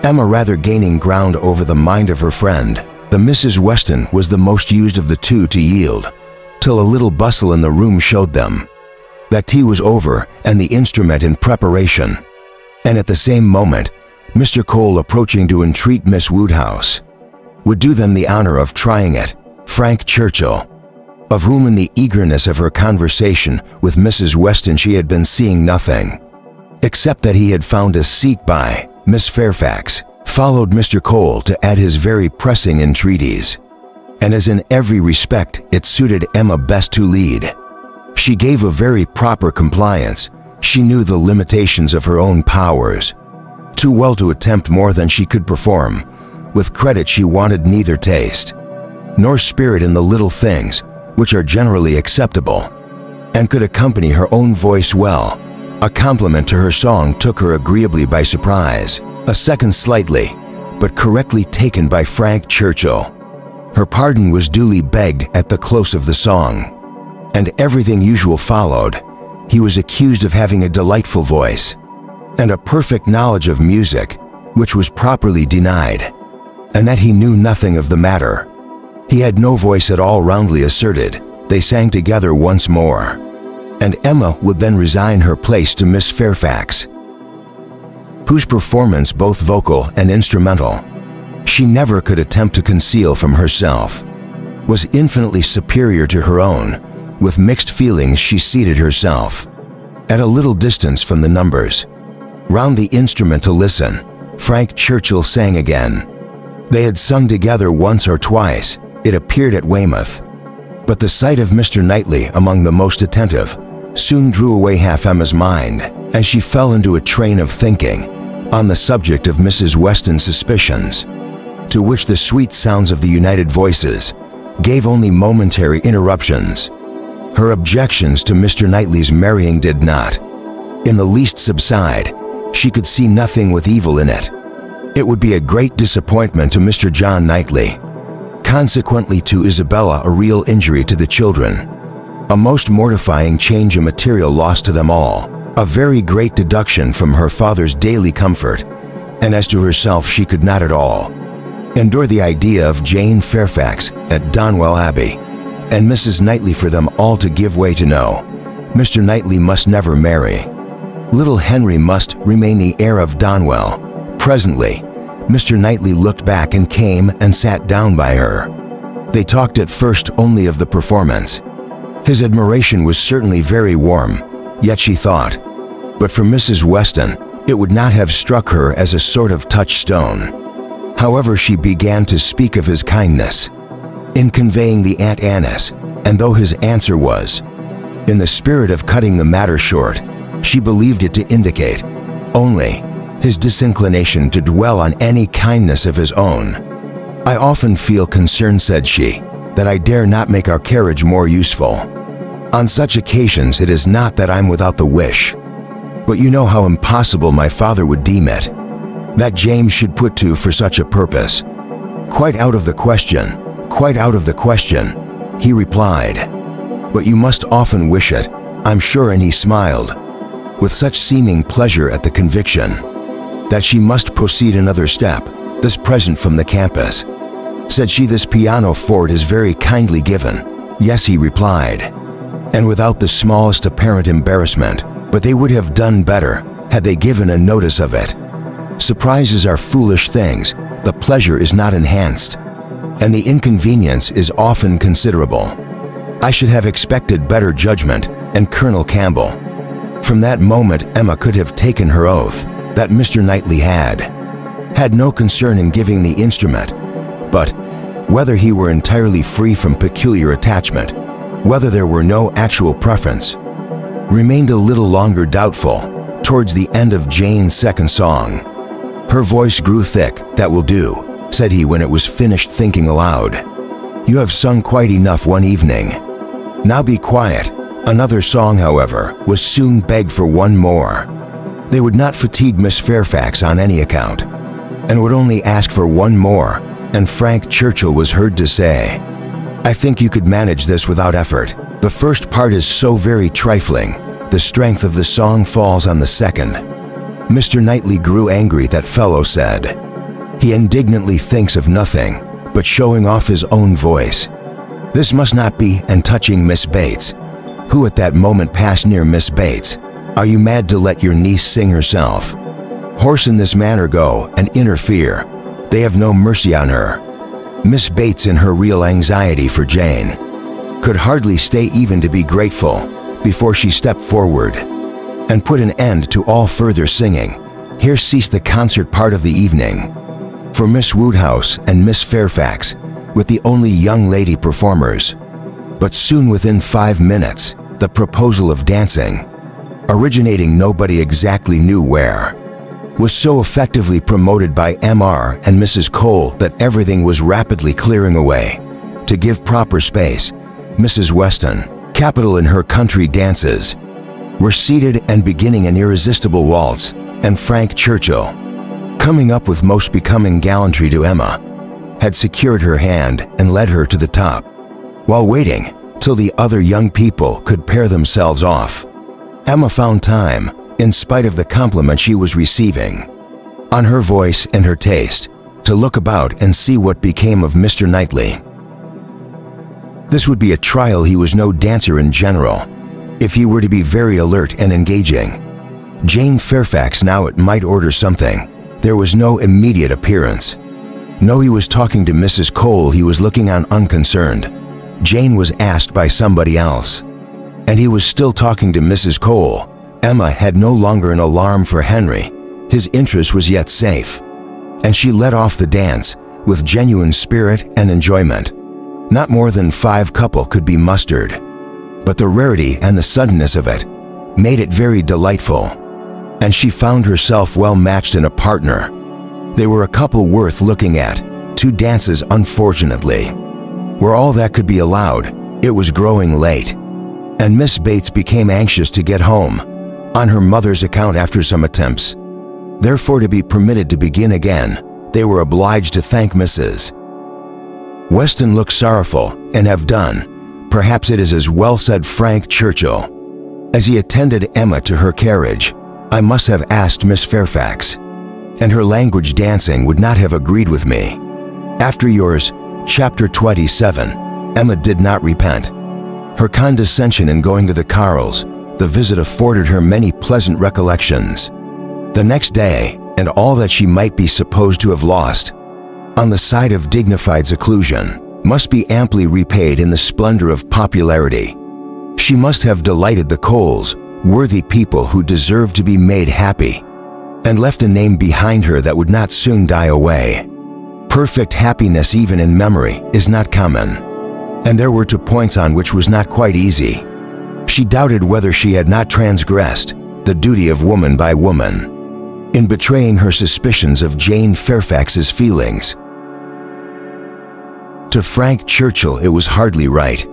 S1: Emma rather gaining ground over the mind of her friend. The Mrs. Weston was the most used of the two to yield, till a little bustle in the room showed them that tea was over and the instrument in preparation, and at the same moment Mr. Cole, approaching to entreat Miss Woodhouse, would do them the honor of trying it. Frank Churchill, of whom in the eagerness of her conversation with Mrs. Weston she had been seeing nothing, except that he had found a seat by Miss Fairfax, followed Mr. Cole to add his very pressing entreaties, and as in every respect it suited Emma best to lead, she gave a very proper compliance. She knew the limitations of her own powers too well to attempt more than she could perform. With credit she wanted neither taste nor spirit in the little things which are generally acceptable, and could accompany her own voice well. A compliment to her song took her agreeably by surprise, a second slightly, but correctly taken by Frank Churchill. Her pardon was duly begged at the close of the song, and everything usual followed. He was accused of having a delightful voice, and a perfect knowledge of music, which was properly denied, and that he knew nothing of the matter. He had no voice at all, roundly asserted. They sang together once more, and Emma would then resign her place to Miss Fairfax, whose performance, both vocal and instrumental, she never could attempt to conceal from herself, was infinitely superior to her own. With mixed feelings she seated herself at a little distance from the numbers, round the instrument to listen. Frank Churchill sang again. They had sung together once or twice, it appeared, at Weymouth, but the sight of Mr. Knightley among the most attentive soon drew away half Emma's mind, and she fell into a train of thinking on the subject of Mrs. Weston's suspicions, to which the sweet sounds of the united voices gave only momentary interruptions. Her objections to Mr. Knightley's marrying did not in the least subside. She could see nothing with evil in it. It would be a great disappointment to Mr. John Knightley, consequently to Isabella a real injury to the children, a most mortifying change, a material loss to them all, a very great deduction from her father's daily comfort, and as to herself she could not at all endure the idea of Jane Fairfax at Donwell Abbey, and Mrs. Knightley for them all to give way to no. Mr. Knightley must never marry. Little Henry must remain the heir of Donwell. Presently, Mr. Knightley looked back and came and sat down by her. They talked at first only of the performance. His admiration was certainly very warm, yet she thought, but for Mrs. Weston, it would not have struck her as a sort of touchstone. However, she began to speak of his kindness in conveying the Aunt Annis, and though his answer was, in the spirit of cutting the matter short, she believed it to indicate only his disinclination to dwell on any kindness of his own. I often feel concerned, said she, that I dare not make our carriage more useful. On such occasions it is not that I'm without the wish, but you know how impossible my father would deem it, that James should put to for such a purpose. Quite out of the question, quite out of the question, he replied. But you must often wish it, I'm sure, and he smiled. with such seeming pleasure at the conviction that she must proceed another step, this present from the campus. Said she, "This piano forte is very kindly given." "Yes," he replied, and without the smallest apparent embarrassment, "but they would have done better had they given a notice of it." Surprises are foolish things, the pleasure is not enhanced, and the inconvenience is often considerable. I should have expected better judgment, and Colonel Campbell. From that moment Emma could have taken her oath that Mr. Knightley had no concern in giving the instrument, but whether he were entirely free from peculiar attachment, whether there were no actual preference, remained a little longer doubtful. Towards the end of Jane's second song, her voice grew thick. "That will do," said he when it was finished, thinking aloud. "You have sung quite enough one evening. Now be quiet." Another song, however, was soon begged for one more. They would not fatigue Miss Fairfax on any account, and would only ask for one more, and Frank Churchill was heard to say, "I think you could manage this without effort. The first part is so very trifling. The strength of the song falls on the second." Mr. Knightley grew angry, that fellow said. "He indignantly thinks of nothing but showing off his own voice. This must not be." And touching Miss Bates, who at that moment passed near Miss Bates, "Are you mad to let your niece sing herself? Horse in this manner, go and interfere. They have no mercy on her." Miss Bates, in her real anxiety for Jane, could hardly stay even to be grateful before she stepped forward and put an end to all further singing. Here ceased the concert part of the evening for Miss Woodhouse and Miss Fairfax, with the only young lady performers. But soon, within 5 minutes, the proposal of dancing, originating nobody exactly knew where, was so effectively promoted by Mr. and Mrs. Cole that everything was rapidly clearing away. To give proper space, Mrs. Weston, capital in her country dances, were seated and beginning an irresistible waltz, and Frank Churchill, coming up with most becoming gallantry to Emma, had secured her hand and led her to the top, while waiting till the other young people could pair themselves off. Emma found time, in spite of the compliment she was receiving on her voice and her taste, to look about and see what became of Mr. Knightley. This would be a trial. He was no dancer in general, if he were to be very alert and engaging. Jane Fairfax now it might order something. There was no immediate appearance. No, he was talking to Mrs. Cole. He was looking on unconcerned. Jane was asked by somebody else, and he was still talking to Mrs. Cole. Emma had no longer an alarm for Henry. His interest was yet safe, and she led off the dance with genuine spirit and enjoyment. Not more than 5 couple could be mustered, but the rarity and the suddenness of it made it very delightful, and she found herself well matched in a partner. They were a couple worth looking at. 2 dances, unfortunately, were all that could be allowed. It was growing late, and Miss Bates became anxious to get home on her mother's account after some attempts. Therefore, to be permitted to begin again, they were obliged to thank Mrs. Weston look sorrowful, and have done. Perhaps it is as well, said Frank Churchill, as he attended Emma to her carriage. "I must have asked Miss Fairfax, and her language dancing would not have agreed with me. After yours." Chapter 27. Emma did not repent her condescension in going to the Carrolls. The visit afforded her many pleasant recollections. The next day, and all that she might be supposed to have lost on the side of dignified seclusion, must be amply repaid in the splendor of popularity. She must have delighted the Coles, worthy people who deserved to be made happy, and left a name behind her that would not soon die away. Perfect happiness, even in memory, is not common, and there were 2 points on which was not quite easy. She doubted whether she had not transgressed the duty of woman by woman in betraying her suspicions of Jane Fairfax's feelings. To Frank Churchill it was hardly right,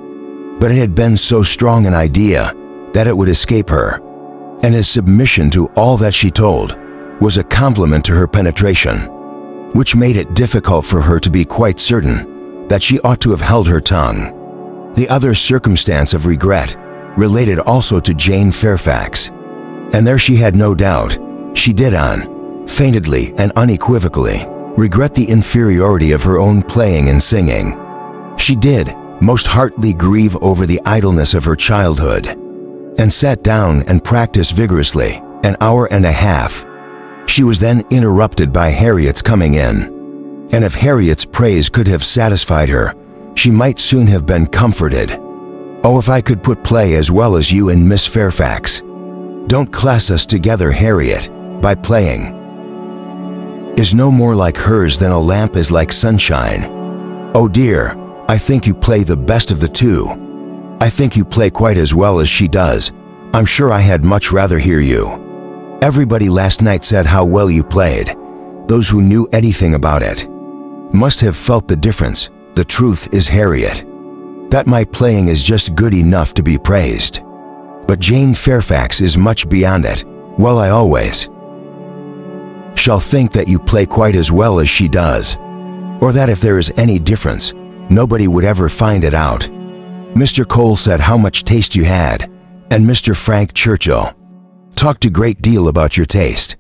S1: but it had been so strong an idea that it would escape her, and his submission to all that she told was a compliment to her penetration, which made it difficult for her to be quite certain that she ought to have held her tongue. The other circumstance of regret related also to Jane Fairfax. And there she had no doubt. She did faintedly and unequivocally, regret the inferiority of her own playing and singing. She did most heartily grieve over the idleness of her childhood, and sat down and practiced vigorously an hour and a half. She was then interrupted by Harriet's coming in, and if Harriet's praise could have satisfied her, she might soon have been comforted. Oh, if I could put play as well as you and Miss Fairfax. Don't class us together, Harriet, by playing is no more like hers than a lamp is like sunshine. Oh dear, I think you play the best of the two. I think you play quite as well as she does. I'm sure I had much rather hear you. Everybody last night said how well you played. Those who knew anything about it must have felt the difference. The truth is, Harriet, that my playing is just good enough to be praised. But Jane Fairfax is much beyond it. Well, I always shall think that you play quite as well as she does, or that if there is any difference, nobody would ever find it out. Mr. Cole said how much taste you had, and Mr. Frank Churchill talked a great deal about your taste,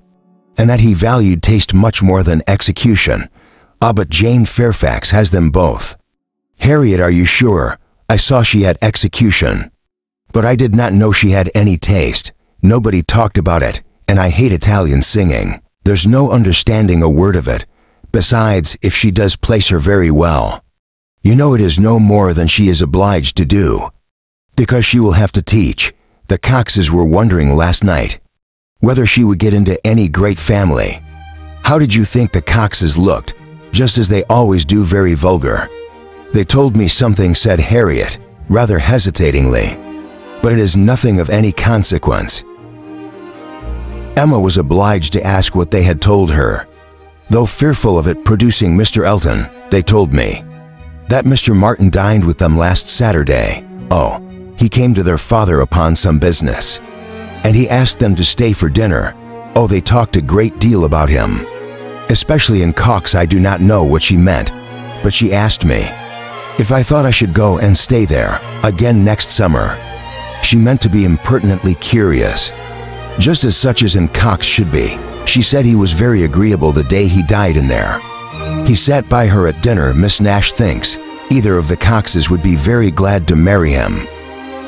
S1: and that he valued taste much more than execution. Ah, but Jane Fairfax has them both. Harriet, are you sure? I saw she had execution, but I did not know she had any taste. Nobody talked about it, and I hate Italian singing. There's no understanding a word of it. Besides, if she does place her very well, you know it is no more than she is obliged to do, because she will have to teach. The Coxes were wondering last night whether she would get into any great family. How did you think the Coxes looked? Just as they always do, very vulgar. They told me something, said Harriet, rather hesitatingly, but it is nothing of any consequence. Emma was obliged to ask what they had told her, though fearful of it producing Mr. Elton. They told me that Mr. Martin dined with them last Saturday. Oh, he came to their father upon some business, and he asked them to stay for dinner. Oh, they talked a great deal about him, especially in Cox. I do not know what she meant, but she asked me if I thought I should go and stay there again next summer. She meant to be impertinently curious, just as such as in Cox should be. She said he was very agreeable the day he died in there. He sat by her at dinner. Miss Nash thinks either of the Coxes would be very glad to marry him.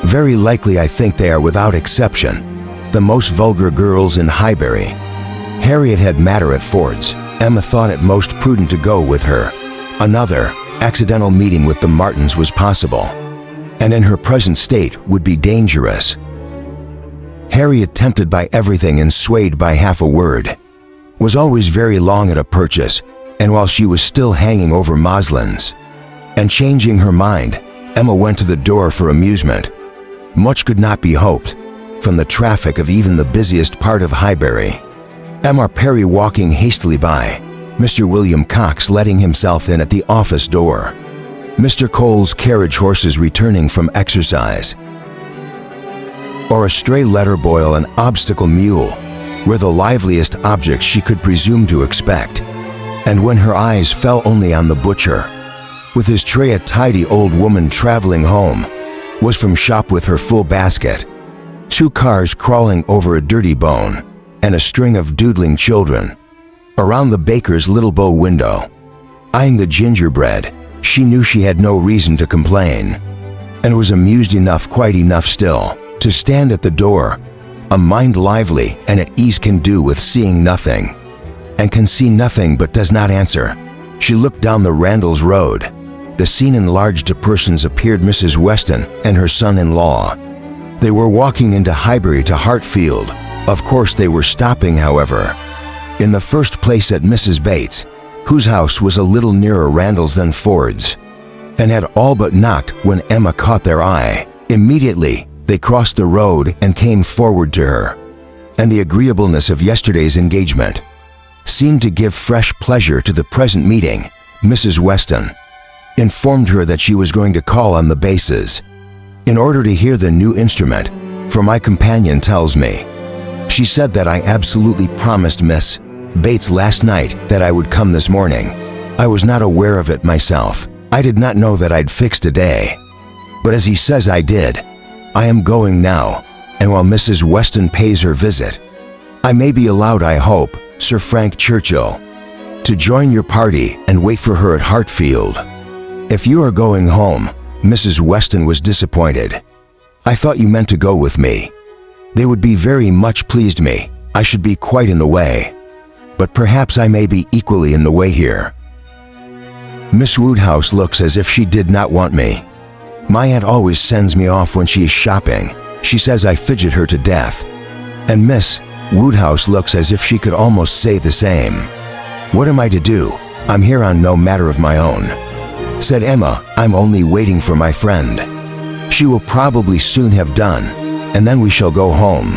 S1: Very likely. I think they are, without exception, the most vulgar girls in Highbury. Harriet had matter at Ford's. Emma thought it most prudent to go with her. Another accidental meeting with the Martins was possible, and in her present state would be dangerous. Harriet, tempted by everything and swayed by half a word, was always very long at a purchase, and while she was still hanging over muslins and changing her mind, Emma went to the door for amusement. Much could not be hoped from the traffic of even the busiest part of Highbury. Emma Perry walking hastily by, Mr. William Cox letting himself in at the office door, Mr. Cole's carriage horses returning from exercise, or a stray letter boy, an obstacle mule, were the liveliest objects she could presume to expect. And when her eyes fell only on the butcher, with his tray, a tidy old woman traveling home was from shop with her full basket, 2 cars crawling over a dirty bone, and a string of doodling children around the baker's little bow window, eyeing the gingerbread, she knew she had no reason to complain, and was amused enough, quite enough still, to stand at the door, a mind lively and at ease, can do with seeing nothing, and can see nothing but does not answer. She looked down the Randalls Road. The scene enlarged to persons. Appeared Mrs. Weston and her son-in-law. They were walking into Highbury to Hartfield. Of course they were stopping, however, in the first place at Mrs. Bates, whose house was a little nearer Randall's than Ford's, and had all but knocked when Emma caught their eye. Immediately they crossed the road and came forward to her, and the agreeableness of yesterday's engagement seemed to give fresh pleasure to the present meeting. Mrs. Weston informed her that she was going to call on the Bases in order to hear the new instrument, for my companion tells me she said that I absolutely promised Miss Bates last night that I would come this morning. I was not aware of it myself. I did not know that I'd fixed a day, but as he says I did. I am going now, and while Mrs. Weston pays her visit, I may be allowed, I hope, Sir Frank Churchill, to join your party and wait for her at Hartfield. If you are going home, Mrs. Weston was disappointed. I thought you meant to go with me. They would be very much pleased me. I should be quite in the way. But perhaps I may be equally in the way here. Miss Woodhouse looks as if she did not want me. My aunt always sends me off when she is shopping. She says I fidget her to death. And Miss Woodhouse looks as if she could almost say the same. What am I to do? I'm here on no matter of my own. Said Emma, I'm only waiting for my friend. She will probably soon have done, and then we shall go home.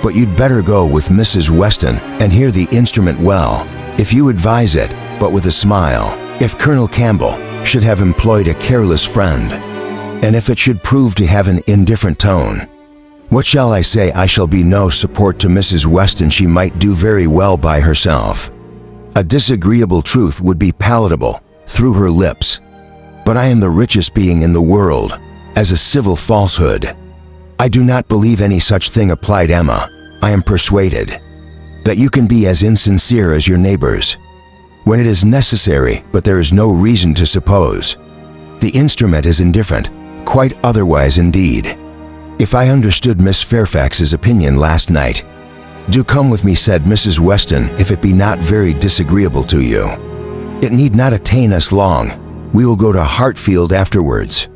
S1: But you'd better go with Mrs. Weston and hear the instrument well, if you advise it, but with a smile. If Colonel Campbell should have employed a careless friend, and if it should prove to have an indifferent tone, what shall I say? I shall be no support to Mrs. Weston. She might do very well by herself. A disagreeable truth would be palatable through her lips. But I am the richest being in the world, as a civil falsehood. I do not believe any such thing applied, Emma. I am persuaded that you can be as insincere as your neighbors, when it is necessary, but there is no reason to suppose. The instrument is indifferent, quite otherwise indeed. If I understood Miss Fairfax's opinion last night, do come with me, said Mrs. Weston, if it be not very disagreeable to you. It need not attain us long. We will go to Hartfield afterwards.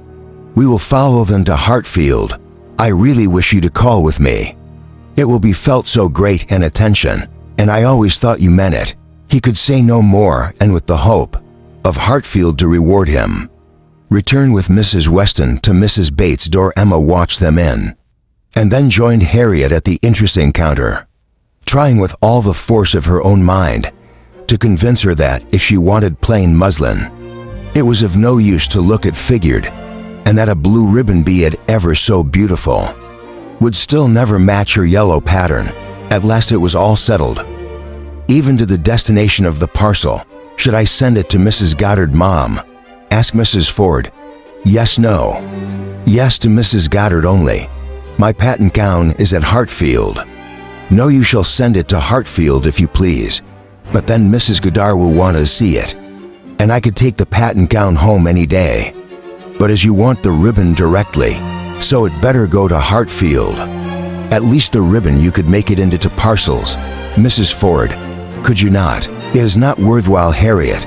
S1: We will follow them to Hartfield. I really wish you to call with me. It will be felt so great an attention, and I always thought you meant it. He could say no more, and with the hope of Hartfield to reward him, return with Mrs. Weston to Mrs. Bates' door. Emma watched them in, and then joined Harriet at the interesting counter, trying with all the force of her own mind to convince her that, if she wanted plain muslin, it was of no use to look at figured, and that a blue ribbon, be it ever so beautiful, would still never match her yellow pattern. At last it was all settled, even to the destination of the parcel. Should I send it to Mrs. Goddard, Mom? Asked Mrs. Ford. Yes, no. Yes to Mrs. Goddard only. My patent gown is at Hartfield. No, you shall send it to Hartfield if you please, but then Mrs. Goddard will want to see it, and I could take the patent gown home any day. But as you want the ribbon directly, so it better go to Hartfield. At least the ribbon you could make it into parcels, Mrs. Ford, could you not? It is not worthwhile, Harriet,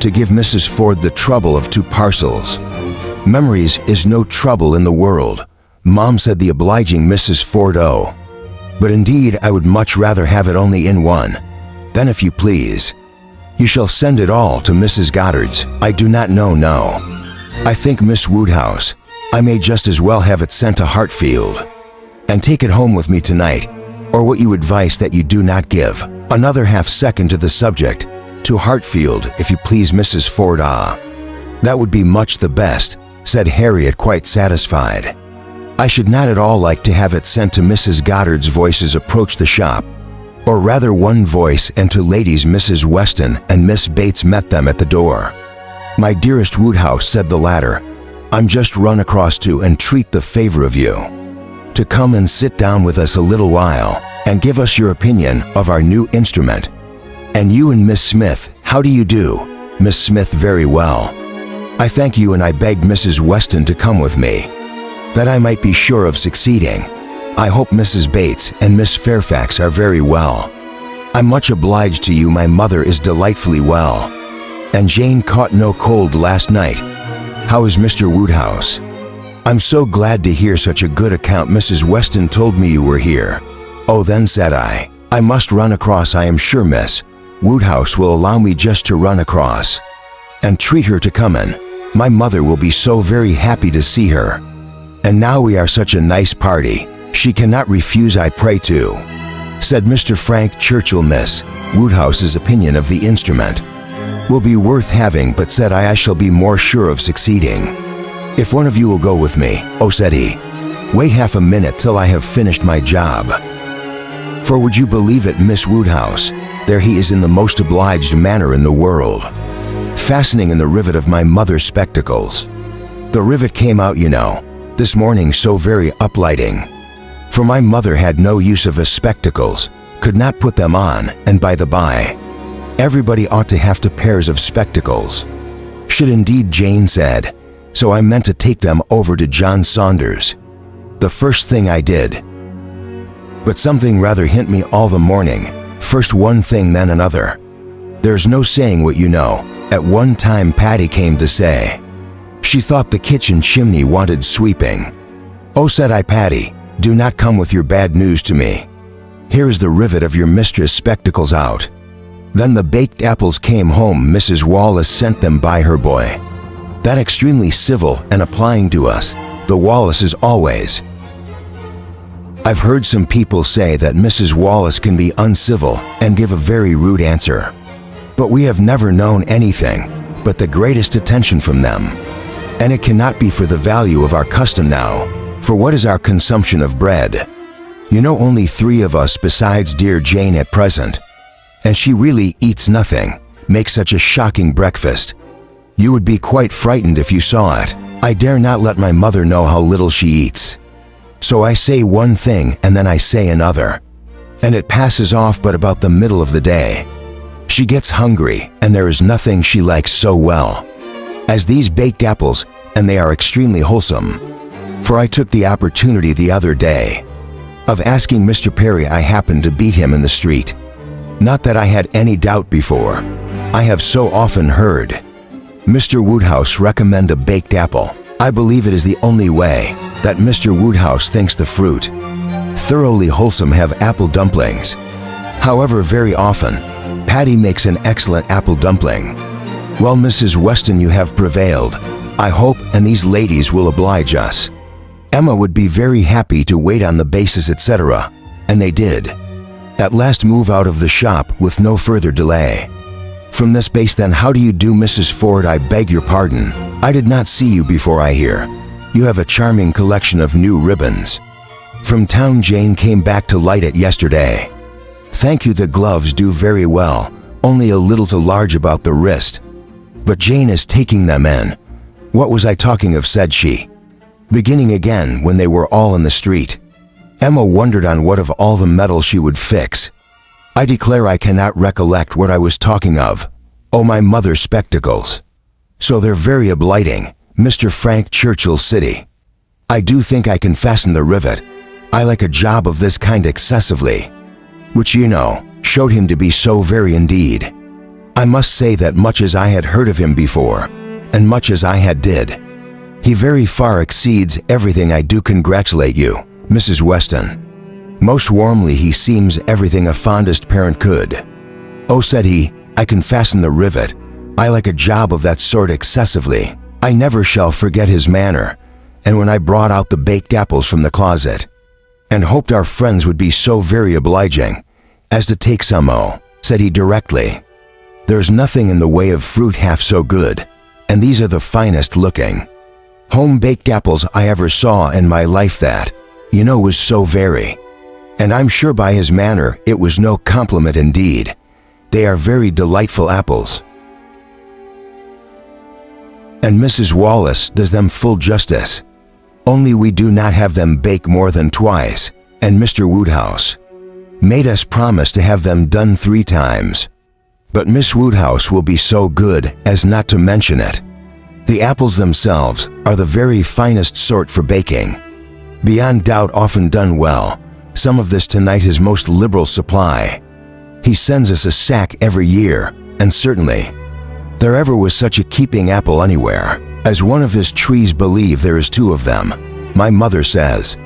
S1: to give Mrs. Ford the trouble of 2 parcels. Memories is no trouble in the world, Mom, said the obliging Mrs. Ford. Oh, but indeed I would much rather have it only in one. Then if you please, you shall send it all to Mrs. Goddard's. I do not know, no. I think, Miss Woodhouse, I may just as well have it sent to Hartfield, and take it home with me tonight, or what you advise that you do not give. Another half-second to the subject. To Hartfield, if you please, Mrs. Ford. Ah, that would be much the best, said Harriet, quite satisfied. I should not at all like to have it sent to Mrs. Goddard's. Voices approached the shop, or rather one voice and 2 ladies, Mrs. Weston and Miss Bates, met them at the door. My dearest Woodhouse, said the latter, I'm just run across to entreat the favor of you to come and sit down with us a little while and give us your opinion of our new instrument. And you and Miss Smith, how do you do? Miss Smith, very well, I thank you, and I begged Mrs. Weston to come with me, that I might be sure of succeeding. I hope Mrs. Bates and Miss Fairfax are very well. I'm much obliged to you. My mother is delightfully well, and Jane caught no cold last night. How is Mr. Woodhouse? I'm so glad to hear such a good account. Mrs. Weston told me you were here. Oh, then, said I must run across. I am sure Miss Woodhouse will allow me just to run across and treat her to come in. My mother will be so very happy to see her. And now we are such a nice party, she cannot refuse, I pray to, said Mr. Frank Churchill. Miss Woodhouse's opinion of the instrument will be worth having, but, said I shall be more sure of succeeding if one of you will go with me. Oh, said he, wait half a minute till I have finished my job. For would you believe it, Miss Woodhouse, there he is in the most obliged manner in the world, fastening in the rivet of my mother's spectacles. The rivet came out, you know, this morning, so very uplighting. For my mother had no use of his spectacles, could not put them on, and by the by, everybody ought to have 2 pairs of spectacles. Should indeed, Jane said, so I meant to take them over to John Saunders. The first thing I did. But something rather hint me all the morning, first one thing then another. There's no saying what you know, at one time Patty came to say. She thought the kitchen chimney wanted sweeping. Oh, said I, Patty, do not come with your bad news to me. Here is the rivet of your mistress' spectacles out. Then the baked apples came home. Mrs. Wallace sent them by her boy. That extremely civil and applying to us, the Wallaces always. I've heard some people say that Mrs. Wallace can be uncivil and give a very rude answer. But we have never known anything but the greatest attention from them. And it cannot be for the value of our custom now, for what is our consumption of bread? You know, only 3 of us besides dear Jane at present. And she really eats nothing, makes such a shocking breakfast. You would be quite frightened if you saw it. I dare not let my mother know how little she eats. So I say one thing and then I say another. And it passes off but about the middle of the day. She gets hungry and there is nothing she likes so well as these baked apples, and they are extremely wholesome. For I took the opportunity the other day of asking Mr. Perry. I happened to beat him in the street. Not that I had any doubt before. I have so often heard Mr. Woodhouse recommend a baked apple. I believe it is the only way that Mr. Woodhouse thinks the fruit thoroughly wholesome have apple dumplings. However, very often, Patty makes an excellent apple dumpling. Well, Mrs. Weston, you have prevailed, I hope, and these ladies will oblige us. Emma would be very happy to wait on the basis, etc. And they did. At last move out of the shop with no further delay. From this base then, how do you do, Mrs. Ford? I beg your pardon. I did not see you before. I hear you have a charming collection of new ribbons. From town. Jane came back to light it yesterday. Thank you, the gloves do very well, only a little too large about the wrist. But Jane is taking them in. What was I talking of, said she, beginning again when they were all in the street. Emma wondered on what of all the metal she would fix. I declare I cannot recollect what I was talking of. Oh, my mother's spectacles. So they're very obliging, Mr. Frank Churchill City. I do think I can fasten the rivet. I like a job of this kind excessively. Which, you know, showed him to be so very indeed. I must say that much as I had heard of him before, and much as I had did, he very far exceeds everything. I do congratulate you, Mrs. Weston. Most warmly he seems everything a fondest parent could. Oh, said he, I can fasten the rivet. I like a job of that sort excessively. I never shall forget his manner, and when I brought out the baked apples from the closet, and hoped our friends would be so very obliging as to take some. Oh, said he directly, there's nothing in the way of fruit half so good, and these are the finest looking home-baked apples I ever saw in my life. That, you know, was so very, and I'm sure by his manner it was no compliment indeed. They are very delightful apples, and Mrs. Wallace does them full justice. Only we do not have them bake more than twice, and Mr. Woodhouse made us promise to have them done 3 times. But Miss Woodhouse will be so good as not to mention it. The apples themselves are the very finest sort for baking. Beyond doubt often done well. Some of this tonight his most liberal supply. He sends us a sack every year, and certainly there ever was such a keeping apple anywhere. As one of his trees, believe there is 2 of them, my mother says.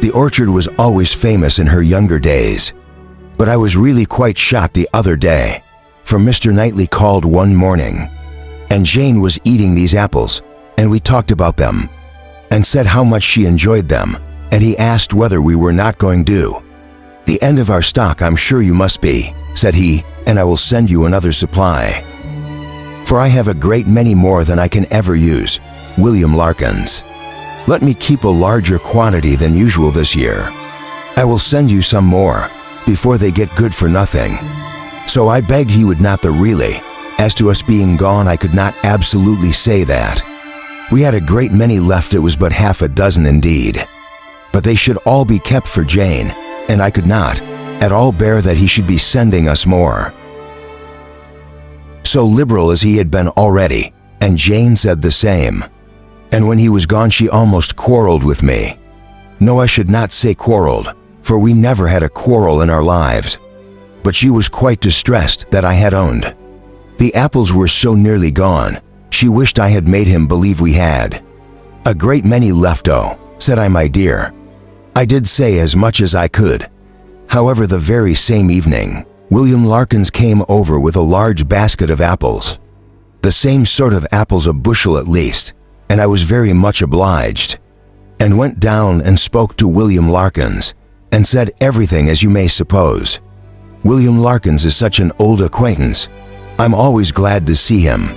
S1: The orchard was always famous in her younger days. But I was really quite shocked the other day, for Mr. Knightley called one morning, and Jane was eating these apples, and we talked about them, and said how much she enjoyed them, and he asked whether we were not going to the end of our stock. I'm sure you must be, said he, and I will send you another supply. For I have a great many more than I can ever use. William Larkins. Let me keep a larger quantity than usual this year. I will send you some more, before they get good for nothing. So I begged he would not. The really, as to us being gone, I could not absolutely say that. We had a great many left. It was but half a dozen indeed. but they should all be kept for Jane, and I could not at all bear that he should be sending us more. So liberal as he had been already, and Jane said the same. And when he was gone, she almost quarreled with me. No, I should not say quarreled, for we never had a quarrel in our lives. But she was quite distressed that I had owned. The apples were so nearly gone, she wished I had made him believe we had. A great many left-o, said I, my dear. I did say as much as I could. However, the very same evening, William Larkins came over with a large basket of apples. The same sort of apples, a bushel at least, and I was very much obliged, and went down and spoke to William Larkins, and said everything as you may suppose. William Larkins is such an old acquaintance. I'm always glad to see him.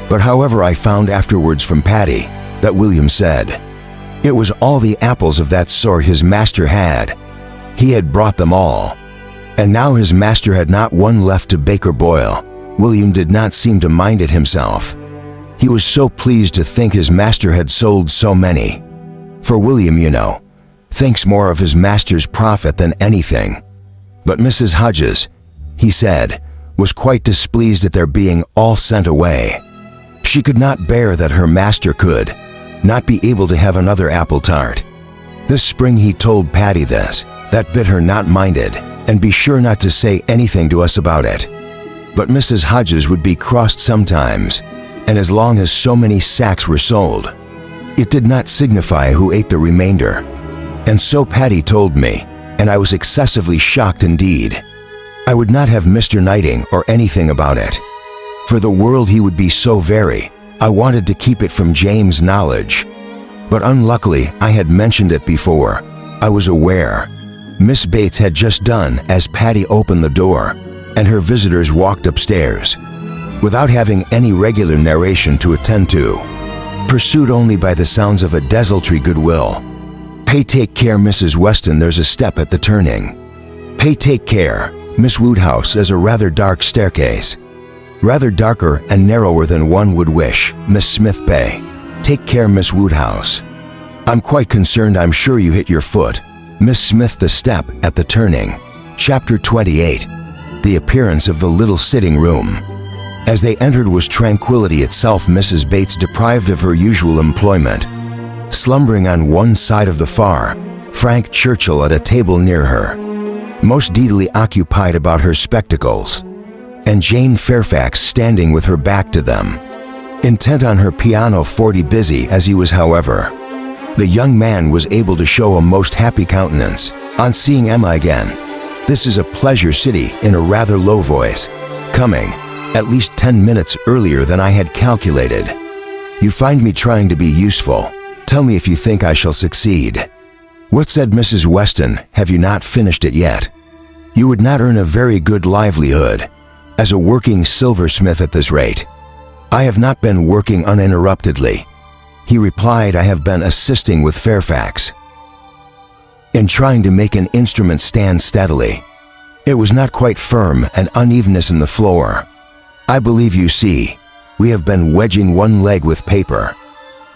S1: But however, I found afterwards from Patty that William said it was all the apples of that sort his master had. He had brought them all, and now his master had not one left to bake or boil. William did not seem to mind it himself. He was so pleased to think his master had sold so many. For William, you know, thinks more of his master's profit than anything. But Mrs. Hodges, he said, was quite displeased at their being all sent away. She could not bear that her master could not be able to have another apple tart. This spring he told Patty this, that bid her not mind it, and be sure not to say anything to us about it. But Mrs. Hodges would be crossed sometimes, and as long as so many sacks were sold, it did not signify who ate the remainder. And so Patty told me, and I was excessively shocked indeed. I would not have Mr. Knighting or anything about it. For the world he would be so very, I wanted to keep it from James' knowledge. But unluckily, I had mentioned it before. I was aware. Miss Bates had just done as Patty opened the door, and her visitors walked upstairs, without having any regular narration to attend to, pursued only by the sounds of a desultory goodwill. Pay take care, Mrs. Weston, there's a step at the turning. Pay take care, Miss Woodhouse, has a rather dark staircase. Rather darker and narrower than one would wish, Miss Smith. Pay take care, Miss Woodhouse. I'm quite concerned, I'm sure you hit your foot. Miss Smith. The step at the turning. Chapter 28. The appearance of the little sitting room. As they entered was tranquility itself. Mrs. Bates, deprived of her usual employment, slumbering on one side of the fire, Frank Churchill at a table near her, most deedily occupied about her spectacles, and Jane Fairfax standing with her back to them, intent on her pianoforte. Busy as he was, however, the young man was able to show a most happy countenance on seeing Emma again. This is a pleasure city, in a rather low voice, coming at least 10 minutes earlier than I had calculated. You find me trying to be useful. Tell me if you think I shall succeed. What, said Mrs. Weston, have you not finished it yet? You would not earn a very good livelihood as a working silversmith at this rate. I have not been working uninterruptedly, he replied. I have been assisting with Fairfax in trying to make an instrument stand steadily. It was not quite firm, and unevenness in the floor. I believe, you see, we have been wedging one leg with paper.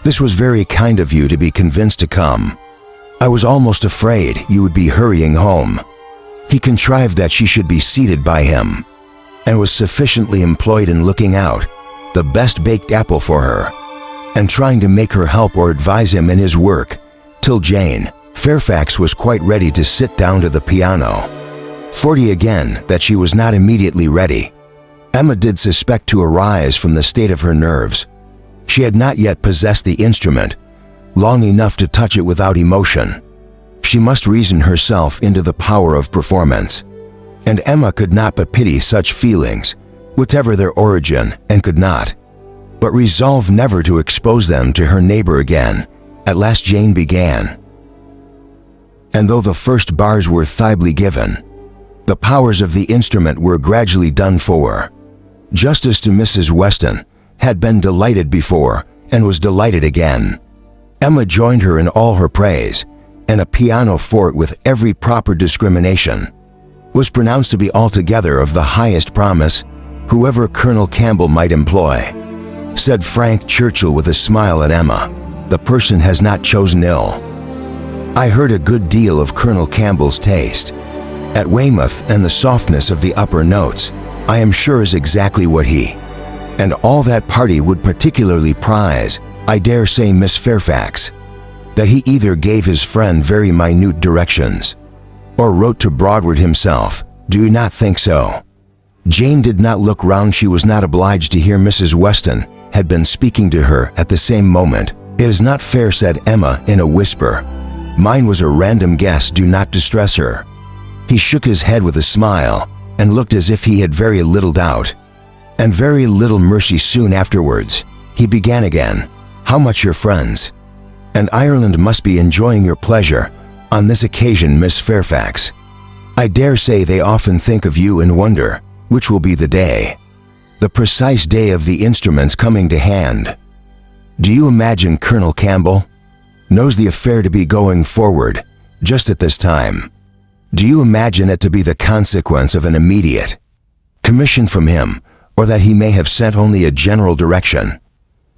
S1: This was very kind of you to be convinced to come. I was almost afraid you would be hurrying home. He contrived that she should be seated by him, and was sufficiently employed in looking out the best baked apple for her, and trying to make her help or advise him in his work, till Jane Fairfax was quite ready to sit down to the piano. 40 again that she was not immediately ready. Emma did suspect to arise from the state of her nerves. She had not yet possessed the instrument long enough to touch it without emotion. She must reason herself into the power of performance, and Emma could not but pity such feelings, whatever their origin, and could not but resolve never to expose them to her neighbor again. At last Jane began, and though the first bars were feebly given, the powers of the instrument were gradually done for. Justice to Mrs. Weston had been delighted before, and was delighted again. Emma joined her in all her praise, and a pianoforte with every proper discrimination was pronounced to be altogether of the highest promise, whoever Colonel Campbell might employ. Said Frank Churchill with a smile at Emma, the person has not chosen ill. I heard a good deal of Colonel Campbell's taste. At Weymouth, and the softness of the upper notes, I am sure is exactly what he and all that party would particularly prize. I dare say, Miss Fairfax, that he either gave his friend very minute directions or wrote to Broadwood himself. Do you not think so? Jane did not look round. She was not obliged to hear. Mrs. Weston had been speaking to her at the same moment. It is not fair, said Emma in a whisper. Mine was a random guess. Do not distress her. He shook his head with a smile and looked as if he had very little doubt and very little mercy. Soon afterwards, he began again. How much your friends and Ireland must be enjoying your pleasure on this occasion, Miss Fairfax. I dare say they often think of you and wonder which will be the day, the precise day of the instruments coming to hand. Do you imagine Colonel Campbell knows the affair to be going forward just at this time? Do you imagine it to be the consequence of an immediate commission from him, or that he may have sent only a general direction,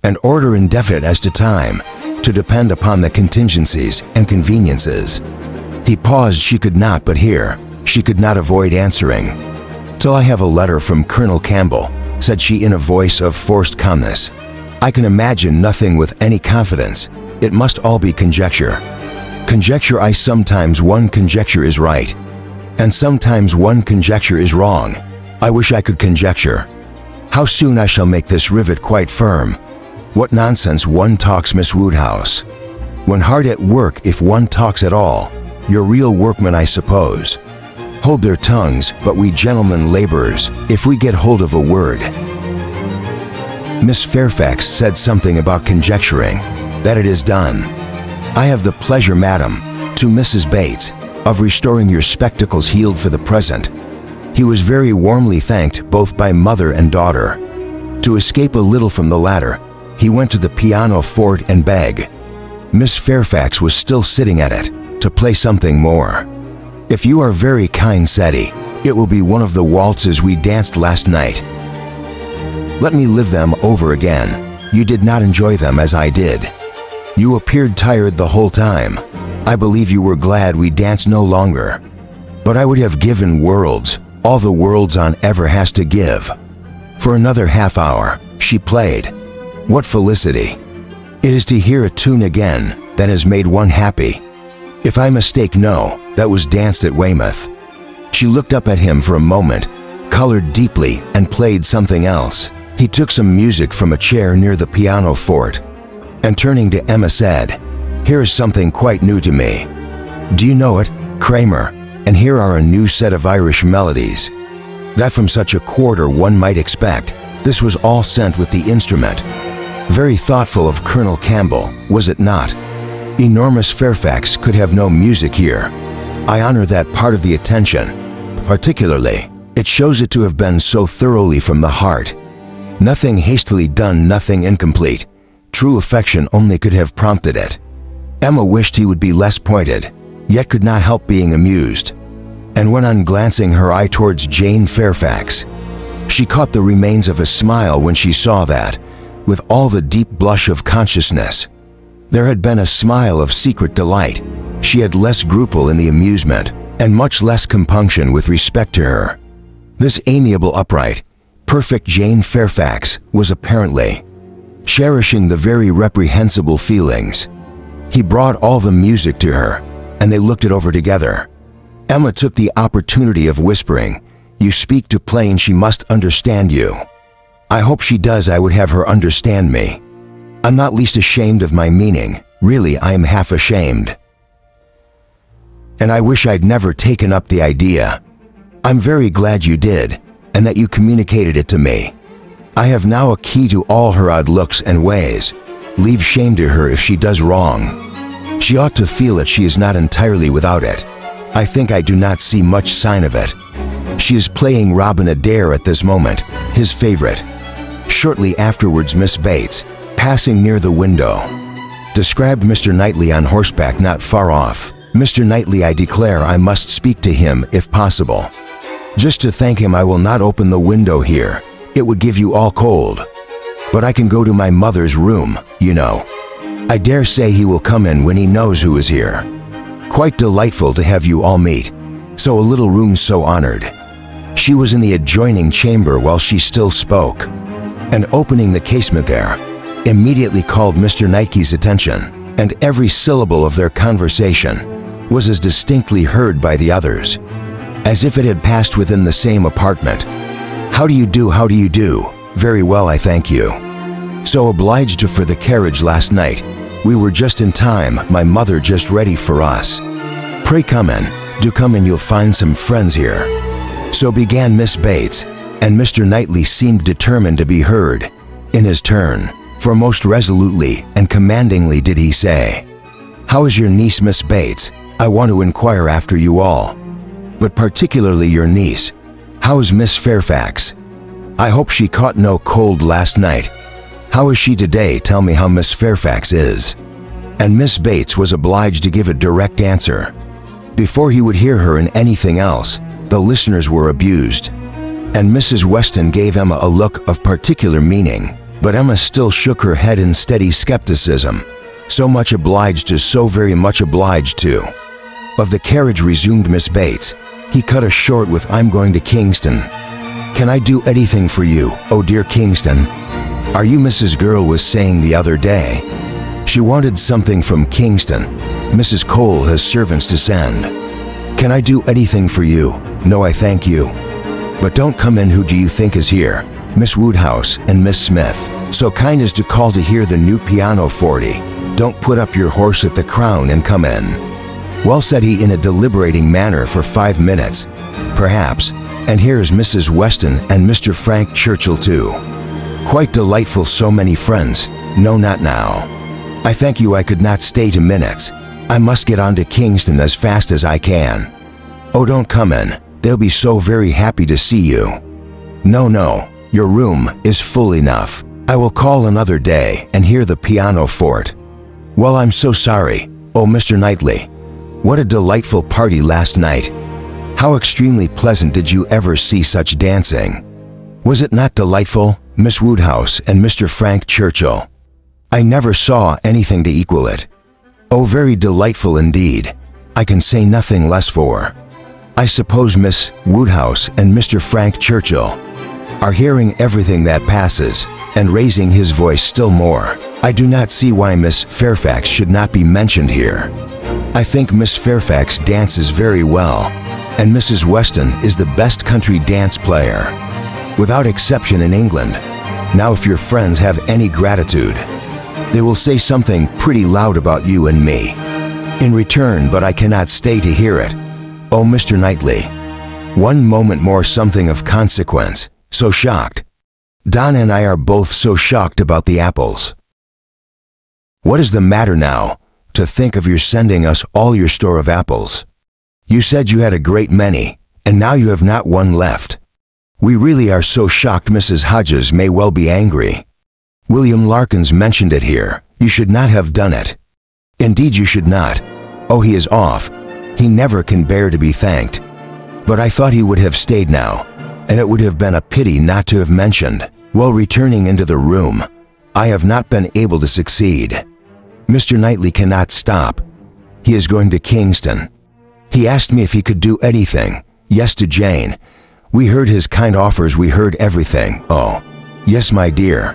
S1: an order indefinite as to time, to depend upon the contingencies and conveniences? He paused. She could not but hear. She could not avoid answering. Till I have a letter from Colonel Campbell, said she in a voice of forced calmness. I can imagine nothing with any confidence. It must all be conjecture. Conjecture. Sometimes one conjecture is right, and sometimes one conjecture is wrong. I wish I could conjecture. How soon I shall make this rivet quite firm. What nonsense one talks, Miss Woodhouse. When hard at work, if one talks at all. Your real workmen, I suppose, hold their tongues, but we gentlemen laborers, if we get hold of a word. Miss Fairfax said something about conjecturing, that it is done. I have the pleasure, madam, to Mrs. Bates, of restoring your spectacles healed for the present. He was very warmly thanked both by mother and daughter. To escape a little from the latter, he went to the pianoforte and begged. Miss Fairfax was still sitting at it, to play something more. If you are very kind, said he, it will be one of the waltzes we danced last night. Let me live them over again. You did not enjoy them as I did. You appeared tired the whole time. I believe you were glad we danced no longer. But I would have given worlds, all the worlds on ever has to give, for another half hour. She played. What felicity! It is to hear a tune again that has made one happy. If I mistake, no, that was danced at Weymouth. She looked up at him for a moment, colored deeply, and played something else. He took some music from a chair near the pianoforte, and turning to Emma said, Here is something quite new to me. Do you know it, Kramer? And here are a new set of Irish melodies, that from such a quarter one might expect. This was all sent with the instrument. Very thoughtful of Colonel Campbell, was it not? Enormous Fairfax could have no music here. I honor that part of the attention, particularly. It shows it to have been so thoroughly from the heart. Nothing hastily done, nothing incomplete. True affection only could have prompted it. Emma wished he would be less pointed, yet could not help being amused, and went on glancing her eye towards Jane Fairfax. She caught the remains of a smile when she saw that, with all the deep blush of consciousness, there had been a smile of secret delight. She had less scruple in the amusement, and much less compunction with respect to her. This amiable, upright, perfect Jane Fairfax was apparently cherishing the very reprehensible feelings. He brought all the music to her, and they looked it over together. Emma took the opportunity of whispering, You speak to plain, she must understand you. I hope she does. I would have her understand me. I'm not least ashamed of my meaning. Really, I am half ashamed. And I wish I'd never taken up the idea. I'm very glad you did, and that you communicated it to me. I have now a key to all her odd looks and ways. Leave shame to her if she does wrong. She ought to feel it. She is not entirely without it. I think I do not see much sign of it. She is playing Robin Adair at this moment, his favorite. Shortly afterwards, Miss Bates, passing near the window, described Mr. Knightley on horseback not far off. Mr. Knightley, I declare I must speak to him if possible. Just to thank him. I will not open the window here. It would give you all cold. But I can go to my mother's room, you know. I dare say he will come in when he knows who is here. Quite delightful to have you all meet. So a little room so honored. She was in the adjoining chamber while she still spoke, and opening the casement there, immediately called Mr. Knightley's attention, and every syllable of their conversation was as distinctly heard by the others, as if it had passed within the same apartment. How do you do, how do you do? Very well, I thank you. So obliged for the carriage last night. We were just in time, my mother just ready for us. Pray come in, do come in, you'll find some friends here. So began Miss Bates, and Mr. Knightley seemed determined to be heard. In his turn, for most resolutely and commandingly did he say, "How is your niece, Miss Bates? I want to inquire after you all, but particularly your niece. How is Miss Fairfax? I hope she caught no cold last night. How is she today? Tell me how Miss Fairfax is." And Miss Bates was obliged to give a direct answer. Before he would hear her in anything else, the listeners were abused, and Mrs. Weston gave Emma a look of particular meaning, but Emma still shook her head in steady skepticism. "So much obliged to, so very much obliged to." Of the carriage, resumed Miss Bates, he cut us short with, "I'm going to Kingston. Can I do anything for you, oh dear Kingston? Are you Mrs. Girl was saying the other day? She wanted something from Kingston. Mrs. Cole has servants to send. Can I do anything for you? No, I thank you. But don't come in. Who do you think is here? Miss Woodhouse and Miss Smith. So kind as to call to hear the new pianoforte. Don't put up your horse at the Crown and come in." Well, said he in a deliberating manner for 5 minutes, perhaps, and here's Mrs. Weston and Mr. Frank Churchill too. Quite delightful, so many friends. No, not now. I thank you, I could not stay 2 minutes. I must get on to Kingston as fast as I can. Oh, don't come in. They'll be so very happy to see you. No, no, your room is full enough. I will call another day and hear the pianoforte. Well, I'm so sorry. Oh, Mr. Knightley, what a delightful party last night. How extremely pleasant. Did you ever see such dancing? Was it not delightful, Miss Woodhouse and Mr. Frank Churchill? I never saw anything to equal it. Oh, very delightful indeed. I can say nothing less for. I suppose Miss Woodhouse and Mr. Frank Churchill are hearing everything that passes," and raising his voice still more, "I do not see why Miss Fairfax should not be mentioned here. I think Miss Fairfax dances very well, and Mrs. Weston is the best country dance player, without exception, in England. Now, if your friends have any gratitude, they will say something pretty loud about you and me in return, but I cannot stay to hear it. Oh, Mr. Knightley, one moment more, something of consequence. So shocked. Donna and I are both so shocked about the apples. What is the matter now? To think of your sending us all your store of apples. You said you had a great many, and now you have not one left. We really are so shocked. Mrs. Hodges may well be angry. William Larkins mentioned it here. You should not have done it. Indeed you should not. Oh, he is off. He never can bear to be thanked. But I thought he would have stayed now, and it would have been a pity not to have mentioned. Well, returning into the room, I have not been able to succeed. Mr. Knightley cannot stop. He is going to Kingston. He asked me if he could do anything. Yes, to Jane. We heard his kind offers, we heard everything. Oh, yes, my dear.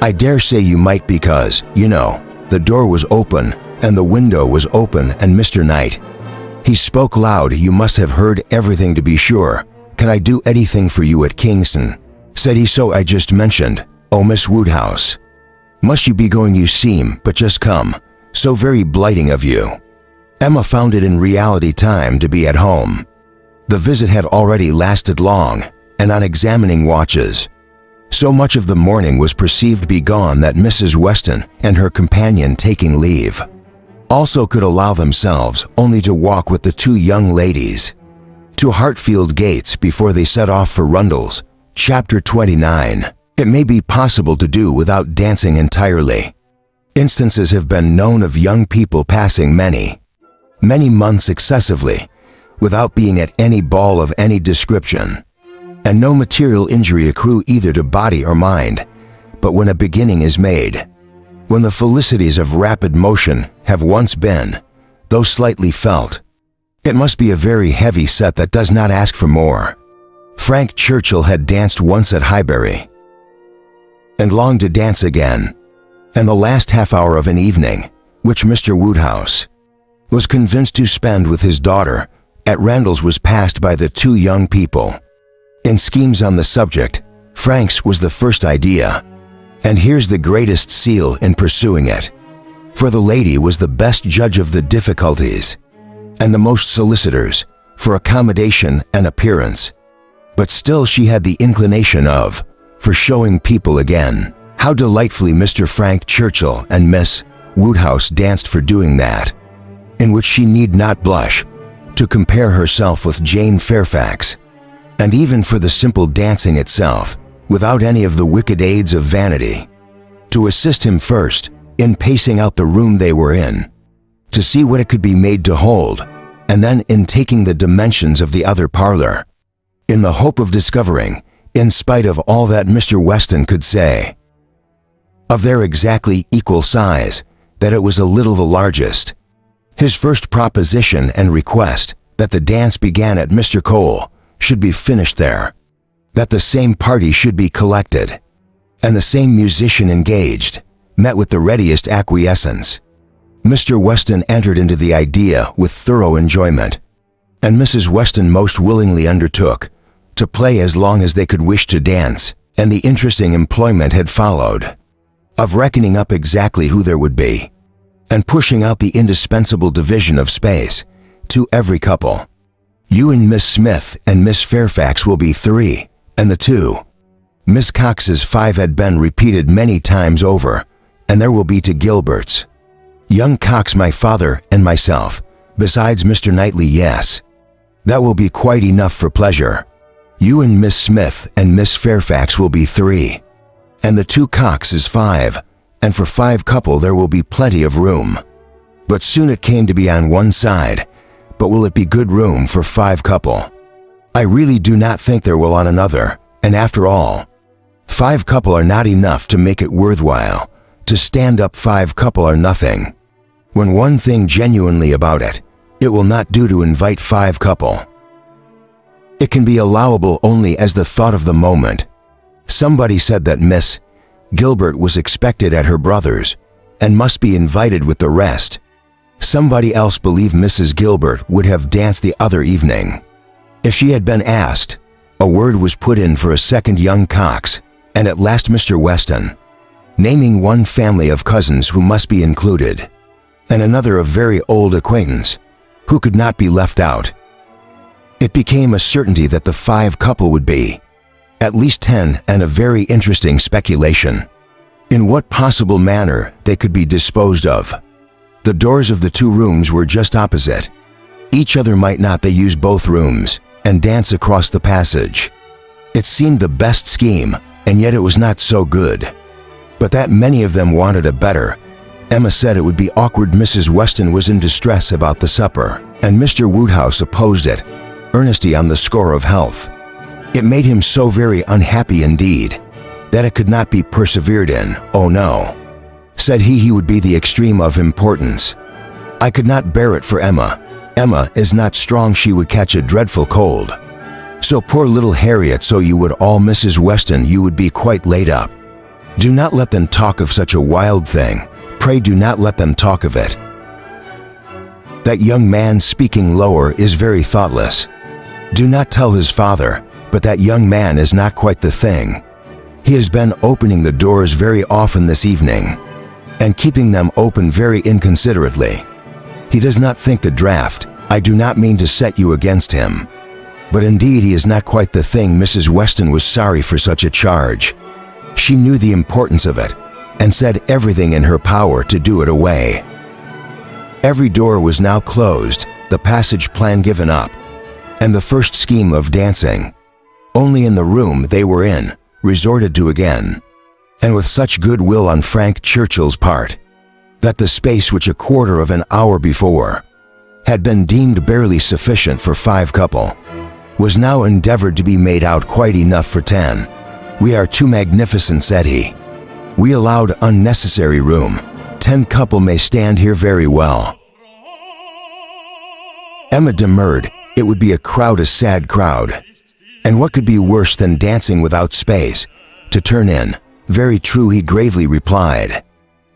S1: I dare say you might, because, you know, the door was open and the window was open, and Mr. Knight, he spoke loud. You must have heard everything, to be sure. Can I do anything for you at Kingston? Said he. So I just mentioned. Oh, Miss Woodhouse, must you be going? You seem, but just come. So very blighting of you. Emma found it in reality time to be at home. The visit had already lasted long, and on examining watches, so much of the morning was perceived to be gone that Mrs. Weston and her companion, taking leave, also could allow themselves only to walk with the 2 young ladies to Hartfield gates before they set off for Rundle's. Chapter 29. It may be possible to do without dancing entirely. Instances have been known of young people passing many months successively without being at any ball of any description, and no material injury accrue either to body or mind. But when a beginning is made, when the felicities of rapid motion have once been, though slightly felt. It must be a very heavy set that does not ask for more. Frank Churchill had danced once at Highbury and longed to dance again. And the last half hour of an evening, which Mr. Woodhouse was convinced to spend with his daughter at Randall's, was passed by the two young people. In schemes on the subject, Frank's was the first idea. And here's the greatest seal in pursuing it. For the lady was the best judge of the difficulties, and the most solicitors for accommodation and appearance. But still she had the inclination for showing people again how delightfully Mr. Frank Churchill and Miss Woodhouse danced, for doing that, in which she need not blush to compare herself with Jane Fairfax, and even for the simple dancing itself, without any of the wicked aids of vanity, to assist him first in pacing out the room they were in, to see what it could be made to hold, and then in taking the dimensions of the other parlor, in the hope of discovering, in spite of all that Mr. Weston could say of their exactly equal size, that it was a little the largest. His first proposition and request, that the dance began at Mr. Cole, should be finished there, that the same party should be collected, and the same musician engaged, met with the readiest acquiescence. Mr. Weston entered into the idea with thorough enjoyment, and Mrs. Weston most willingly undertook to play as long as they could wish to dance, and the interesting employment had followed of reckoning up exactly who there would be, and pushing out the indispensable division of space to every couple. You and Miss Smith and Miss Fairfax will be 3, and the 2 Miss Cox's 5 had been repeated many times over, and there will be to Gilbert's. Young Cox, my father, and myself, besides Mr. Knightley. Yes, that will be quite enough for pleasure. You and Miss Smith and Miss Fairfax will be 3, and the 2 Coxes 5, and for 5 couple there will be plenty of room. But soon it came to be on one side, but will it be good room for 5 couple? I really do not think there will on another, and after all, 5 couple are not enough to make it worthwhile. To stand up 5 couple are nothing. When one thing genuinely about it, it will not do to invite 5 couple. It can be allowable only as the thought of the moment. Somebody said that Miss Gilbert was expected at her brother's, and must be invited with the rest. Somebody else believed Mrs. Gilbert would have danced the other evening. If she had been asked, a word was put in for a second young Cox, and at last Mr. Weston, naming one family of cousins who must be included, and another of very old acquaintance, who could not be left out. It became a certainty that the 5 couple would be at least 10, and a very interesting speculation in what possible manner they could be disposed of. The doors of the 2 rooms were just opposite each other. Might not they use both rooms and dance across the passage? It seemed the best scheme, and yet it was not so good. But that many of them wanted a better. Emma said it would be awkward. Mrs. Weston was in distress about the supper, and Mr. Woodhouse opposed it earnestly on the score of health. It made him so very unhappy indeed that it could not be persevered in. Oh no, said he would be the extreme of importance. I could not bear it for Emma. Emma is not strong, she would catch a dreadful cold. So poor little Harriet, so you would all. Mrs. Weston, you would be quite laid up. Do not let them talk of such a wild thing. Pray do not let them talk of it. That young man, speaking lower, is very thoughtless. Do not tell his father, but that young man is not quite the thing. He has been opening the doors very often this evening, and keeping them open very inconsiderately. He does not think the draught. I do not mean to set you against him, but indeed he is not quite the thing. Mrs. Weston was sorry for such a charge. She knew the importance of it, and said everything in her power to do it away. Every door was now closed, the passage plan given up, and the first scheme of dancing, only in the room they were in, resorted to again, and with such good will on Frank Churchill's part, that the space which a quarter of an hour before had been deemed barely sufficient for 5 couple, was now endeavored to be made out quite enough for 10. We are too magnificent, said he. We allowed unnecessary room. 10 couple may stand here very well. Emma demurred. It would be a sad crowd. And what could be worse than dancing without space to turn in? Very true, he gravely replied.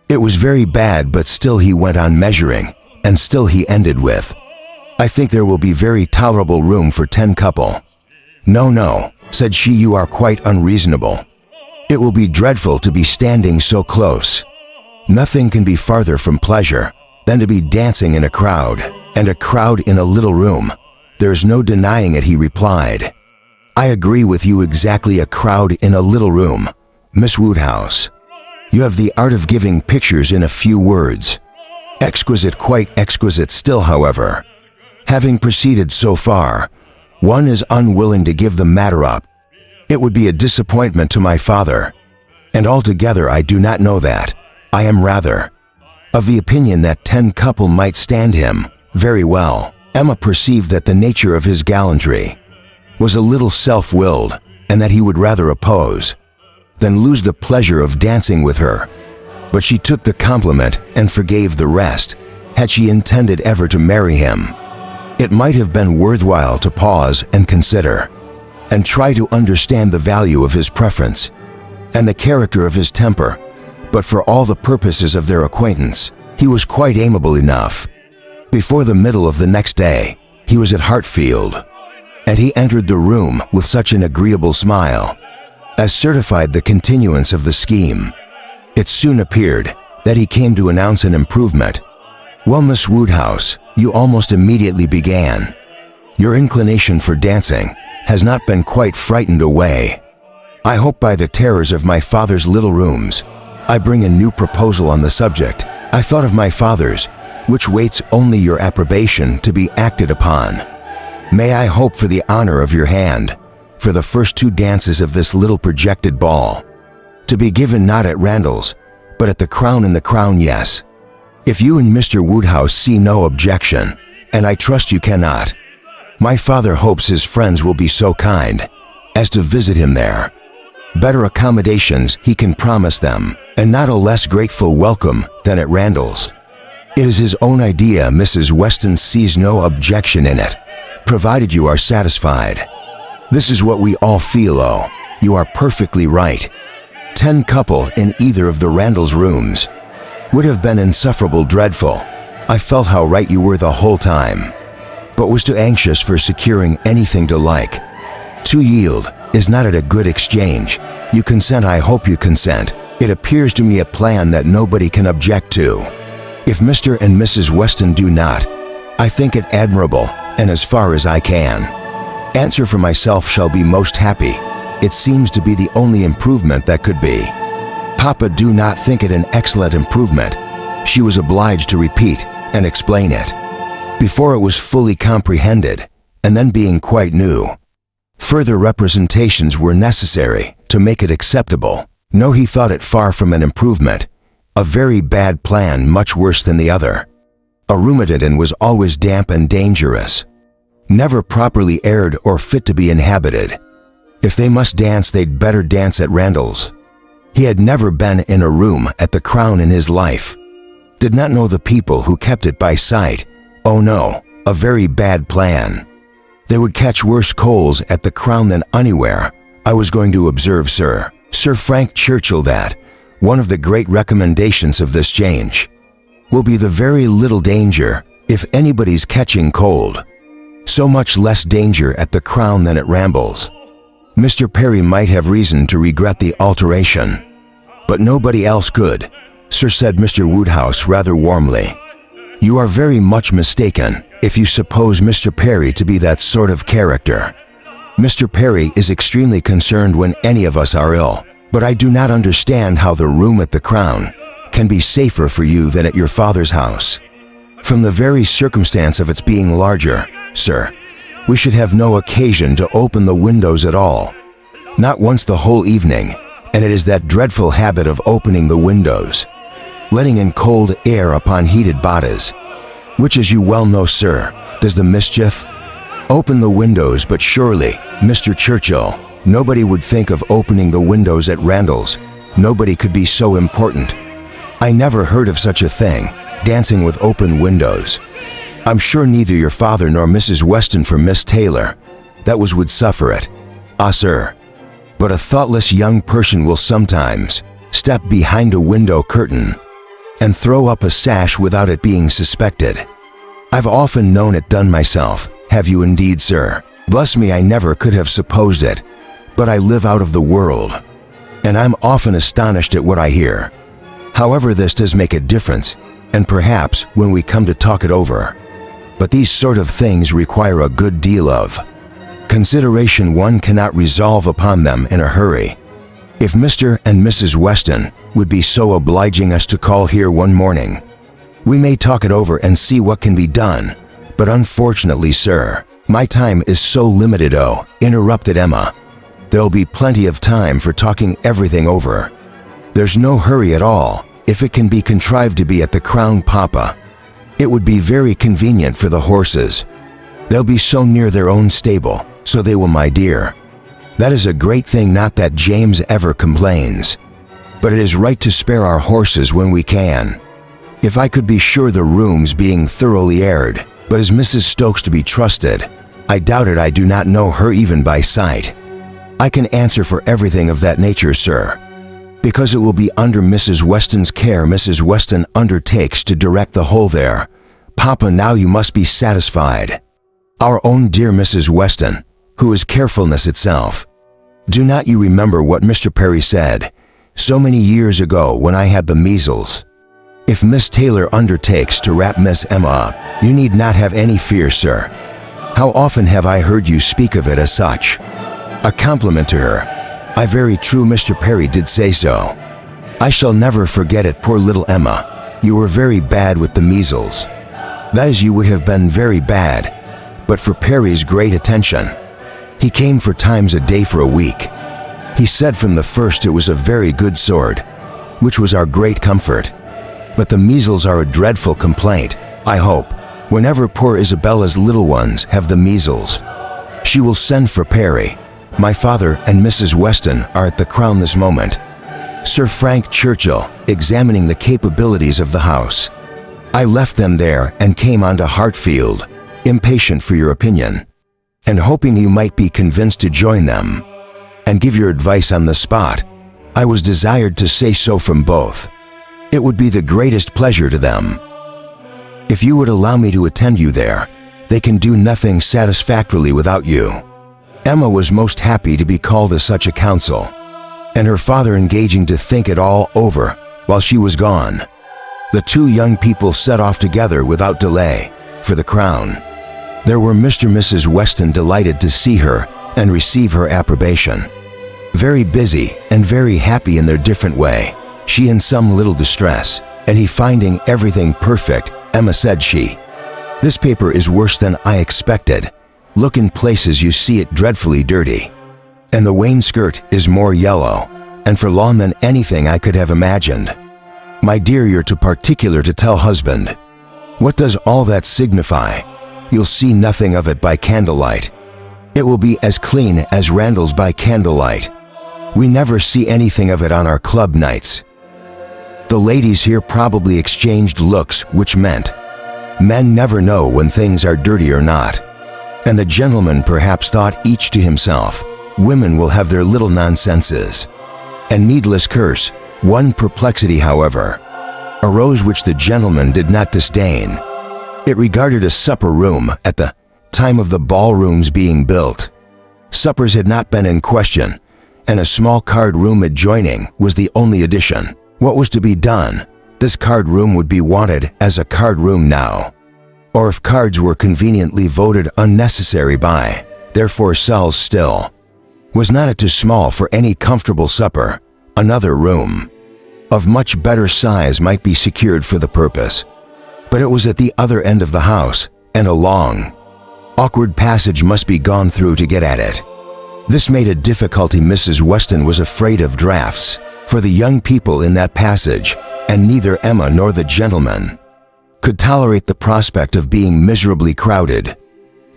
S1: It was very bad, but still he went on measuring, and still he ended with, I think there will be very tolerable room for 10 couple. No, no, said she, you are quite unreasonable. It will be dreadful to be standing so close. Nothing can be farther from pleasure than to be dancing in a crowd, and a crowd in a little room. There's no denying it, he replied. I agree with you exactly, a crowd in a little room. Miss Woodhouse, you have the art of giving pictures in a few words. Exquisite, quite exquisite. Still, however, having proceeded so far, one is unwilling to give the matter up. It would be a disappointment to my father, and altogether I do not know that. I am rather of the opinion that 10 couple might stand him very well. Emma perceived that the nature of his gallantry was a little self-willed, and that he would rather oppose than lose the pleasure of dancing with her. But she took the compliment and forgave the rest. Had she intended ever to marry him, it might have been worthwhile to pause and consider, and try to understand the value of his preference and the character of his temper. But for all the purposes of their acquaintance, he was quite amiable enough. Before the middle of the next day, he was at Hartfield, and he entered the room with such an agreeable smile as certified the continuance of the scheme. It soon appeared that he came to announce an improvement. Well, Miss Woodhouse, you almost immediately began. Your inclination for dancing has not been quite frightened away. I hope by the terrors of my father's little rooms. I bring a new proposal on the subject. I thought of my father's, which waits only your approbation to be acted upon. May I hope for the honor of your hand for the first 2 dances of this little projected ball, to be given not at Randall's, but at the Crown and the Crown, yes. If you and Mr. Woodhouse see no objection, and I trust you cannot, my father hopes his friends will be so kind as to visit him there. Better accommodations he can promise them, and not a less grateful welcome than at Randall's. It is his own idea. Mrs. Weston sees no objection in it, provided you are satisfied. This is what we all feel. Oh, you are perfectly right. 10 couple in either of the Randalls' rooms would have been insufferable dreadful. I felt how right you were the whole time, but was too anxious for securing anything to like. To yield is not at a good exchange. You consent, I hope you consent. It appears to me a plan that nobody can object to. If Mr. and Mrs. Weston do not, I think it admirable, and as far as I can answer for myself, shall be most happy. It seems to be the only improvement that could be. Papa do not think it an excellent improvement. She was obliged to repeat and explain it before it was fully comprehended, and then being quite new, further representations were necessary to make it acceptable. No, he thought it far from an improvement, a very bad plan, much worse than the other. A rheumatism was always damp and dangerous, never properly aired or fit to be inhabited. If they must dance, they'd better dance at Randall's. He had never been in a room at the Crown in his life, did not know the people who kept it by sight. Oh no, a very bad plan. They would catch worse colds at the Crown than anywhere. I was going to observe Sir Frank Churchill that one of the great recommendations of this change will be the very little danger if anybody's catching cold. So much less danger at the Crown than at Randall's. Mr. Perry might have reason to regret the alteration, but nobody else could, sir, said Mr. Woodhouse rather warmly. You are very much mistaken if you suppose Mr. Perry to be that sort of character. Mr. Perry is extremely concerned when any of us are ill, but I do not understand how the room at the Crown can be safer for you than at your father's house. From the very circumstance of its being larger, sir, we should have no occasion to open the windows at all, not once the whole evening, and it is that dreadful habit of opening the windows, letting in cold air upon heated bodies, which, as you well know, sir, does the mischief. Open the windows, but surely, Mr. Churchill, nobody would think of opening the windows at Randall's. Nobody could be so important. I never heard of such a thing, dancing with open windows. I'm sure neither your father nor Mrs. Weston for Miss Taylor. That would suffer it. Ah, sir. But a thoughtless young person will sometimes step behind a window curtain and throw up a sash without it being suspected. I've often known it done myself. Have you indeed, sir? Bless me, I never could have supposed it. But I live out of the world, and I'm often astonished at what I hear. However, this does make a difference, and perhaps when we come to talk it over. But these sort of things require a good deal of consideration. One cannot resolve upon them in a hurry. If Mr. and Mrs. Weston would be so obliging as to call here one morning, we may talk it over and see what can be done. But unfortunately, sir, my time is so limited. Oh, interrupted Emma. There'll be plenty of time for talking everything over. There's no hurry at all, if it can be contrived to be at the Crown, Papa. It would be very convenient for the horses. They'll be so near their own stable, so they will, my dear. That is a great thing, not that James ever complains. But it is right to spare our horses when we can. If I could be sure the rooms being thoroughly aired, but is Mrs. Stokes to be trusted? I doubt it. I do not know her even by sight. I can answer for everything of that nature, sir, because it will be under Mrs. Weston's care. Mrs. Weston undertakes to direct the whole there. Papa, now you must be satisfied. Our own dear Mrs. Weston, who is carefulness itself. Do not you remember what Mr. Perry said so many years ago when I had the measles? If Miss Taylor undertakes to wrap Miss Emma up, you need not have any fear, sir. How often have I heard you speak of it as such? A compliment to her. I very true, Mr. Perry did say so. I shall never forget it. Poor little Emma. You were very bad with the measles. That is, you would have been very bad, but for Perry's great attention. He came 4 times a day for a week. He said from the first it was a very good sort, which was our great comfort. But the measles are a dreadful complaint, I hope, whenever poor Isabella's little ones have the measles. She will send for Perry. My father and Mrs. Weston are at the Crown this moment. Sir Frank Churchill, examining the capabilities of the house. I left them there and came on to Hartfield, impatient for your opinion, and hoping you might be convinced to join them, and give your advice on the spot. I was desired to say so from both. It would be the greatest pleasure to them. If you would allow me to attend you there, they can do nothing satisfactorily without you. Emma was most happy to be called to such a council, and her father engaging to think it all over while she was gone. The 2 young people set off together without delay for the Crown. There were Mr. and Mrs. Weston delighted to see her and receive her approbation. Very busy and very happy in their different way, she in some little distress, and he finding everything perfect. Emma said she, "This paper is worse than I expected. Look, in places you see it dreadfully dirty. And the wainscot is more yellow and forlorn than anything I could have imagined. My dear, you're too particular to tell husband. What does all that signify? You'll see nothing of it by candlelight. It will be as clean as Randall's by candlelight. We never see anything of it on our club nights." The ladies here probably exchanged looks, which meant, men never know when things are dirty or not. And the gentlemen perhaps thought each to himself, women will have their little nonsenses and needless curse. One perplexity, however, arose which the gentleman did not disdain. It regarded a supper room at the time of the ballrooms being built. Suppers had not been in question, and a small card room adjoining was the only addition. What was to be done? This card room would be wanted as a card room now, or if cards were conveniently voted unnecessary by, therefore cells still. Was not it too small for any comfortable supper? Another room of much better size might be secured for the purpose, but it was at the other end of the house, and a long, awkward passage must be gone through to get at it. This made a difficulty. Mrs. Weston was afraid of draughts for the young people in that passage, and neither Emma nor the gentleman could tolerate the prospect of being miserably crowded.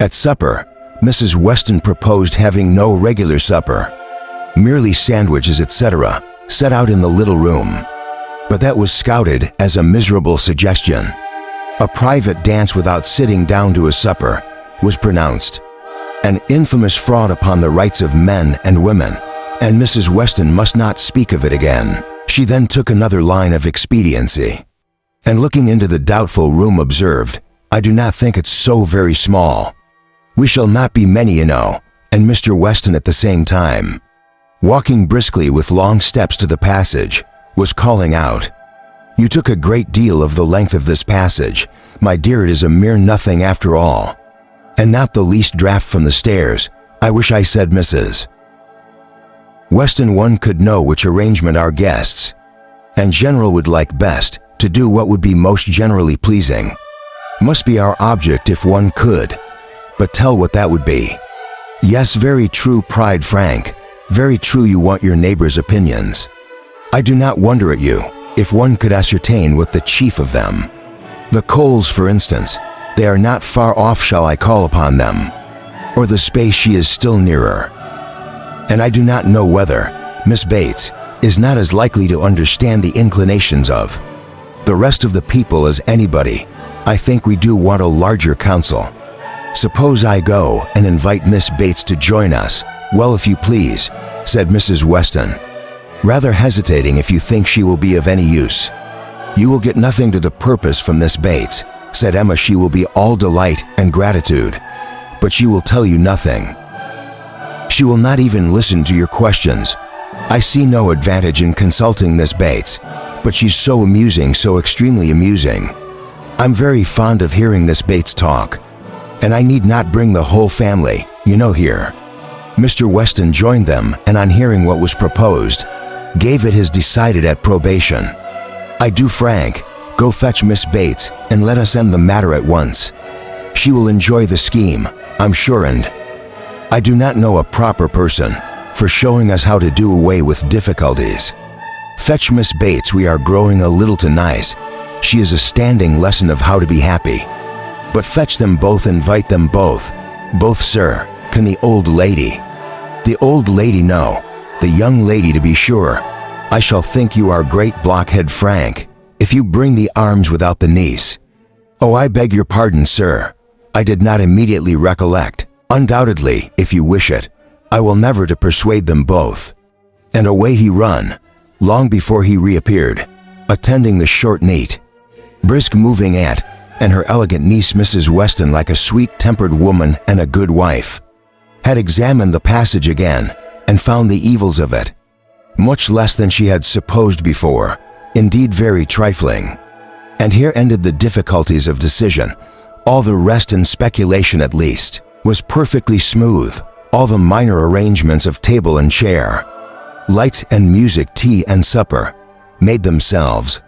S1: At supper, Mrs. Weston proposed having no regular supper, merely sandwiches, etc., set out in the little room, but that was scouted as a miserable suggestion. A private dance without sitting down to a supper was pronounced. An infamous fraud upon the rights of men and women, and Mrs. Weston must not speak of it again. She then took another line of expediency, and looking into the doubtful room observed, "I do not think it's so very small. We shall not be many, you know," and Mr. Weston at the same time, walking briskly with long steps to the passage, was calling out, "You took a great deal of the length of this passage. My dear, it is a mere nothing after all. And not the least draught from the stairs. I wish I said Mrs. Weston one could know which arrangement our guests and General would like best, to do what would be most generally pleasing. Must be our object if one could, but tell what that would be." "Yes, very true," cried Frank. "Very true, you want your neighbors' opinions. I do not wonder at you, if one could ascertain what the chief of them. The Coles, for instance, they are not far off, shall I call upon them? Or the space, she is still nearer. And I do not know whether Miss Bates is not as likely to understand the inclinations of the rest of the people as anybody. I think we do want a larger council. Suppose I go and invite Miss Bates to join us?" "Well, if you please," said Mrs. Weston, rather hesitating, "if you think she will be of any use." "You will get nothing to the purpose from Miss Bates," said Emma. "She will be all delight and gratitude, but she will tell you nothing. She will not even listen to your questions. I see no advantage in consulting Miss Bates, but she's so amusing, so extremely amusing. I'm very fond of hearing Miss Bates talk, and I need not bring the whole family, you know, here." Mr. Weston joined them, and on hearing what was proposed, gave it his decided approbation. "I do, Frank. Go fetch Miss Bates, and let us end the matter at once. She will enjoy the scheme, I'm sure, and I do not know a proper person for showing us how to do away with difficulties. Fetch Miss Bates, we are growing a little too nice. She is a standing lesson of how to be happy. But fetch them both, invite them both. Both, sir. Can the old lady?" "The old lady, no. The young lady, to be sure. I shall think you are great blockhead, Frank, if you bring the arms without the niece." "Oh, I beg your pardon, sir. I did not immediately recollect. Undoubtedly, if you wish it, I will never to persuade them both." And away he run, long before he reappeared, attending the short, neat, brisk moving aunt and her elegant niece Mrs. Weston, like a sweet-tempered woman and a good wife, had examined the passage again and found the evils of it much less than she had supposed before, indeed very trifling. And here ended the difficulties of decision. All the rest, in speculation at least, was perfectly smooth. All the minor arrangements of table and chair, lights and music, tea and supper, made themselves,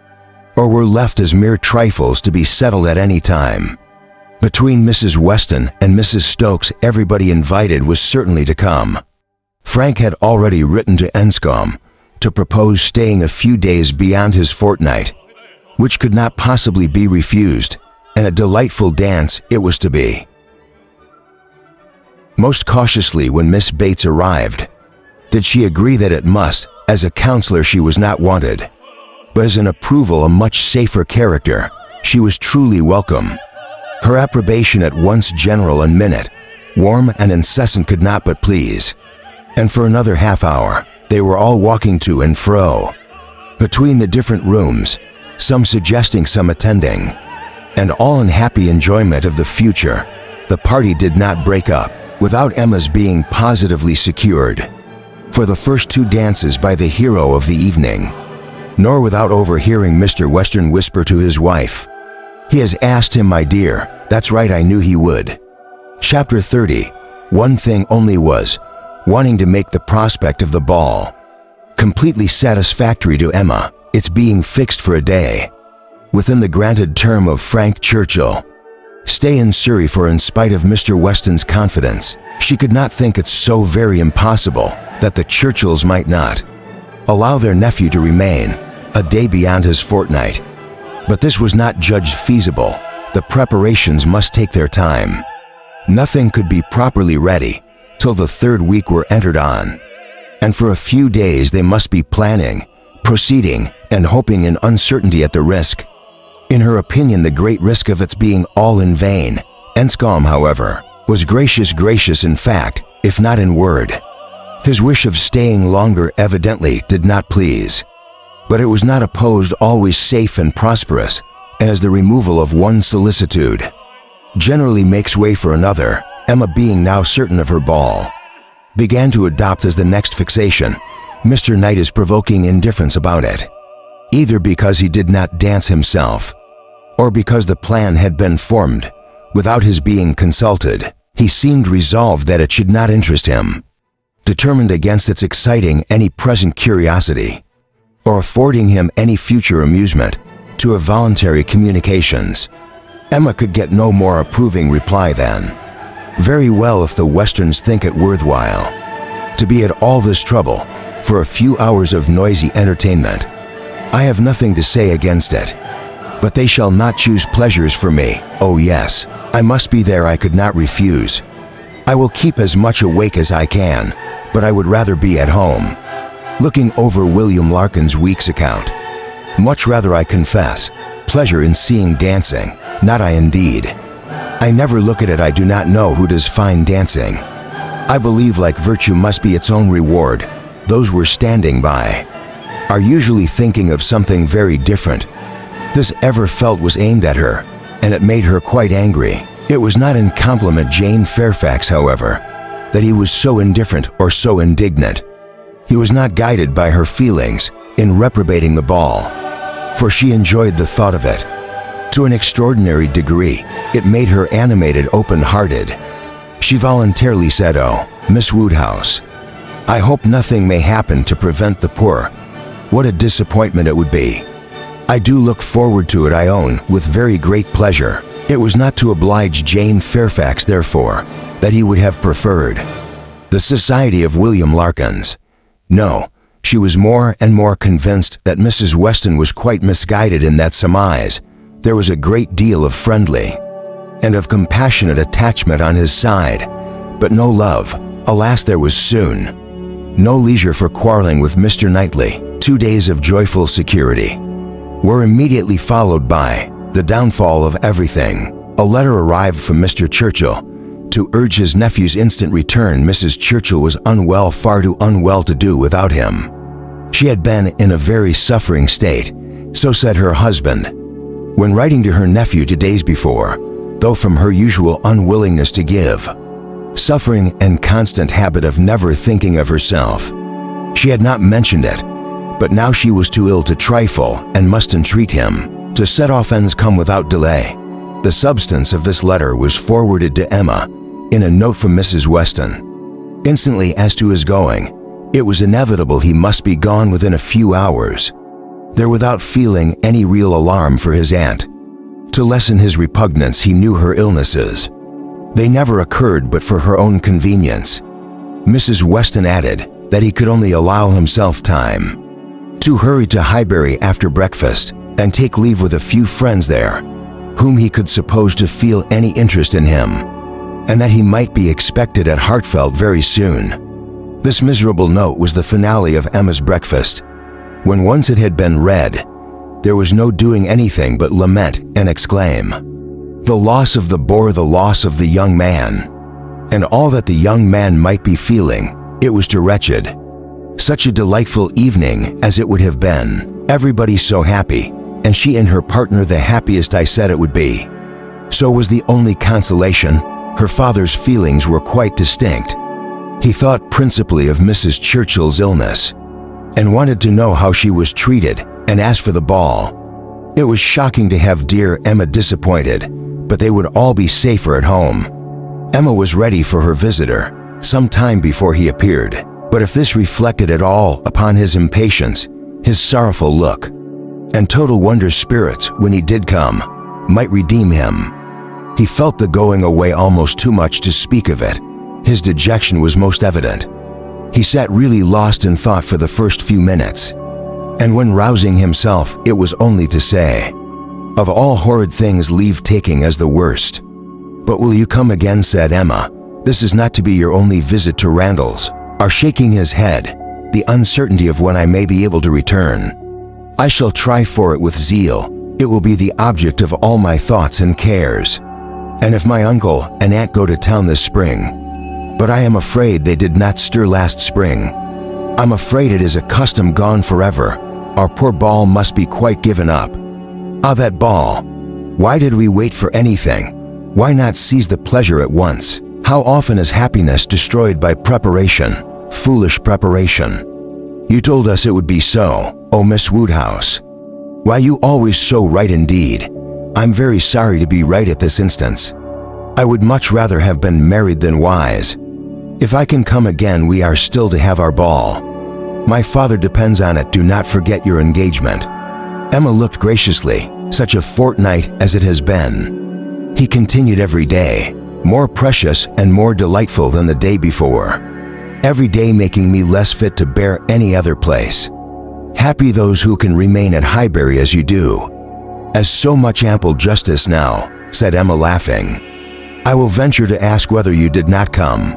S1: or were left as mere trifles to be settled at any time. Between Mrs. Weston and Mrs. Stokes, everybody invited was certainly to come. Frank had already written to Enscombe to propose staying a few days beyond his fortnight, which could not possibly be refused, and a delightful dance it was to be. Most cautiously, when Miss Bates arrived, did she agree that it must, as a counselor she was not wanted, but as an approval, a much safer character, she was truly welcome. Her approbation at once general and minute, warm and incessant, could not but please. And for another half hour, they were all walking to and fro between the different rooms, some suggesting, some attending, and all in happy enjoyment of the future. The party did not break up without Emma's being positively secured for the first two dances by the hero of the evening, nor without overhearing Mr. Weston whisper to his wife, "He has asked him, my dear. That's right, I knew he would." Chapter 30. One thing only was wanting to make the prospect of the ball completely satisfactory to Emma, its being fixed for a day, within the granted term of Frank Churchill stay in Surrey, for in spite of Mr. Weston's confidence, she could not think it so very impossible that the Churchills might not allow their nephew to remain a day beyond his fortnight. But this was not judged feasible. The preparations must take their time. Nothing could be properly ready till the third week were entered on, and for a few days they must be planning, proceeding, and hoping in uncertainty, at the risk In her opinion, the great risk of its being all in vain. Enscombe, however, was gracious in fact, if not in word. His wish of staying longer evidently did not please. But it was not opposed always safe and prosperous, as the removal of one solicitude generally makes way for another. Emma, being now certain of her ball, began to adopt as the next fixation Mr. Knight's provoking indifference about it, either because he did not dance himself, or because the plan had been formed without his being consulted. He seemed resolved that it should not interest him, determined against its exciting any present curiosity, or affording him any future amusement to have voluntary communications. Emma could get no more approving reply than, "Very well, if the Westerns think it worthwhile to be at all this trouble for a few hours of noisy entertainment, I have nothing to say against it. But they shall not choose pleasures for me. Oh yes, I must be there, I could not refuse. I will keep as much awake as I can, but I would rather be at home, looking over William Larkin's week's account. Much rather, I confess, pleasure in seeing dancing, not I indeed. I never look at it, I do not know who does fine dancing. I believe like virtue must be its own reward. Those were standing by are usually thinking of something very different." This ever felt was aimed at her, and it made her quite angry. It was not in compliment Jane Fairfax, however, that he was so indifferent or so indignant. He was not guided by her feelings in reprobating the ball, for she enjoyed the thought of it. To an extraordinary degree, it made her animated, open-hearted. She voluntarily said, "Oh, Miss Woodhouse, I hope nothing may happen to prevent the poor. What a disappointment it would be. I do look forward to it, I own, with very great pleasure." It was not to oblige Jane Fairfax, therefore, that he would have preferred the society of William Larkins. No, she was more and more convinced that Mrs. Weston was quite misguided in that surmise. There was a great deal of friendly and of compassionate attachment on his side, but no love. Alas, there was soon no leisure for quarreling with Mr. Knightley. 2 days of joyful security were immediately followed by the downfall of everything. A letter arrived from Mr. Churchill to urge his nephew's instant return. Mrs. Churchill was unwell, far too unwell to do without him. She had been in a very suffering state, so said her husband, when writing to her nephew 2 days before, though from her usual unwillingness to give, suffering and constant habit of never thinking of herself, she had not mentioned it. But now she was too ill to trifle and must entreat him to set off ends come without delay. The substance of this letter was forwarded to Emma in a note from Mrs. Weston. Instantly, as to his going, it was inevitable he must be gone within a few hours. There, without feeling any real alarm for his aunt, to lessen his repugnance, he knew her illnesses. They never occurred but for her own convenience. Mrs. Weston added that he could only allow himself time to hurry to Highbury after breakfast and take leave with a few friends there, whom he could suppose to feel any interest in him, and that he might be expected at Hartfeld very soon. This miserable note was the finale of Emma's breakfast. When once it had been read, there was no doing anything but lament and exclaim, "The loss of the boar, the loss of the young man," and all that the young man might be feeling, it was too wretched. Such a delightful evening as it would have been, everybody so happy, and she and her partner the happiest I said it would be. So was the only consolation. Her father's feelings were quite distinct. He thought principally of Mrs. Churchill's illness, and wanted to know how she was treated, and asked for the ball. It was shocking to have dear Emma disappointed, but they would all be safer at home. Emma was ready for her visitor some time before he appeared. But if this reflected at all upon his impatience, his sorrowful look, and total wonder spirits when he did come, might redeem him. He felt the going away almost too much to speak of it. His dejection was most evident. He sat really lost in thought for the first few minutes, and when rousing himself, it was only to say, "Of all horrid things, leave-taking as the worst." "But will you come again?" said Emma. "This is not to be your only visit to Randalls." Are shaking his head, "the uncertainty of when I may be able to return. I shall try for it with zeal, it will be the object of all my thoughts and cares. And if my uncle and aunt go to town this spring, but I am afraid they did not stir last spring. I'm afraid it is a custom gone forever. Our poor ball must be quite given up. Ah, that ball! Why did we wait for anything? Why not seize the pleasure at once? How often is happiness destroyed by preparation, foolish preparation? You told us it would be so, oh Miss Woodhouse. Why, you always so right indeed. I'm very sorry to be right at this instance. I would much rather have been married than wise. If I can come again, we are still to have our ball. My father depends on it. Do not forget your engagement. Emma looked graciously. Such a fortnight as it has been. He continued, every day, more precious and more delightful than the day before. Every day making me less fit to bear any other place. Happy those who can remain at Highbury as you do. As so much ample justice now, said Emma, laughing. I will venture to ask whether you did not come.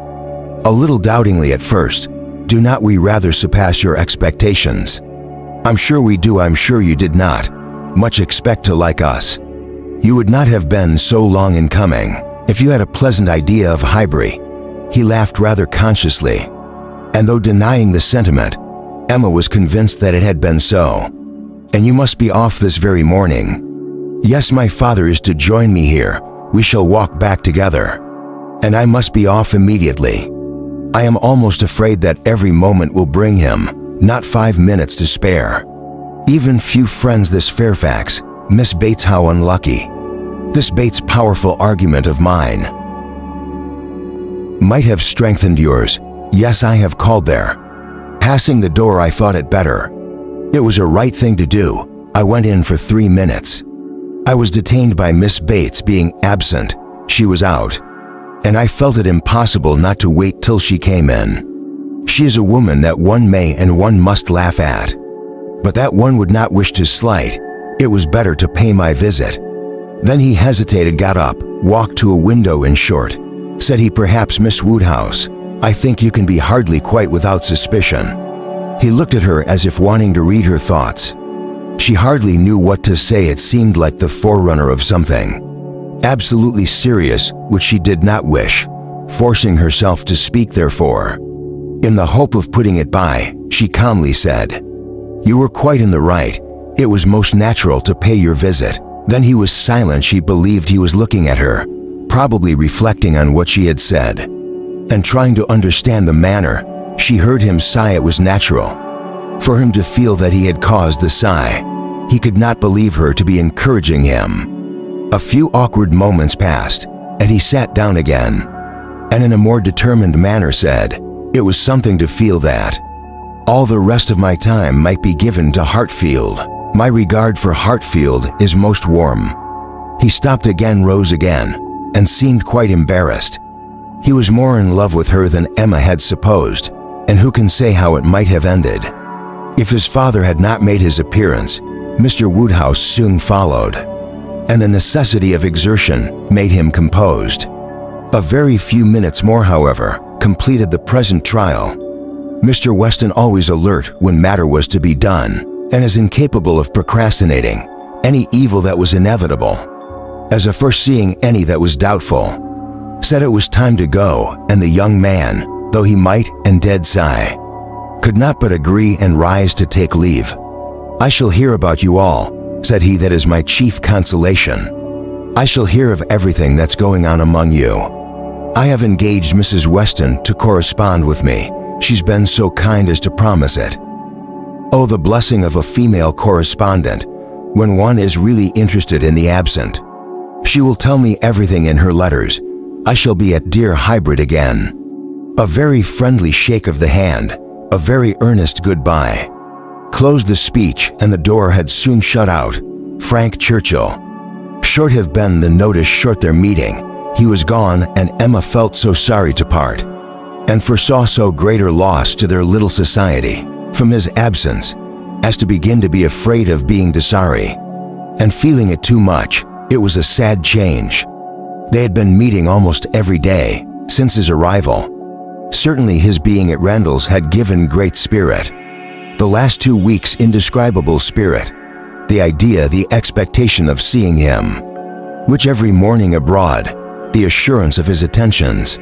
S1: A little doubtingly at first. Do not we rather surpass your expectations? I'm sure we do. I'm sure you did not much expect to like us. You would not have been so long in coming if you had a pleasant idea of Highbury. He laughed rather consciously, and though denying the sentiment, Emma was convinced that it had been so. And you must be off this very morning. Yes, my father is to join me here. We shall walk back together. And I must be off immediately. I am almost afraid that every moment will bring him, not 5 minutes to spare. Even few friends this Fairfax, Miss Bates, how unlucky. This Bates' powerful argument of mine might have strengthened yours. Yes, I have called there. Passing the door, I thought it better. It was a right thing to do. I went in for 3 minutes. I was detained by Miss Bates being absent. She was out. And I felt it impossible not to wait till she came in. She is a woman that one may and one must laugh at, but that one would not wish to slight. It was better to pay my visit. Then he hesitated, got up, walked to a window, in short, said he, perhaps Miss Woodhouse, I think you can be hardly quite without suspicion. He looked at her as if wanting to read her thoughts. She hardly knew what to say. It seemed like the forerunner of something absolutely serious, which she did not wish, forcing herself to speak therefore. In the hope of putting it by, she calmly said, You were quite in the right. It was most natural to pay your visit. Then he was silent. She believed he was looking at her, probably reflecting on what she had said, and trying to understand the manner. She heard him sigh. It was natural for him to feel that he had caused the sigh. He could not believe her to be encouraging him. A few awkward moments passed, and he sat down again, and in a more determined manner said, It was something to feel that all the rest of my time might be given to Hartfield. My regard for Hartfield is most warm. He stopped again, rose again, and seemed quite embarrassed. He was more in love with her than Emma had supposed, and who can say how it might have ended? If his father had not made his appearance, Mr. Woodhouse soon followed, and the necessity of exertion made him composed. A very few minutes more, however, completed the present trial. Mr. Weston, always alert when matter was to be done, and as incapable of procrastinating any evil that was inevitable as of foreseeing any that was doubtful, said it was time to go, and the young man, though he might and did sigh, could not but agree and rise to take leave. I shall hear about you all, said he. That is my chief consolation. I shall hear of everything that's going on among you. I have engaged Mrs. Weston to correspond with me. She's been so kind as to promise it. Oh, the blessing of a female correspondent, when one is really interested in the absent. She will tell me everything in her letters. I shall be at dear Hybrid again. A very friendly shake of the hand, a very earnest goodbye, closed the speech, and the door had soon shut out Frank Churchill. Short have been the notice, short their meeting. He was gone, and Emma felt so sorry to part, and foresaw so greater loss to their little society from his absence, as to begin to be afraid of being sorry, and feeling it too much. It was a sad change. They had been meeting almost every day since his arrival. Certainly his being at Randall's had given great spirit. The last 2 weeks, indescribable spirit. the idea, the expectation of seeing him, which every morning abroad, the assurance of his attentions,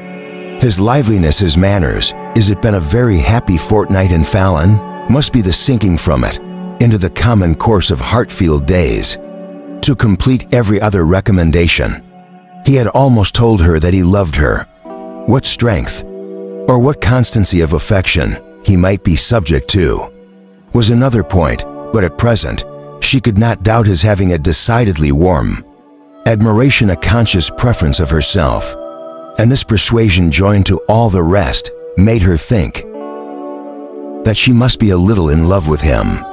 S1: his liveliness, his manners, is it been a very happy fortnight in Fallon, must be the sinking from it into the common course of heart-filled days. To complete every other recommendation, he had almost told her that he loved her. What strength, or what constancy of affection he might be subject to, was another point, but at present, she could not doubt his having a decidedly warm admiration, a conscious preference of herself, and this persuasion joined to all the rest made her think that she must be a little in love with him.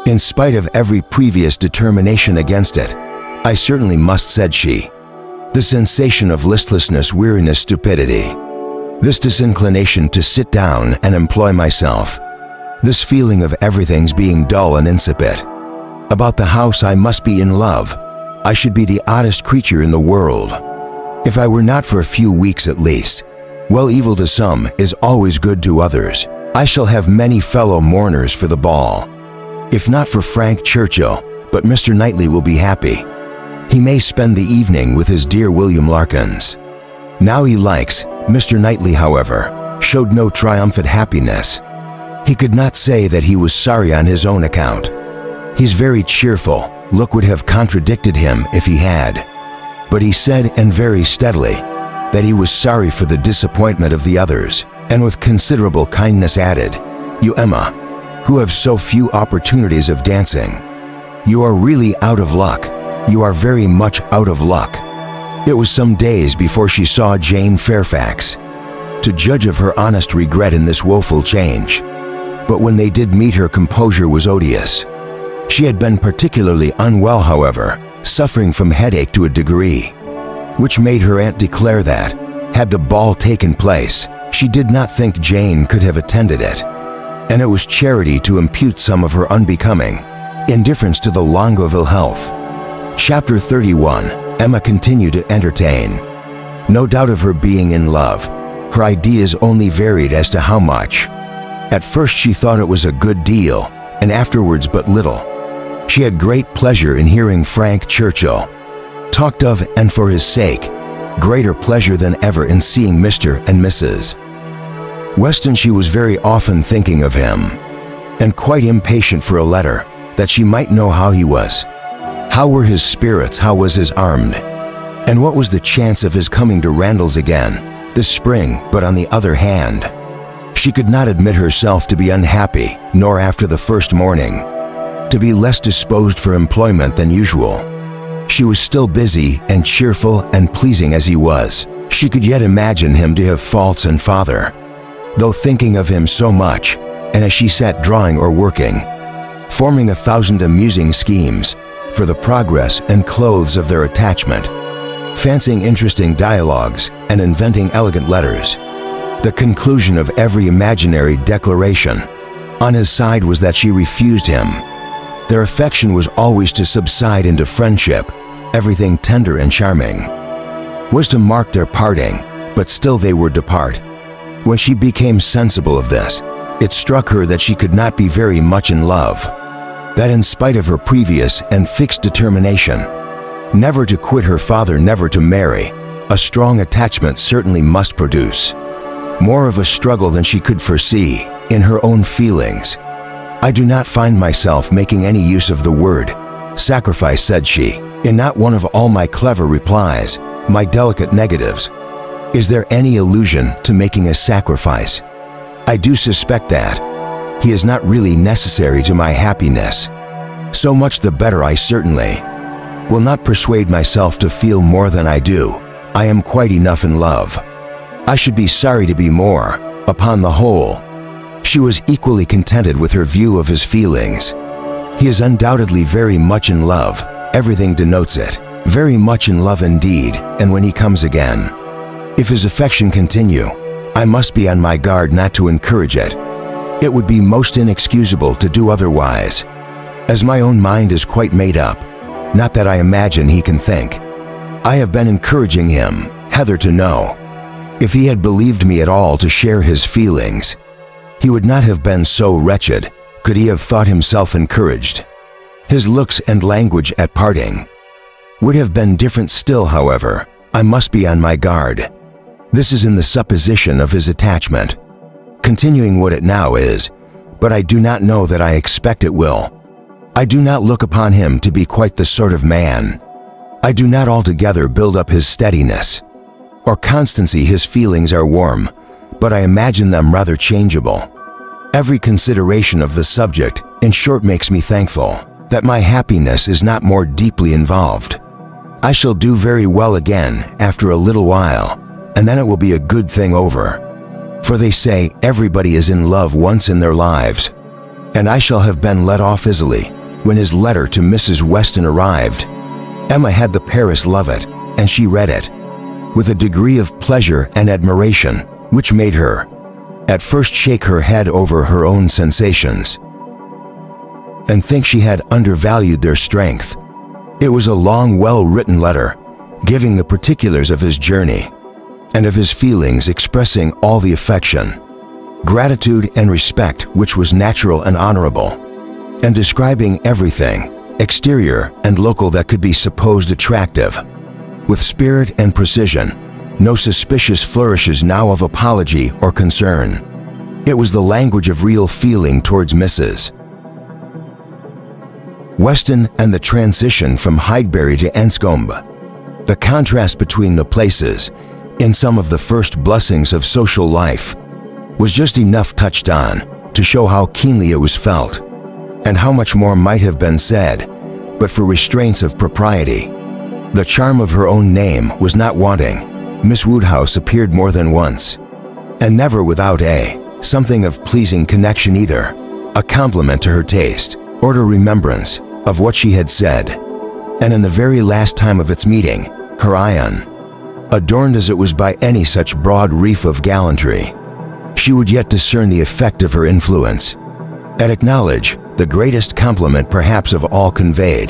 S1: In spite of every previous determination against it, I certainly must, said she. The sensation of listlessness, weariness, stupidity, this disinclination to sit down and employ myself, this feeling of everything's being dull and insipid. About the house, I must be in love. I should be the oddest creature in the world. If I were not for a few weeks at least. Well, evil to some is always good to others. I shall have many fellow mourners for the ball. If not for Frank Churchill, but Mr. Knightley will be happy. He may spend the evening with his dear William Larkins. Now he likes. Mr. Knightley, however, showed no triumphant happiness. He could not say that he was sorry on his own account. He's very cheerful. Look would have contradicted him if he had. But he said, and very steadily, that he was sorry for the disappointment of the others, and with considerable kindness added, "You, Emma, who have so few opportunities of dancing, you are really out of luck. You are very much out of luck." It was some days before she saw Jane Fairfax, to judge of her honest regret in this woeful change. But when they did meet, her composure was odious. She had been particularly unwell, however, suffering from headache to a degree, which made her aunt declare that, had the ball taken place, she did not think Jane could have attended it, and it was charity to impute some of her unbecoming indifference to the Longueville health. Chapter 31. Emma continued to entertain. No doubt of her being in love. Her ideas only varied as to how much. At first she thought it was a good deal, and afterwards but little. She had great pleasure in hearing Frank Churchill talked of, and for his sake, greater pleasure than ever in seeing Mr. and Mrs. Weston. She was very often thinking of him, and quite impatient for a letter, that she might know how he was. How were his spirits? How was his arm? And what was the chance of his coming to Randalls again this spring? But on the other hand, she could not admit herself to be unhappy, nor after the first morning, to be less disposed for employment than usual. She was still busy and cheerful and pleasing as he was. She could yet imagine him to have faults and father, though thinking of him so much, and as she sat drawing or working, forming 1,000 amusing schemes for the progress and clothes of their attachment, fancying interesting dialogues and inventing elegant letters, the conclusion of every imaginary declaration on his side was that she refused him. Their affection was always to subside into friendship. Everything tender and charming was to mark their parting, but still they were depart. When she became sensible of this, it struck her that she could not be very much in love, that in spite of her previous and fixed determination never to quit her father, never to marry, a strong attachment certainly must produce more of a struggle than she could foresee in her own feelings. "I do not find myself making any use of the word sacrifice," said she, "in not one of all my clever replies, my delicate negatives. Is there any allusion to making a sacrifice? I do suspect that he is not really necessary to my happiness. So much the better. I certainly will not persuade myself to feel more than I do. I am quite enough in love. I should be sorry to be more. Upon the whole, she was equally contented with her view of his feelings. He is undoubtedly very much in love. Everything denotes it. Very much in love indeed, and when he comes again, if his affection continue, I must be on my guard not to encourage it. It would be most inexcusable to do otherwise, as my own mind is quite made up. Not that I imagine he can think. I have been encouraging him, Heather, to know. If he had believed me at all to share his feelings, he would not have been so wretched, could he have thought himself encouraged. His looks and language at parting would have been different still, however. I must be on my guard. This is in the supposition of his attachment, continuing what it now is, but I do not know that I expect it will. I do not look upon him to be quite the sort of man. I do not altogether build up his steadiness or constancy. His feelings are warm, but I imagine them rather changeable. Every consideration of the subject, in short, makes me thankful that my happiness is not more deeply involved. I shall do very well again after a little while, and then it will be a good thing over. For they say everybody is in love once in their lives, and I shall have been let off easily when his letter to Mrs. Weston arrived. Emma had the Paris love it, and she read it with a degree of pleasure and admiration which made her at first shake her head over her own sensations and think she had undervalued their strength. It was a long, well-written letter, giving the particulars of his journey and of his feelings, expressing all the affection, gratitude, and respect which was natural and honorable, and describing everything, exterior and local, that could be supposed attractive, with spirit and precision, no suspicious flourishes now of apology or concern. It was the language of real feeling towards Mrs. Weston and the transition from Highbury to Enscombe. The contrast between the places, in some of the first blessings of social life, was just enough touched on to show how keenly it was felt, and how much more might have been said, but for restraints of propriety. The charm of her own name was not wanting. Miss Woodhouse appeared more than once, and never without something of pleasing connection either, a compliment to her taste, or to remembrance of what she had said. And in the very last time of its meeting, her Ion, adorned as it was by any such broad reef of gallantry, she would yet discern the effect of her influence, and acknowledge the greatest compliment perhaps of all conveyed.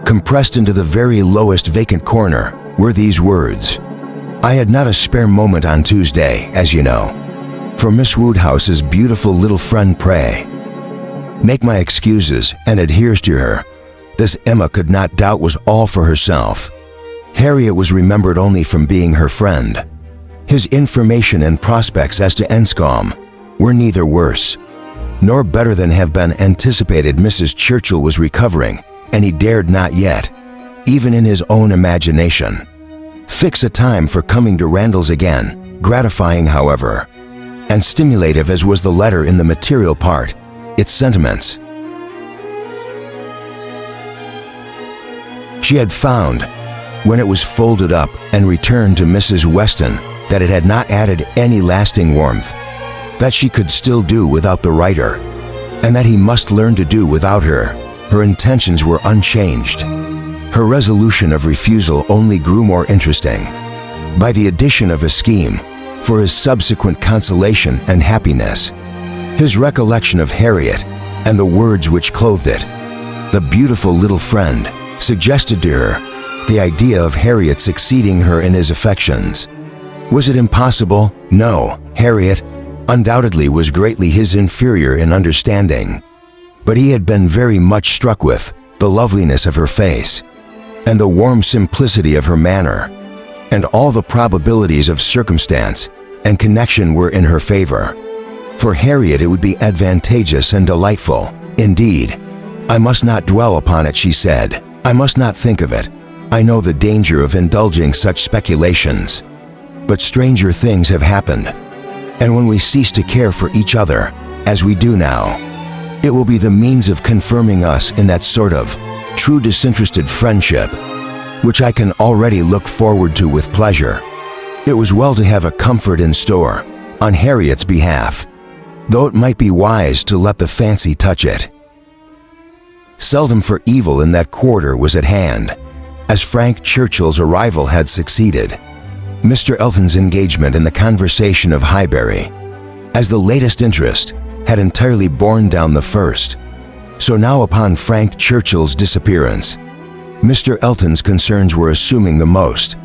S1: Compressed into the very lowest vacant corner were these words: "I had not a spare moment on Tuesday, as you know, for Miss Woodhouse's beautiful little friend. Pray make my excuses and adheres to her." This, Emma could not doubt, was all for herself. Harriet was remembered only from being her friend. His information and prospects as to Enscombe were neither worse nor better than have been anticipated. Mrs. Churchill was recovering, and he dared not yet, even in his own imagination, fix a time for coming to Randalls again. Gratifying, however, and stimulative as was the letter in the material part, its sentiments, she had found, when it was folded up and returned to Mrs. Weston, that it had not added any lasting warmth, that she could still do without the writer, and that he must learn to do without her. Her intentions were unchanged. Her resolution of refusal only grew more interesting by the addition of a scheme for his subsequent consolation and happiness. His recollection of Harriet and the words which clothed it, "the beautiful little friend," suggested to her the idea of Harriet succeeding her in his affections. Was it impossible? No. Harriet undoubtedly was greatly his inferior in understanding, but he had been very much struck with the loveliness of her face and the warm simplicity of her manner, and all the probabilities of circumstance and connection were in her favor. For Harriet it would be advantageous and delightful. Indeed, "I must not dwell upon it," she said. "I must not think of it. I know the danger of indulging such speculations. But stranger things have happened, and when we cease to care for each other, as we do now, it will be the means of confirming us in that sort of true disinterested friendship, which I can already look forward to with pleasure." It was well to have a comfort in store on Harriet's behalf, though it might be wise to let the fancy touch it. Seldom for evil in that quarter was at hand, as Frank Churchill's arrival had succeeded Mr. Elton's engagement in the conversation of Highbury. As the latest interest had entirely borne down the first, so now upon Frank Churchill's disappearance, Mr. Elton's concerns were assuming the most